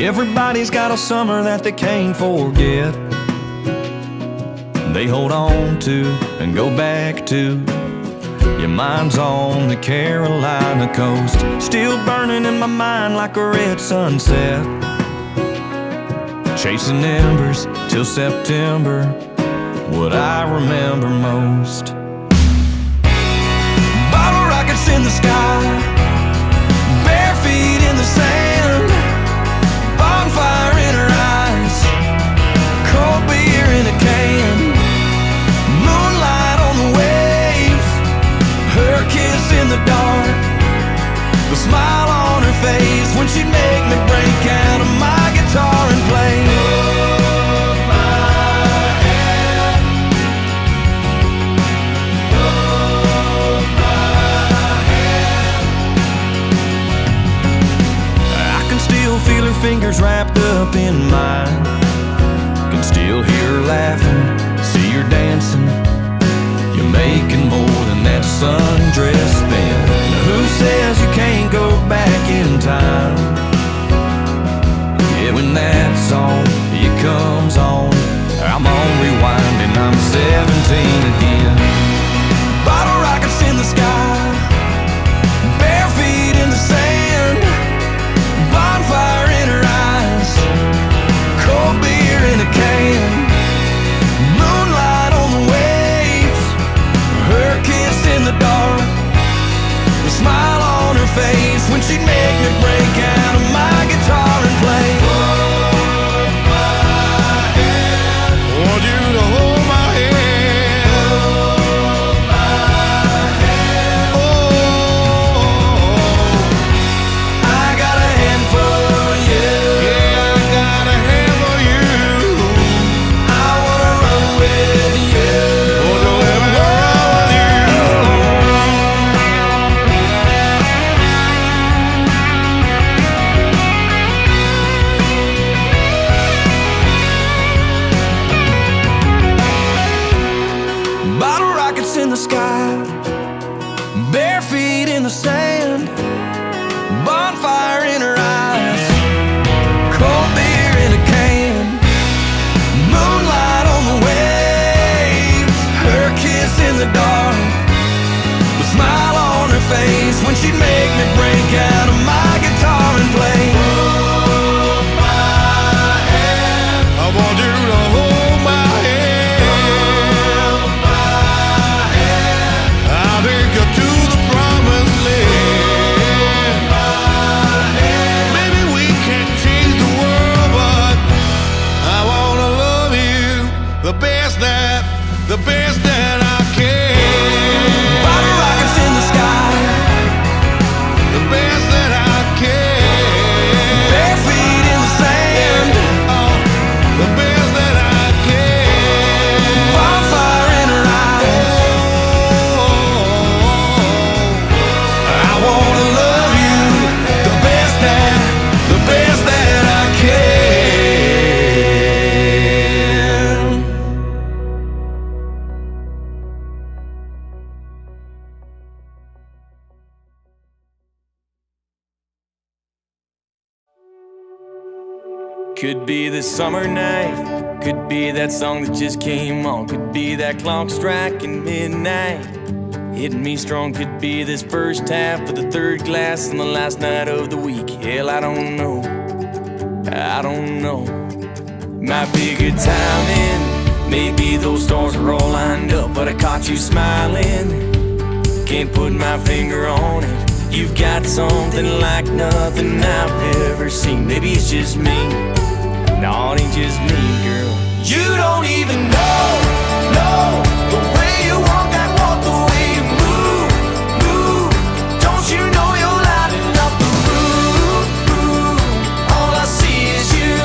[SPEAKER 3] Everybody's got a summer that they can't forget. They hold on to and go back to. Your mind's on the Carolina coast, still burning in my mind like a red sunset. Chasing embers till September, what I remember most. Bottle rockets in the sky, bare feet in the sand. Bonfire in her eyes, cold beer in a can. Moonlight on the waves, her kiss in the dark, the smile on her face when she'd make me break out of my guitar and play. Hold my hand, hold my hand. I can still feel her fingers wrapped up in mine. Can still hear her laughing, see her dancing. You're making more than that sundress spent. Now who says you can't go back in time? Yeah, when that song, it comes on, I'm on rewind and I'm 17 again. Bottle rockets in the sky, bare feet in the sand. Bonfire in her eyes, cold beer in a can. Moonlight on the waves, her kiss in the dark, the smile on her face when she'd make me break out of my guitar and play. Hold my hand, want you to hold my hand. Hold my hand. Oh, I got a hand for you. Yeah, I got a hand for you. I wanna run with you. Oh, don't let me run with you. Bottle rockets in the sky, bare feet in the sand. Bonfire in her eyes, cold beer in a can. Moonlight on the waves, her kiss in the dark, the smile on her face when she'd make me break out of my guitar and play. Hold my hand, I want you to hold my hand. Hold my hand, I'll take you to the promised land. Hold my hand, maybe we can't change the world, but I wanna love you the best that I can. Bottle rockets in the sky, the best that I can. Bare feet in the sand, oh, the best that I can. Bonfire in her eyes, oh, I wanna love you the best that I can.
[SPEAKER 1] Could be the summer night, could be that song that just came on, could be that clock striking midnight. Hitting me strong could be this first half of the third glass on the last night of the week. Hell, I don't know. I don't know. Might be good timing. Maybe those stars were all lined up, but I caught you smiling. Can't put my finger on it. You've got something like nothing I've ever seen. Maybe it's just me. No, it ain't just me, girl. You don't even know the way you walk that walk, the way you move. Don't you know you're lighting up the room? All I see is you.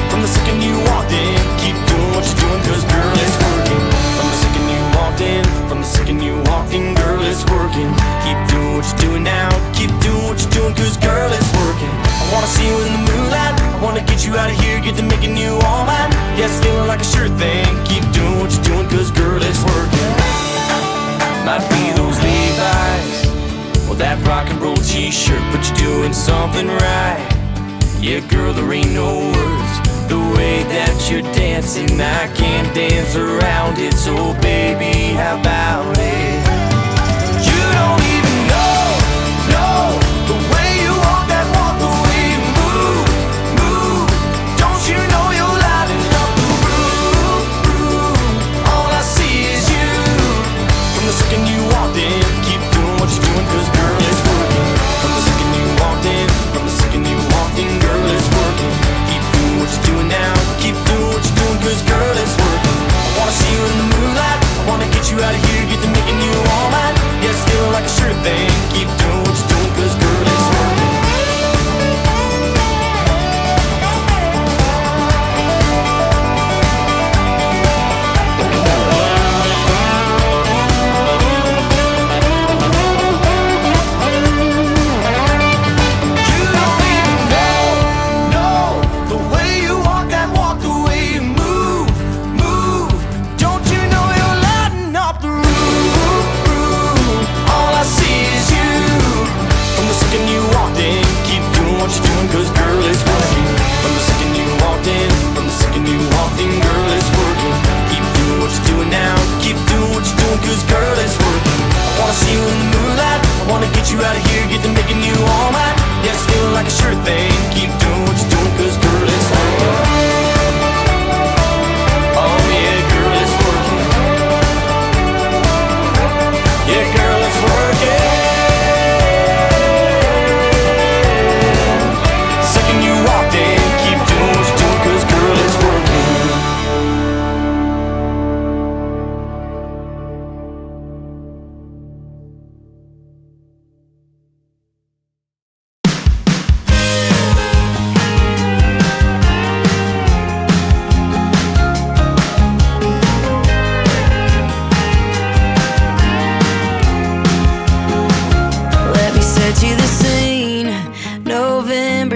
[SPEAKER 1] From the second you walked in, keep doing what you're doing, cause girl, it's working. From the second you walked in, from the second you walked in, girl, it's working. Keep doing what you're doing now, keep doing what you're doing, cause girl, it's working. I wanna see you in the moonlight, I wanna get you out of here, get to making you all mine. Yeah, it's feeling like a sure thing, keep doing what you're doing, cause girl, it's working. Might be those Levi's, or that rock and roll t-shirt, but you're doing something right. Yeah, girl, there ain't no words. The way that you're dancing, I can't dance around it. So baby, how about it? You don't even know the way you walk that walk, the way you move. Don't you know you're lighting up the room? All I see is you. From the second you walked in, keep doing what you're doing, cause girl, it's working. From the second you walked in, from the second you walked in, girl, it's working. Keep doing what you're doing now, keep doing what you're doing, cause girl, it's working. I wanna see you in the moonlight, I wanna get you out of here, get to making you all mine. Yeah, it's feeling like a sure thing, keep doing what you're doing, cause girl, it's working. Cause girl, it's working. From the second you walked in, from the second you walked in, girl, it's working. Keep doing what you're doing now, keep doing what you're doing, cause girl, it's working. I wanna see you in the moonlight, I wanna get you out of here, get to making you all mine. Yeah, it's feeling like a sure thing, keep doing what you're doing, cause girl, it's working. Oh yeah, girl, it's working. Yeah, girl, it's working.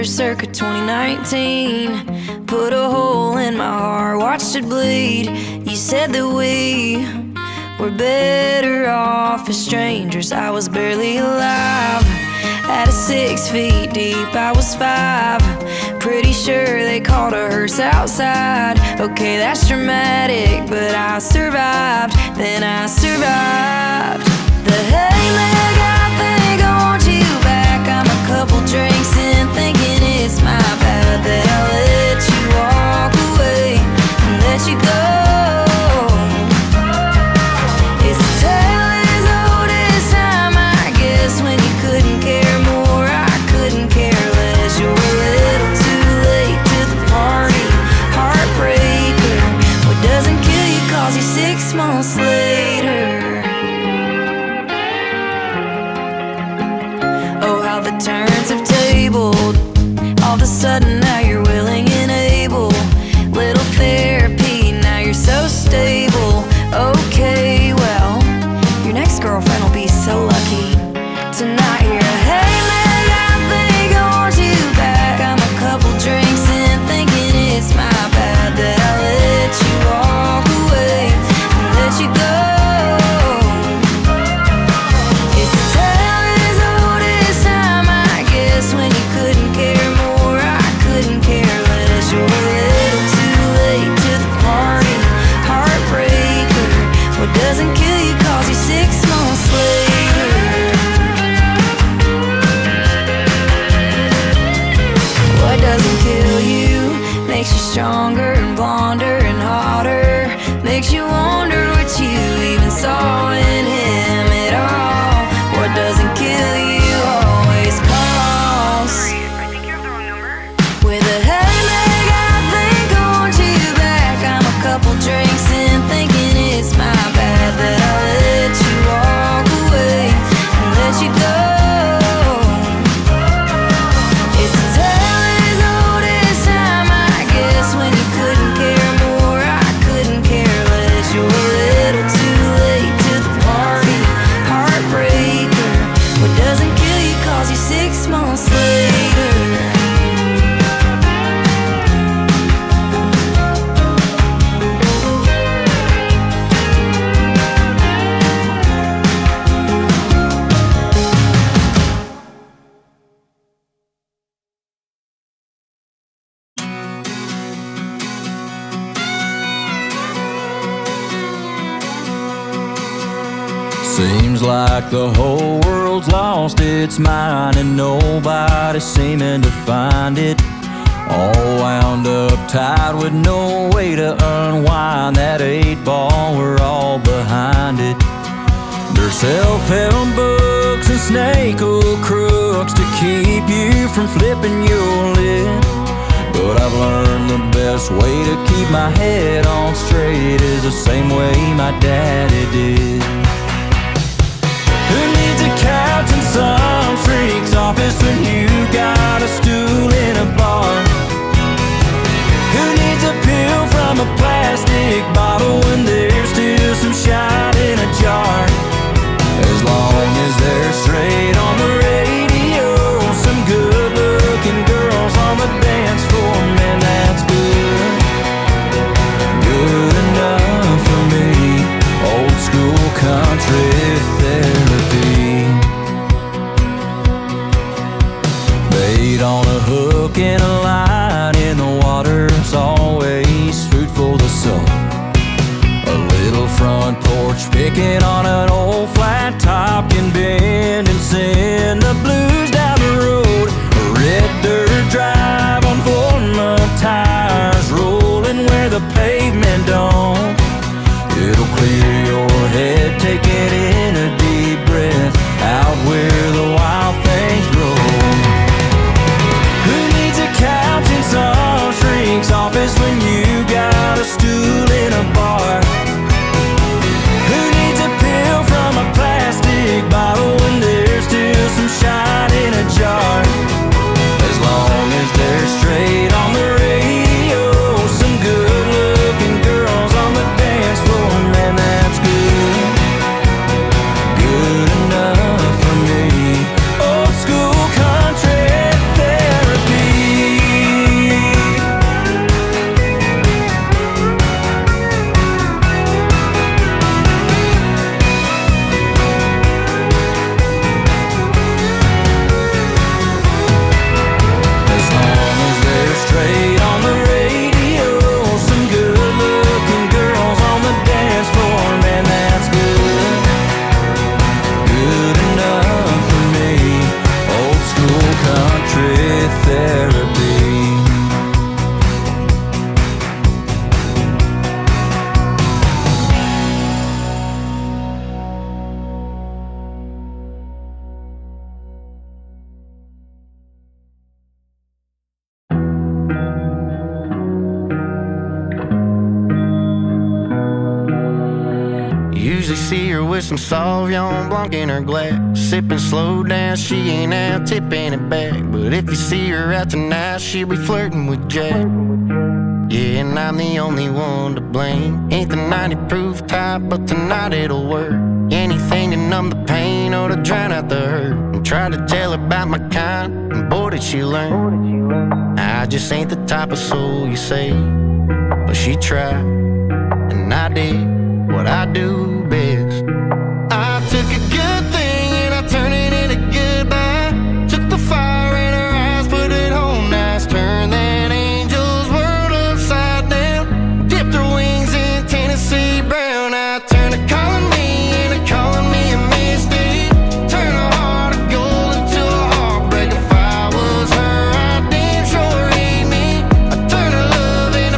[SPEAKER 12] Circa 2019, put a hole in my heart, watched it bleed. You said that we were better off as strangers. I was barely alive, at a 6 feet deep, I was 5. Pretty sure they called a hearse outside. Okay, that's dramatic, but I survived. Then I survived. The hey leg, I think I want you back. I'm a couple drinks in, thinking it's my bad that I let you walk away and let you go. It's a tale as old as time, I guess. When you couldn't care more, I couldn't care less. You're a little too late to the party, heartbreaker. What doesn't kill you calls you 6 months later. Oh, how the turns have tabled. All the stronger and blonder and hotter. Makes you wonder what you even saw in him at all. What doesn't kill you always calls.
[SPEAKER 13] I think you have the wrong number.
[SPEAKER 12] With a hey leg, I think I want you back. I'm a couple drinks in, thinking it's my bad that I let you walk away and let you go. It's a tale as old as time, I guess. When you couldn't care more, I couldn't care less. You're a little too late to the party, heartbreaker. What doesn't kill you calls you 6 months later.
[SPEAKER 3] Seems like the whole world's lost its mind and nobody's seeming to find it. All wound up tight with no way to unwind that 8-ball, we're all behind it. There's self-help books and snake oil crooks to keep you from flipping your lid. But I've learned the best way to keep my head on straight is the same way my daddy did. Who needs a couch in some freak's office when you got a stool in a bar? Who needs a pill from a plastic bottle when there's still some shine in a jar? As long as they're straight on the radio, some good-looking girls on the dance floor, man, that's good. Good enough for me. Old school country therapy. Bait on a hook and a line in the water's always food for the soul. A little front porch picking on an old flat top can bend and send the blues down the road. A red dirt drive on Ford tires rolling where the pavement don't. It'll clear your head, taking in a deep breath out where the wild things grow. Who needs a couch in some shrink's office when you got a stool in a bar? Who needs a pill from a plastic bottle when there's still some shine in a jar? As long as they're straight on the radio, some good-looking girls on the dance floor, man, that's good. Good enough for me. Old school country therapy. As long as they're straight on the radio, some good-looking girls on the dance floor, man, that's good. Good enough for me. Old school country therapy.
[SPEAKER 7] Usually see her with some Sauvignon Blanc in her glass, sipping slow down, she ain't out tipping it back. But if you see her out tonight, she'll be flirting with Jack. Yeah, and I'm the only one to blame. Ain't the 90 proof type, but tonight it'll work. Anything to numb the pain or to drown out the hurt. And try to tell her about my kind, and boy did she learn. I just ain't the type of soul you say, but she tried, and I did what I do best. I took a good thing and I turned it into goodbye. Took the fire in her eyes, put it on nice. Turned that angel's world upside down. Dipped her wings in Tennessee brown. I turned her calling me into calling me a mistake. Turned a heart of gold into a heartbreak. If I was her, I'd damn sure hate me. I turned her love into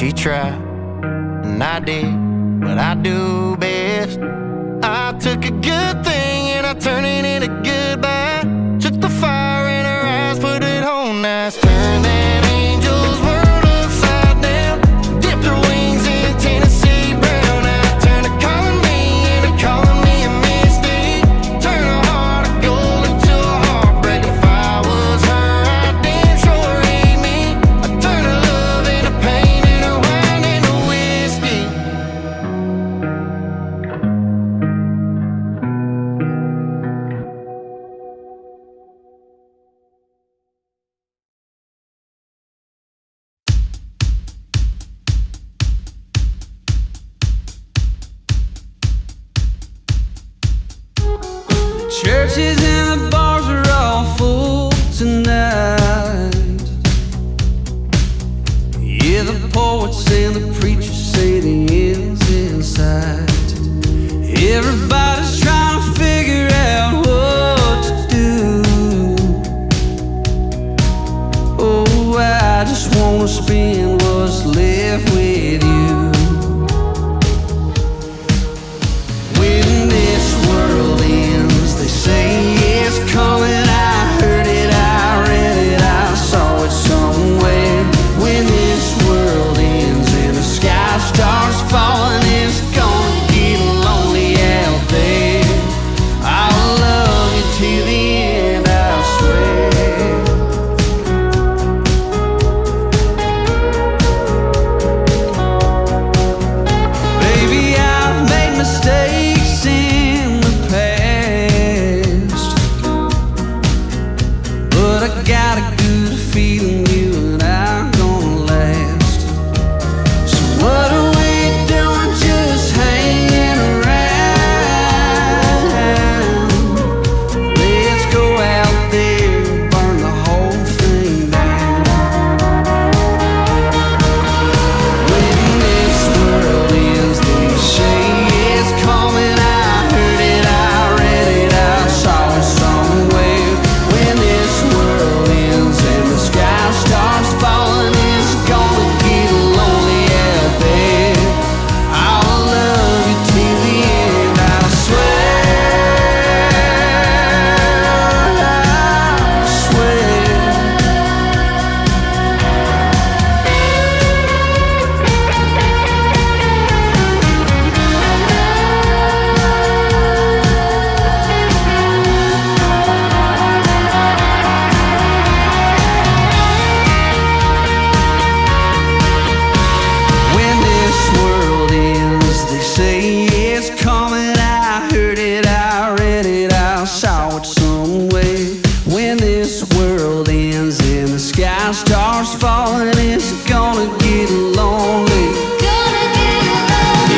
[SPEAKER 7] she tried, and I did what I do best. I took a good thing and I turned it into goodbye. Took the fire in her eyes, put it on nice. Turned that angel's world upside down. Dipped her wings in Tennessee brown. I turned her calling me into calling me a misty. Turn a heart of gold into a heartbreak. If I was her, I'd damn sure hate me. I turned her love into pain and her wine into whiskey.
[SPEAKER 13] Churches and the bars are all full tonight. Yeah, the poets and the preachers say the end's in sight. Everybody's trying to figure out what to do. Oh, I just wanna spend what's left with you. When this world ends, they say it's coming. I heard it, I read it, I saw it somewhere. When this world ends and the sky starts falling, it's gonna get lonely out there. I'll love you till the end, I swear. Baby, I've made mistakes in the past, but I got a good feeling you and I are gonna last. So what are we doing just hanging around? Let's go out there and burn the whole thing down. When this world ends, they say it's coming. I heard it, I read it, I saw it somewhere. When this world ends and the sky starts falling, it's gonna get lonely out there. I'll love you till the end, I swear. I swear. When this world ends, they say it's coming. I heard it, I read it, I saw it somewhere. When this world ends and the sky starts falling, it's gonna get lonely.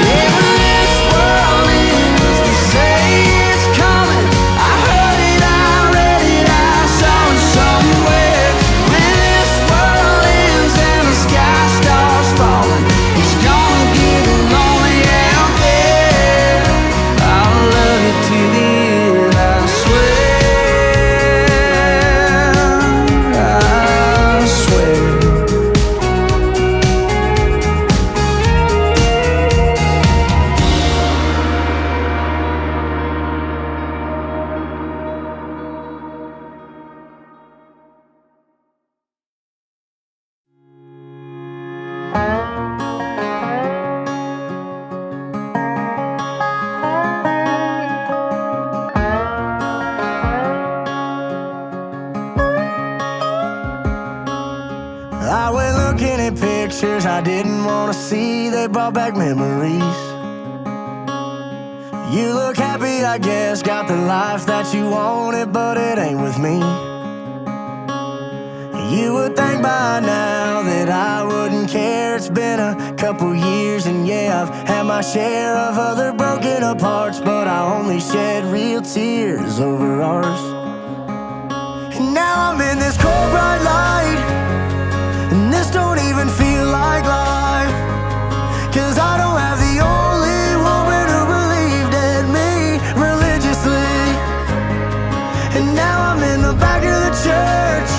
[SPEAKER 13] Yeah, when this world ends, they say it's coming. I heard it, I read it, I saw it somewhere. When this world ends and the sky starts falling, it's gonna get lonely out there. I'll love you till the end, I swear. I swear.
[SPEAKER 7] I went looking at pictures I didn't want to see. They brought back memories. You look happy, I guess. Got the life that you wanted, but it ain't with me. You would think by now that I wouldn't care. It's been a couple years, and yeah, I've had my share of other broken apart, but I only shed real tears over ours. And now I'm in this cold bright light, and this don't even feel like life. 'Cause I don't have the only woman who believed in me religiously. And now I'm in the back of the church,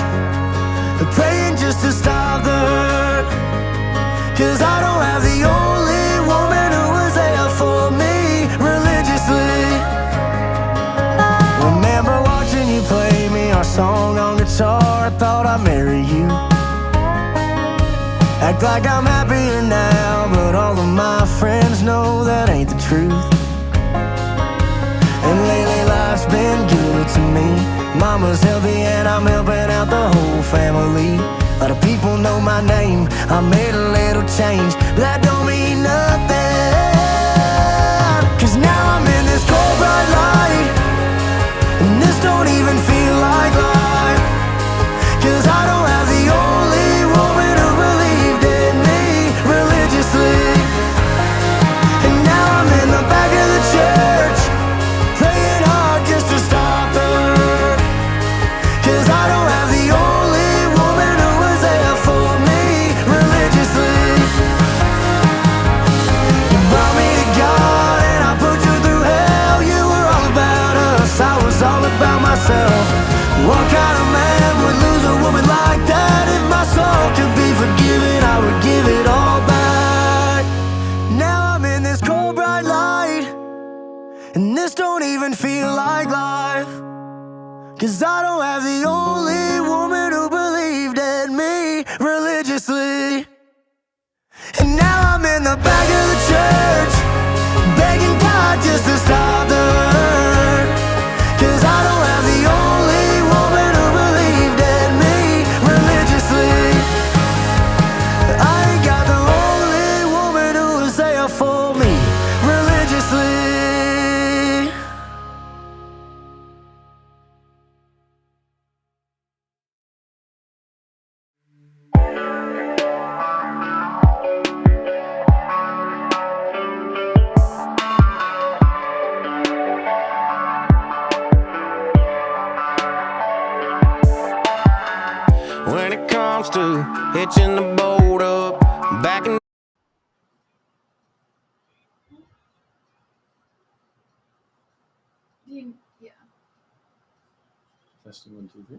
[SPEAKER 7] praying just to stop the hurt. 'Cause I I marry you. Act like I'm happier now, but all of my friends know that ain't the truth. And lately life's been good to me. Mama's healthy and I'm helping out the whole family. A lot of people know my name, I made a little change, but that don't mean nothing. 'Cause now I'm in this cold bright light, and this don't even feel like life. 'Cause I don't have the only woman who believed in me religiously. And now I'm in the back of the church, praying hard just to stop her. 'Cause I don't have the only woman who was there for me religiously. You brought me to God and I put you through hell. You were all about us, I was all about myself. What kind of man would lose a woman like that? If my soul could be forgiven, I would give it all back. Now I'm in this cold bright light, and this don't even feel like life. 'Cause I don't have the only woman who believed in me religiously. And now I'm in the back of the church, begging God just to stop the hurt. 'Cause I don't have the only woman who believed in me religiously. I ain't got the only woman who was there for me religiously. When it comes to hitching the boat up, back in
[SPEAKER 6] Testing 1, 2, 3.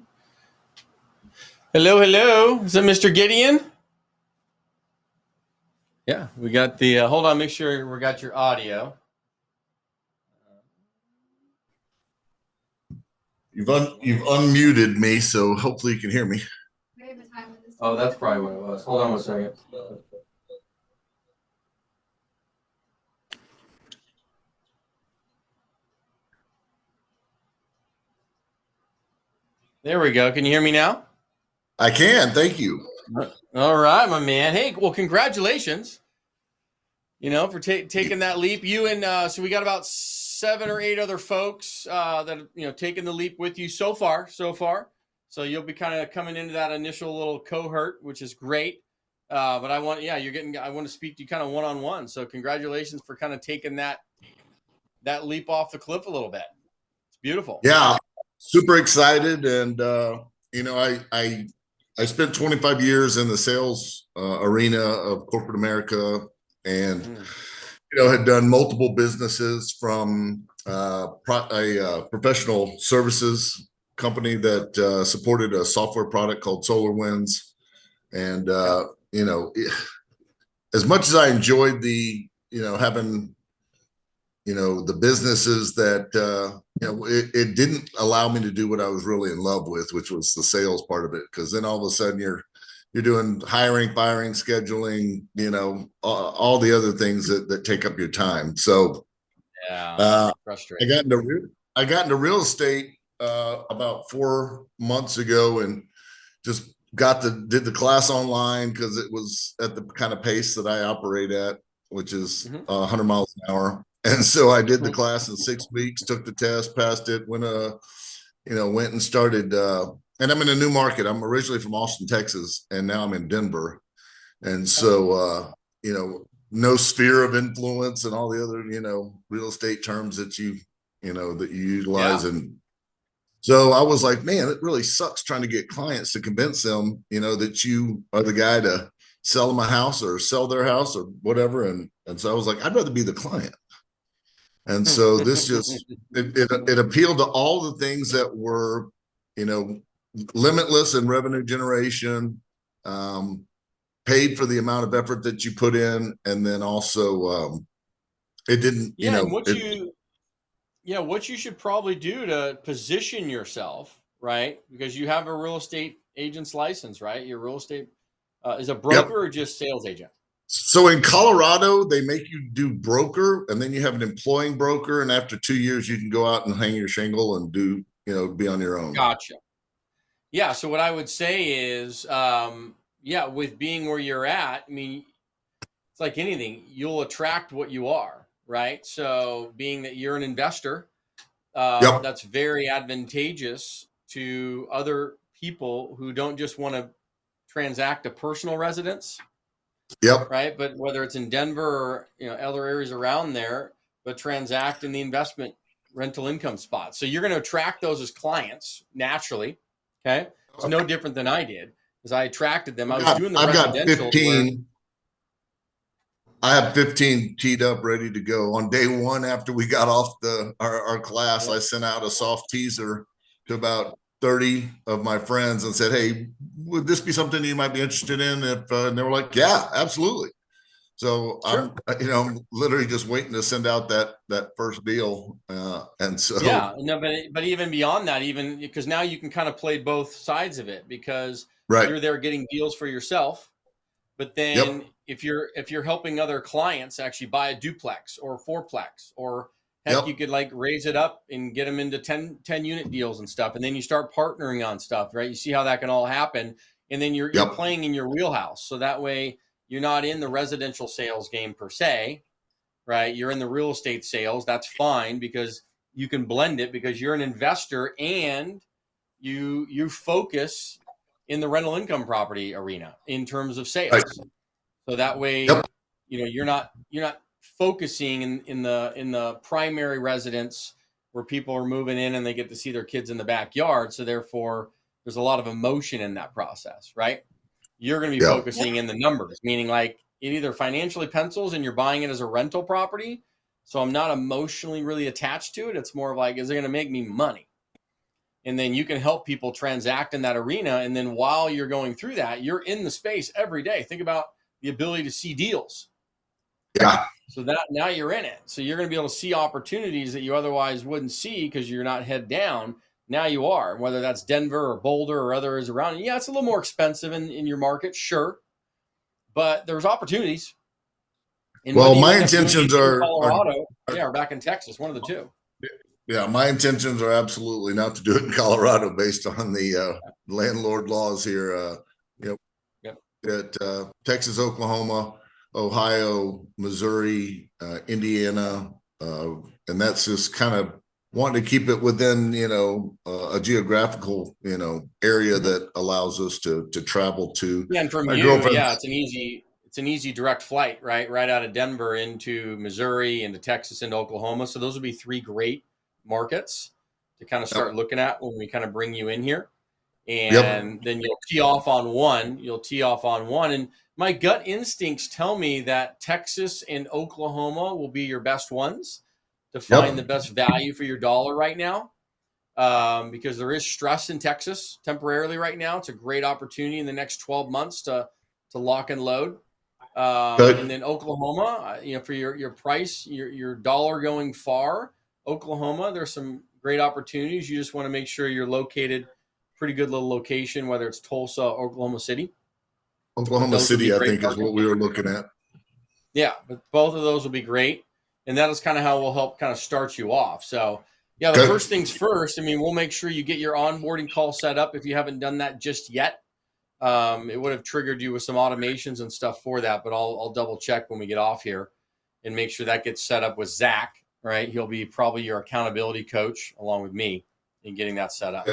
[SPEAKER 6] Hello, hello. Is that Mr. Gideon? Yeah, we got the. Hold on, make sure we got your audio.
[SPEAKER 14] You've unmuted me, so hopefully you can hear me.
[SPEAKER 6] Oh, that's probably what it was. Hold on 1 second. There we go. Can you hear me now?
[SPEAKER 14] I can. Thank you.
[SPEAKER 6] All right, my man. Hey, well, congratulations. You know, for taking that leap. You and so we got about 7 or 8 other folks that have, taken the leap with you so far. So you'll be kind of coming into that initial little cohort, which is great. But I want to speak to you kind of one-on-one. So congratulations for kind of taking that leap off the cliff a little bit. It's beautiful.
[SPEAKER 14] Yeah, super excited. And, I spent 25 years in the sales arena of corporate America and, had done multiple businesses from a professional services company that supported a software product called SolarWinds. And, as much as I enjoyed the, having, the businesses that, it didn't allow me to do what I was really in love with, which was the sales part of it. Cause then all of a sudden you're doing hiring, firing, scheduling, all the other things that take up your time. So
[SPEAKER 6] frustrating.
[SPEAKER 14] I got into real estate about 4 months ago and just did the class online because it was at the kind of pace that I operate at, which is 100 miles an hour. And so I did the class in 6 weeks, took the test, passed it, went and started. And I'm in a new market. I'm originally from Austin, Texas, and now I'm in Denver. And so, no sphere of influence and all the other, real estate terms that you utilize. Yeah. And so I was like, man, it really sucks trying to get clients to convince them, that you are the guy to sell them a house or sell their house or whatever. And so I was like, I'd rather be the client. And so this just, it appealed to all the things that were, limitless in revenue generation, paid for the amount of effort that you put in. And then also, it didn't,
[SPEAKER 6] what you should probably do to position yourself, right? Because you have a real estate agent's license, right? Your real estate is a broker or just sales agent?
[SPEAKER 14] So in Colorado, they make you do broker, and then you have an employing broker, and after 2 years, you can go out and hang your shingle and do, be on your own.
[SPEAKER 6] Gotcha. Yeah. So what I would say is, with being where you're at, I mean, it's like anything, you'll attract what you are, right? So being that you're an investor, that's very advantageous to other people who don't just want to transact a personal residence.
[SPEAKER 14] Yep.
[SPEAKER 6] Right. But whether it's in Denver or, other areas around there, but transact in the investment rental income spot. So you're going to attract those as clients naturally. Okay. It's no different than I did, because I attracted them. I was doing the residential.
[SPEAKER 14] I have 15 teed up, ready to go. On day one, after we got off our class, I sent out a soft teaser to about 30 of my friends and said, "Hey, would this be something you might be interested in?" And they were like, "Yeah, absolutely." So
[SPEAKER 6] sure.
[SPEAKER 14] I'm literally just waiting to send out that first deal. And so
[SPEAKER 6] but even beyond that, even because now you can kind of play both sides of it, because you're there getting deals for yourself. But then if you're helping other clients actually buy a duplex or a fourplex, or heck, you could like raise it up and get them into 10 unit deals and stuff. And then you start partnering on stuff, right? You see how that can all happen. And then you're playing in your wheelhouse. So that way you're not in the residential sales game per se, right? You're in the real estate sales. That's fine, because you can blend it, because you're an investor and you focus in the rental income property arena in terms of sales. Right. So that way, you're not focusing in the primary residence where people are moving in and they get to see their kids in the backyard. So therefore, there's a lot of emotion in that process, right? You're going to be focusing in the numbers, meaning like it either financially pencils and you're buying it as a rental property. So I'm not emotionally really attached to it. It's more of like, is it going to make me money? And then you can help people transact in that arena. And then while you're going through that, you're in the space every day. Think about the ability to see deals.
[SPEAKER 14] Yeah.
[SPEAKER 6] So that now you're in it. So you're going to be able to see opportunities that you otherwise wouldn't see because you're not head down. Now you are, whether that's Denver or Boulder or others around. Yeah, it's a little more expensive in your market, sure. But there's opportunities. And
[SPEAKER 14] well, my intentions are
[SPEAKER 6] Colorado, or back in Texas, one of the two.
[SPEAKER 14] Yeah, my intentions are absolutely not to do it in Colorado based on the landlord laws here. At Texas, Oklahoma, Ohio, Missouri, Indiana, and that's just kind of wanting to keep it within a geographical area that allows us to travel to.
[SPEAKER 6] Yeah, and from it's an easy direct flight, right out of Denver into Missouri, into Texas, into Oklahoma. So those would be three great markets to kind of start looking at when we kind of bring you in here. And then you'll tee off on one. And my gut instincts tell me that Texas and Oklahoma will be your best ones to find the best value for your dollar right now. Because there is stress in Texas temporarily right now. It's a great opportunity in the next 12 months to lock and load. And then Oklahoma, for your price, your dollar going far, Oklahoma, there's some great opportunities. You just want to make sure you're located pretty good little location, whether it's Tulsa or Oklahoma City.
[SPEAKER 14] Oklahoma City, I think, is what we were looking at.
[SPEAKER 6] Yeah, but both of those will be great. And that is kind of how we'll help kind of start you off. So, the first things first, we'll make sure you get your onboarding call set up if you haven't done that just yet. It would have triggered you with some automations and stuff for that, but I'll double check when we get off here and make sure that gets set up with Zach, right? He'll be probably your accountability coach along with me in getting that set up.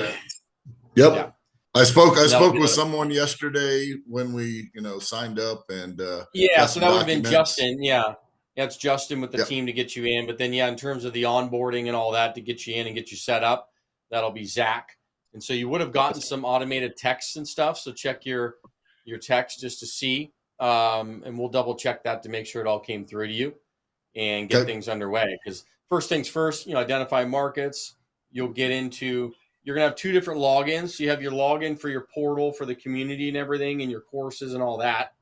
[SPEAKER 14] Yep. Yeah. I spoke with someone yesterday when we, signed up and
[SPEAKER 6] so that would have been Justin. Yeah. It's Justin with the team to get you in. But then in terms of the onboarding and all that to get you in and get you set up, that'll be Zach. And so you would have gotten some automated texts and stuff. So check your text just to see. And we'll double check that to make sure it all came through to you and get things underway. Because first things first, identify markets. You're going to have two different logins. So you have your login for your portal for the community and everything and your courses and all that.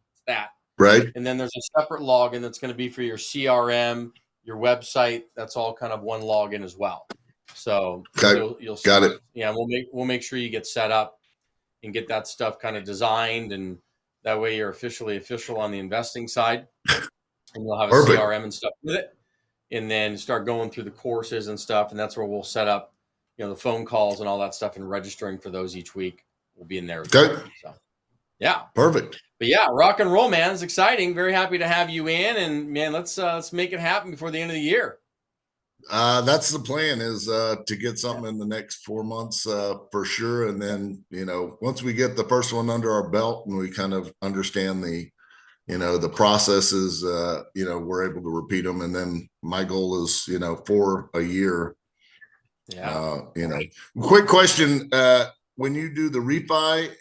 [SPEAKER 14] Right.
[SPEAKER 6] And then there's a separate login that's going to be for your CRM, your website. That's all kind of one login as well. So
[SPEAKER 14] Okay.
[SPEAKER 6] you'll
[SPEAKER 14] Got it.
[SPEAKER 6] Yeah, we'll make sure you get set up and get that stuff kind of designed, and that way you're official on the investing side, and you'll have a
[SPEAKER 14] Perfect.
[SPEAKER 6] CRM and stuff with it, and then start going through the courses and stuff, and that's where we'll set up, the phone calls and all that stuff, and registering for those each week will be in there.
[SPEAKER 14] Okay.
[SPEAKER 6] So yeah,
[SPEAKER 14] perfect.
[SPEAKER 6] But yeah, rock and roll, man. It's exciting. Very happy to have you in, and man, let's make it happen before the end of the year.
[SPEAKER 14] That's the plan, is to get something in the next 4 months for sure. And then, once we get the first one under our belt and we kind of understand the processes, we're able to repeat them. And then my goal is, for a year.
[SPEAKER 6] Yeah.
[SPEAKER 14] Quick question. When you do the refi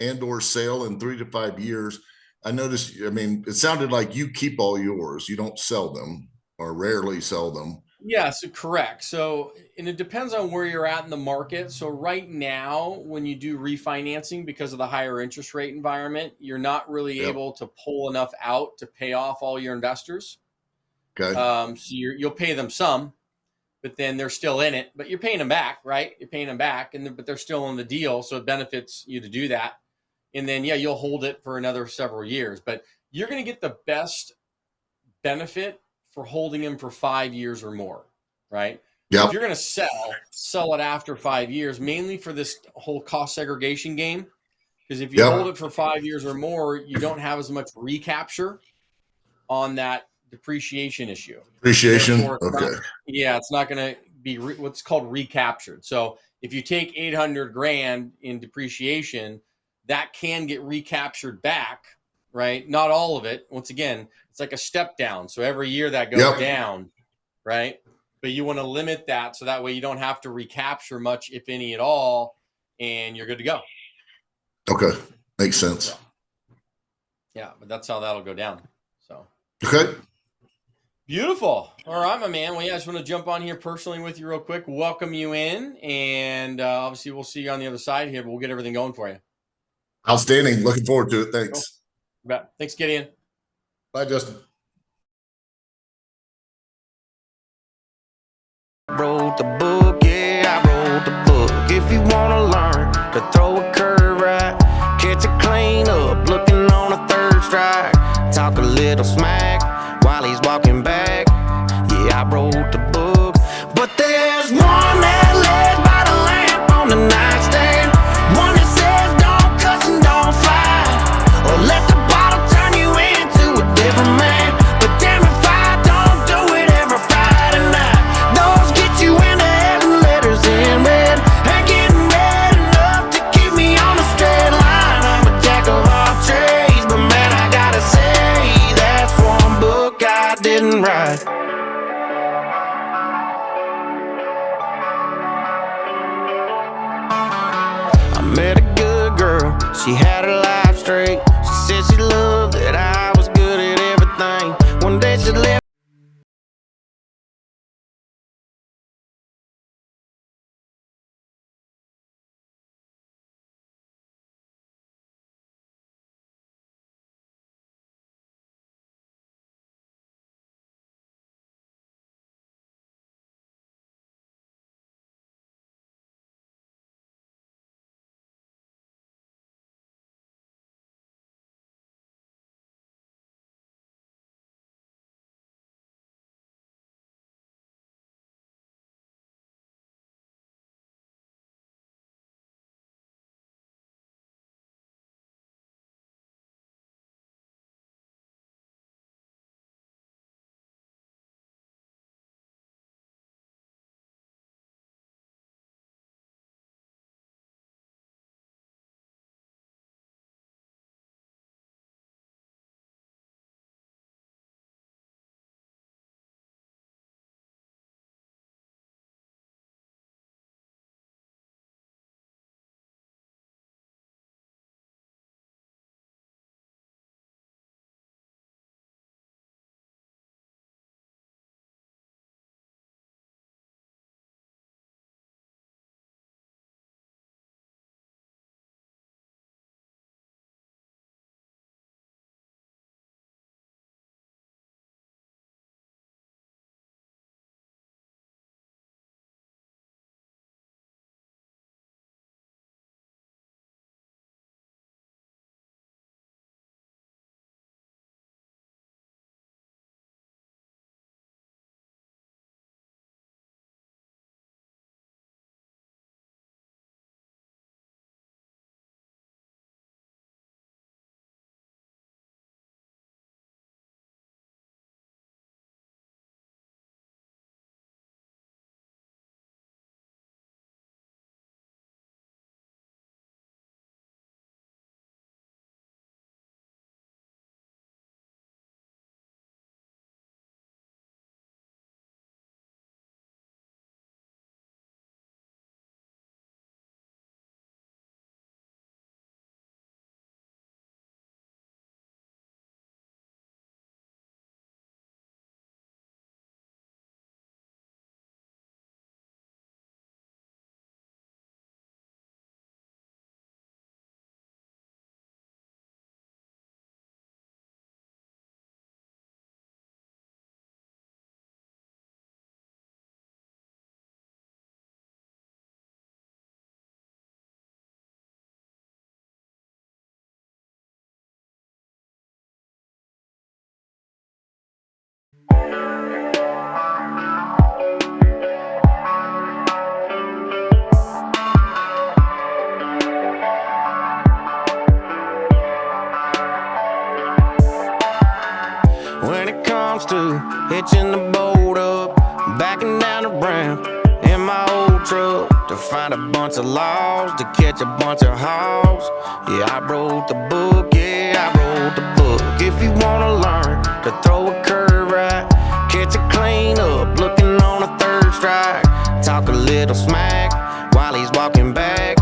[SPEAKER 14] and/or sale in 3 to 5 years, I noticed, it sounded like you keep all yours. You don't sell them, or rarely sell them.
[SPEAKER 6] Yeah, so correct. So, and it depends on where you're at in the market. So right now, when you do refinancing, because of the higher interest rate environment, you're not really able to pull enough out to pay off all your investors.
[SPEAKER 14] Okay.
[SPEAKER 6] So you'll pay them some, but then they're still in it, but you're paying them back, right? You're paying them back, but they're still in the deal. So it benefits you to do that. And then, yeah, you'll hold it for another several years, but you're going to get the best benefit for holding them for 5 years or more, right?
[SPEAKER 14] Yep.
[SPEAKER 6] If you're going to sell it after 5 years, mainly for this whole cost segregation game, because if you hold it for 5 years or more, you don't have as much recapture on that depreciation issue.
[SPEAKER 14] Appreciation.
[SPEAKER 6] Okay. It's not going to be what's called recaptured. So if you take 800 grand in depreciation, that can get recaptured back, right? Not all of it. Once again, it's like a step down. So every year that goes down, right? But you want to limit that so that way you don't have to recapture much, if any at all, and you're good to go.
[SPEAKER 14] Okay. Makes sense.
[SPEAKER 6] So, yeah, but that's how that'll go down. So
[SPEAKER 14] okay.
[SPEAKER 6] Beautiful. All right, my man. Well, yeah, I just want to jump on here personally with you real quick, welcome you in, and obviously we'll see you on the other side here, but we'll get everything going for you.
[SPEAKER 14] Outstanding. Looking forward to it. Thanks.
[SPEAKER 6] Cool. Thanks, Gideon.
[SPEAKER 14] Bye, Justin.
[SPEAKER 7] Wrote the book, yeah, I wrote the book. If you wanna learn to throw a curve right, catch a clean up, looking on a third strike, talk a little smack while he's walking back. Yeah, I wrote the book, but there's one that lays by the lamp on the nightstand, one that says don't cuss and don't fight, or let the bottle turn you into a different man. But damn if I don't do it every Friday night. Those get you into heaven, letters in red, and getting red enough to keep me on the straight line. I'm a jack of all trades, but man, I gotta say that's one book I didn't write. I met a good girl, she had her life straight. She said she loved that I was good at everything. One day she left used to. Hitching the boat up, backing down the ramp in my old truck to find a bunch of logs, to catch a bunch of hogs. Yeah, I wrote the book, yeah, I wrote the book. If you wanna learn to throw a curve right, catch a clean up, looking on a third strike, talk a little smack while he's walking back.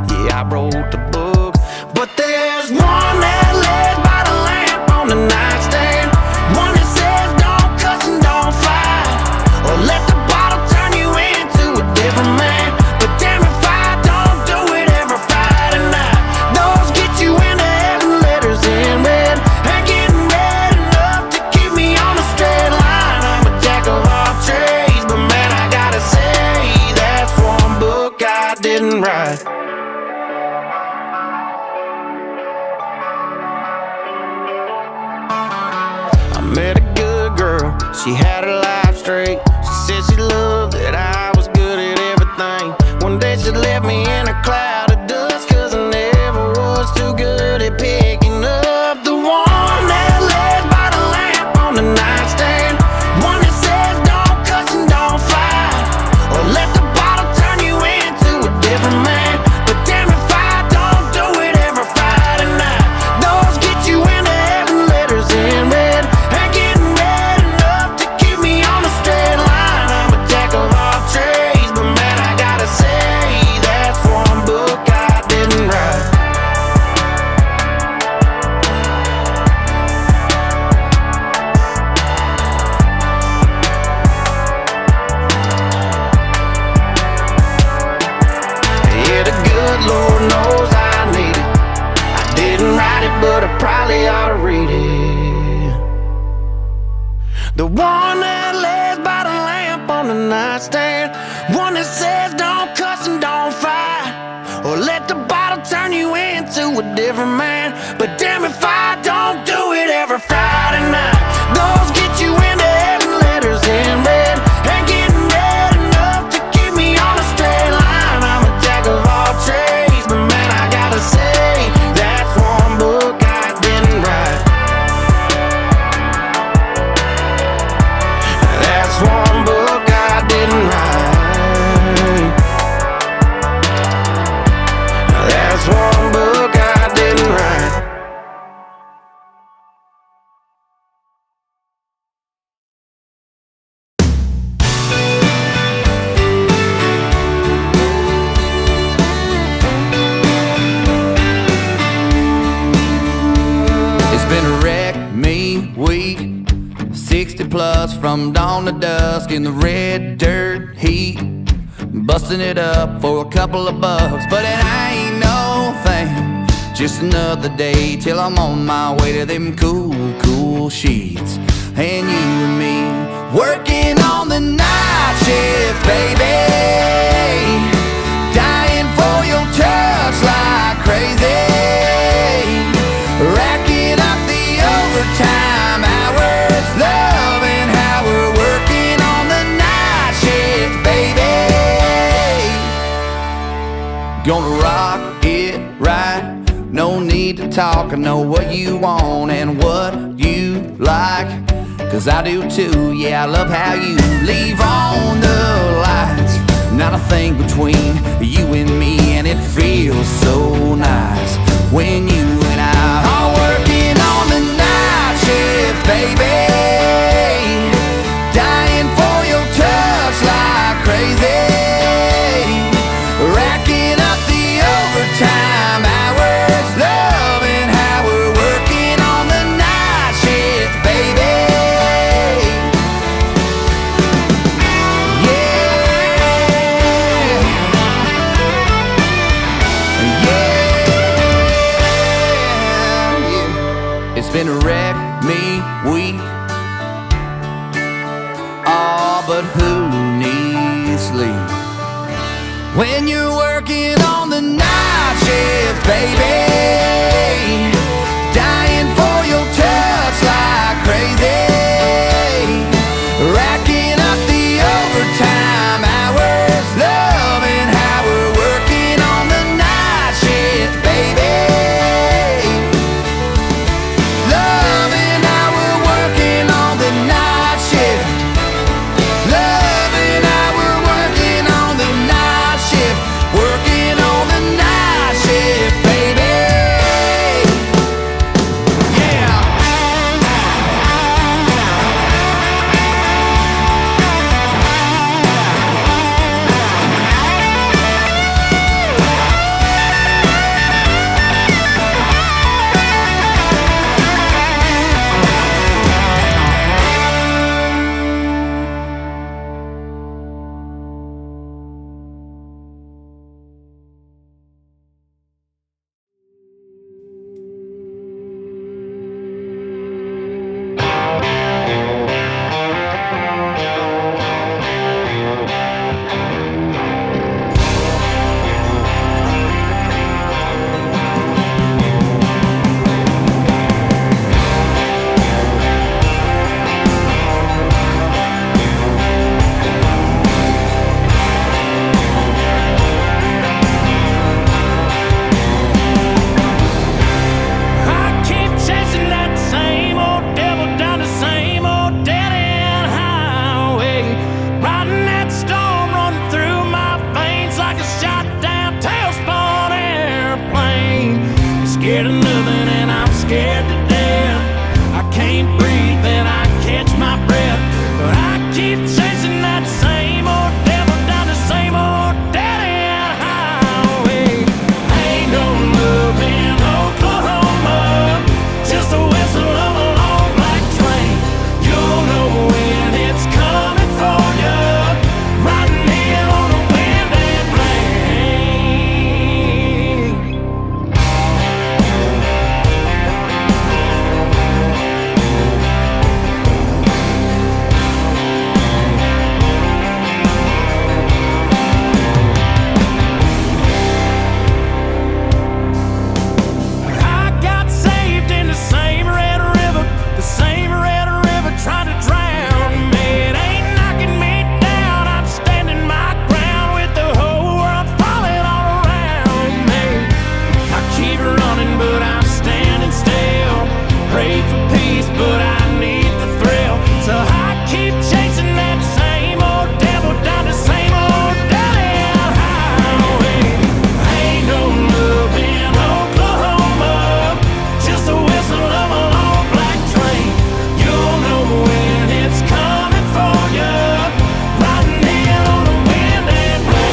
[SPEAKER 7] Yeah, I wrote the book. But there's one that lays by the lamp on the nightstand, one that says don't cuss and don't fight, or let the bottle turn you into a different man. But damn if I don't do it every Friday night. Those get you into heaven, letters in red, and getting red enough to keep me on a straight line. I'm a jack of all trades, but man, I gotta say that's one book I didn't write. Met a good girl, she had her life straight. She said she loved that I was good at everything. One day she left me in a cloud of dust, cause I never was too good at picking up. The one that lays by the lamp on the nightstand, one that says don't cuss and don't fight, or let the bottle turn you into a different man. But damn if I don't do it every Friday night. Those get you into heaven, letters in red, but I probably ought to read it. The one that lays by the lamp on the nightstand, one that says don't cuss and don't fight, or let the bottle turn you into a different man. But damn if I don't do it every Friday night. Those get you into heaven, letters in red, and getting red enough to keep me on a straight line. I'm a jack of all trades, but man, I gotta say that's one book I didn't write. That's one book I didn't write. That's one book I didn't write.
[SPEAKER 4] It's been a wreck me week, 60 plus from dawn to dusk in the red dirt heat, busting it up for a couple of bucks. But it ain't no thing, just another day till I'm on my way to them cool, cool sheets. And you and me working on the night shift, baby, dying for your touch like crazy, racking up the overtime hours, loving how we're working on the night shift, baby. Gonna rock it right, no need to talk, I know what you want and what you like, cause I do too, yeah, I love how you leave on the lights. Not a thing between you and me, and it feels so nice when you and I are working on the night shift, baby, dying for your touch like crazy, racking up the overtime hours, loving how we're working on the night shift, baby. It's been a wreck me week. Oh, but who needs sleep when you're working on the night shift, baby, dying for your touch like crazy, racking up the overtime hours, loving how we're working on the night shift, baby. Loving how we're working on the night
[SPEAKER 1] can't breathe, then I catch my breath. But I keep chasing that same old devil down the same old dead-end highway. Ain't no love in Oklahoma, just the whistle of a long black train. You'll know when it's coming for you, riding in on a wind and rain. I got saved in the same red river, trying to drown me. It ain't knocking me down, I'm standing my ground with the whole world falling all around me. I keep running, but I'm standing still. Pray for peace, but I need the thrill. So I keep chasing that same old devil down the same old dead-end highway. Ain't no love in Oklahoma, just the whistle of a long black train. You'll know when it's coming for you, riding in on the wind and ain't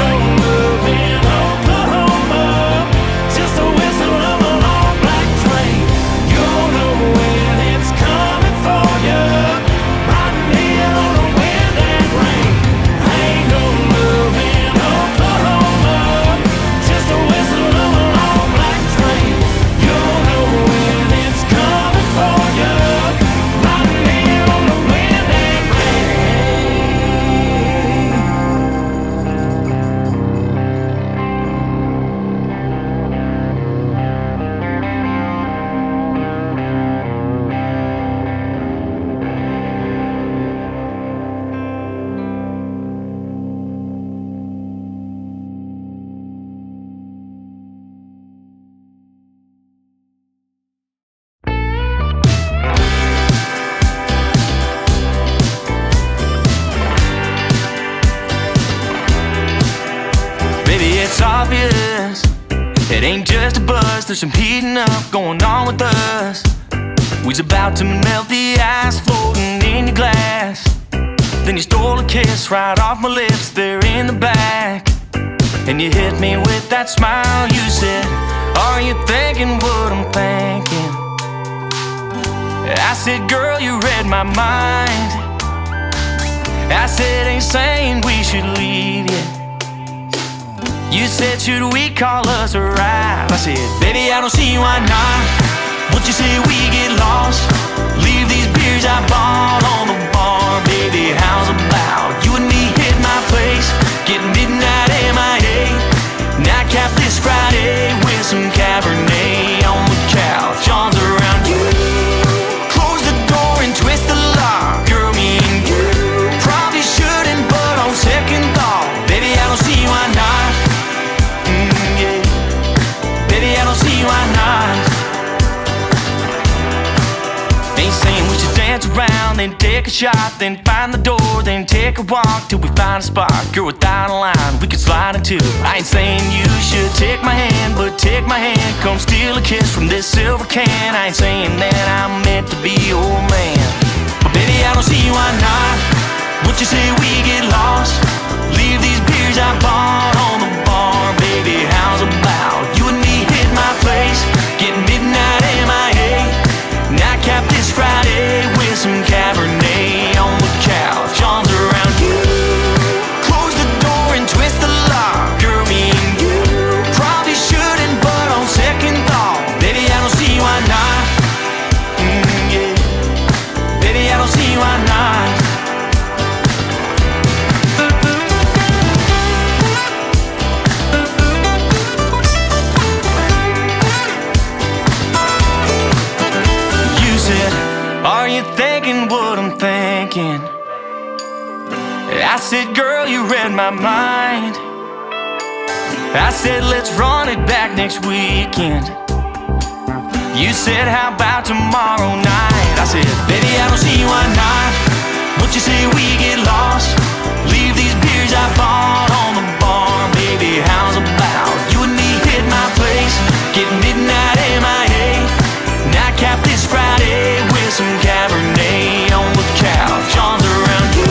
[SPEAKER 1] no love in Oklahoma, just the whistle of a long black train. You'll know when it's coming for you, riding in on the wind and rain. Ain't no love in Oklahoma, just the whistle of a long black train. You'll know when it's coming for you, riding in on the wind and Baby, it's obvious, it ain't just a buzz. There's some heating up going on with us. We's about to melt the ice floating in your glass. Then you stole a kiss right off my lips there in the back. And you hit me with that smile. You said, are you thinking what I'm thinking? I said, girl, you read my mind. I said, ain't saying we should leave yet. You said, should we call us a ride? I said, baby, I don't see why not. What you say we get lost? Leave these beers I bought on the bar. Baby, how's about you and me hit my place? Get midnight MIA. Nightcap this Friday with some Cabernet on the couch. Arms around you. Close the door and twist the lock. Girl, me and you probably shouldn't, but on second thought, baby, I don't see why not. Yeah. Baby, I don't see why not. Ain't saying we should dance around, then take a shot, then find the door, then take a walk till we find a spot. Girl, without a line, we could slide into. I ain't saying you should take my hand, but take my hand, come steal a kiss from this silver can. I ain't saying that I'm meant to be your man, but baby, I don't see why not. What you say we get lost? Leave these beers I bought on the bar. Baby, how's about you and me hit my place? Get midnight MIA. Nightcap this Friday with some Cabernet on the couch. Arms around you. Close the door and twist the lock. Girl, me and you probably shouldn't, but on second thought, baby, I don't see why not. Yeah. Baby, I don't see why not. Are you thinking what I'm thinking? I said, girl, you read my mind. I said, let's run it back next weekend. You said, how about tomorrow night? I said, baby, I don't see why not. What you say we get lost? Leave these beers I bought on the bar. Baby, how's about you and me hit my place? Get midnight MIA. Nightcap this Friday with some Cabernet on the couch. Arms around you.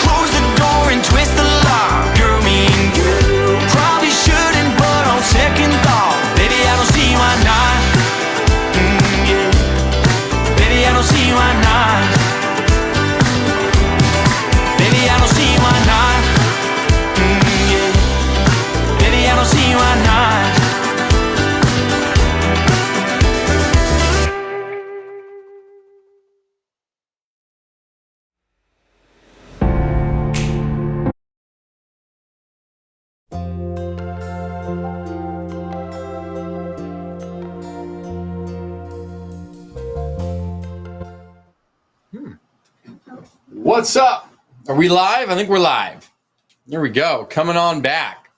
[SPEAKER 1] Close the door and twist the lock. Girl, me and you probably shouldn't, but on second thought, baby, I don't see why not. Yeah. Baby, I don't see why not. Baby, I don't see why not. Yeah. Baby, I don't see why not.
[SPEAKER 6] What's up? Are we live? I think we're live. There we go. Coming on back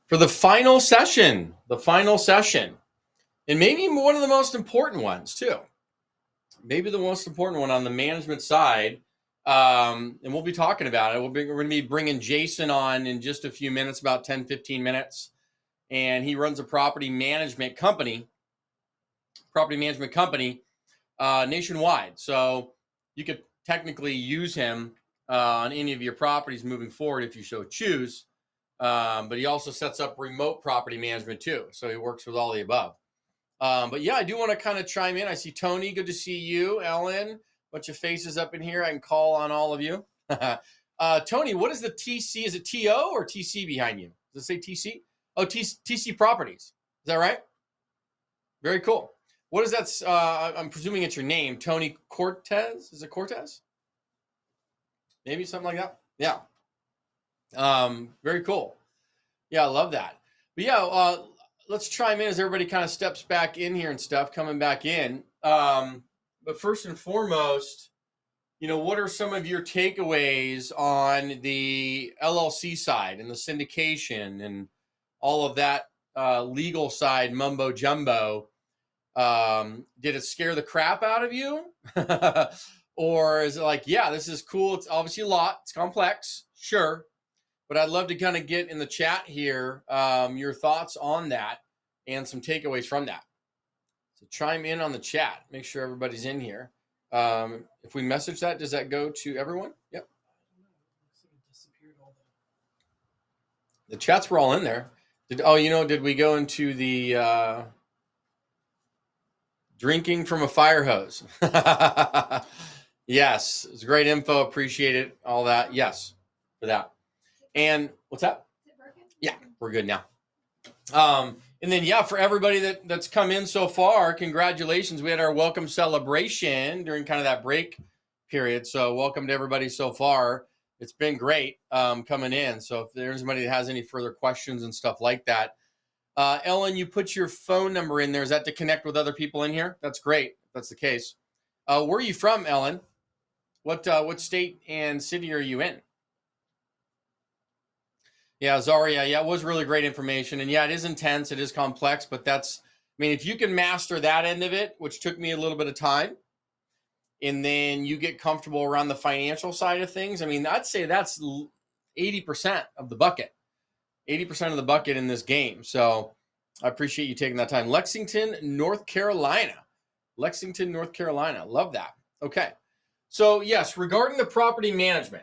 [SPEAKER 6] for the final session. And maybe one of the most important ones too. Maybe the most important one on the management side. And we'll be talking about it. We're going to be bringing Jason on in just a few minutes, about 10, 15 minutes. And he runs a property management company nationwide. So you could technically use him on any of your properties moving forward if you so choose. But he also sets up remote property management too. So he works with all the above. But yeah, I do want to kind of chime in. I see Tony. Good to see you. Ellen, bunch of faces up in here. I can call on all of you. Tony, what is the TC? Is it TO or TC behind you? Does it say TC? Oh, TC Properties. Is that right? Very cool. What is that? I'm presuming it's your name, Tony Cortez. Is it Cortez? Maybe something like that. Yeah. Very cool. Yeah, I love that. But yeah, let's chime in as everybody kind of steps back in here and stuff, coming back in. But first and foremost, what are some of your takeaways on the LLC side and the syndication and all of that legal side mumbo jumbo? Did it scare the crap out of you? Or is it like, yeah, this is cool. It's obviously a lot. It's complex. Sure. But I'd love to kind of get in the chat here your thoughts on that and some takeaways from that. So chime in on the chat. Make sure everybody's in here. If we message that, does that go to everyone? Yep. The chats were all in there. Did we go into the drinking from a fire hose? Yes, it's great info. Appreciate it. All that. Yes, for that. And what's that? Yeah, we're good now. And then, yeah, for everybody that's come in so far, congratulations. We had our welcome celebration during kind of that break period. So welcome to everybody so far. It's been great coming in. So if there's anybody that has any further questions and stuff like that, Ellen, you put your phone number in there. Is that to connect with other people in here? That's great. If that's the case. Where are you from, Ellen? What state and city are you in? Yeah, Zaria. Yeah, it was really great information. And yeah, it is intense. It is complex, but if you can master that end of it, which took me a little bit of time, and then you get comfortable around the financial side of things, I'd say that's 80% of the bucket. 80% of the bucket in this game. So I appreciate you taking that time. Lexington, North Carolina. Love that. Okay. So yes, regarding the property management,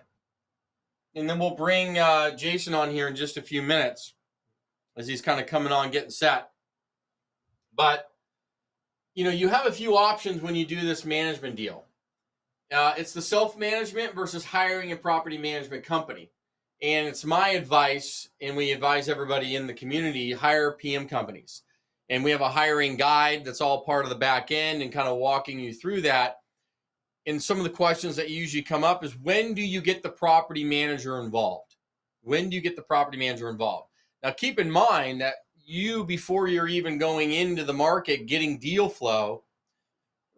[SPEAKER 6] and then we'll bring Jason on here in just a few minutes as he's kind of coming on, getting set. But, you have a few options when you do this management deal. It's the self-management versus hiring a property management company. And it's my advice, and we advise everybody in the community, hire PM companies. And we have a hiring guide that's all part of the back end and kind of walking you through that. And some of the questions that usually come up is, when do you get the property manager involved? Now, keep in mind that before you're even going into the market, getting deal flow,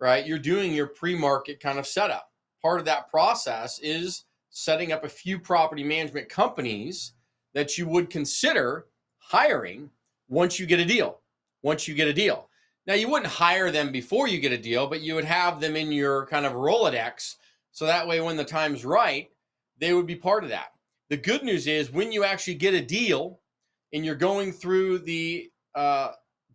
[SPEAKER 6] right? You're doing your pre-market kind of setup. Part of that process is setting up a few property management companies that you would consider hiring once you get a deal. Now, you wouldn't hire them before you get a deal, but you would have them in your kind of Rolodex. So that way, when the time's right, they would be part of that. The good news is when you actually get a deal and you're going through the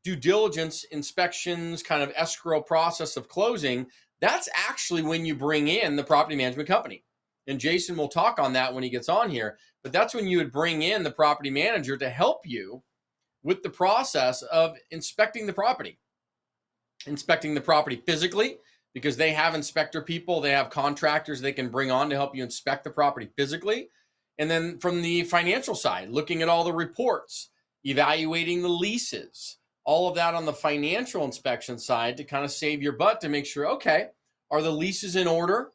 [SPEAKER 6] due diligence, inspections, kind of escrow process of closing, that's actually when you bring in the property management company. And Jason will talk on that when he gets on here, but that's when you would bring in the property manager to help you with the process of inspecting the property physically, because they have inspector people, they have contractors they can bring on to help you inspect the property physically. And then from the financial side, looking at all the reports, evaluating the leases, all of that on the financial inspection side to kind of save your butt to make sure, okay, are the leases in order?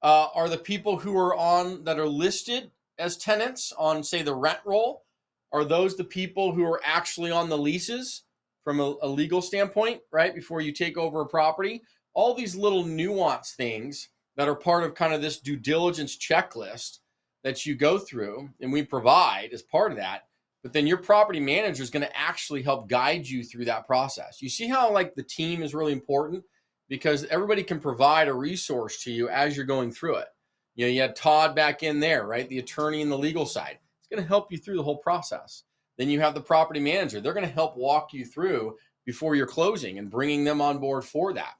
[SPEAKER 6] Are the people who are on that are listed as tenants on, say, the rent roll, are those the people who are actually on the leases from a legal standpoint, right? Before you take over a property, all these little nuance things that are part of kind of this due diligence checklist that you go through and we provide as part of that. But then your property manager is going to actually help guide you through that process. You see how like the team is really important, because everybody can provide a resource to you as you're going through it. You know, you had Todd back in there, right? The attorney in the legal side. It's going to help you through the whole process. Then you have the property manager. They're going to help walk you through before you're closing and bringing them on board for that.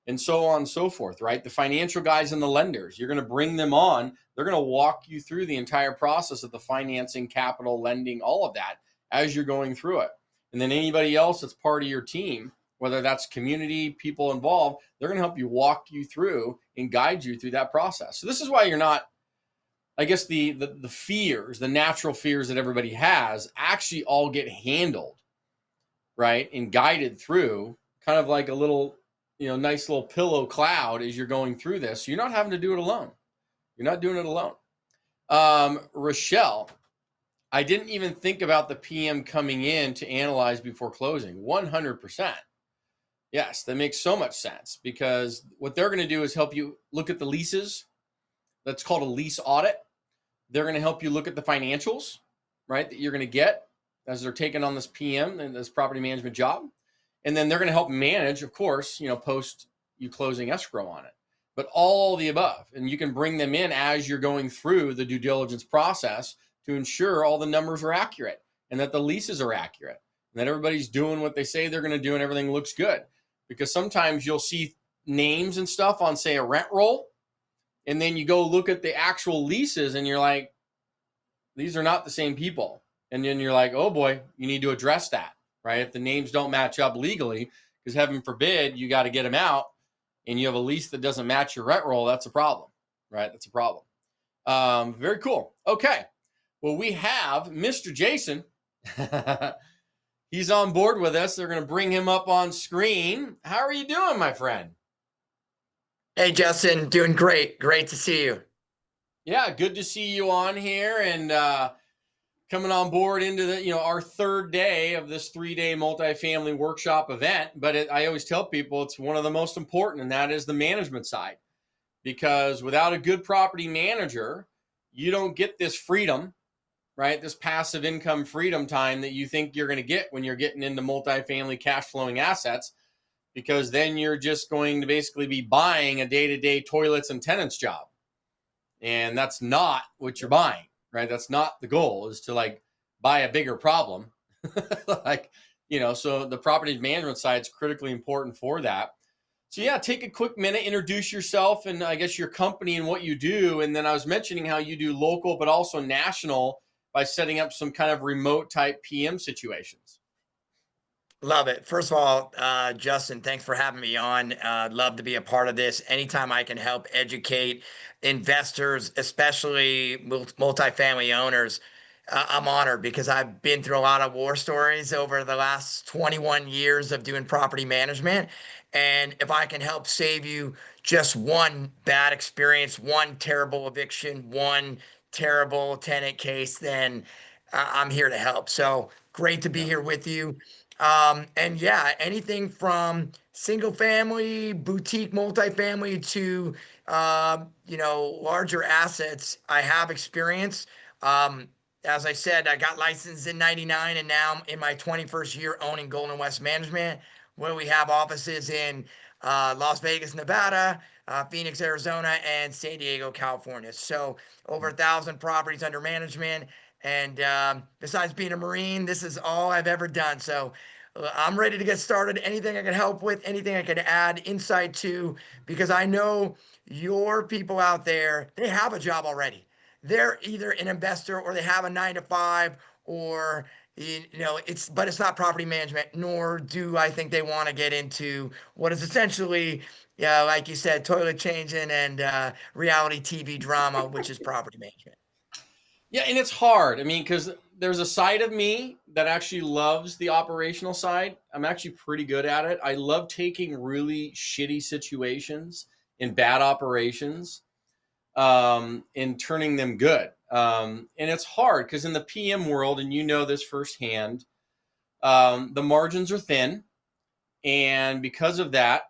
[SPEAKER 6] And so on and so forth, right? The financial guys and the lenders, you're going to bring them on. They're going to walk you through the entire process of the financing, capital, lending, all of that as you're going through it. And then anybody else that's part of your team, whether that's community, people involved, they're going to help you walk you through and guide you through that process. So this is why you're not, I guess the fears, the natural fears that everybody has actually all get handled, right? And guided through kind of like a little, nice little pillow cloud as you're going through this. So you're not having to do it alone. You're not doing it alone. Rochelle, I didn't even think about the PM coming in to analyze before closing. 100%. Yes, that makes so much sense, because what they're going to do is help you look at the leases. That's called a lease audit. They're going to help you look at the financials, right, that you're going to get as they're taking on this PM and this property management job. And then they're going to help manage, of course, post you closing escrow on it. But all the above. And you can bring them in as you're going through the due diligence process to ensure all the numbers are accurate and that the leases are accurate and that everybody's doing what they say they're going to do and everything looks good. Because sometimes you'll see names and stuff on, say, a rent roll, and then you go look at the actual leases and you're like, these are not the same people. And then you're like, oh boy, you need to address that, right? If the names don't match up legally, because heaven forbid you got to get them out and you have a lease that doesn't match your rent roll, that's a problem, right? That's a problem. Very cool. Okay. Well, we have Mr. Jason. He's on board with us. They're going to bring him up on screen. How are you doing, my friend?
[SPEAKER 15] Hey, Justin, doing great. Great to see you.
[SPEAKER 6] Yeah, good to see you on here and coming on board into the, our third day of this 3-day multifamily workshop event. But I always tell people it's one of the most important, and that is the management side. Because without a good property manager, you don't get this freedom, right? This passive income freedom time that you think you're going to get when you're getting into multifamily cash flowing assets, because then you're just going to basically be buying a day-to-day toilets and tenants job. And that's not what you're buying, right? That's not the goal, is to like buy a bigger problem. So the property management side is critically important for that. So yeah, take a quick minute, introduce yourself and I guess your company and what you do. And then I was mentioning how you do local, but also national by setting up some kind of remote type PM situations.
[SPEAKER 15] Love it. First of all, Justin, thanks for having me on. Love to be a part of this. Anytime I can help educate investors, especially multifamily owners, I'm honored, because I've been through a lot of war stories over the last 21 years of doing property management. And if I can help save you just one bad experience, one terrible eviction, one terrible tenant case, then I'm here to help. So great to be here with you. And yeah, anything from single family, boutique multifamily to, larger assets, I have experience. Um, as I said, I got licensed in 99 and now I'm in my 21st year owning Golden West Management, where we have offices in Las Vegas, Nevada, Phoenix, Arizona, and San Diego, California. So over 1,000 properties under management. And besides being a Marine, this is all I've ever done. So I'm ready to get started. Anything I can help with, anything I can add insight to, because I know your people out there, they have a job already. They're either an investor or they have a 9 to 5, or but it's not property management, nor do I think they want to get into what is essentially, like you said, toilet changing and reality TV drama, which is property management.
[SPEAKER 6] Yeah, and it's hard. I mean, because there's a side of me that actually loves the operational side. I'm actually pretty good at it. I love taking really shitty situations and bad operations and turning them good. And it's hard because in the PM world, and you know this firsthand, the margins are thin. And because of that,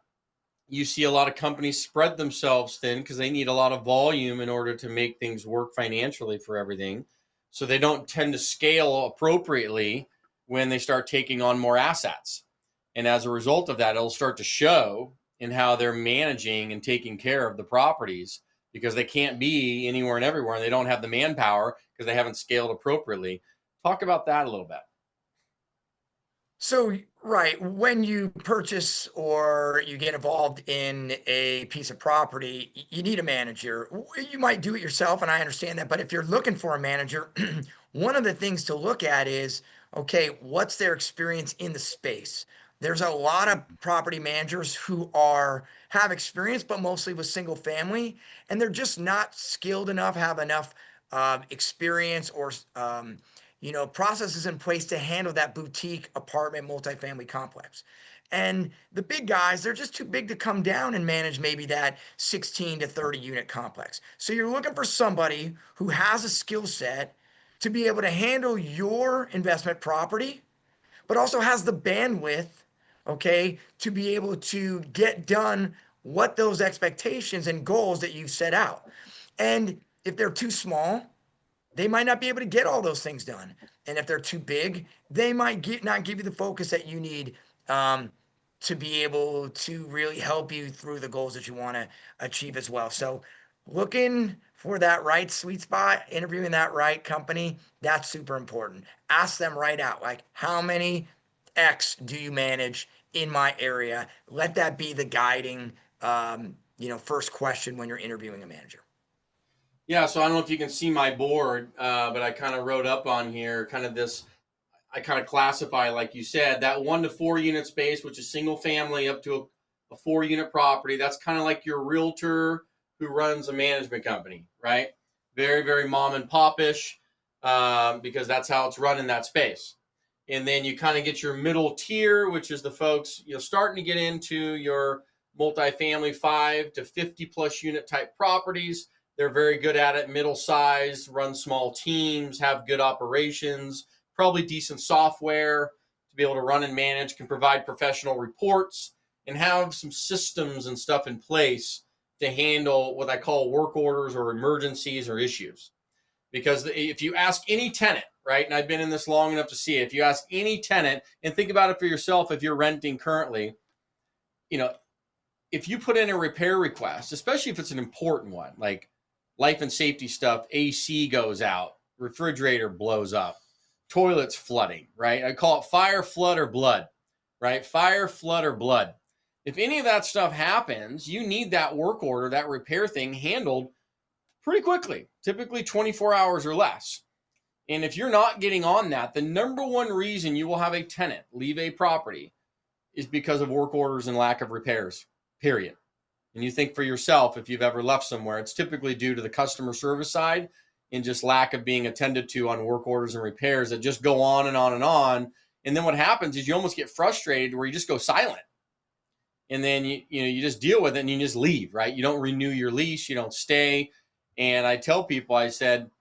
[SPEAKER 6] you see a lot of companies spread themselves thin because they need a lot of volume in order to make things work financially for everything. So they don't tend to scale appropriately when they start taking on more assets. And as a result of that, it'll start to show in how they're managing and taking care of the properties, because they can't be anywhere and everywhere and they don't have the manpower because they haven't scaled appropriately. Talk about that a little bit.
[SPEAKER 15] So, right, when you purchase or you get involved in a piece of property, you need a manager. You might do it yourself, and I understand that. But if you're looking for a manager, one of the things to look at is, okay, what's their experience in the space? There's a lot of property managers who have experience, but mostly with single family, and they're just not skilled enough, have enough experience or processes in place to handle that boutique apartment multifamily complex. And the big guys, they're just too big to come down and manage maybe that 16 to 30 unit complex. So you're looking for somebody who has a skill set to be able to handle your investment property, but also has the bandwidth, okay, to be able to get done what those expectations and goals that you've set out. And if they're too small, they might not be able to get all those things done. And if they're too big, they might not give you the focus that you need to be able to really help you through the goals that you want to achieve as well. So, looking for that right sweet spot, interviewing that right company, that's super important. Ask them right out, like, how many X do you manage in my area? Let that be the guiding, first question when you're interviewing a manager.
[SPEAKER 6] Yeah, so I don't know if you can see my board, but I kind of wrote up on here I kind of classify, like you said, that 1 to 4 unit space, which is single family up to a 4 unit property. That's kind of like your realtor who runs a management company, right? Very, very mom and pop-ish, because that's how it's run in that space. And then you kind of get your middle tier, which is the folks, starting to get into your multifamily 5 to 50 plus unit type properties. They're very good at it, middle size, run small teams, have good operations, probably decent software to be able to run and manage, can provide professional reports, and have some systems and stuff in place to handle what I call work orders or emergencies or issues. Because if you ask any tenant, right, and I've been in this long enough to see it, if you ask any tenant, and think about it for yourself if you're renting currently, if you put in a repair request, especially if it's an important one, like life and safety stuff, AC goes out, refrigerator blows up, toilets flooding, right? I call it fire, flood, or blood, right? Fire, flood, or blood. If any of that stuff happens, you need that work order, that repair thing handled pretty quickly, typically 24 hours or less. And if you're not getting on that, the number one reason you will have a tenant leave a property is because of work orders and lack of repairs, period. And you think for yourself, if you've ever left somewhere, it's typically due to the customer service side and just lack of being attended to on work orders and repairs that just go on and on and on. And then what happens is you almost get frustrated where you just go silent. And then you just deal with it and you just leave, right? You don't renew your lease, you don't stay. And I tell people, I said,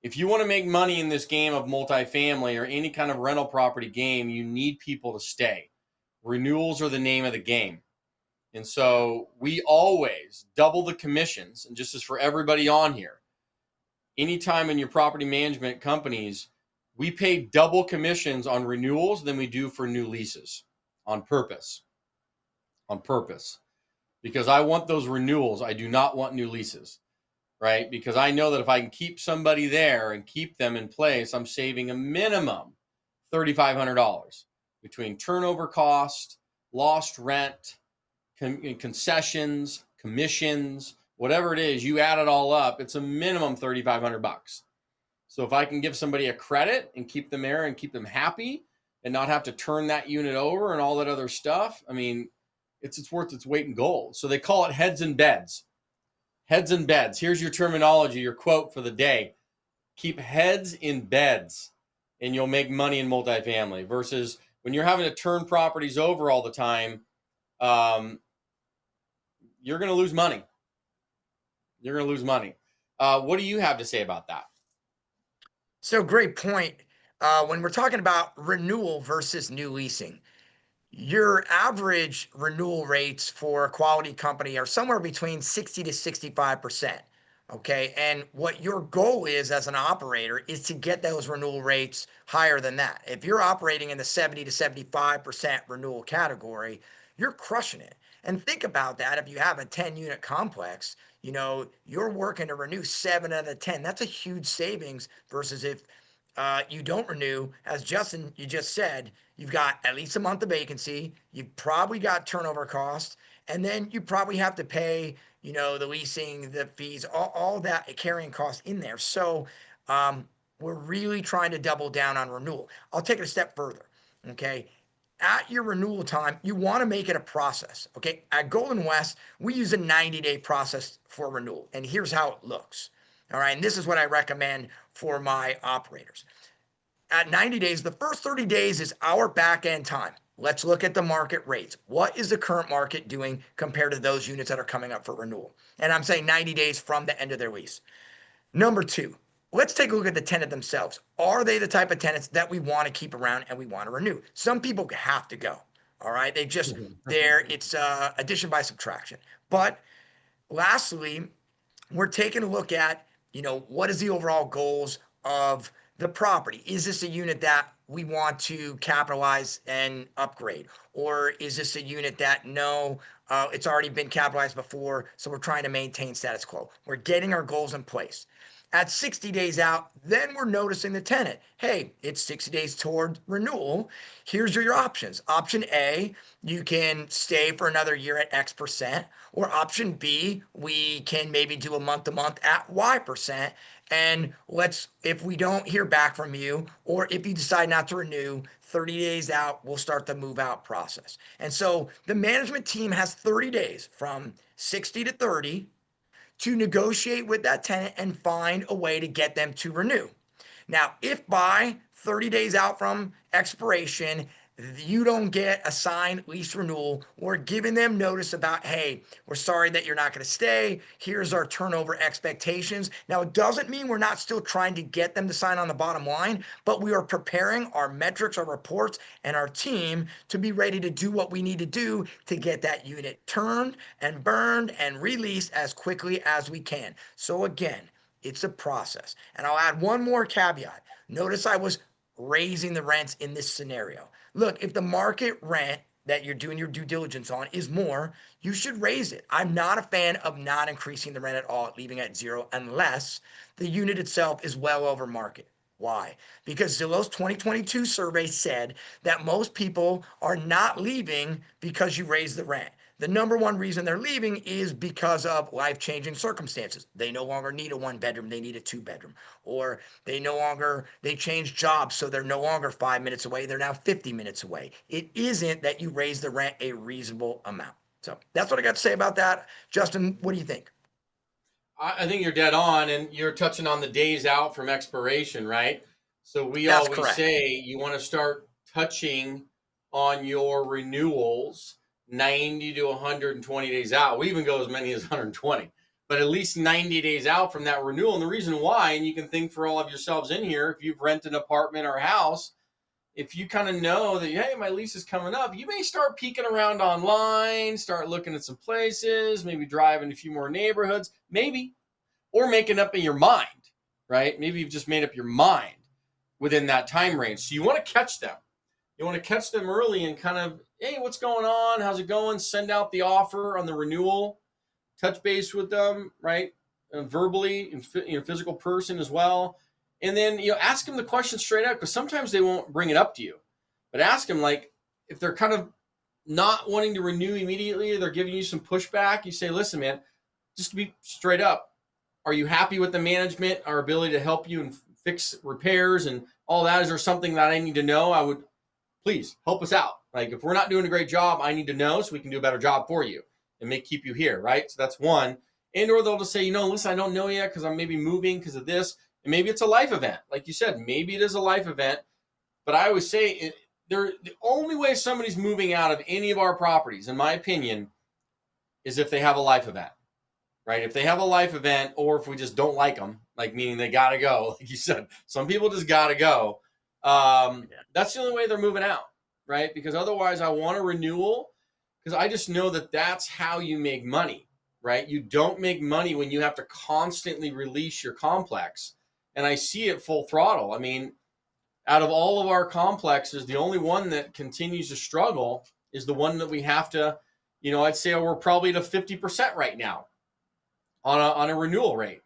[SPEAKER 6] if you want to make money in this game of multifamily or any kind of rental property game, you need people to stay. Renewals are the name of the game. And so we always double the commissions. And just as for everybody on here, anytime in your property management companies, we pay double commissions on renewals than we do for new leases on purpose. On purpose. Because I want those renewals. I do not want new leases, right? Because I know that if I can keep somebody there and keep them in place, I'm saving a minimum $3,500 between turnover cost, lost rent, concessions, commissions, whatever it is, you add it all up, it's a minimum $3,500. So if I can give somebody a credit and keep them there and keep them happy and not have to turn that unit over and all that other stuff, I mean, it's worth its weight in gold. So they call it heads and beds. Heads and beds. Here's your terminology, your quote for the day. Keep heads in beds and you'll make money in multifamily versus when you're having to turn properties over all the time, you're going to lose money. You're going to lose money. What do you have to say about that?
[SPEAKER 15] So great point. When we're talking about renewal versus new leasing, your average renewal rates for a quality company are somewhere between 60 to 65%. Okay. And what your goal is as an operator is to get those renewal rates higher than that. If you're operating in the 70 to 75% renewal category, you're crushing it. And think about that. If you have a 10 unit complex, you're working to renew 7 out of 10. That's a huge savings versus if you don't renew, as Justin, you just said, you've got at least a month of vacancy. You've probably got turnover costs, and then you probably have to pay, the leasing, the fees, all that carrying costs in there. So we're really trying to double down on renewal. I'll take it a step further. Okay. At your renewal time, you want to make it a process. Okay. At Golden West, we use a 90-day process for renewal. And here's how it looks. All right. And this is what I recommend for my operators. At 90 days, the first 30 days is our back end time. Let's look at the market rates. What is the current market doing compared to those units that are coming up for renewal? And I'm saying 90 days from the end of their lease. Number two, let's take a look at the tenant themselves. Are they the type of tenants that we want to keep around and we want to renew? Some people have to go. All right. It's addition by subtraction. But lastly, we're taking a look at, what is the overall goals of the property? Is this a unit that we want to capitalize and upgrade? Or is this a unit that, no, it's already been capitalized before, so we're trying to maintain status quo? We're getting our goals in place. At 60 days out, then we're noticing the tenant. Hey, it's 60 days toward renewal. Here's your options. Option A, you can stay for another year at X%. Or option B, we can maybe do a month to month at Y%. And if we don't hear back from you, or if you decide not to renew, 30 days out, we'll start the move out process. And so the management team has 30 days from 60 to 30 to negotiate with that tenant and find a way to get them to renew. Now, if by 30 days out from expiration, you don't get a signed lease renewal, we're giving them notice about, hey, we're sorry that you're not going to stay. Here's our turnover expectations. Now, it doesn't mean we're not still trying to get them to sign on the bottom line, but we are preparing our metrics, our reports, and our team to be ready to do what we need to do to get that unit turned and burned and released as quickly as we can. So again, it's a process. And I'll add one more caveat. Notice I was raising the rents in this scenario. Look, if the market rent that you're doing your due diligence on is more, you should raise it. I'm not a fan of not increasing the rent at all, leaving it at zero, unless the unit itself is well over market. Why? Because Zillow's 2022 survey said that most people are not leaving because you raise the rent. The number one reason they're leaving is because of life-changing circumstances. They no longer need a 1-bedroom, they need a 2-bedroom. Or they change jobs, so they're no longer 5 minutes away, they're now 50 minutes away. It isn't that you raise the rent a reasonable amount. So that's what I got to say about that. Justin, what do you think?
[SPEAKER 6] I think you're dead on, and you're touching on the days out from expiration, right? So
[SPEAKER 15] That's
[SPEAKER 6] always
[SPEAKER 15] correct.
[SPEAKER 6] say you want to start touching on your renewals 90 to 120 days out. We even go as many as 120, but at least 90 days out from that renewal. And the reason why, and you can think for all of yourselves in here, if you've rented an apartment or a house, if you kind of know that, hey, my lease is coming up, you may start peeking around online, start looking at some places, maybe driving a few more neighborhoods, maybe, or making up in your mind, right? Maybe you've just made up your mind within that time range. So you want to catch them. You want to catch them early and kind of, hey, what's going on? How's it going? Send out the offer on the renewal, touch base with them, right? Verbally and physical person as well. And then, ask them the question straight out, because sometimes they won't bring it up to you. But ask them, like, if they're kind of not wanting to renew immediately, or they're giving you some pushback, you say, listen, man, just to be straight up, are you happy with the management, our ability to help you and fix repairs and all that? Is there something that I need to know? I would, please help us out. Like, if we're not doing a great job, I need to know so we can do a better job for you and keep you here, right? So that's one. And or they'll just say, listen, I don't know yet because I'm maybe moving because of this. And maybe it's a life event. Like you said, maybe it is a life event. But I always say the only way somebody's moving out of any of our properties, in my opinion, is if they have a life event, right? If they have a life event, or if we just don't like them, like meaning they got to go. Like you said, some people just got to go. That's the only way they're moving out, right? Because otherwise I want a renewal, because I just know that that's how you make money, right? You don't make money when you have to constantly release your complex. And I see it full throttle. I mean, out of all of our complexes, the only one that continues to struggle is the one that we have to, I'd say we're probably at a 50% right now on a renewal rate.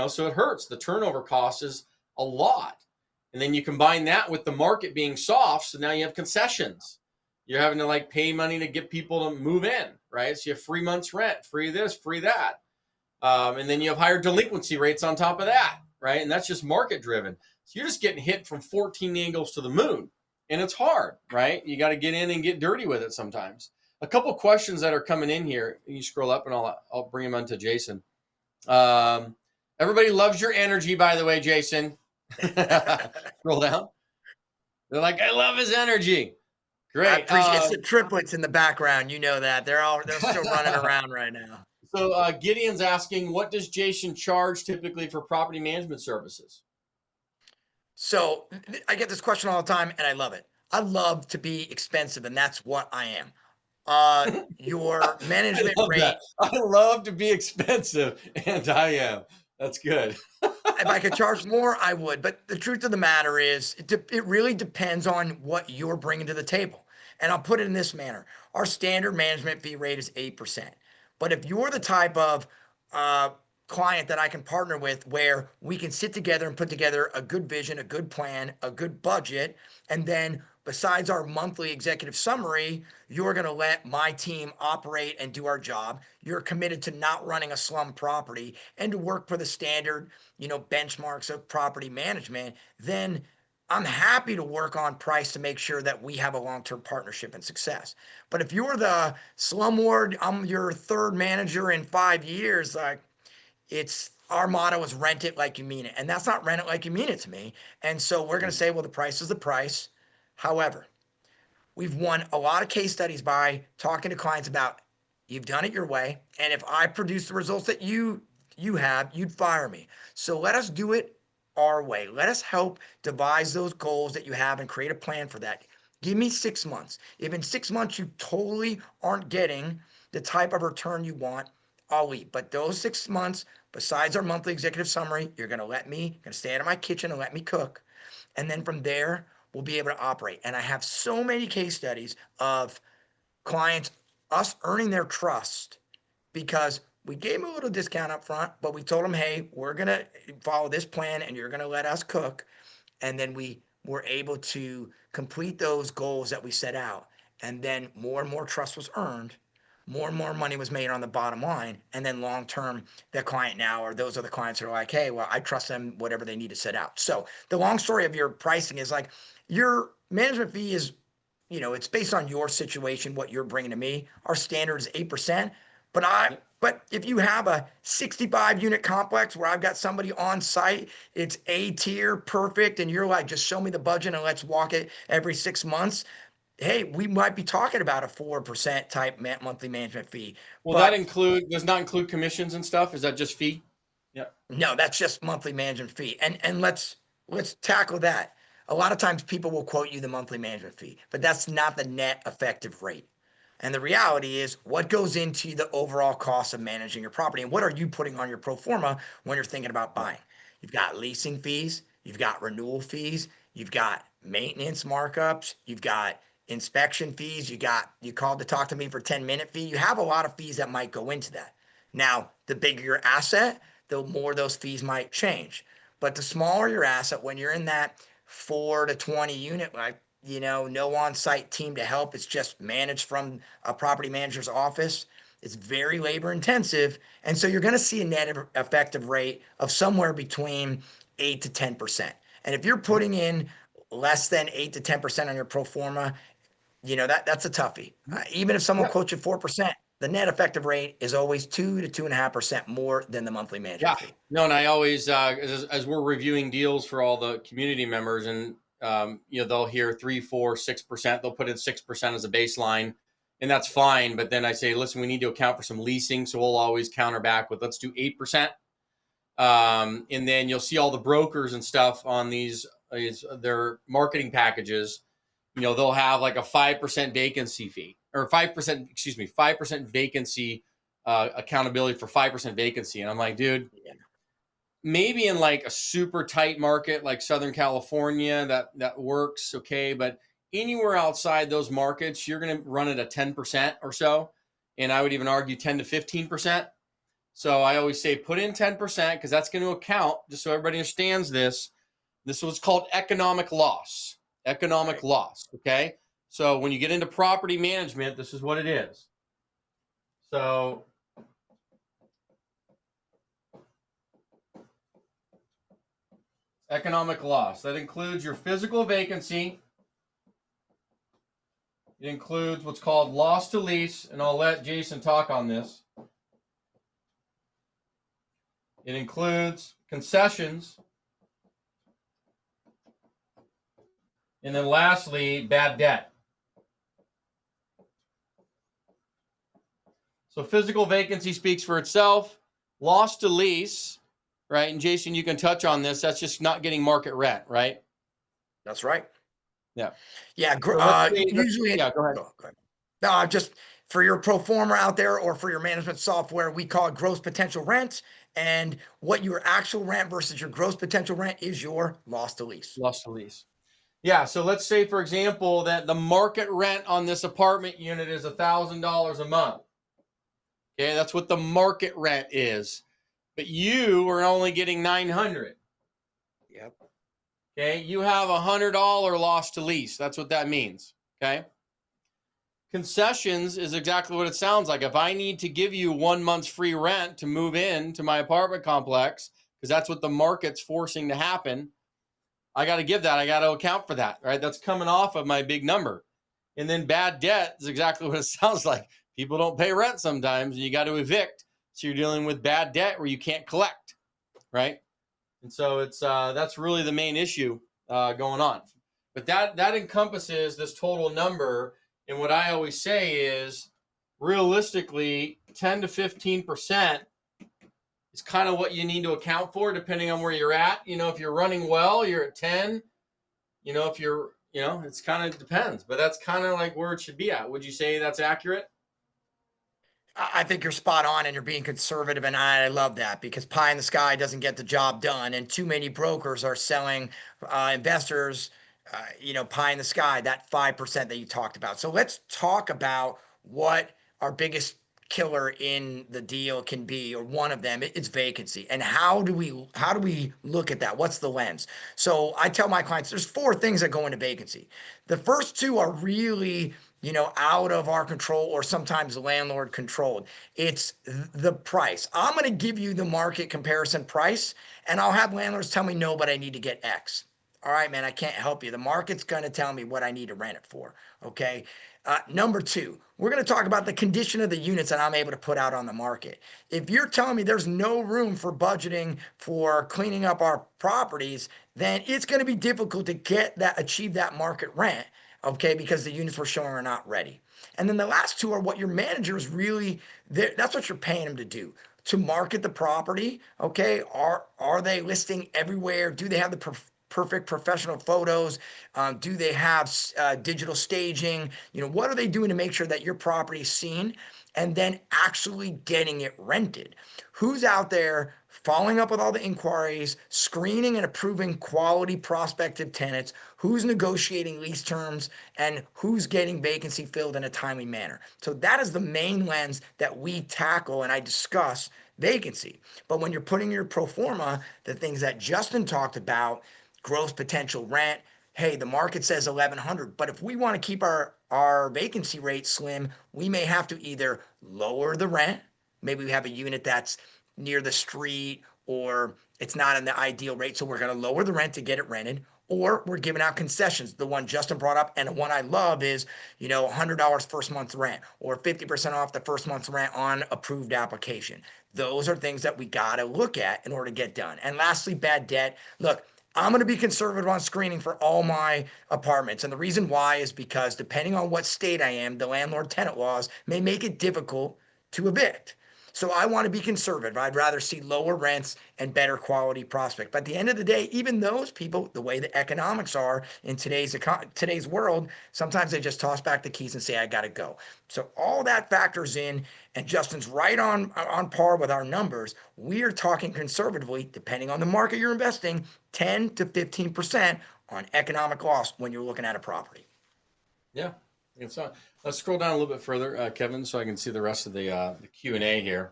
[SPEAKER 6] So it hurts. The turnover cost is a lot. And then you combine that with the market being soft. So now you have concessions. You're having to pay money to get people to move in, right? So you have 3 months rent, free this, free that. And then you have higher delinquency rates on top of that, right? And that's just market driven. So you're just getting hit from 14 angles to the moon. And it's hard, right? You got to get in and get dirty with it sometimes. A couple of questions that are coming in here. You scroll up and I'll bring them on to Jason. Everybody loves your energy, by the way, Jason. Scroll down. They're like, I love his energy. Great.
[SPEAKER 15] I appreciate it's the triplets in the background. You know that. They're still running around right now.
[SPEAKER 6] So Gideon's asking, what does Jason charge typically for property management services?
[SPEAKER 15] So I get this question all the time, and I love it. I love to be expensive, and that's what I am. Your management rate.
[SPEAKER 6] That. I love to be expensive, and I am. That's good.
[SPEAKER 15] If I could charge more, I would. But the truth of the matter is, it really depends on what you're bringing to the table. And I'll put it in this manner. Our standard management fee rate is 8%. But if you're the type of client that I can partner with, where we can sit together and put together a good vision, a good plan, a good budget, and then besides our monthly executive summary, you're going to let my team operate and do our job. You're committed to not running a slum property and to work for the standard, benchmarks of property management, then I'm happy to work on price to make sure that we have a long-term partnership and success. But if you're the slumlord, I'm your third manager in 5 years, it's our motto is rent it like you mean it. And that's not rent it like you mean it to me. And so we're going to say, well, the price is the price. However, we've won a lot of case studies by talking to clients about, you've done it your way. And if I produce the results that you have, you'd fire me. So let us do it our way. Let us help devise those goals that you have and create a plan for that. Give me 6 months. If in 6 months you totally aren't getting the type of return you want, I'll leave. But those 6 months, besides our monthly executive summary, you're going to stay out of my kitchen and let me cook. And then from there, we'll be able to operate. And I have so many case studies of clients, us earning their trust, because we gave them a little discount up front, but we told them, hey, we're going to follow this plan and you're going to let us cook. And then we were able to complete those goals that we set out. And then more and more trust was earned. More and more money was made on the bottom line. And then long term, the client now, or those are the clients that are like, hey, well, I trust them, whatever they need to set out. So the long story of your pricing is your management fee is, it's based on your situation, what you're bringing to me. Our standard is 8%. But if you have a 65 unit complex where I've got somebody on site, it's A tier, perfect, and you're like, just show me the budget and let's walk it every 6 months. Hey, we might be talking about a 4% type monthly management fee.
[SPEAKER 6] Will that does not include commissions and stuff? Is that just fee? Yeah.
[SPEAKER 15] No, that's just monthly management fee. And let's tackle that. a lot of times people will quote you the monthly management fee, but that's not the net effective rate. And the reality is what goes into the overall cost of managing your property and what are you putting on your pro forma when you're thinking about buying? You've got leasing fees, you've got renewal fees, you've got maintenance markups, you've got inspection fees, you called to talk to me for 10-minute fee. You have a lot of fees that might go into that. Now, the bigger your asset, the more those fees might change. But the smaller your asset, when you're in that 4 to 20 unit, like, no on-site team to help, it's just managed from a property manager's office. It's very labor intensive. And so you're going to see a net effective rate of somewhere between 8 to 10%. And if you're putting in less than 8 to 10% on your pro forma, that's a toughie. Even if someone quotes you 4%, the net effective rate is always 2 to 2.5% more than the monthly management fee.
[SPEAKER 6] No, and I always, as we're reviewing deals for all the community members, and they'll hear 3, 4, 6%. They'll put in 6% as a baseline, and that's fine. But then I say, listen, we need to account for some leasing, so we'll always counter back with let's do 8%. And then you'll see all the brokers and stuff on their marketing packages. They'll have like a 5% vacancy fee or 5% vacancy accountability for 5% vacancy. And I'm like, dude, maybe in like a super tight market like Southern California, that works. Okay. But anywhere outside those markets, you're going to run it at 10% or so. And I would even argue 10 to 15%. So I always say put in 10% because that's going to account, just so everybody understands this. This is what's called economic loss. Economic loss. Okay. So when you get into property management, this is what it is. So economic loss. That includes your physical vacancy. It includes what's called loss to lease, and I'll let Jason talk on this. It includes concessions. And then lastly, bad debt. So physical vacancy speaks for itself. Loss to lease, right? And Jason, you can touch on this. That's just not getting market rent, right?
[SPEAKER 15] That's right.
[SPEAKER 6] Yeah.
[SPEAKER 15] Yeah. Usually,
[SPEAKER 6] go ahead.
[SPEAKER 15] No, just for your pro forma out there or for your management software, we call it gross potential rent. And what your actual rent versus your gross potential rent is your loss to lease.
[SPEAKER 6] Loss to lease. Yeah. So let's say, for example, that the market rent on this apartment unit is $1,000 a month. Okay. That's what the market rent is. But you are only getting $900.
[SPEAKER 15] Yep.
[SPEAKER 6] Okay. You have $100 loss to lease. That's what that means. Okay. Concessions is exactly what it sounds like. If I need to give you 1 month's free rent to move in to my apartment complex, because that's what the market's forcing to happen, I got to give that. I got to account for that, right? That's coming off of my big number. And then bad debt is exactly what it sounds like. People don't pay rent sometimes, and you got to evict. So you're dealing with bad debt where you can't collect, right? And so it's that's really the main issue going on. But that encompasses this total number. And what I always say is, realistically, 10 to 15% is kind of what you need to account for, depending on where you're at. If you're running well, you're at 10. If you're, it's kind of depends. But that's kind of like where it should be at. Would you say that's accurate?
[SPEAKER 15] I think you're spot on and you're being conservative. And I love that because pie in the sky doesn't get the job done. And too many brokers are selling investors pie in the sky, that 5% that you talked about. So let's talk about what our biggest killer in the deal can be, or one of them. It's vacancy. And how do we look at that? What's the lens? So I tell my clients there's 4 things that go into vacancy. The first 2 are really out of our control or sometimes landlord controlled. It's the price. I'm going to give you the market comparison price and I'll have landlords tell me no, but I need to get X. All right, man, I can't help you. The market's going to tell me what I need to rent it for. Okay. Number 2, we're going to talk about the condition of the units that I'm able to put out on the market. If you're telling me there's no room for budgeting for cleaning up our properties, then it's going to be difficult to achieve that market rent. Okay, because the units we're showing are not ready. And then the last 2 are what your managers really, that's what you're paying them to do, to market the property. Okay, are they listing everywhere? Do they have the perfect professional photos? Do they have digital staging? What are they doing to make sure that your property is seen and then actually getting it rented? Who's out there following up with all the inquiries, screening and approving quality prospective tenants, who's negotiating lease terms, and who's getting vacancy filled in a timely manner? So that is the main lens that we tackle and I discuss vacancy. But when you're putting your pro forma, the things that Justin talked about, gross potential rent, hey, the market says 1100, but if we want to keep our vacancy rate slim, we may have to either lower the rent. Maybe we have a unit that's near the street or it's not in the ideal rate, so we're going to lower the rent to get it rented, or we're giving out concessions. The one Justin brought up and the one I love is, $100 first month's rent or 50% off the first month's rent on approved application. Those are things that we got to look at in order to get done. And lastly, bad debt. Look, I'm going to be conservative on screening for all my apartments. And the reason why is because depending on what state I am, the landlord tenant laws may make it difficult to evict. So I want to be conservative. I'd rather see lower rents and better quality prospect. But at the end of the day, even those people, the way the economics are in today's world, sometimes they just toss back the keys and say, I got to go. So all that factors in, and Justin's right on par with our numbers. We are talking conservatively, depending on the market you're investing, 10 to 15% on economic loss when you're looking at a property.
[SPEAKER 6] Yeah. Let's scroll down a little bit further, Kevin, so I can see the rest of the Q&A here.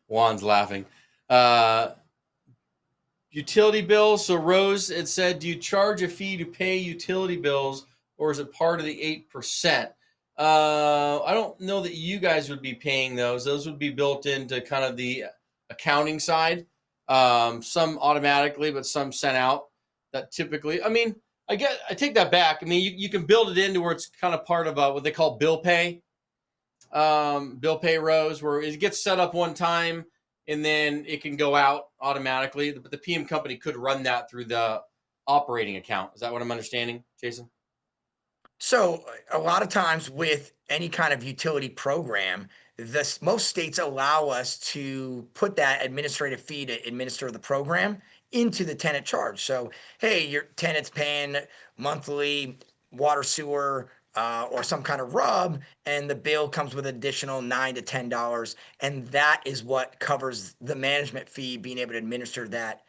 [SPEAKER 6] Juan's laughing. Utility bills. So Rose, it said, do you charge a fee to pay utility bills, or is it part of the 8%? I don't know that you guys would be paying those. Those would be built into kind of the accounting side. Some automatically, but some sent out. That typically, I take that back. You can build it into where it's kind of part of what they call bill pay rows, where it gets set up one time and then it can go out automatically. But the PM company could run that through the operating account. Is that what I'm understanding, Jason?
[SPEAKER 15] So a lot of times with any kind of utility program, most states allow us to put that administrative fee to administer the program into the tenant charge. So, hey, your tenant's paying monthly water, sewer, or some kind of rub, and the bill comes with additional $9 to $10, and that is what covers the management fee, being able to administer that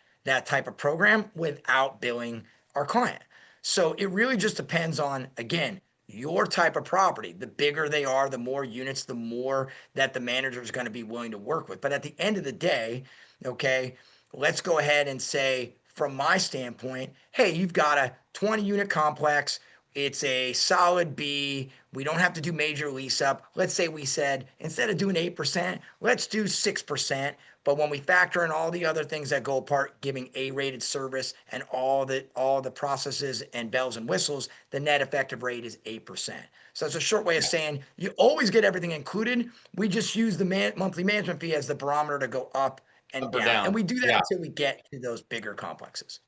[SPEAKER 15] type of program without billing our client. So it really just depends on, again, your type of property. The bigger they are, the more units, the more that the manager is going to be willing to work with. But at the end of the day, okay, let's go ahead and say, from my standpoint, hey, you've got a 20 unit complex. It's a solid B. We don't have to do major lease up. Let's say we said, instead of doing 8%, let's do 6%. But when we factor in all the other things that go apart, giving A-rated service and all the processes and bells and whistles, the net effective rate is 8%. So it's a short way of saying you always get everything included. We just use the monthly management fee as the barometer to go up and down. And we do that until we get to those bigger complexes.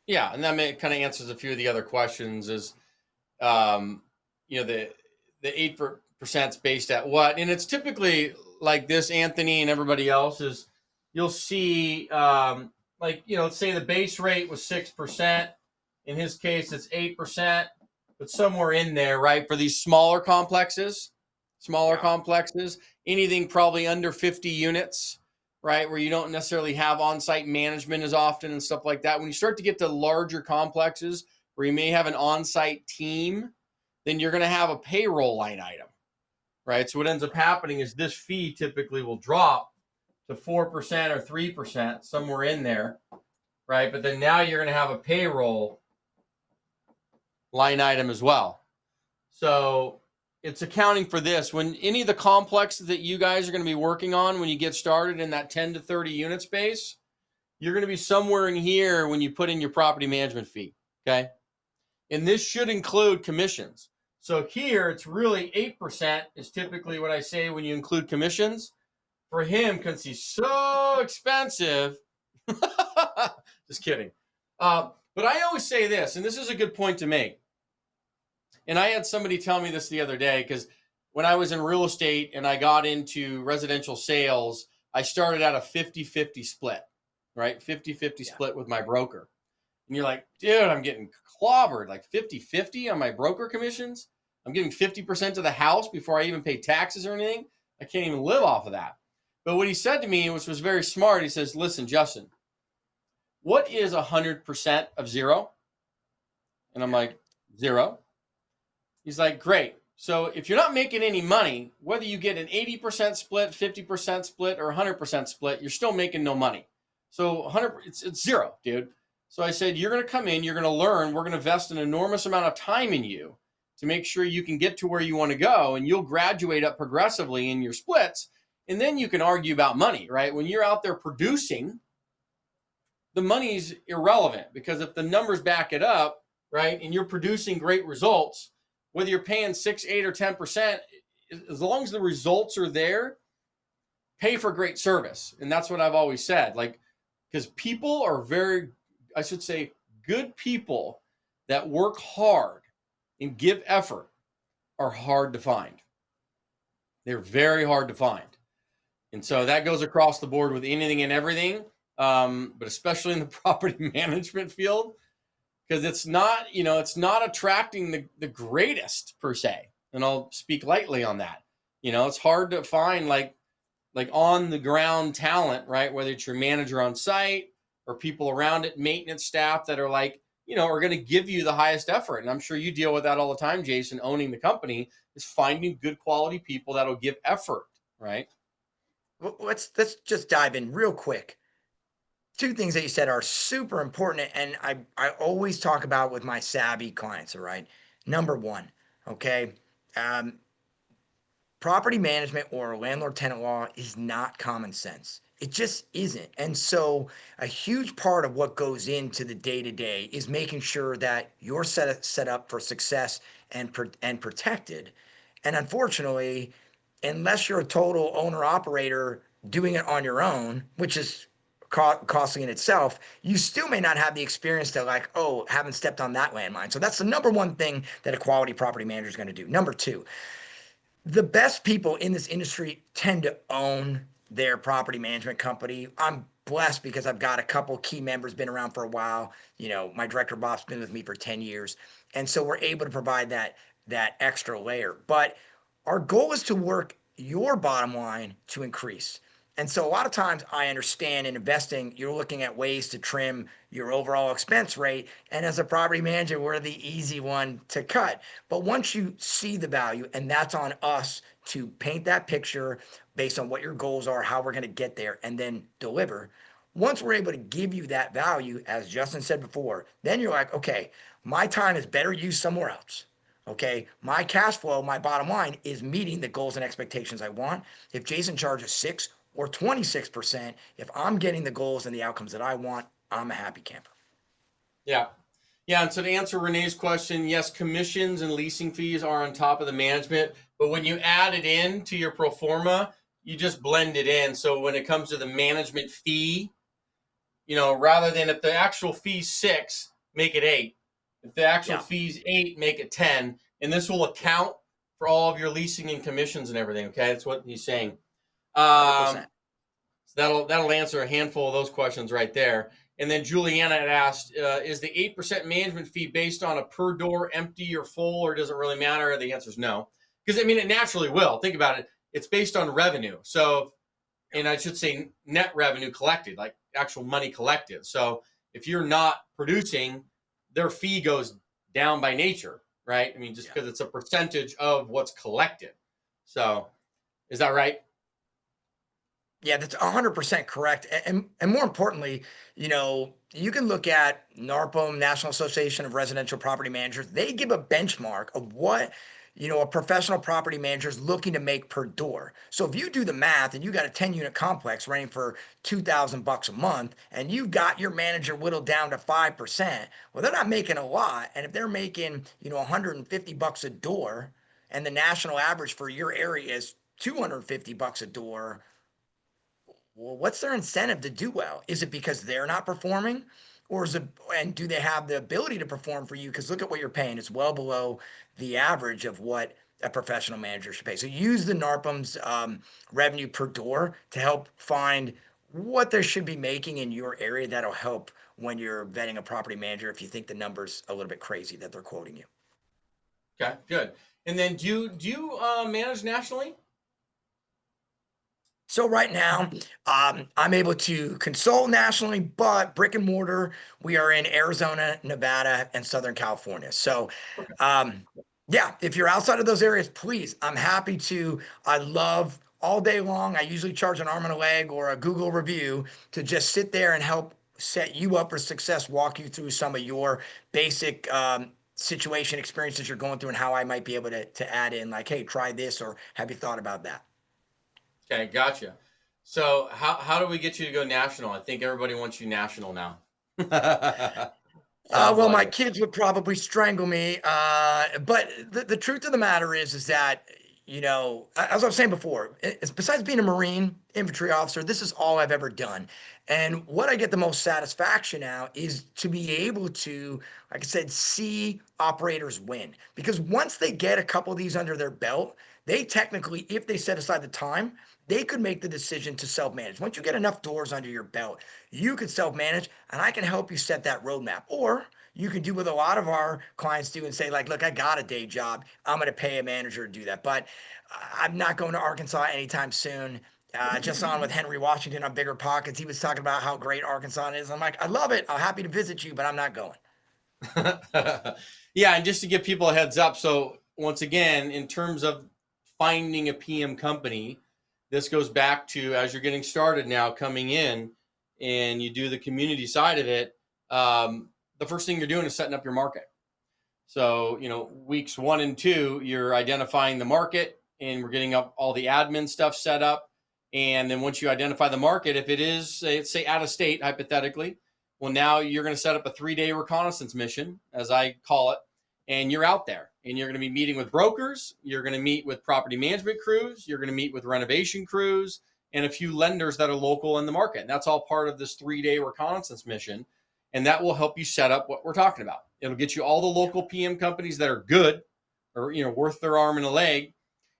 [SPEAKER 6] Yeah, and that kind of answers a few of the other questions. Is the 8% is based at what? And it's typically like this, Anthony and everybody else, is you'll see let's say the base rate was 6%. In his case, it's 8%, but somewhere in there, right? For these smaller complexes, anything probably under 50 units, right? Where you don't necessarily have on-site management as often and stuff like that. When you start to get to larger complexes where you may have an on-site team, then you're going to have a payroll line item, right? So what ends up happening is this fee typically will drop to 4% or 3%, somewhere in there, right? But then now you're going to have a payroll line item as well. So it's accounting for this. When any of the complexes that you guys are going to be working on when you get started in that 10 to 30 unit space, you're going to be somewhere in here when you put in your property management fee, okay? And this should include commissions. So here it's really 8% is typically what I say when you include commissions. For him, because he's so expensive. Just kidding. But I always say this, and this is a good point to make. And I had somebody tell me this the other day, because when I was in real estate and I got into residential sales, I started at a 50-50 split, right? 50-50 split with my broker. And you're like, dude, I'm getting clobbered, like 50-50 on my broker commissions. I'm giving 50% of the house before I even pay taxes or anything. I can't even live off of that. But what he said to me, which was very smart, he says, listen, Justin, what is 100% of zero? And I'm like, 0. He's like, great. So if you're not making any money, whether you get an 80% split, 50% split, or 100% split, you're still making no money. So 100, it's 0, dude. So I said, you're going to come in, you're going to learn, we're going to invest an enormous amount of time in you to make sure you can get to where you want to go, and you'll graduate up progressively in your splits, and then you can argue about money, right? When you're out there producing, the money's irrelevant, because if the numbers back it up, right, and you're producing great results, whether you're paying 6, 8, or 10%, as long as the results are there, pay for great service. And that's what I've always said. Like, because people are good people that work hard and give effort are hard to find. They're very hard to find. And so that goes across the board with anything and everything, but especially in the property management field, because it's not attracting the greatest per se. And I'll speak lightly on that. It's hard to find like on the ground talent, right? Whether it's your manager on site or people around it, maintenance staff that are like, are going to give you the highest effort. And I'm sure you deal with that all the time, Jason, owning the company, is finding good quality people that'll give effort, right?
[SPEAKER 15] Well, let's just dive in real quick. 2 things that you said are super important, and I always talk about with my savvy clients. All right, number 1, okay, property management or landlord tenant law is not common sense. It just isn't. And so a huge part of what goes into the day to day is making sure that you're set up for success and protected. And unfortunately, unless you're a total owner operator doing it on your own, which is costly in itself, you still may not have the experience to like, oh, haven't stepped on that landmine. So that's the number 1 thing that a quality property manager is going to do. Number 2, the best people in this industry tend to own their property management company. I'm blessed because I've got a couple key members, been around for a while. My director Bob's been with me for 10 years. And so we're able to provide that extra layer. But our goal is to work your bottom line to increase. And so a lot of times I understand in investing, you're looking at ways to trim your overall expense rate. And as a property manager, we're the easy one to cut. But once you see the value, and that's on us to paint that picture based on what your goals are, how we're going to get there, and then deliver. Once we're able to give you that value, as Justin said before, then you're like, okay, my time is better used somewhere else. Okay, my cash flow, my bottom line is meeting the goals and expectations I want. If Jason charges 6 or 26%, if I'm getting the goals and the outcomes that I want, I'm a happy camper.
[SPEAKER 6] Yeah. Yeah. And so to answer Renee's question, yes, commissions and leasing fees are on top of the management, but when you add it in to your pro forma, you just blend it in. So when it comes to the management fee, rather than if the actual fee's 6, make it 8. If the actual fee's 8, make it 10. And this will account for all of your leasing and commissions and everything. Okay. That's what he's saying. So that'll answer a handful of those questions right there. And then Juliana had asked, is the 8% management fee based on a per door empty or full, or does it really matter? The answer is no. Because, it naturally will. Think about it. It's based on revenue. So, and I should say net revenue collected, like actual money collected. So if you're not producing, their fee goes down by nature, right? Just because it's a percentage of what's collected. So is that right?
[SPEAKER 15] Yeah, that's 100% correct. And more importantly, you can look at NARPM, National Association of Residential Property Managers. They give a benchmark of what, a professional property manager is looking to make per door. So if you do the math and you got a 10-unit complex renting for $2,000 a month, and you've got your manager whittled down to 5%, well, they're not making a lot. And if they're making, $150 a door, and the national average for your area is $250 a door, well, what's their incentive to do well? Is it because they're not performing? Or is it, and do they have the ability to perform for you? Because look at what you're paying. It's well below the average of what a professional manager should pay. So use the NARPM's revenue per door to help find what they should be making in your area. That'll help when you're vetting a property manager if you think the number's a little bit crazy that they're quoting you.
[SPEAKER 6] Okay, good. And then do you manage nationally?
[SPEAKER 15] So right now, I'm able to consult nationally, but brick and mortar, we are in Arizona, Nevada, and Southern California. So, yeah, if you're outside of those areas, please, I'm happy to. I love all day long. I usually charge an arm and a leg or a Google review to just sit there and help set you up for success, walk you through some of your basic situation experiences you're going through and how I might be able to add in, like, hey, try this, or have you thought about that?
[SPEAKER 6] Okay, gotcha. So how do we get you to go national? I think everybody wants you national now.
[SPEAKER 15] Well, my
[SPEAKER 6] like
[SPEAKER 15] kids would probably strangle me. But the truth of the matter is that, you know, as I was saying before, besides being a Marine infantry officer, this is all I've ever done. And what I get the most satisfaction now is to be able to, like I said, see operators win. Because once they get a couple of these under their belt, they technically, if they set aside the time, they could make the decision to self-manage. Once you get enough doors under your belt, you could self-manage, and I can help you set that roadmap. Or you can do what a lot of our clients do and say, like, look, I got a day job. I'm going to pay a manager to do that. But I'm not going to Arkansas anytime soon. Just on with Henry Washington on Bigger Pockets. He was talking about how great Arkansas is. I'm like, I love it. I'm happy to visit you, but I'm not going.
[SPEAKER 6] yeah, and just to give people a heads up, so once again, in terms of finding a PM company, this goes back to as you're getting started now, coming in, and you do the community side of it. The first thing you're doing is setting up your market. So, you know, weeks 1 and 2, you're identifying the market, and we're getting up all the admin stuff set up. And then once you identify the market, if it is, say out of state, hypothetically, well, now you're going to set up a 3-day reconnaissance mission, as I call it, and you're out there, and you're going to be meeting with brokers. You're going to meet with property management crews. You're going to meet with renovation crews and a few lenders that are local in the market. And that's all part of this 3-day reconnaissance mission. And that will help you set up what we're talking about. It'll get you all the local PM companies that are good, or, you know, worth their arm and a leg.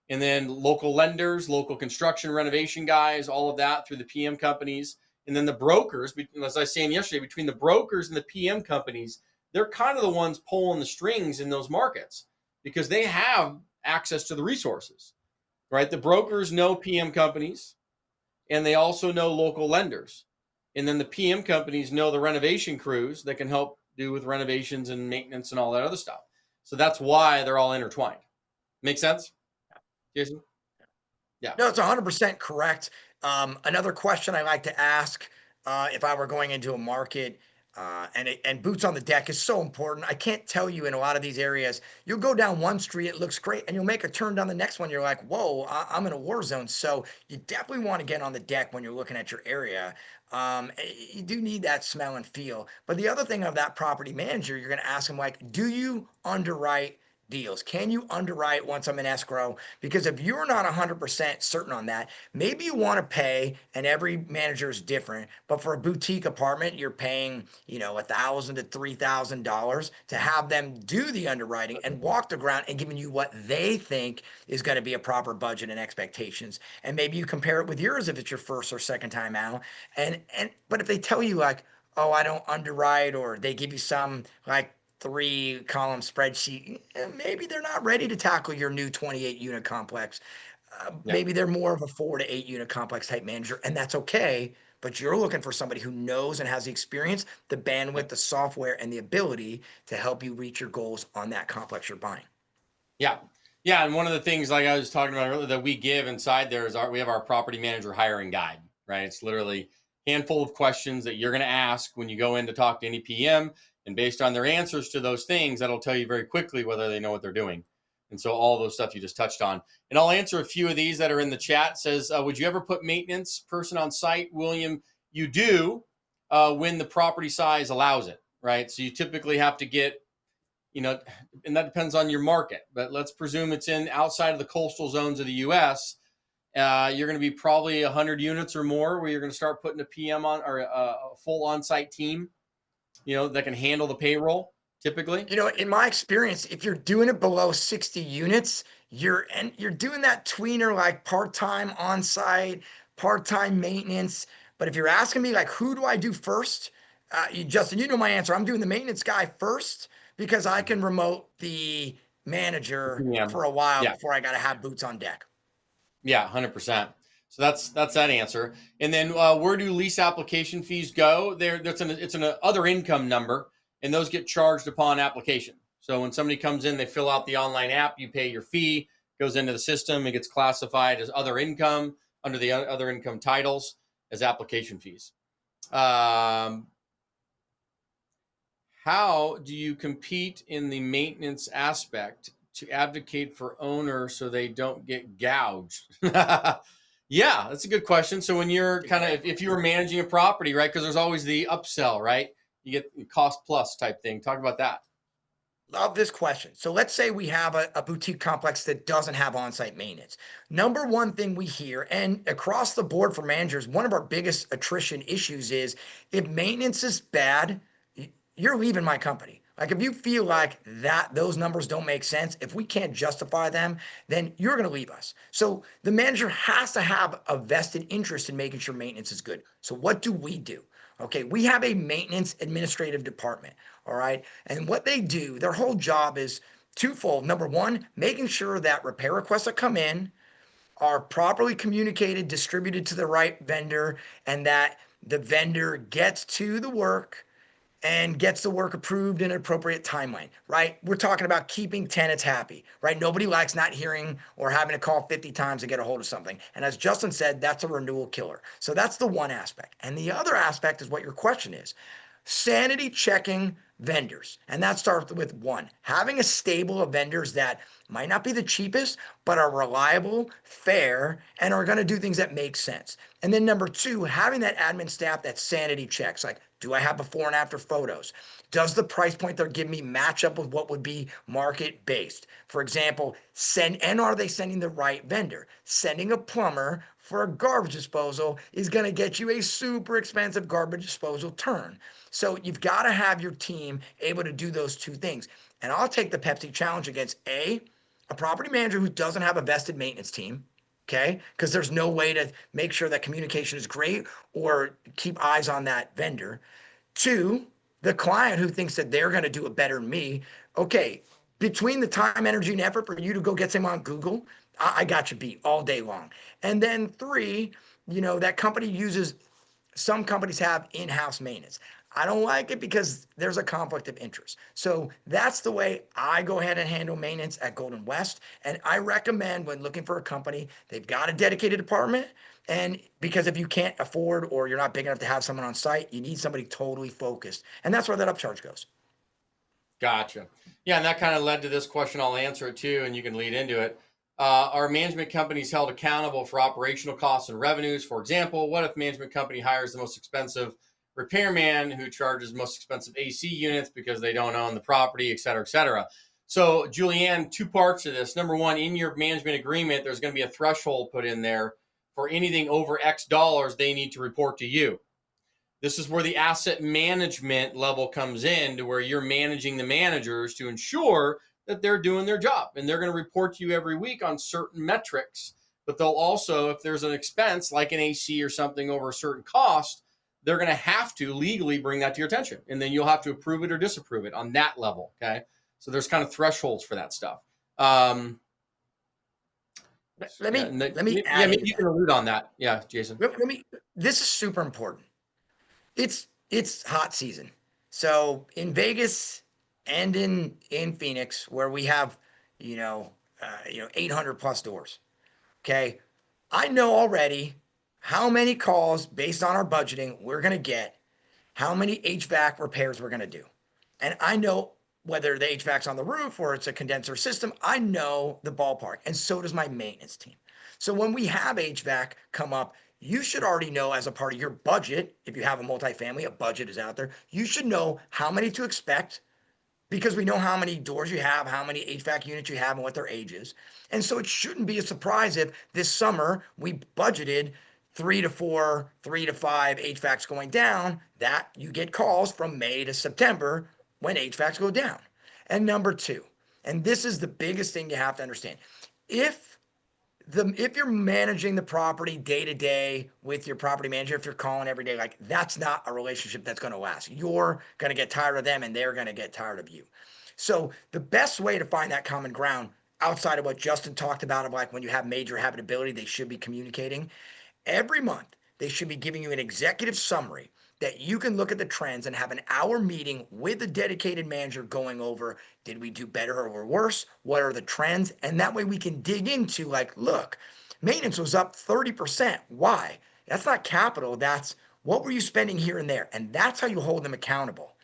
[SPEAKER 6] And then local lenders, local construction renovation guys, all of that through the PM companies. And then the brokers, as I was saying yesterday, between the brokers and the PM companies, they're kind of the ones pulling the strings in those markets because they have access to the resources, right? The brokers know PM companies, and they also know local lenders. And then the PM companies know the renovation crews that can help do with renovations and maintenance and all that other stuff. So that's why they're all intertwined. Make sense, Jason? Yeah.
[SPEAKER 15] No, it's 100% correct. Another question I like to ask if I were going into a market, and boots on the deck is so important. I can't tell you in a lot of these areas, you'll go down one street, it looks great, and you'll make a turn down the next one. You're like, whoa, I'm in a war zone. So you definitely want to get on the deck when you're looking at your area. You do need that smell and feel. But the other thing of that property manager, you're going to ask them, like, do you underwrite deals? Can you underwrite once I'm in escrow? Because if you're not 100% certain on that, maybe you want to pay, and every manager is different, but for a boutique apartment, you're paying, you know, $1,000 to $3,000 to have them do the underwriting and walk the ground and giving you what they think is going to be a proper budget and expectations. And maybe you compare it with yours if it's your first or second time out. But if they tell you, like, oh, I don't underwrite, or they give you some like 3-column spreadsheet, maybe they're not ready to tackle your new 28 unit complex. Maybe they're more of a 4 to 8 unit complex type manager, and that's okay. But you're looking for somebody who knows and has the experience, the bandwidth, the software, and the ability to help you reach your goals on that complex you're buying.
[SPEAKER 6] Yeah. Yeah. And one of the things, like I was talking about earlier, that we give inside there is we have our property manager hiring guide, right? It's literally a handful of questions that you're going to ask when you go in to talk to any PM. And based on their answers to those things, that'll tell you very quickly whether they know what they're doing. And so all those stuff you just touched on. And I'll answer a few of these that are in the chat. It says, would you ever put maintenance person on site? William, you do when the property size allows it, right? So you typically have to get, you know, and that depends on your market. But let's presume it's in outside of the coastal zones of the U.S., you're going to be probably 100 units or more where you're going to start putting a PM on, or a full on-site team, you know, that can handle the payroll typically.
[SPEAKER 15] You know, in my experience, if you're doing it below 60 units, you're doing that tweener, like part-time on-site, part-time maintenance. But if you're asking me like, who do I do first? Justin, you know my answer. I'm doing the maintenance guy first because I can remote the manager
[SPEAKER 6] Yeah.
[SPEAKER 15] for a while
[SPEAKER 6] Yeah.
[SPEAKER 15] before I got to have boots on deck.
[SPEAKER 6] Yeah, 100%. So that's that answer. And then where do lease application fees go? It's an other income number, and those get charged upon application. So when somebody comes in, they fill out the online app, you pay your fee, goes into the system, it gets classified as other income under the other income titles as application fees. How do you compete in the maintenance aspect to advocate for owners so they don't get gouged? Yeah, that's a good question. So when you're kind of, if you were managing a property, right? Because there's always the upsell, right? You get cost plus type thing. Talk about that.
[SPEAKER 15] Love this question. So let's say we have a boutique complex that doesn't have on-site maintenance. Number one thing we hear, and across the board for managers, one of our biggest attrition issues is if maintenance is bad, you're leaving my company. Like if you feel like that those numbers don't make sense, if we can't justify them, then you're going to leave us. So the manager has to have a vested interest in making sure maintenance is good. So what do? Okay, we have a maintenance administrative department, all right? And what they do, their whole job is twofold. Number one, making sure that repair requests that come in are properly communicated, distributed to the right vendor, and that the vendor gets to the work and gets the work approved in an appropriate timeline, right? We're talking about keeping tenants happy, right? Nobody likes not hearing or having to call 50 times to get a hold of something. And as Justin said, that's a renewal killer. So that's the one aspect. And the other aspect is what your question is. Sanity checking vendors. And that starts with one, having a stable of vendors that might not be the cheapest, but are reliable, fair, and are going to do things that make sense. And then number two, having that admin staff that sanity checks, like, do I have before and after photos? Does the price point they're giving me match up with what would be market based? For example, are they sending the right vendor? Sending a plumber for a garbage disposal is going to get you a super expensive garbage disposal turn. So you've got to have your team able to do those two things. And I'll take the Pepsi challenge against a property manager who doesn't have a vested maintenance team. Okay, because there's no way to make sure that communication is great or keep eyes on that vendor. Two, the client who thinks that they're going to do it better than me. Okay, between the time, energy, and effort for you to go get someone on Google, I got you beat all day long. And then three, that company uses, some companies have in-house maintenance. I don't like it because there's a conflict of interest. So that's the way I go ahead and handle maintenance at Golden West. And I recommend when looking for a company, they've got a dedicated department. And because if you can't afford or you're not big enough to have someone on site, you need somebody totally focused. And that's where that upcharge goes.
[SPEAKER 6] Gotcha. Yeah, and that kind of led to this question. I'll answer it too, and you can lead into it. Are management companies held accountable for operational costs and revenues? For example, what if management company hires the most expensive repairman who charges most expensive AC units because they don't own the property, et cetera, et cetera? So, Julianne, two parts to this. Number one, in your management agreement, there's going to be a threshold put in there for anything over X dollars they need to report to you. This is where the asset management level comes in, to where you're managing the managers to ensure that they're doing their job. And they're going to report to you every week on certain metrics. But they'll also, if there's an expense like an AC or something over a certain cost, they're going to have to legally bring that to your attention. And then you'll have to approve it or disapprove it on that level. Okay. So there's kind of thresholds for that stuff.
[SPEAKER 15] Let me add
[SPEAKER 6] maybe you can allude on that. Yeah, Jason.
[SPEAKER 15] This is super important. It's hot season. So in Vegas and in Phoenix, where we have 800 plus doors. Okay, I know already how many calls based on our budgeting we're gonna get, how many HVAC repairs we're gonna do, and I know whether the HVAC's on the roof or it's a condenser system. I know the ballpark, and so does my maintenance team. So when we have HVAC come up, you should already know, as a part of your budget, if you have a multifamily, a budget is out there, you should know how many to expect, because we know how many doors you have, how many HVAC units you have, and what their age is. And so it shouldn't be a surprise if this summer we budgeted 3 to 4, 3 to 5 HVACs going down, that you get calls from May to September when HVACs go down. And number two, and this is the biggest thing you have to understand, if if you're managing the property day to day with your property manager, if you're calling every day, like that's not a relationship that's going to last. You're going to get tired of them and they're going to get tired of you. So the best way to find that common ground outside of what Justin talked about, of like when you have major habitability, they should be communicating every month. They should be giving you an executive summary that you can look at the trends and have an hour meeting with a dedicated manager going over, did we do better or worse? What are the trends? And that way we can dig into like, look, maintenance was up 30%. Why? That's not capital. That's what were you spending here and there? And that's how you hold them accountable.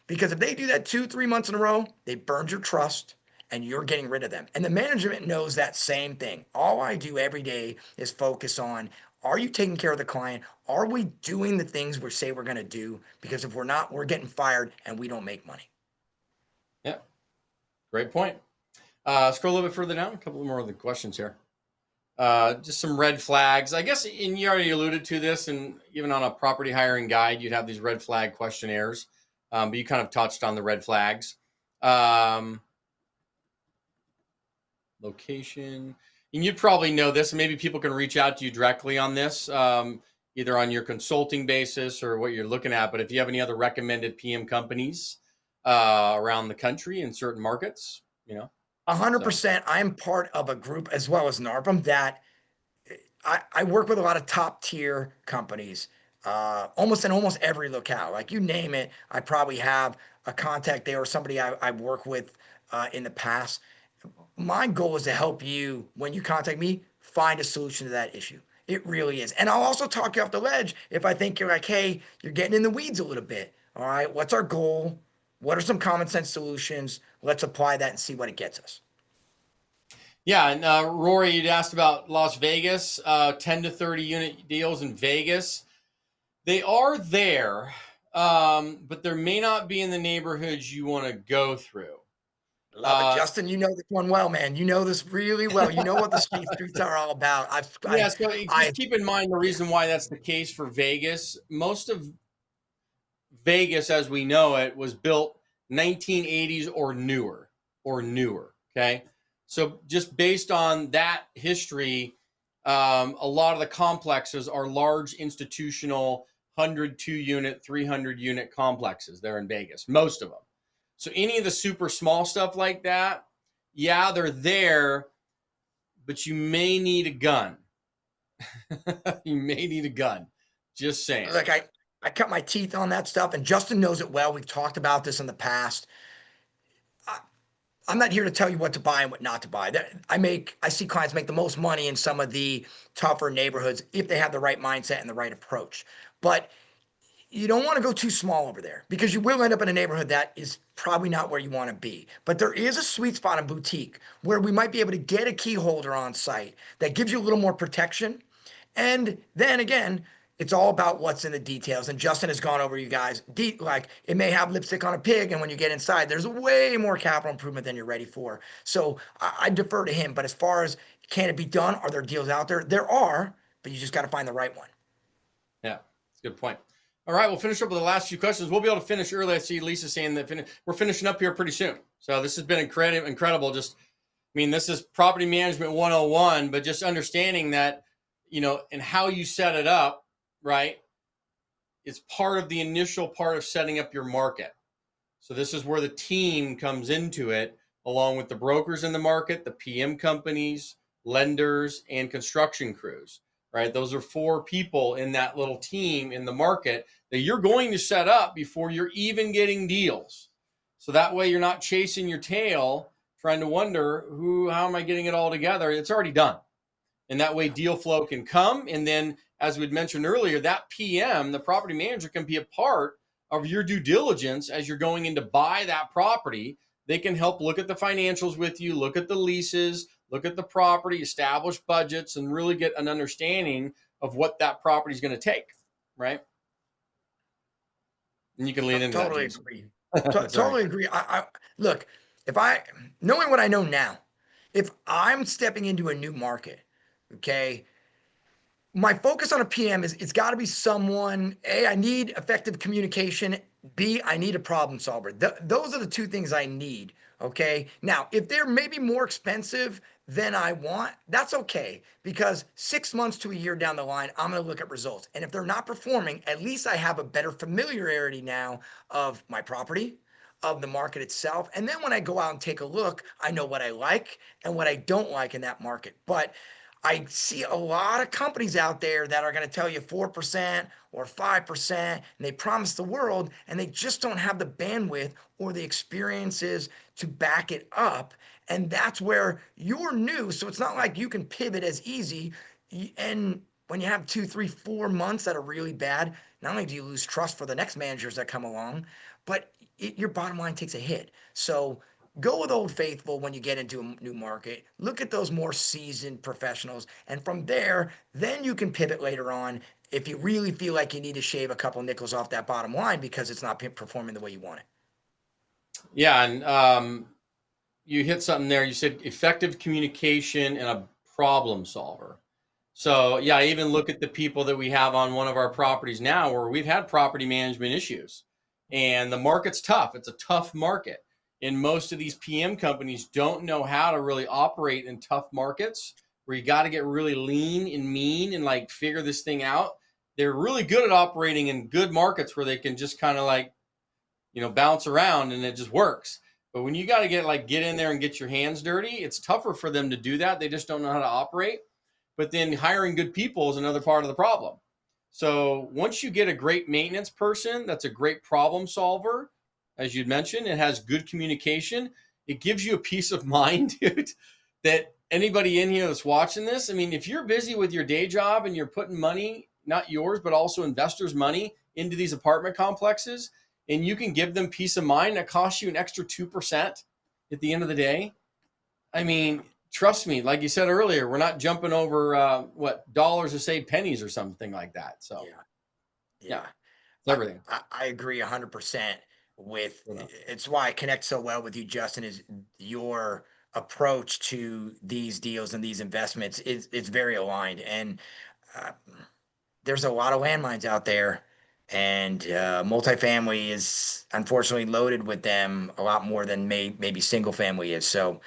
[SPEAKER 15] Because if they do that 2, 3 months in a row, they burned your trust and you're getting rid of them. And the management knows that same thing. All I do every day is focus on, are you taking care of the client? Are we doing the things we say we're going to do? Because if we're not, we're getting fired and we don't make money.
[SPEAKER 6] Yeah, great point. Scroll a little bit further down. A couple more of the questions here. Just some red flags. I guess, and you already alluded to this, and even on a property hiring guide, you'd have these red flag questionnaires. But you kind of touched on the red flags. Location. And you'd probably know this, and maybe people can reach out to you directly on this, either on your consulting basis or what you're looking at. But if you have any other recommended PM companies around the country in certain markets,
[SPEAKER 15] 100%. I'm part of a group as well as NARPM that I work with a lot of top tier companies, almost in almost every locale. Like you name it, I probably have a contact there or somebody I've worked with in the past. My goal is to help you when you contact me find a solution to that issue. It really is. And I'll also talk you off the ledge if I think you're like, hey, you're getting in the weeds a little bit. All right, what's our goal? What are some common sense solutions? Let's apply that and see what it gets us.
[SPEAKER 6] Yeah, and Rory, you'd asked about Las Vegas, 10 to 30 unit deals in Vegas. They are there, but there may not be in the neighborhoods you want to go through.
[SPEAKER 15] Love it, Justin. You know this one well, man. You know this really well. You know what the streets are all about.
[SPEAKER 6] Just keep in mind the reason why that's the case for Vegas. Most of Vegas, as we know it, was built 1980s or newer. Okay, so just based on that history, a lot of the complexes are large institutional 102 unit, 300 unit complexes there in Vegas. Most of them. So any of the super small stuff like that, yeah, they're there, but you may need a gun. You may need a gun. Just saying.
[SPEAKER 15] Like I cut my teeth on that stuff, and Justin knows it well. We've talked about this in the past. I'm not here to tell you what to buy and what not to buy. I see clients make the most money in some of the tougher neighborhoods if they have the right mindset and the right approach. But you don't want to go too small over there because you will end up in a neighborhood that is probably not where you want to be. But there is a sweet spot in boutique where we might be able to get a key holder on site that gives you a little more protection. And then again, it's all about what's in the details. And Justin has gone over you guys. Like it may have lipstick on a pig, and when you get inside, there's way more capital improvement than you're ready for. So I defer to him. But as far as can it be done, are there deals out there? There are, but you just got to find the right one.
[SPEAKER 6] Yeah, that's a good point. All right, we'll finish up with the last few questions. We'll be able to finish early. I see Lisa saying that we're finishing up here pretty soon. So this has been incredible. This is property management 101, but just understanding that, and how you set it up, right? It's part of the initial part of setting up your market. So this is where the team comes into it, along with the brokers in the market, the PM companies, lenders, and construction crews. Right? Those are 4 people in that little team in the market that you're going to set up before you're even getting deals. So that way you're not chasing your tail, trying to wonder how am I getting it all together? It's already done. And that way deal flow can come. And then, as we'd mentioned earlier, that PM, the property manager, can be a part of your due diligence as you're going in to buy that property. They can help look at the financials with you, look at the leases, look at the property, establish budgets, and really get an understanding of what that property is going to take, right? And you can lean into
[SPEAKER 15] totally
[SPEAKER 6] that.
[SPEAKER 15] Agree. Totally agree. Look, knowing what I know now, if I'm stepping into a new market, okay, my focus on a PM is it's got to be someone, A, I need effective communication. B, I need a problem solver. Those are the 2 things I need. Okay. Now, if they're maybe more expensive than I want, that's okay. Because 6 months to a year down the line, I'm going to look at results. And if they're not performing, at least I have a better familiarity now of my property, of the market itself. And then when I go out and take a look, I know what I like and what I don't like in that market. But I see a lot of companies out there that are going to tell you 4% or 5%, and they promise the world, and they just don't have the bandwidth or the experiences to back it up. And that's where you're new. So it's not like you can pivot as easy. And when you have 2, 3, 4 months that are really bad, not only do you lose trust for the next managers that come along, but your bottom line takes a hit. So go with Old Faithful when you get into a new market. Look at those more seasoned professionals. And from there, then you can pivot later on if you really feel like you need to shave a couple nickels off that bottom line because it's not performing the way you want it.
[SPEAKER 6] Yeah. And you hit something there. You said effective communication and a problem solver. So, yeah, I even look at the people that we have on one of our properties now where we've had property management issues and the market's tough. It's a tough market. And most of these PM companies don't know how to really operate in tough markets where you got to get really lean and mean and like figure this thing out. They're really good at operating in good markets where they can just kind of like, bounce around and it just works. But when you got to get in there and get your hands dirty, it's tougher for them to do that. They just don't know how to operate. But then hiring good people is another part of the problem. So once you get a great maintenance person, that's a great problem solver, as you'd mentioned, it has good communication. It gives you a peace of mind, dude, that anybody in here that's watching this, I mean, if you're busy with your day job and you're putting money, not yours, but also investors' money into these apartment complexes, and you can give them peace of mind that costs you an extra 2% at the end of the day. I mean, trust me, like you said earlier, we're not jumping over dollars to save pennies or something like that. So yeah, it's everything.
[SPEAKER 15] I agree 100% with it's why I connect so well with you, Justin, is your approach to these deals and these investments is it's very aligned. And there's a lot of landmines out there, and multifamily is unfortunately loaded with them a lot more than maybe single family is. So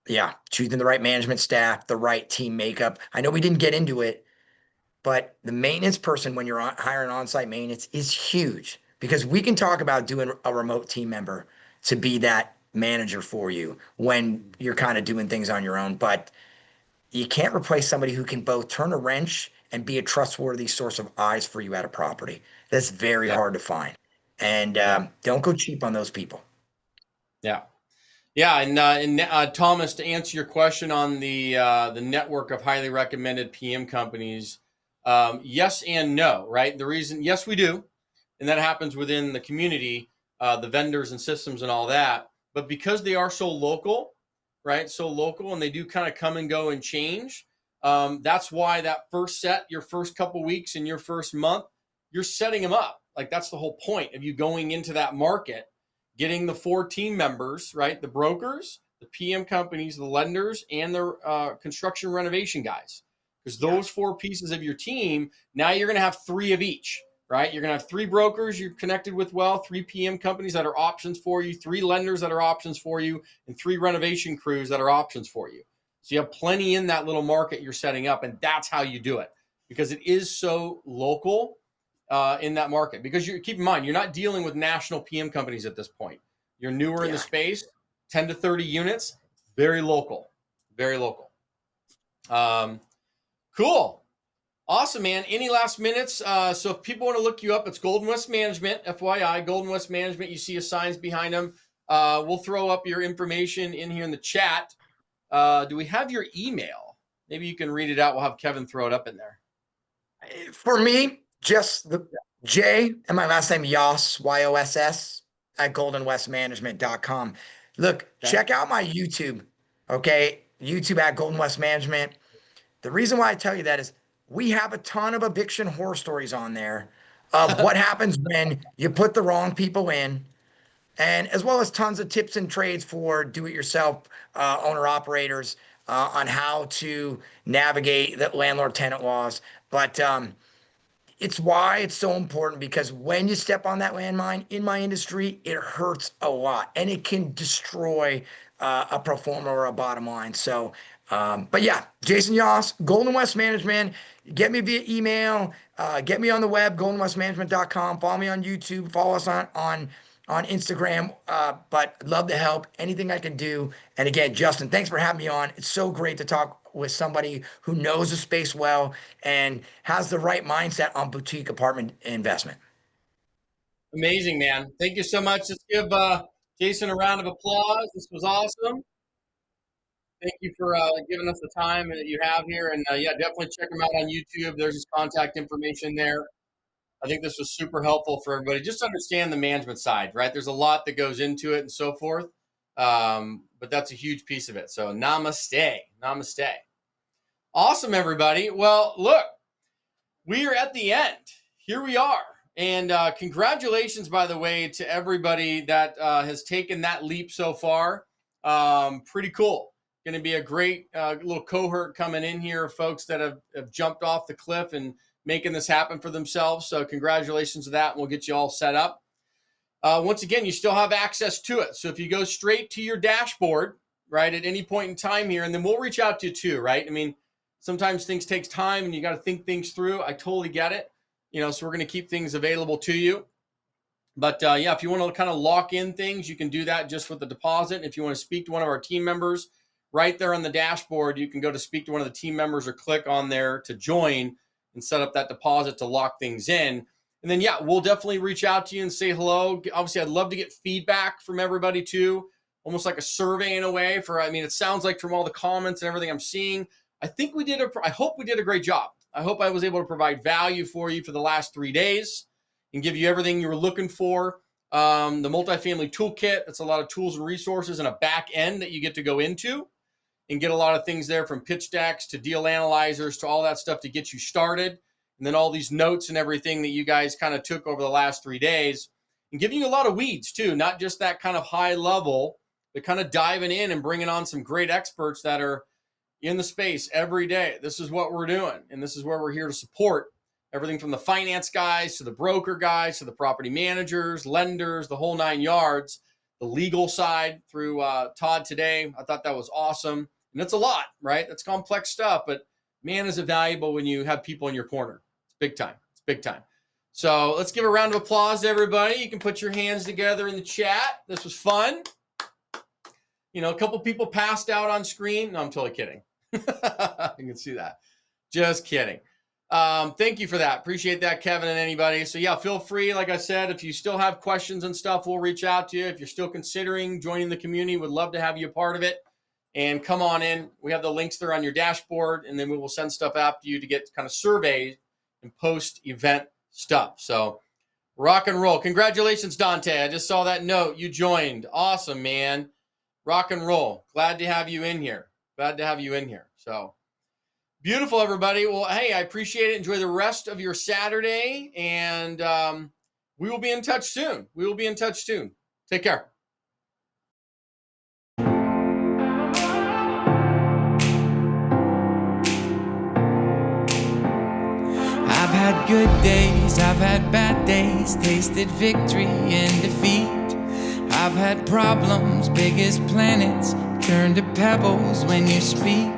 [SPEAKER 15] yeah, choosing the right management staff, the right team makeup. I know we didn't get into it, but the maintenance person, when you're hiring on-site maintenance, is huge because we can talk about doing a remote team member to be that manager for you when you're kind of doing things on your own. But you can't replace somebody who can both turn a wrench and be a trustworthy source of eyes for you at a property. That's very hard to find. And don't go cheap on those people.
[SPEAKER 6] Yeah. Yeah, and Thomas, to answer your question on the network of highly recommended PM companies, yes and no, right? The reason, yes, we do, and that happens within the community, the vendors and systems and all that. But because they are so local, right? So local, and they do kind of come and go and change. That's why that first set, your first couple weeks in your first month, you're setting them up. Like that's the whole point of you going into that market. Getting the 4 team members, right? The brokers, the PM companies, the lenders, and the construction renovation guys. Because those 4 pieces of your team, now you're going to have 3 of each, right? You're going to have 3 brokers you're connected with well, 3 PM companies that are options for you, 3 lenders that are options for you, and 3 renovation crews that are options for you. So you have plenty in that little market you're setting up, and that's how you do it. Because it is so local. In that market, because you keep in mind, you're not dealing with national PM companies at this point. You're newer in the space, 10 to 30 units, very local, very local. Cool. Awesome, man. Any last minutes? So if people want to look you up, it's Golden West Management, FYI, Golden West Management. You see your signs behind them. We'll throw up your information in here in the chat. Do we have your email? Maybe you can read it out. We'll have Kevin throw it up in there.
[SPEAKER 15] For me, just the J and my last name, Yoss, YOSS, at goldenwestmanagement.com. Look, check out my YouTube, okay? YouTube at Golden West Management. The reason why I tell you that is we have a ton of eviction horror stories on there of what happens when you put the wrong people in, and as well as tons of tips and trades for do-it-yourself owner-operators on how to navigate the landlord-tenant laws. But it's why it's so important, because when you step on that landmine in my industry, it hurts a lot and it can destroy a pro forma or a bottom line. So, but yeah, Jason Yoss, Golden West Management. Get me via email. Get me on the web, goldenwestmanagement.com. Follow me on YouTube. Follow us on Instagram. But love to help. Anything I can do. And again, Justin, thanks for having me on. It's so great to talk with somebody who knows the space well and has the right mindset on boutique apartment investment.
[SPEAKER 6] Amazing, man. Thank you so much. Let's give Jason a round of applause. This was awesome. Thank you for giving us the time that you have here. And yeah, definitely check him out on YouTube. There's his contact information there. I think this was super helpful for everybody. Just to understand the management side, right? There's a lot that goes into it and so forth. But that's a huge piece of it. So namaste. Namaste. Awesome, everybody. Well, look, we are at the end. Here we are. And congratulations, by the way, to everybody that has taken that leap so far. Pretty cool. Going to be a great little cohort coming in here, folks that have jumped off the cliff and making this happen for themselves. So congratulations to that. And we'll get you all set up. Once again, you still have access to it. So if you go straight to your dashboard, right, at any point in time here, and then we'll reach out to you too, right? I mean, sometimes things takes time and you got to think things through. I totally get it. You know, so we're going to keep things available to you. But yeah, if you want to kind of lock in things, you can do that just with the deposit. If you want to speak to one of our team members, right there on the dashboard, you can go to speak to one of the team members or click on there to join and set up that deposit to lock things in. And then, yeah, we'll definitely reach out to you and say hello. Obviously, I'd love to get feedback from everybody too, almost like a survey in a way. I mean, it sounds like from all the comments and everything I'm seeing, I hope we did a great job. I hope I was able to provide value for you for the last 3 days and give you everything you were looking for. The multifamily toolkit, that's a lot of tools and resources and a back end that you get to go into and get a lot of things there, from pitch decks to deal analyzers to all that stuff to get you started. And then all these notes and everything that you guys kind of took over the last 3 days, and giving you a lot of weeds too, not just that kind of high level, but kind of diving in and bringing on some great experts that are in the space every day. This is what we're doing. And this is where we're here to support everything from the finance guys to the broker guys to the property managers, lenders, the whole 9 yards, the legal side through Todd today. I thought that was awesome. And it's a lot, right? That's complex stuff, but man, is it valuable when you have people in your corner. It's big time. It's big time. So let's give a round of applause to everybody. You can put your hands together in the chat. This was fun. You know, a couple people passed out on screen. No, I'm totally kidding. You can see that. Just kidding. Thank you for that. Appreciate that, Kevin, and anybody. So yeah, feel free. Like I said, if you still have questions and stuff, we'll reach out to you. If you're still considering joining the community, would love to have you a part of it. And come on in. We have the links there on your dashboard, and then we will send stuff out to you to get kind of surveys and post-event stuff. So rock and roll. Congratulations, Dante. I just saw that note. You joined. Awesome, man. Rock and roll. Glad to have you in here. Glad to have you in here. So beautiful, everybody. Well, hey, I appreciate it. Enjoy the rest of your Saturday, and we will be in touch soon. We will be in touch soon. Take care.
[SPEAKER 2] I've had good days, I've had bad days, tasted victory and defeat. I've had problems big as planets, turn to pebbles when you speak.